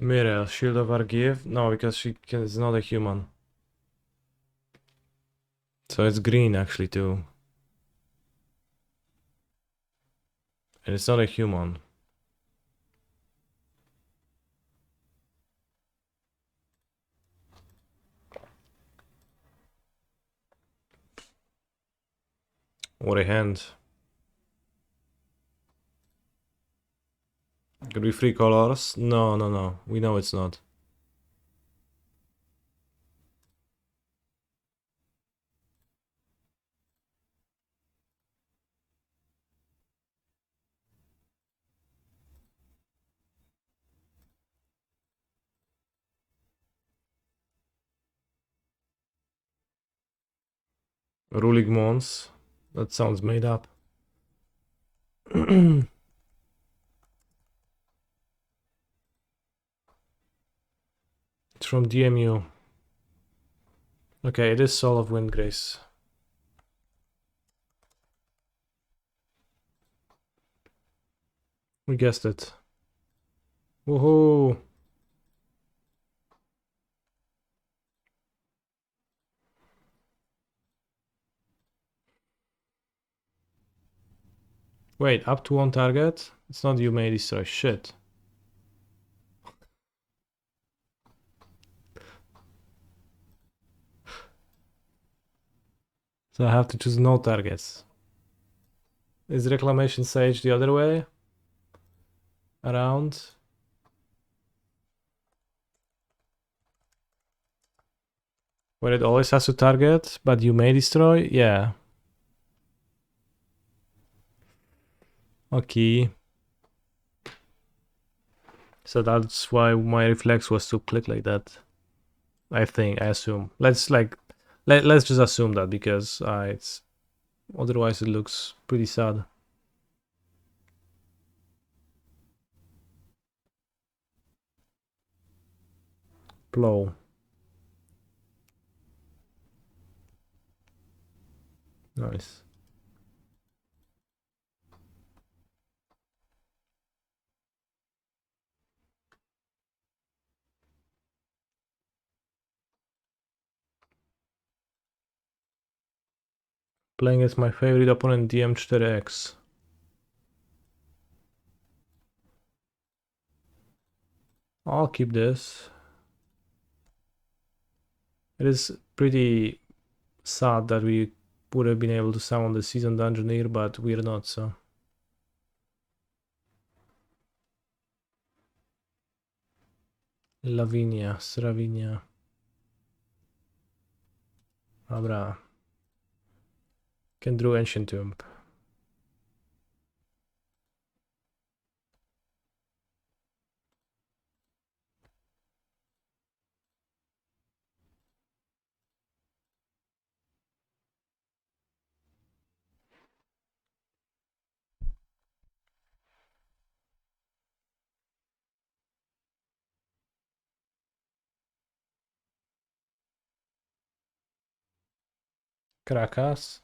Miriel, Shield of Argive? No, because is not a human. So it's green actually too. And it's not a human. What a hand. Could be 3 colors? No, no, no. We know it's not. Ruling Mons. That sounds made up. It's from DMU. Okay, it is Soul of Windgrace. We guessed it. Woohoo! Wait, up to 1 target? It's not you may destroy shit. So I have to choose no targets. Is Reclamation Sage the other way? Around? Where it always has to target, but you may destroy? Yeah. Okay. So that's why my reflex was to click like that. I think, I assume. Let's just assume that because it's otherwise it looks pretty sad. Plow. Nice. Playing as my favorite opponent DM4X. I'll keep this. It is pretty sad that we would have been able to summon the Seasoned Dungeoneer, but we're not, so. Lavinia, Sravinia. Dobra. Can draw Ancient Tomb. Krakas.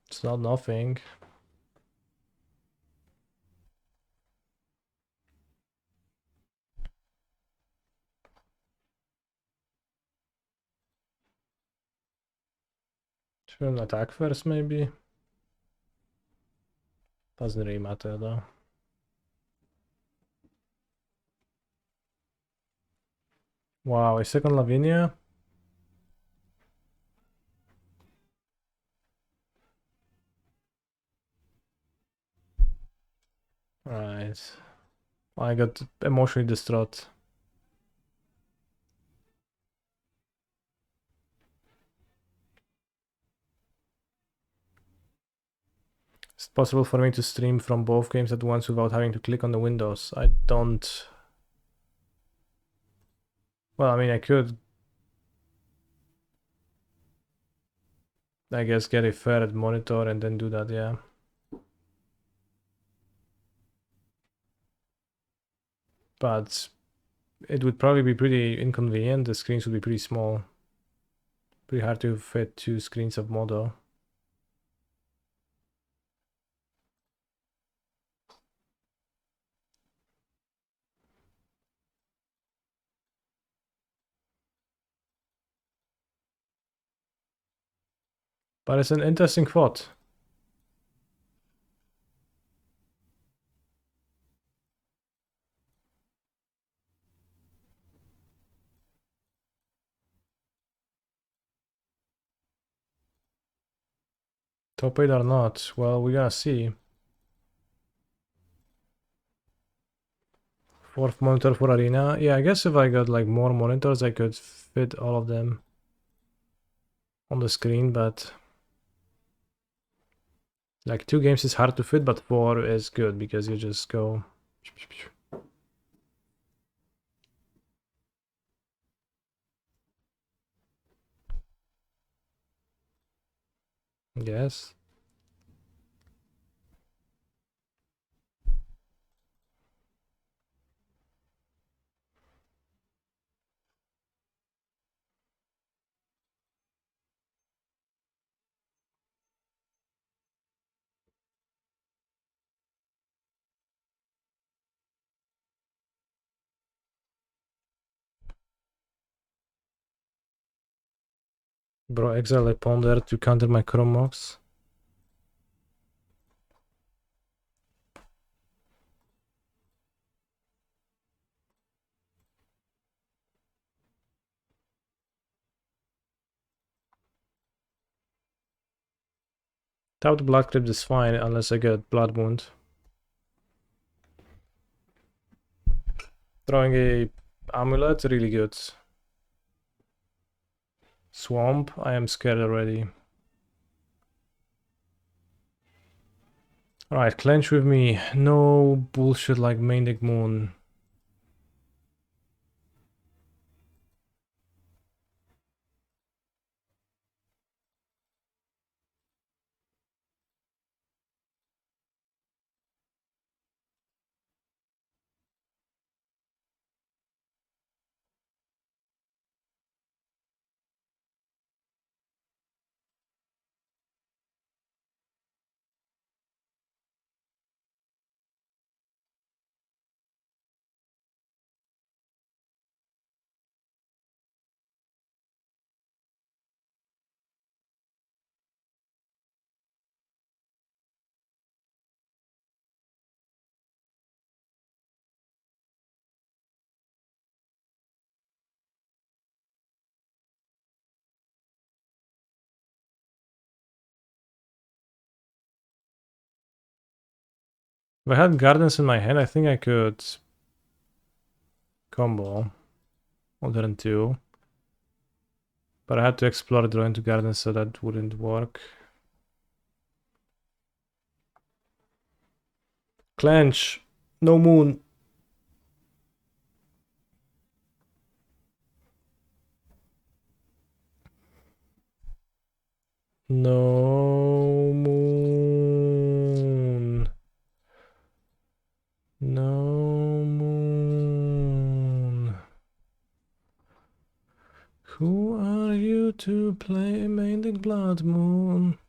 It's not nothing. Should we attack first, maybe? Doesn't really matter, though. Wow, a second Lavinia? Right. I got emotionally distraught. Is it possible for me to stream from both games at once without having to click on the windows? I don't... Well, I mean, I could... I guess get a third monitor and then do that, yeah. But it would probably be pretty inconvenient. The screens would be pretty small. Pretty hard to fit 2 screens of Modo. But it's an interesting thought. Top 8 or not? Well, we're gonna see. 4th monitor for Arena. Yeah, I guess if I got like more monitors, I could fit all of them on the screen, but like 2 games is hard to fit, but 4 is good because you just go. Yes. Bro, exile a ponder to counter my Chromox. Without Blood Crypt is fine unless I get Blood Wound. Throwing a Amulet, really good. Swamp, I am scared already. Alright, clench with me. No bullshit like main deck Moon. If I had Gardens in my hand, I think I could combo on turn 2. But I had to explore draw into Gardens, so that wouldn't work. Clench! No Moon! No Moon! No Moon! Who are you to play main deck Blood Moon?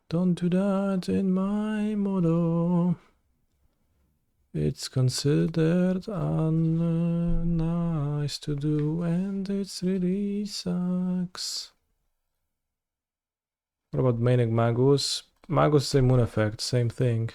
Don't do that in my Modo. It's considered unnice to do, and it really sucks. What about Manic Magus? Magus is a moon effect, same thing.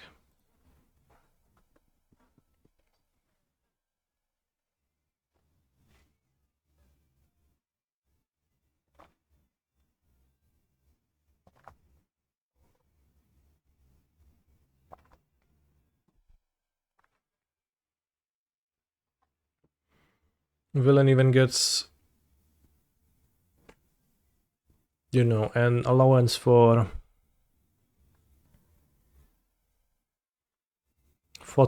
Villain even gets, you know, an allowance for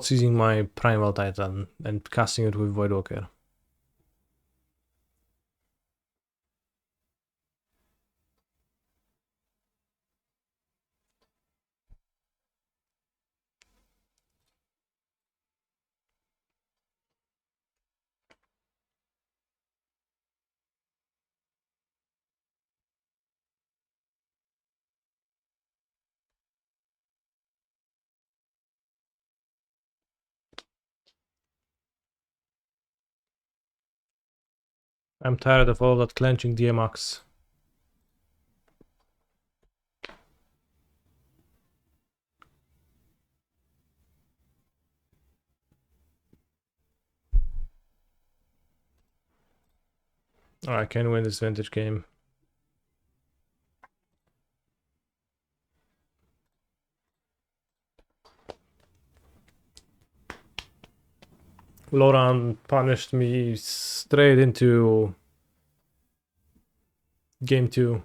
seizing my Primal Titan and casting it with Voidwalker. I'm tired of all that clenching DMX. I can win this vintage game. Loran punished me straight into game 2.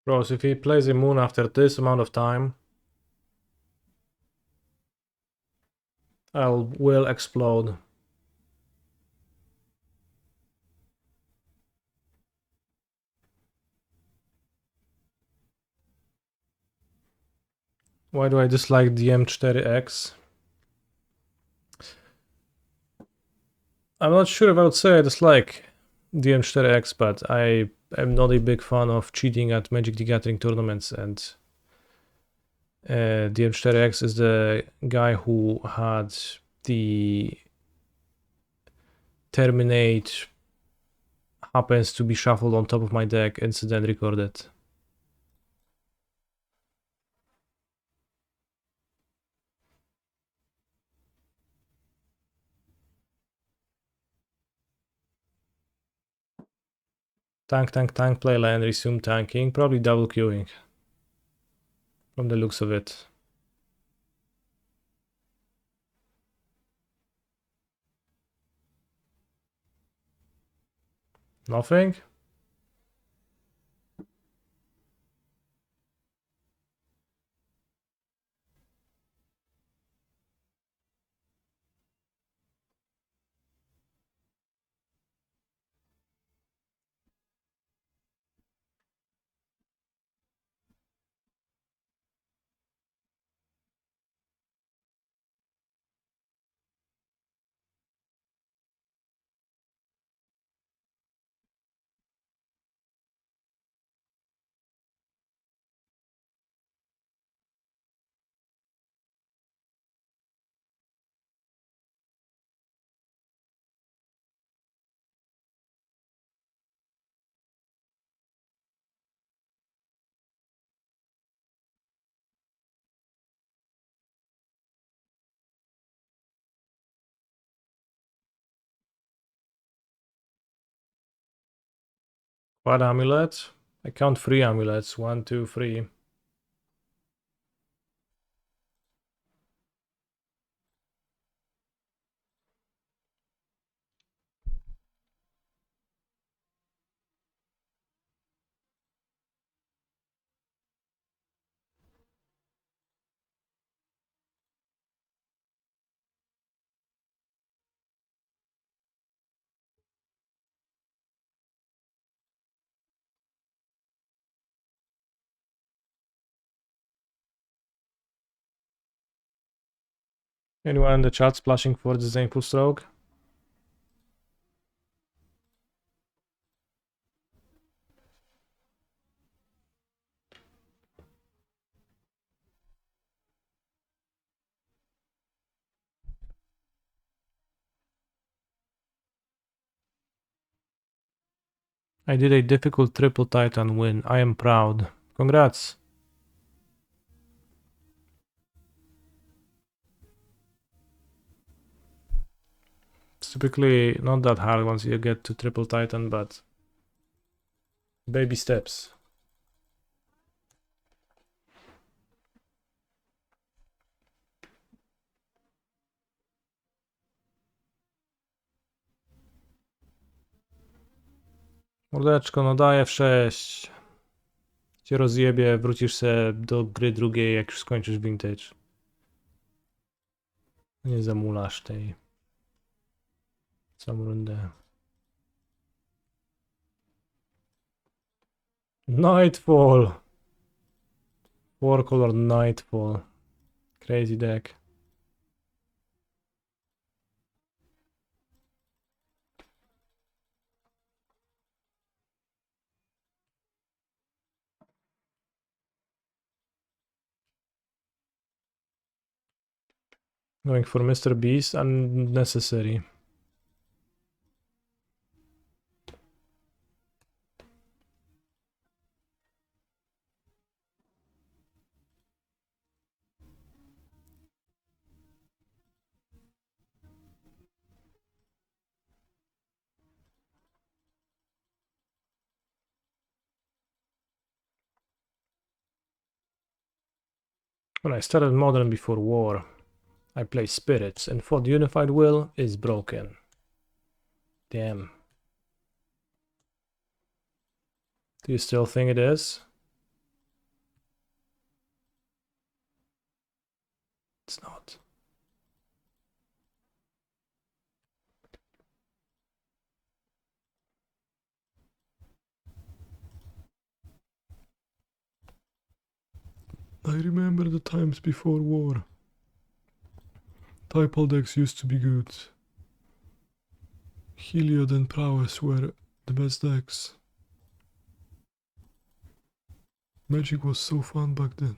Bros, if he plays a moon after this amount of time, will explode. Why do I dislike DM4X? I'm not sure if I would say I dislike DM4X, but I am not a big fan of cheating at Magic the Gathering tournaments, and DM4X is the guy who had the Terminate happens to be shuffled on top of my deck incident recorded. Tank, play land, resume tanking, probably double queuing. From the looks of it. Nothing? What amulet? I count 3 amulets. 1, 2, 3. Anyone in the chat splashing for the Zenful stroke? I did a difficult triple Titan win. I am proud. Congrats. It's typically not that hard once you get to triple Titan, but baby steps. Mordeczko, no daję w 6. Cię rozjebie, wrócisz se do gry drugiej, jak już skończysz Vintage. Nie zamulasz tej całą rundę. Nightfall. 4-color Nightfall. Crazy deck. Going for Mr. Beast, unnecessary. When I started Modern before war, I played Spirits and thought Unified Will is broken. Damn. Do you still think it is? It's not. I remember the times before war. Typal decks used to be good. Heliod and Prowess were the best decks. Magic was so fun back then.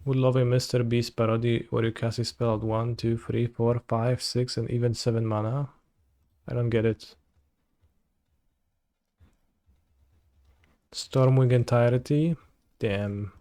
Would love a Mr. Beast parody where you cast a spell at 1, 2, 3, 4, 5, 6, and even 7 mana. I don't get it. Stormwing entirety? Damn.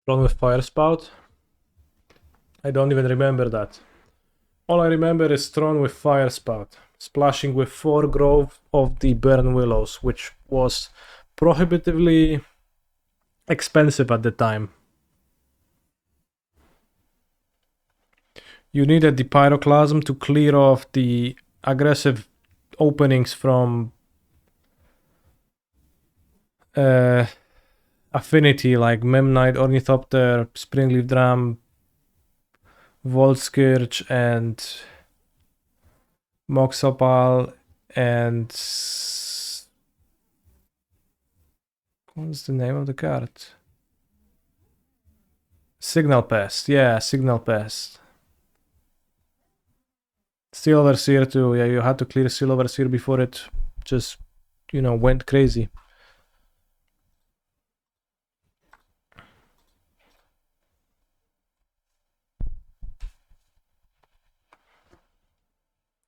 Run with Fire Spout? I don't even remember that. All I remember is Throne with Fire Spout, splashing with 4 Grove of the Burn Willows, which was prohibitively expensive at the time. You needed the Pyroclasm to clear off the aggressive openings from affinity like Memnite, Ornithopter, Springleaf Drum, Volscourge, and Moxopal, and what's the name of the card? Signal Pest. Yeah, Signal Pest. Steel Overseer too. Yeah, you had to clear Steel Overseer before it just, went crazy.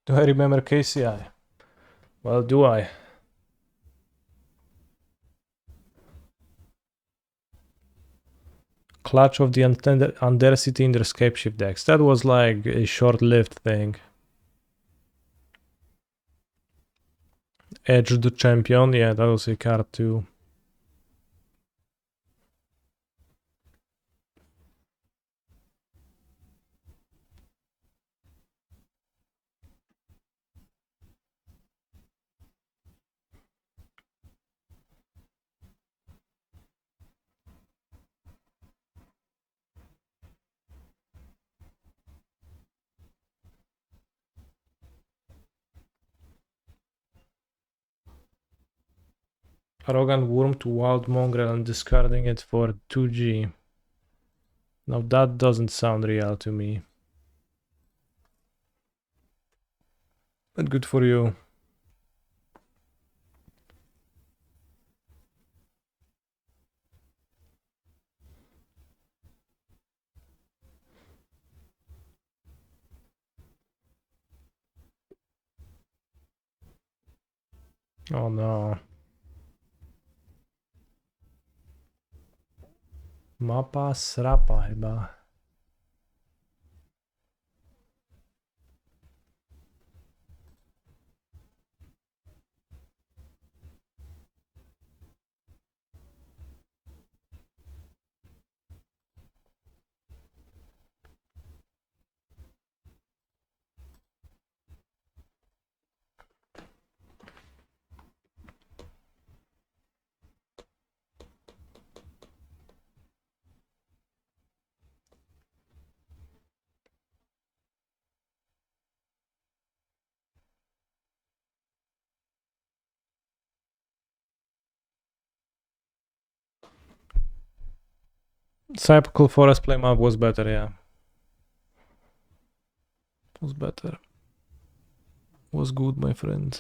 Do I remember KCI? Well, do I? Clutch of the Undercity in their Scapeshift decks. That was like a short-lived thing. Edge the Champion, yeah, that was a card too. Arrogant Worm to Wild Mongrel and discarding it for 2G. Now that doesn't sound real to me. But good for you. Oh no. Mapa srapa chyba. Cyclical Forest playmap was better, yeah. Was better. Was good, my friend.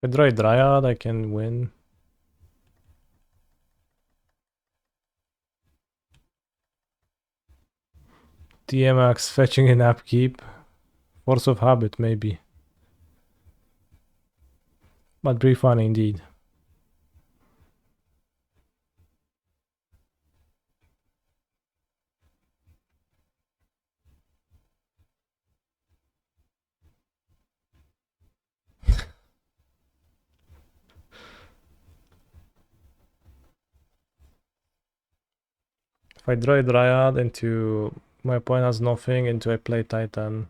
If I draw a Dryad, I can win. DMX fetching an upkeep. Force of Habit, maybe. But pretty funny indeed. If I draw a Dryad into my opponent has nothing, into I play Titan.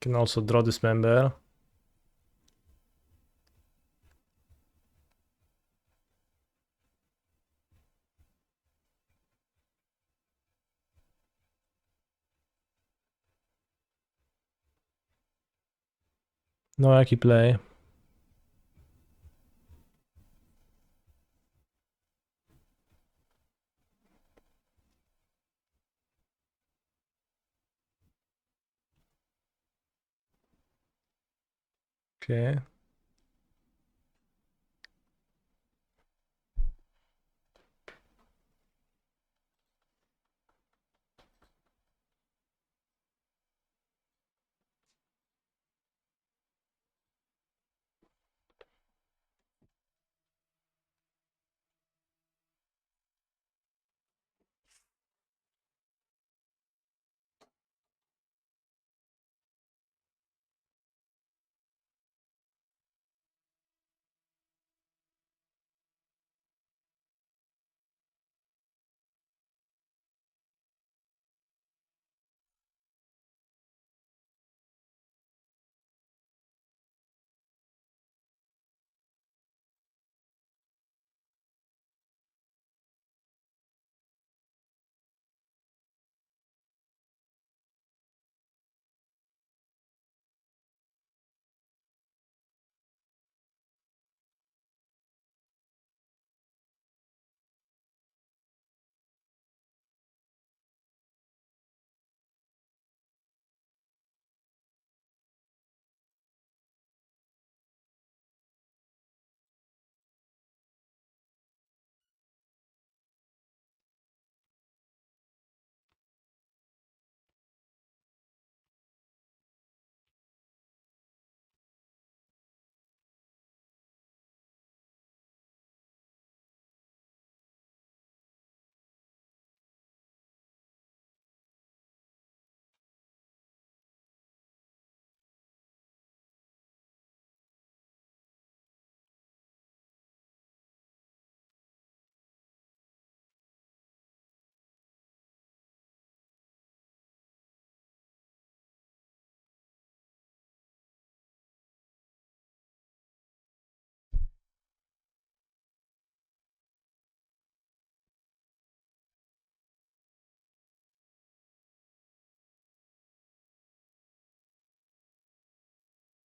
Can also draw Dismember. No Aki play. Okay.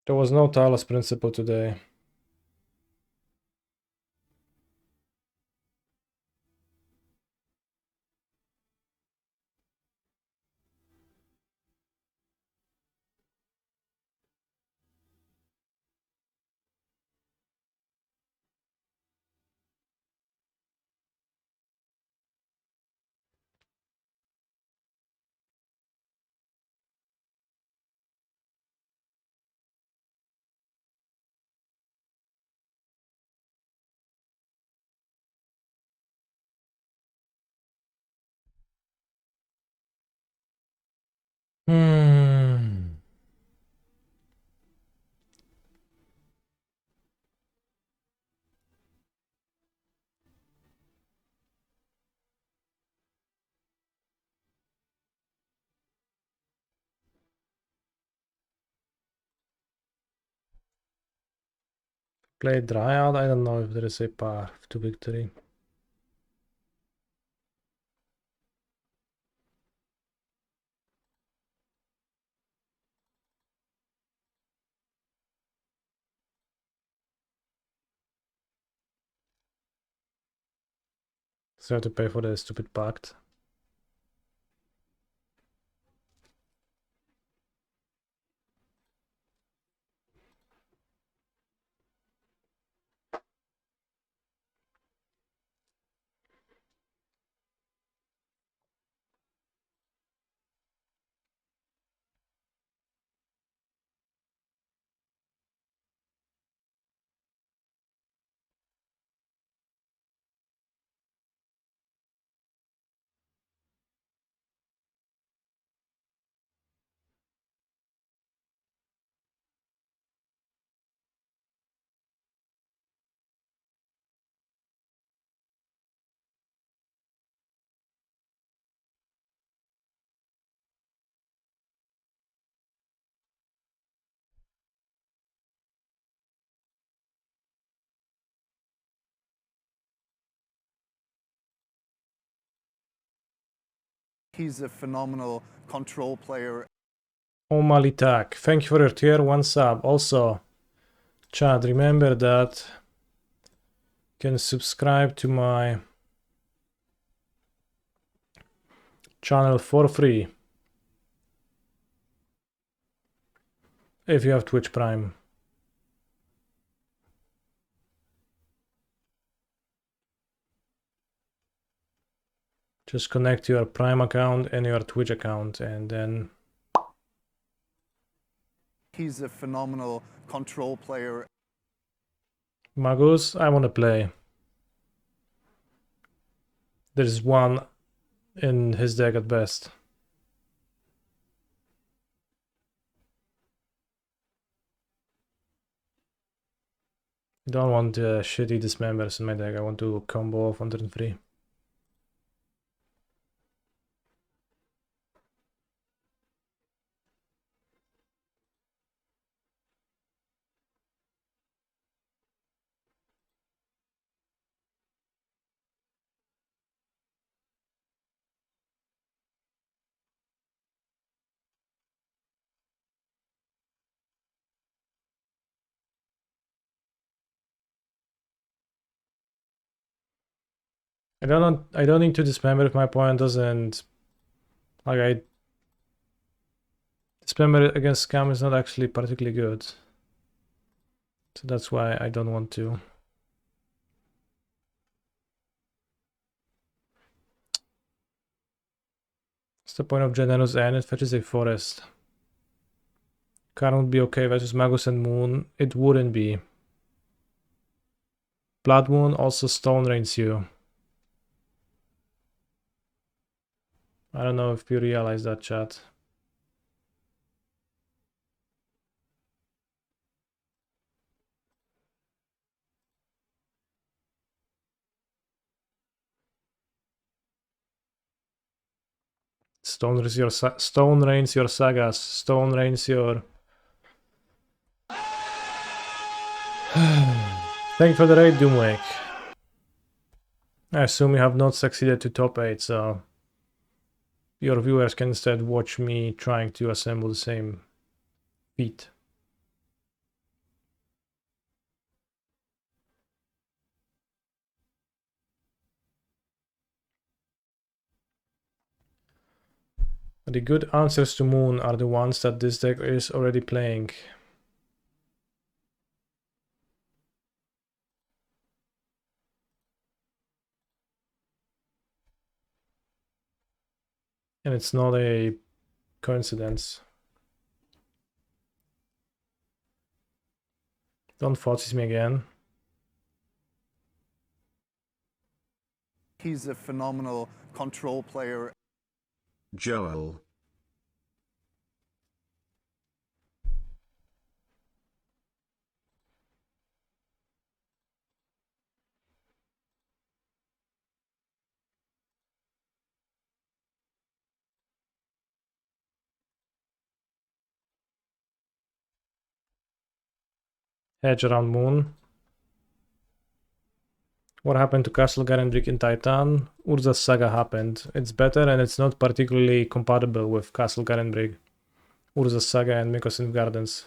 There was no Talos principle today. Hmm. Play Dryad, I don't know if there is a path to victory. So I have to pay for the stupid pact. He's a phenomenal control player. Omalitak, thank you for your tier 1 sub. Also, Chad, remember that you can subscribe to my channel for free if you have Twitch Prime. Just connect your Prime account and your Twitch account, and then He's a phenomenal control player. Magus, I want to play. There's one in his deck at best. Don't want shitty dismembers in my deck. I want to combo off on turn 3. I don't need to dismember if my opponent doesn't, like, dismember against scam is not actually particularly good. So that's why I don't want to. What's the point of Generous End? It fetches a forest. Karn would be okay versus Magus and Moon. It wouldn't be. Blood Moon also Stone Rains you. I don't know if you realize that, chat. Stone Rains your Stone Rains your Sagas. Stone Rains your. Thank you for the raid, Doomwake. I assume you have not succeeded to top 8, so your viewers can instead watch me trying to assemble the same feat. The good answers to Moon are the ones that this deck is already playing. And it's not a coincidence. Don't force me again. He's a phenomenal control player. Joel. Hedge around Moon. What happened to Castle Garendrik in Titan? Urza's Saga happened. It's better and it's not particularly compatible with Castle Garendrik, Urza's Saga and Mykosin Gardens.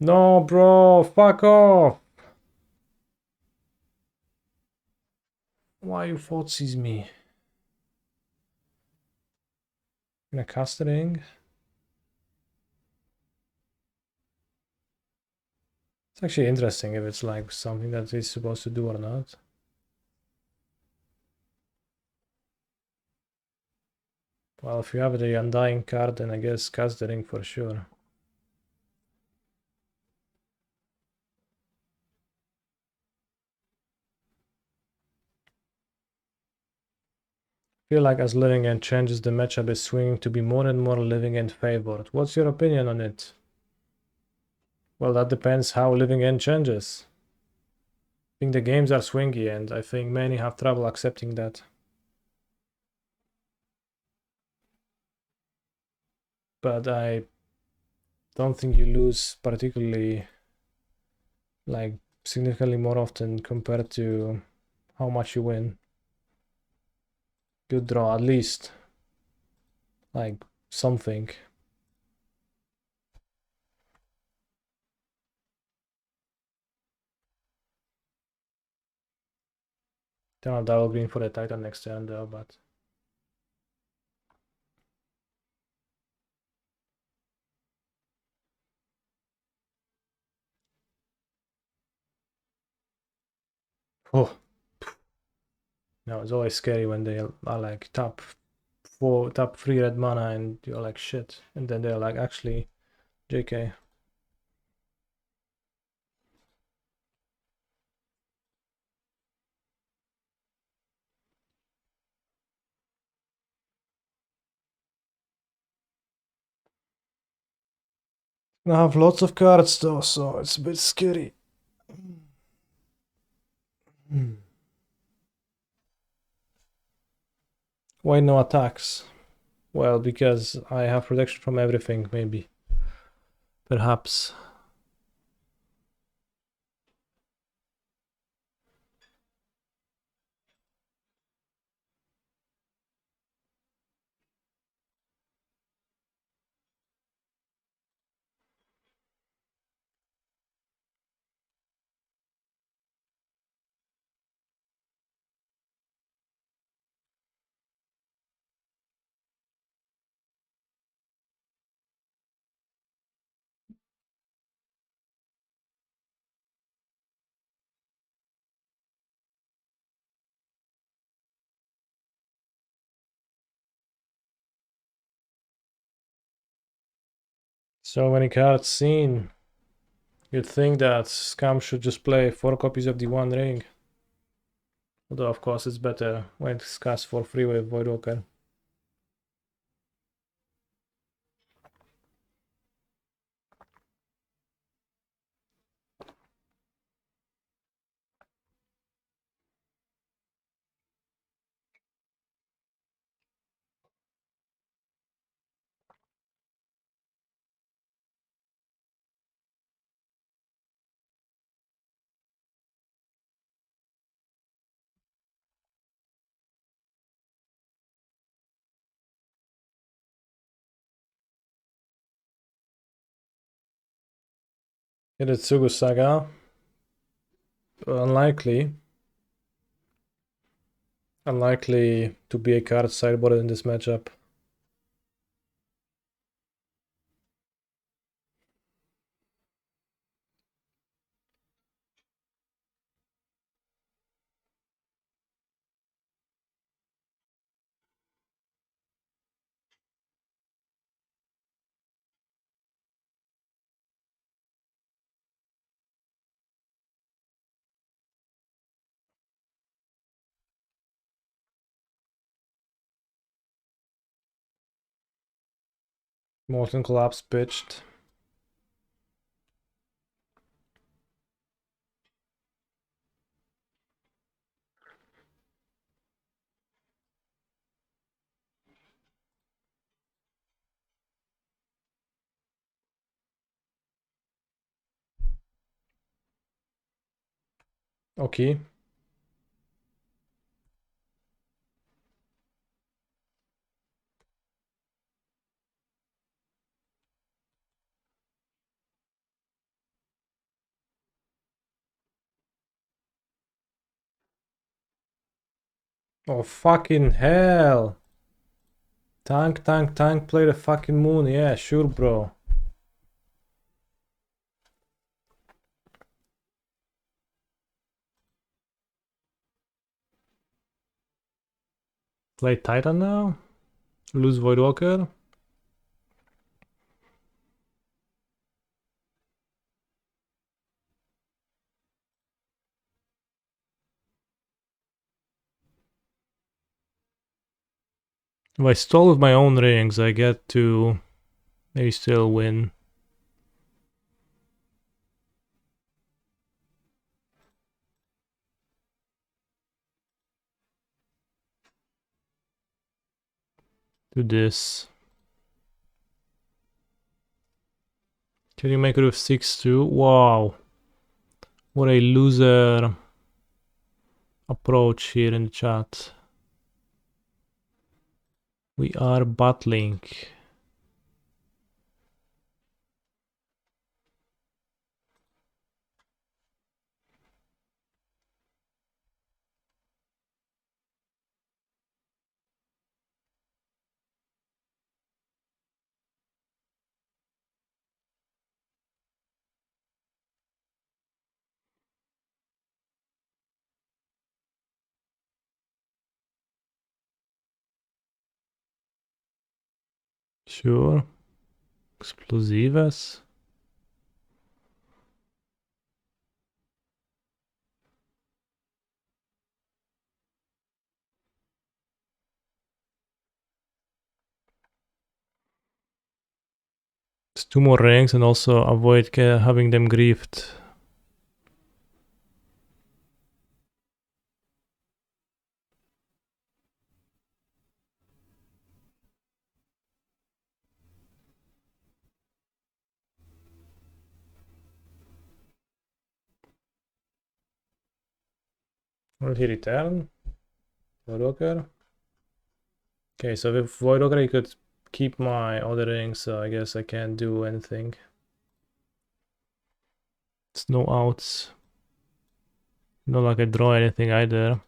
No, bro, fuck off! Why you forces me? In a castering? It's actually interesting if it's like something that he's supposed to do or not. Well, if you have the Undying card, then I guess cast the ring for sure. Feel like as Living End changes, the matchup is swinging to be more and more Living End favored. What's your opinion on it? Well, that depends how Living End changes. I think the games are swingy, and I think many have trouble accepting that. But I don't think you lose particularly, like, significantly more often compared to how much you win. You draw at least, like, something. Don't have double green for the Titan next turn though, but oh no, it's always scary when they are like top 3 red mana and you're like shit, and then they're like actually JK. I have lots of cards though, so it's a bit scary. Why no attacks? Well, because I have protection from everything, maybe. Perhaps. So many cards seen. You'd think that Scam should just play 4 copies of the One Ring. Although, of course, it's better when it's cast for free with Voidwalker. Hidatsugu Saga. Unlikely. unlikely to be a card sideboarded in this matchup. Molten Collapse pitched. Okay. Oh fucking hell! Tank, play the fucking moon. Yeah, sure, bro. Play Titan now? Lose Voidwalker? If I stall with my own rings, I get to maybe still win. Do this. Can you make it with 6-2? Wow. What a loser approach here in the chat. We are battling. Sure. Explosivas. It's 2 more rings and also avoid having them griefed. Will he return? Voidwalker? Okay, so with Voidwalker I could keep my other rings, so I guess I can't do anything. It's no outs. Not like I draw anything either.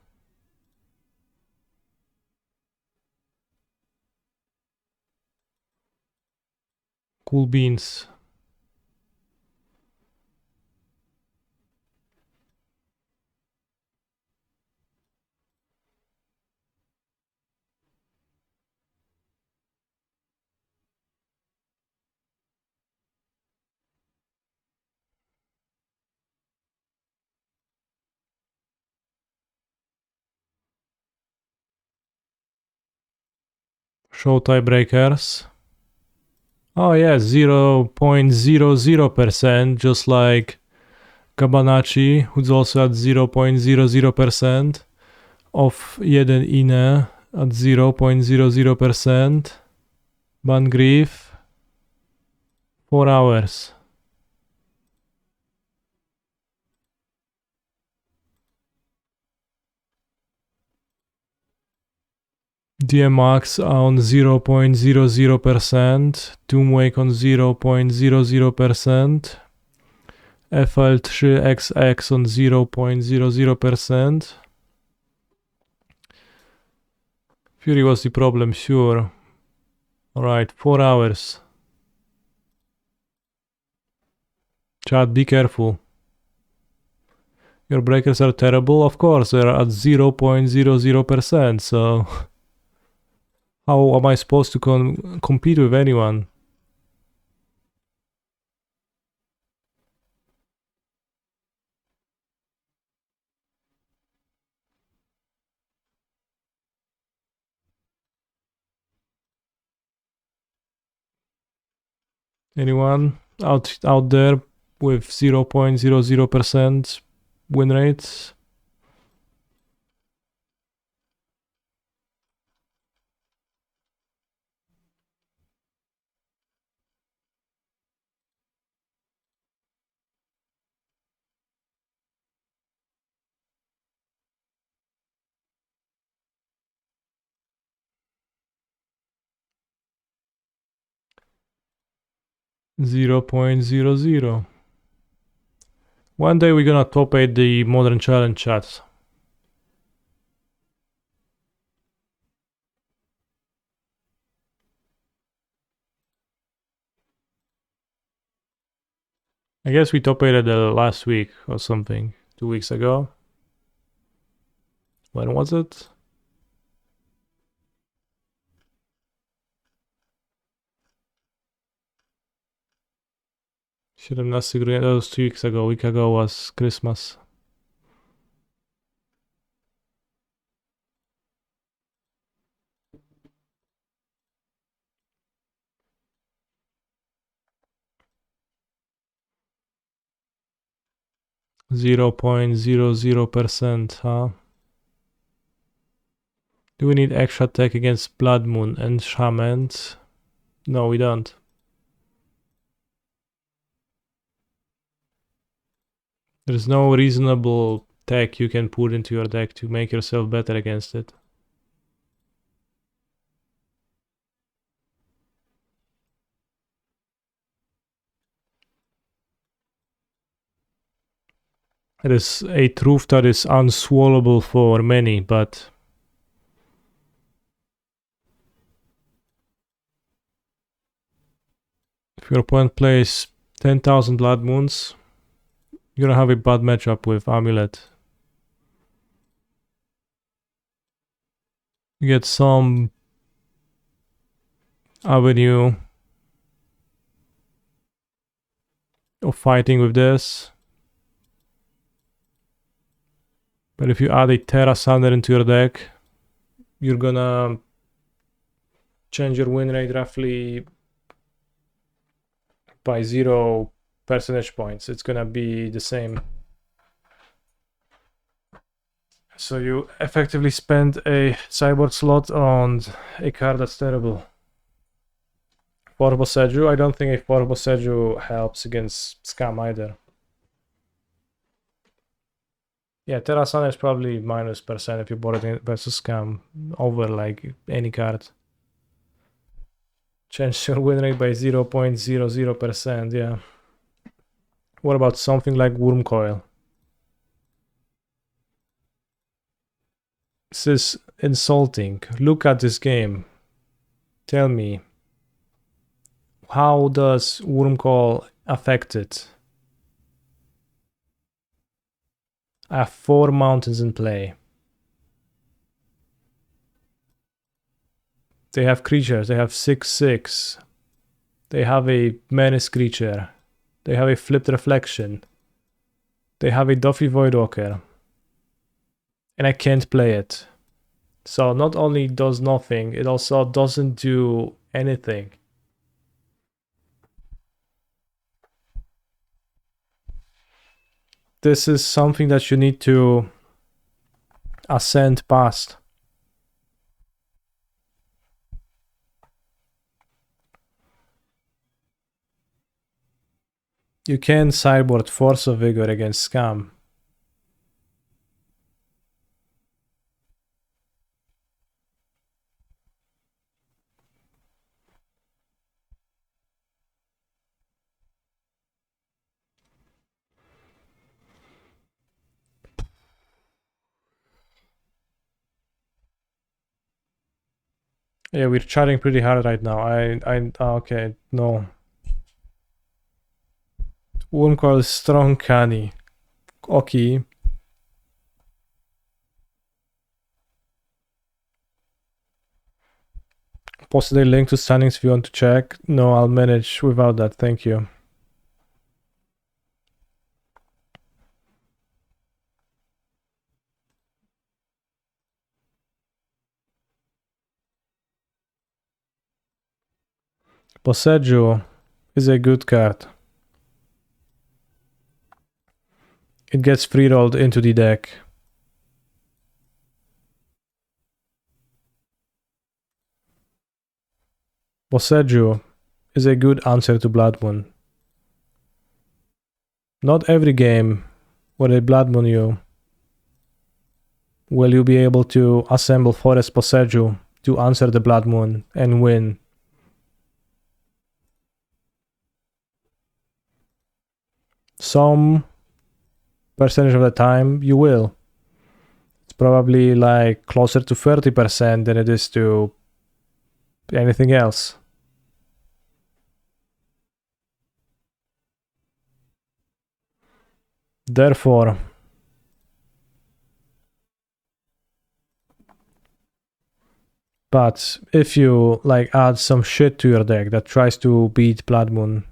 Cool beans. Show tiebreakers. Oh yeah, 0.00%, just like Kabanachi, who's also at 0.00%. Of 1 inne at 0.00%. Bangrief. 4 hours. DMAX on 0.00%, Doomwake on 0.00%, FL3XX on 0.00%, Fury was the problem, sure. Alright, 4 hours. Chat, be careful. Your breakers are terrible? Of course, they're at 0.00%, so... How am I supposed to compete with anyone? Anyone out there with 0.00% win rates? Zero point zero zero. One day we're gonna top 8 the modern challenge chat. I guess we top 8 the last week or something. 2 weeks ago. When was it? Should have not agreed. That was 2 weeks ago. A week ago was Christmas. Zero point zero zero percent, huh? Do we need extra tech against Blood Moon and Shamans? No, we don't. There's no reasonable tech you can put into your deck to make yourself better against it. It is a truth that is unswallowable for many, but if your opponent plays 10,000 Blood Moons, you're gonna have a bad matchup with Amulet. You get some avenue of fighting with this. But if you add a Terra Sunder into your deck, you're gonna change your win rate roughly by 0 percentage points. It's gonna be the same. So you effectively spend a sideboard slot on a card that's terrible. Portable Seju? I don't think a Portable Seju helps against Scam either. Yeah, Terra Sun is probably -% if you bought it versus Scam over like any card. Change your win rate by 0.00%, yeah. What about something like Wormcoil? This is insulting. Look at this game. Tell me, how does Wormcoil affect it? I have 4 mountains in play. They have creatures. They have 6/6. They have a menace creature. They have a flipped reflection. They have a Duffy Voidwalker. And I can't play it. So not only does nothing, it also doesn't do anything. This is something that you need to ascend past. You can sideboard Force of Vigor against Scam. Yeah, we're charging pretty hard right now. Okay, no. Wormcoil is strong canny. Okay. Possibly link to standings if you want to check. No, I'll manage without that, thank you. Poseidon is a good card. It gets free rolled into the deck. Poseidon is a good answer to Blood Moon. Not every game where they Blood Moon you will you be able to assemble Forest Poseidon to answer the Blood Moon and win. Some percentage of the time you will. It's probably like closer to 30% than it is to anything else. Therefore, but if you like add some shit to your deck that tries to beat Blood Moon,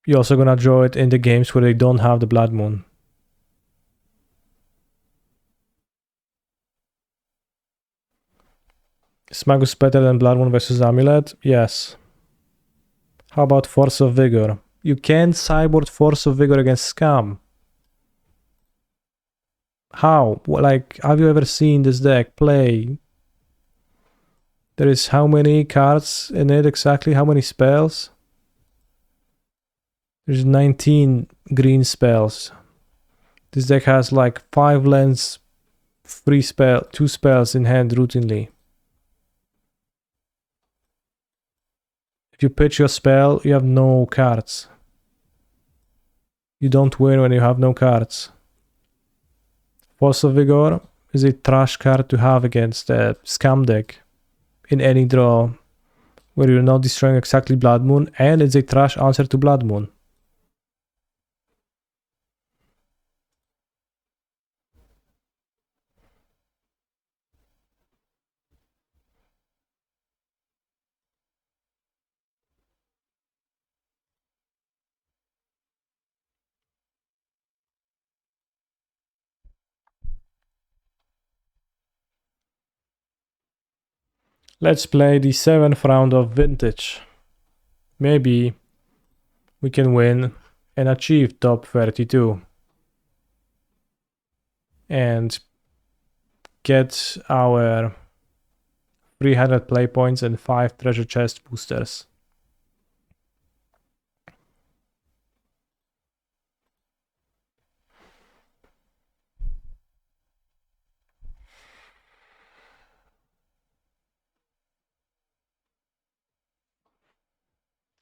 you're also gonna draw it in the games where they don't have the Blood Moon. Is Magus better than Blood Moon versus Amulet? Yes. How about Force of Vigor? You can't sideboard Force of Vigor against Scam. How? Like, have you ever seen this deck play? There is how many cards in it exactly? How many spells? There's 19 green spells. This deck has like 5 lands, 2 spells in hand routinely. If you pitch your spell, you have no cards. You don't win when you have no cards. Force of Vigor is a trash card to have against a Scam deck in any draw where you're not destroying exactly Blood Moon, and it's a trash answer to Blood Moon. Let's play the 7th round of Vintage. Maybe we can win and achieve top 32. And get our 300 play points and 5 treasure chest boosters.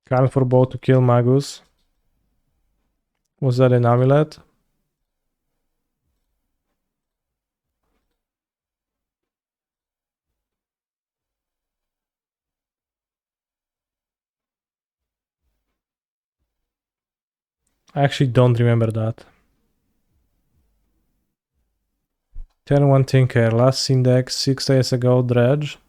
Card for both to kill Magus. Was that an amulet? I actually don't remember that. Turn 1 Tinker, last index 6 days ago, Dredge.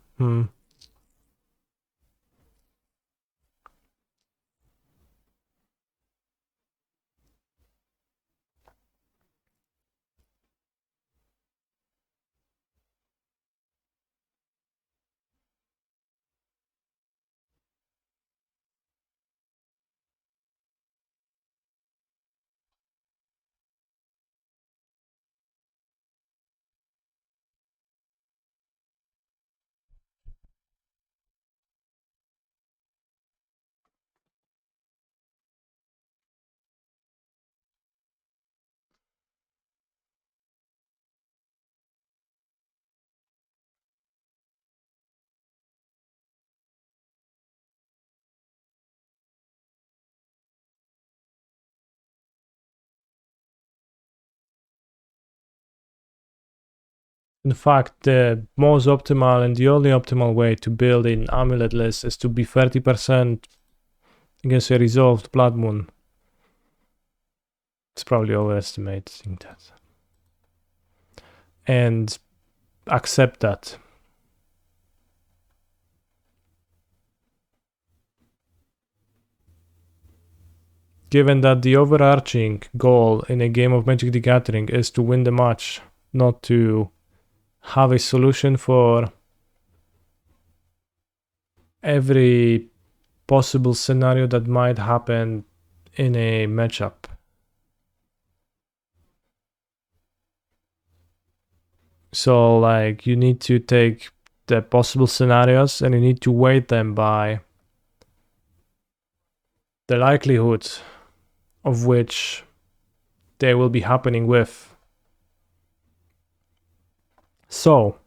In fact, the most optimal and the only optimal way to build an Amulet list is to be 30% against a resolved Blood Moon. It's probably overestimating that. And accept that. Given that the overarching goal in a game of Magic the Gathering is to win the match, not to have a solution for every possible scenario that might happen in a matchup. So, like, you need to take the possible scenarios and you need to weight them by the likelihood of which they will be happening with. So,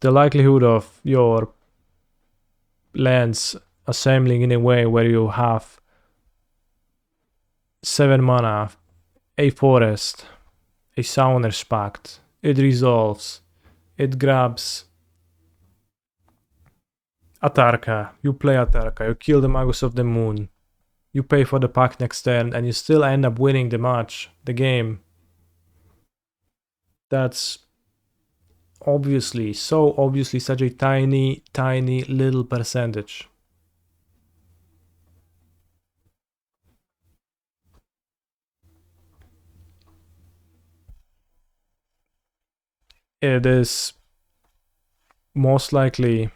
the likelihood of your lands assembling in a way where you have 7 mana, a forest, a Summoner's Pact, it resolves, it grabs Atarka, you play Atarka, you kill the Magus of the Moon, you pay for the pack next turn, and you still end up winning the match, the game. That's obviously, so obviously, such a tiny, tiny little percentage. It is most likely,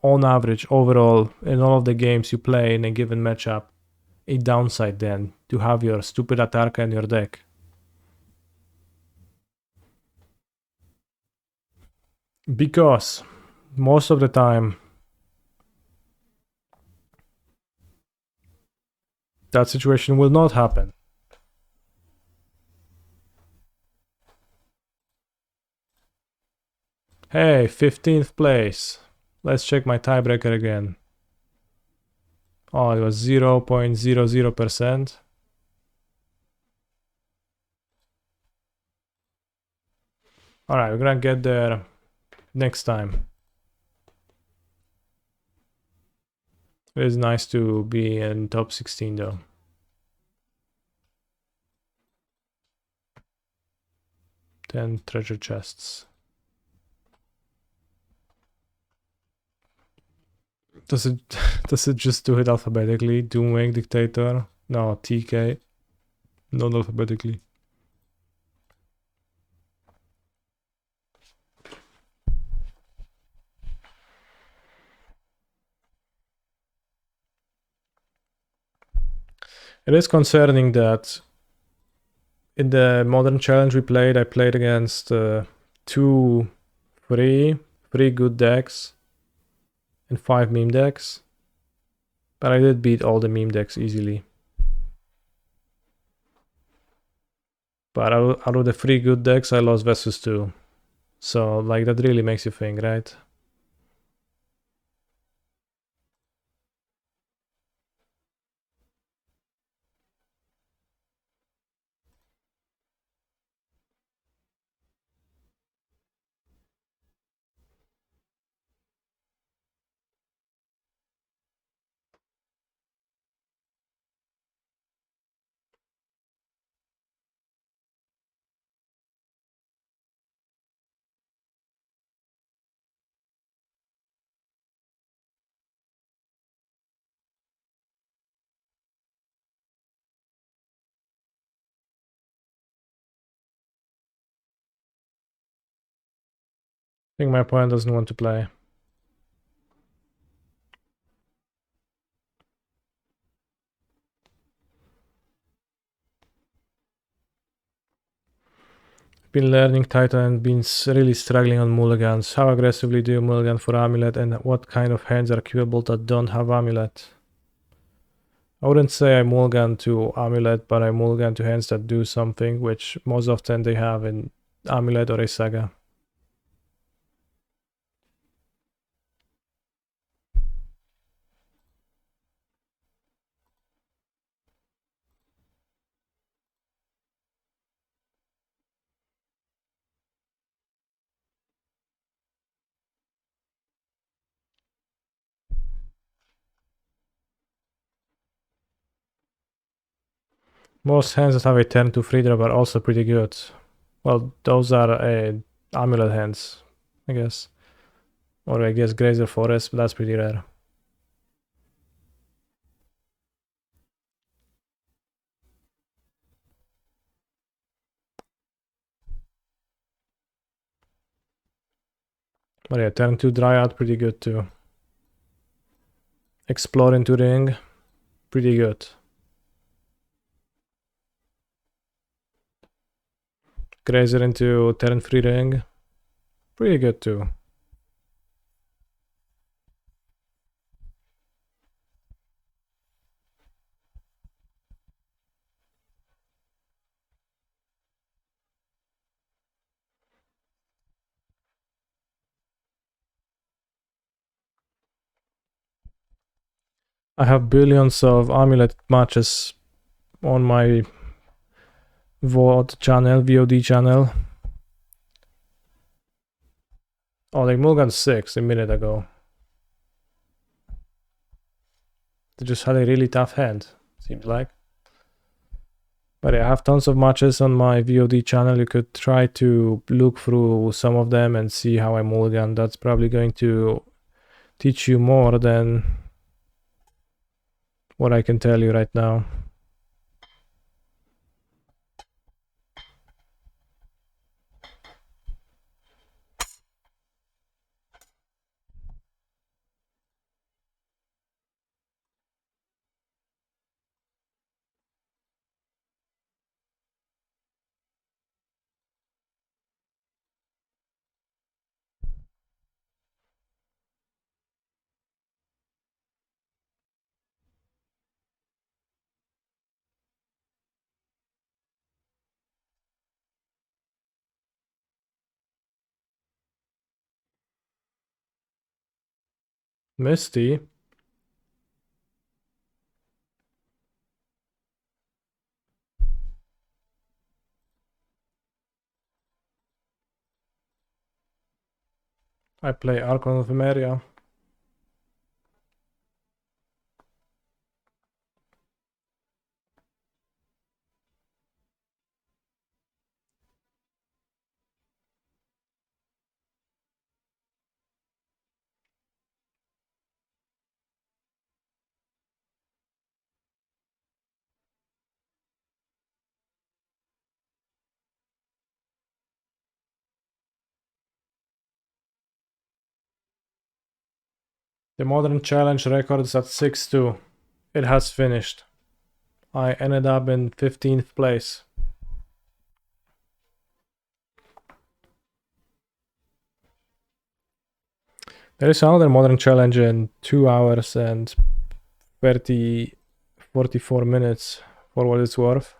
on average, overall, in all of the games you play in a given matchup, a downside then to have your stupid Atarka in your deck. Because most of the time, that situation will not happen. Hey, 15th place. Let's check my tiebreaker again. Oh, it was 0.00%. Alright, we're gonna get there next time. It is nice to be in top 16 though. 10 treasure chests. Does it does it just do it alphabetically? Doomwing Dictator? No, TK. Not alphabetically. It is concerning that in the modern challenge we played, I played against three good decks and 5 meme decks. But I did beat all the meme decks easily. But out of the 3 good decks, I lost versus 2. So, like, that really makes you think, right? I think my opponent doesn't want to play. Been learning Titan and been really struggling on mulligans. How aggressively do you mulligan for Amulet and what kind of hands are queuable that don't have Amulet? I wouldn't say I mulligan to Amulet, but I mulligan to hands that do something, which most often they have in Amulet or a Saga. Most hands that have a turn 2 free drop are also pretty good. Well, those are amulet hands, I guess. Or I guess Grazer Forest, but that's pretty rare. But yeah, turn 2 Dryad, pretty good too. Explore into ring, pretty good. Grazer into turn 3 ring, pretty good too. I have billions of amulet matches on my VOD channel. Oh, they mulliganed 6 a minute ago. They just had a really tough hand, seems like. But yeah, I have tons of matches on my VOD channel. You could try to look through some of them and see how I mulligan. That's probably going to teach you more than what I can tell you right now. Misty. I play Archon of Emeria. The Modern Challenge record is at 6-2. It has finished. I ended up in 15th place. There is another Modern Challenge in 2 hours and 44 minutes for what it's worth.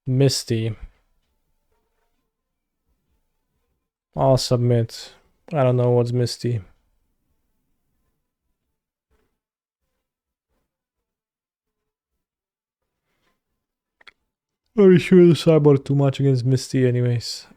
Misty. I'll submit. I don't know what's Misty. Are you sure the cyborg too much against Misty anyways?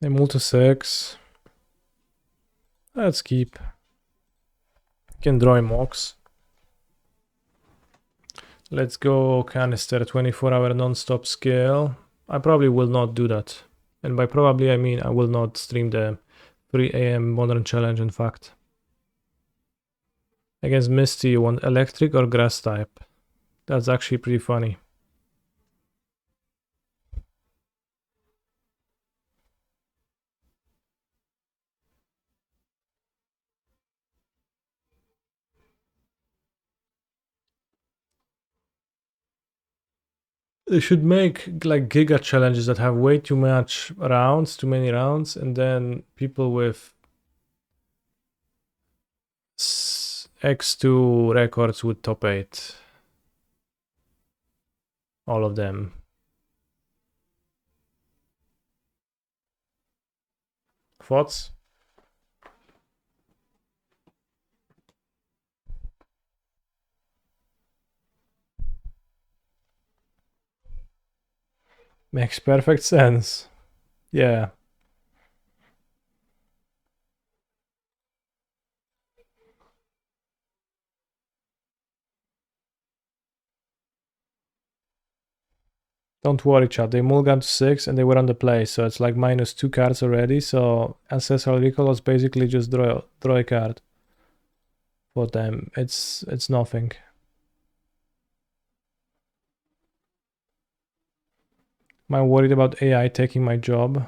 They move to 6. Let's keep. Can draw a Mox. Let's go canister 24-hour non-stop scale. I probably will not do that. And by probably I mean I will not stream the 3 AM Modern Challenge, in fact. Against Misty, you want electric or grass type? That's actually pretty funny. They should make like giga challenges that have way too much rounds, too many rounds, and then people with X2 records would top 8. All of them. Thoughts? Makes perfect sense. Yeah. Don't worry, chat. They mulligan to 6 and they were on the play, so it's like minus 2 cards already. So Ancestral Recall is basically just draw a card for them. It's nothing. Am I worried about AI taking my job?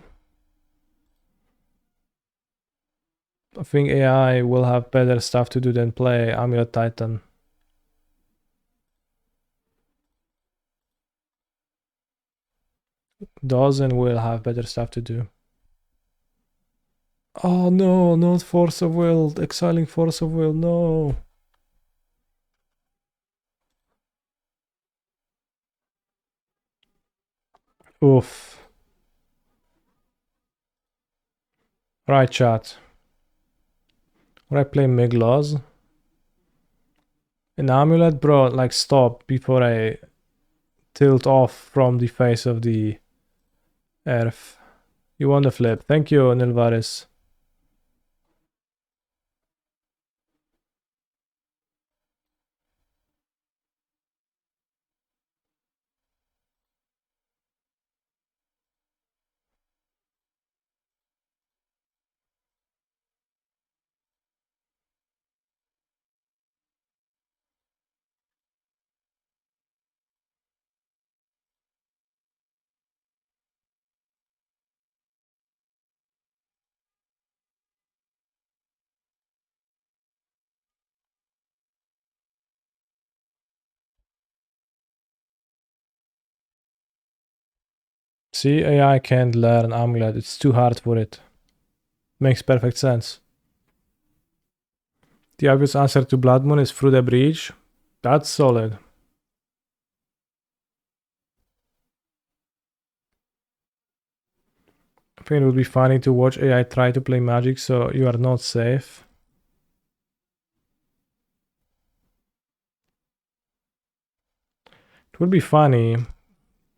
I think AI will have better stuff to do than play Amulet Titan. Does and will have better stuff to do. Oh no, not Force of Will. Exiling Force of Will, no. Oof. Right, chat. Would I play Miglos? An Amulet? Bro, like stop before I tilt off from the face of the earth. You won the flip. Thank you, Nilvaris. See, AI can't learn Amulet. It's too hard for it. Makes perfect sense. The obvious answer to Blood Moon is through the breach. That's solid. I think it would be funny to watch AI try to play Magic, so you are not safe. It would be funny,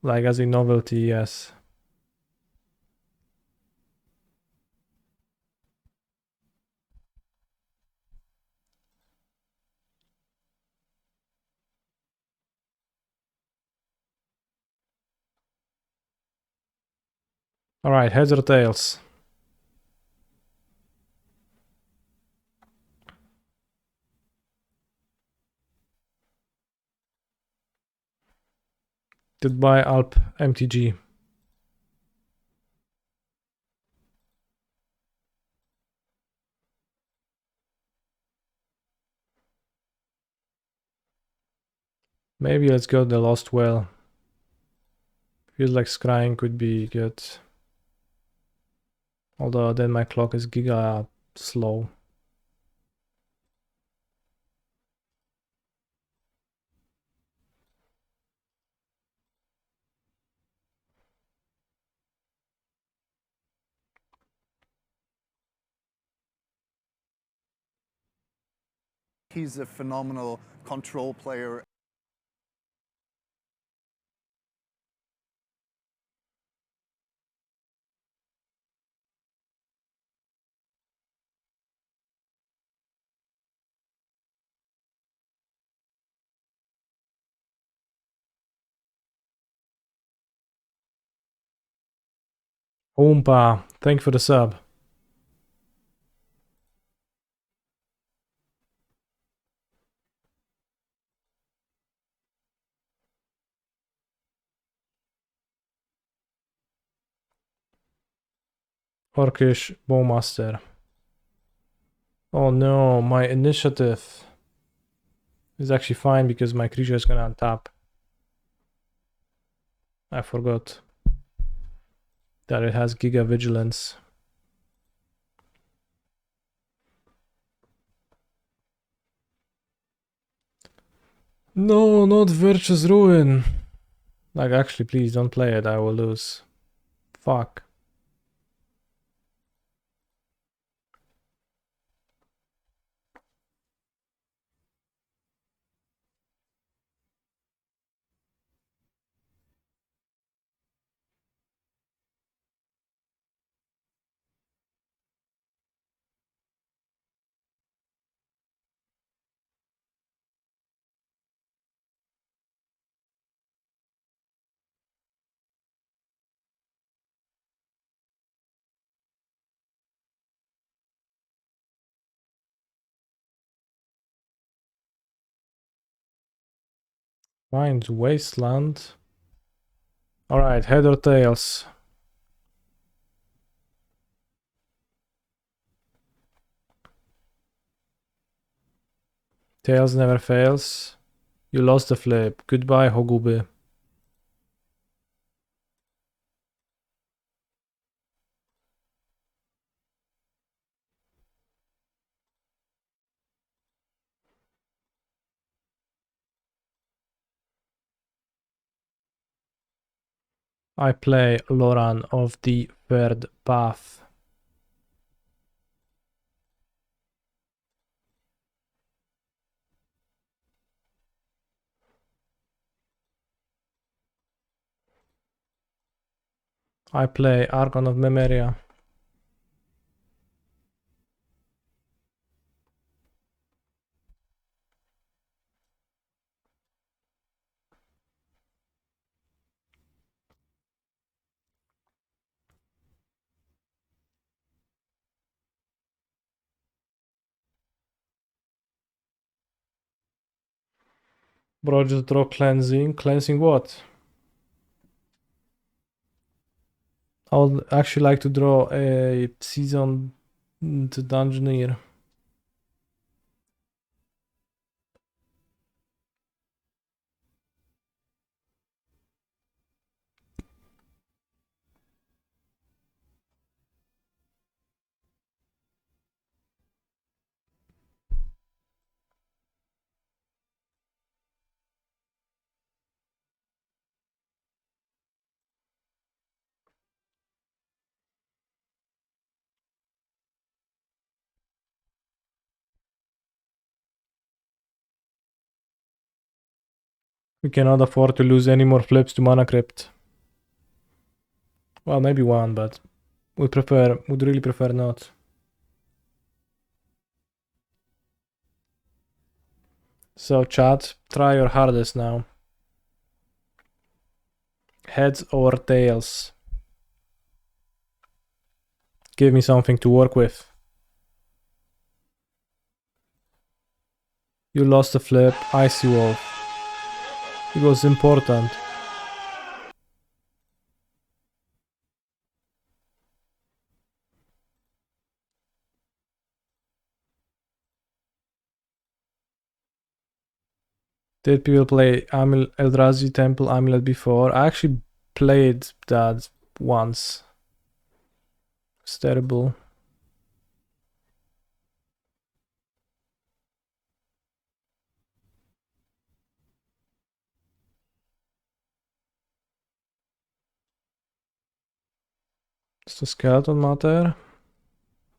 like as a novelty, yes. Alright, heads or tails? Goodbye, Alp MTG. Maybe let's go the Lost Well. Feels like scrying could be good. Although then my clock is giga slow. He's a phenomenal control player. Oompa, thank you for the sub. Orcish Bowmaster. Oh no, my initiative is actually fine because my creature is gonna untap. I forgot that it has Giga Vigilance. No, not Virtuous Ruin. Like, actually, please don't play it. I will lose. Fuck. Find Wasteland. Alright, head or tails? Tails never fails. You lost the flip. Goodbye, Hogube. I play Loran of the Third Path. I play Archon of Memoria. Bro, just draw cleansing. Cleansing what? I would actually like to draw a season to Dungeoneer. We cannot afford to lose any more flips to Mana Crypt. Well, maybe one, but would really prefer not. So chat, try your hardest now. Heads or tails? Give me something to work with. You lost a flip, Icy Wolf. It was important. Did people play Eldrazi Temple Amulet before? I actually played that once. It's terrible. Does the skeleton matter?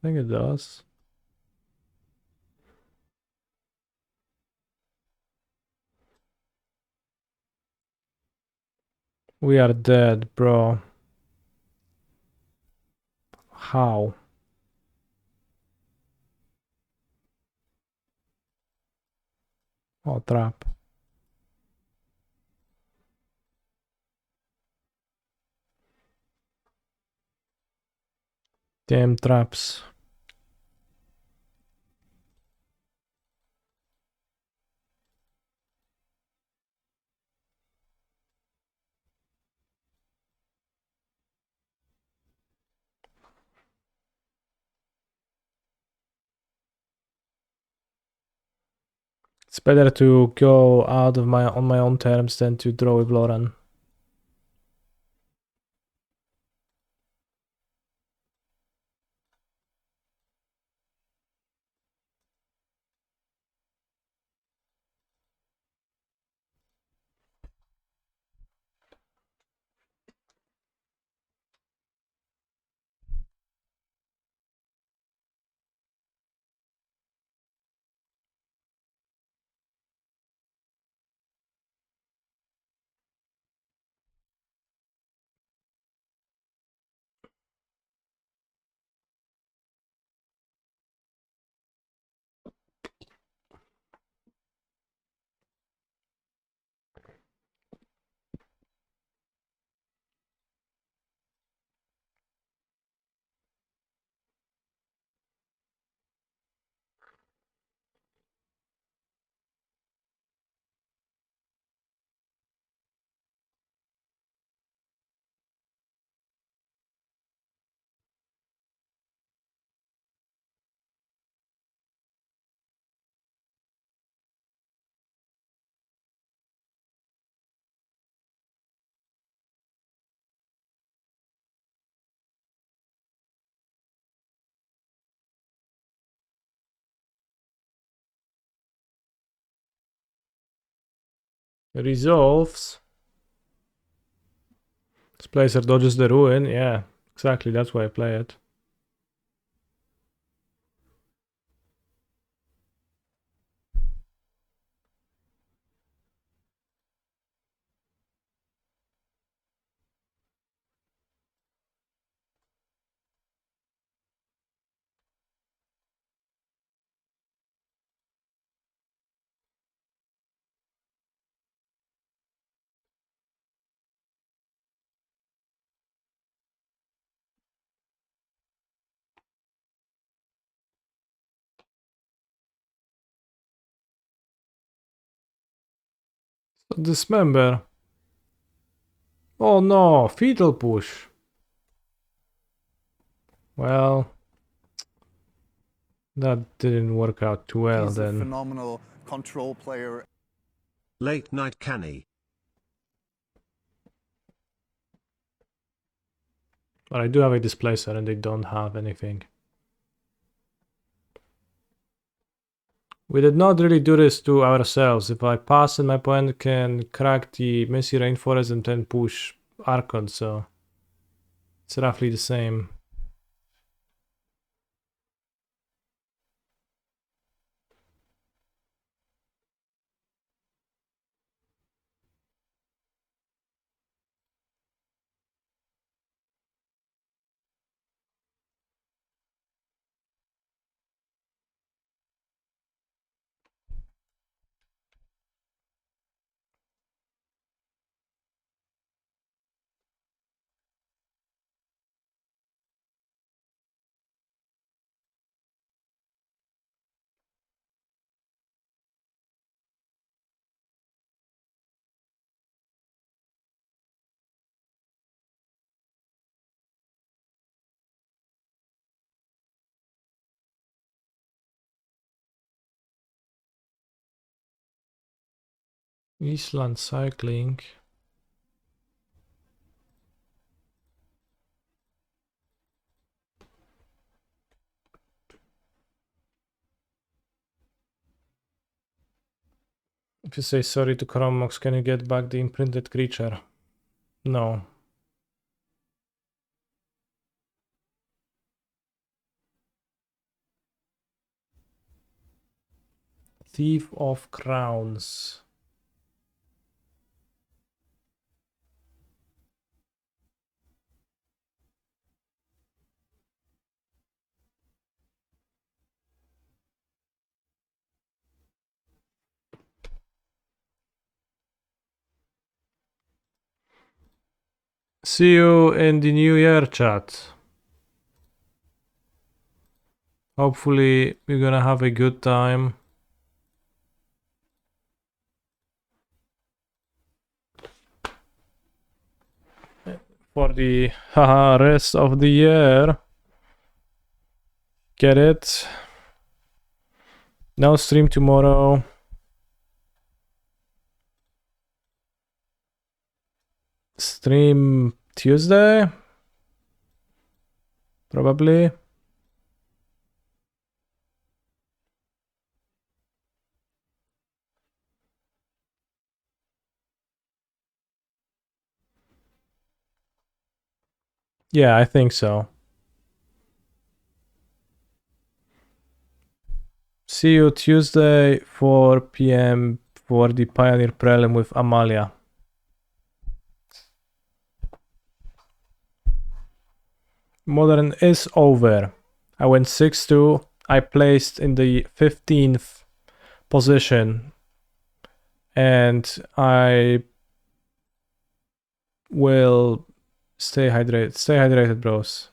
I think it does. We are dead, bro. How? Oh, trap. Damn traps. It's better to go out of on my own terms than to draw with Loran. Resolves. Displacer dodges the ruin. Yeah, exactly. That's why I play it. Dismember. Oh no, fetal push. Well, that didn't work out too well He's a then. phenomenal control player. Late night canny. But I do have a displacer and they don't have anything. We did not really do this to ourselves. If I pass and my opponent can crack the Messy Rainforest and then push Archon, so it's roughly the same. Eastland Cycling. If you say sorry to Chromox, can you get back the imprinted creature? No. Thief of Crowns. See you in the new year, chat. Hopefully, we're gonna have a good time. For the rest of the year. Get it? No stream tomorrow. Stream Tuesday? Probably. Yeah, I think so. See you Tuesday, 4 p.m. for the Pioneer Prelim with Amalia. Modern is over. I went 6-2. I placed in the 15th position. And I will stay hydrated. Stay hydrated, bros.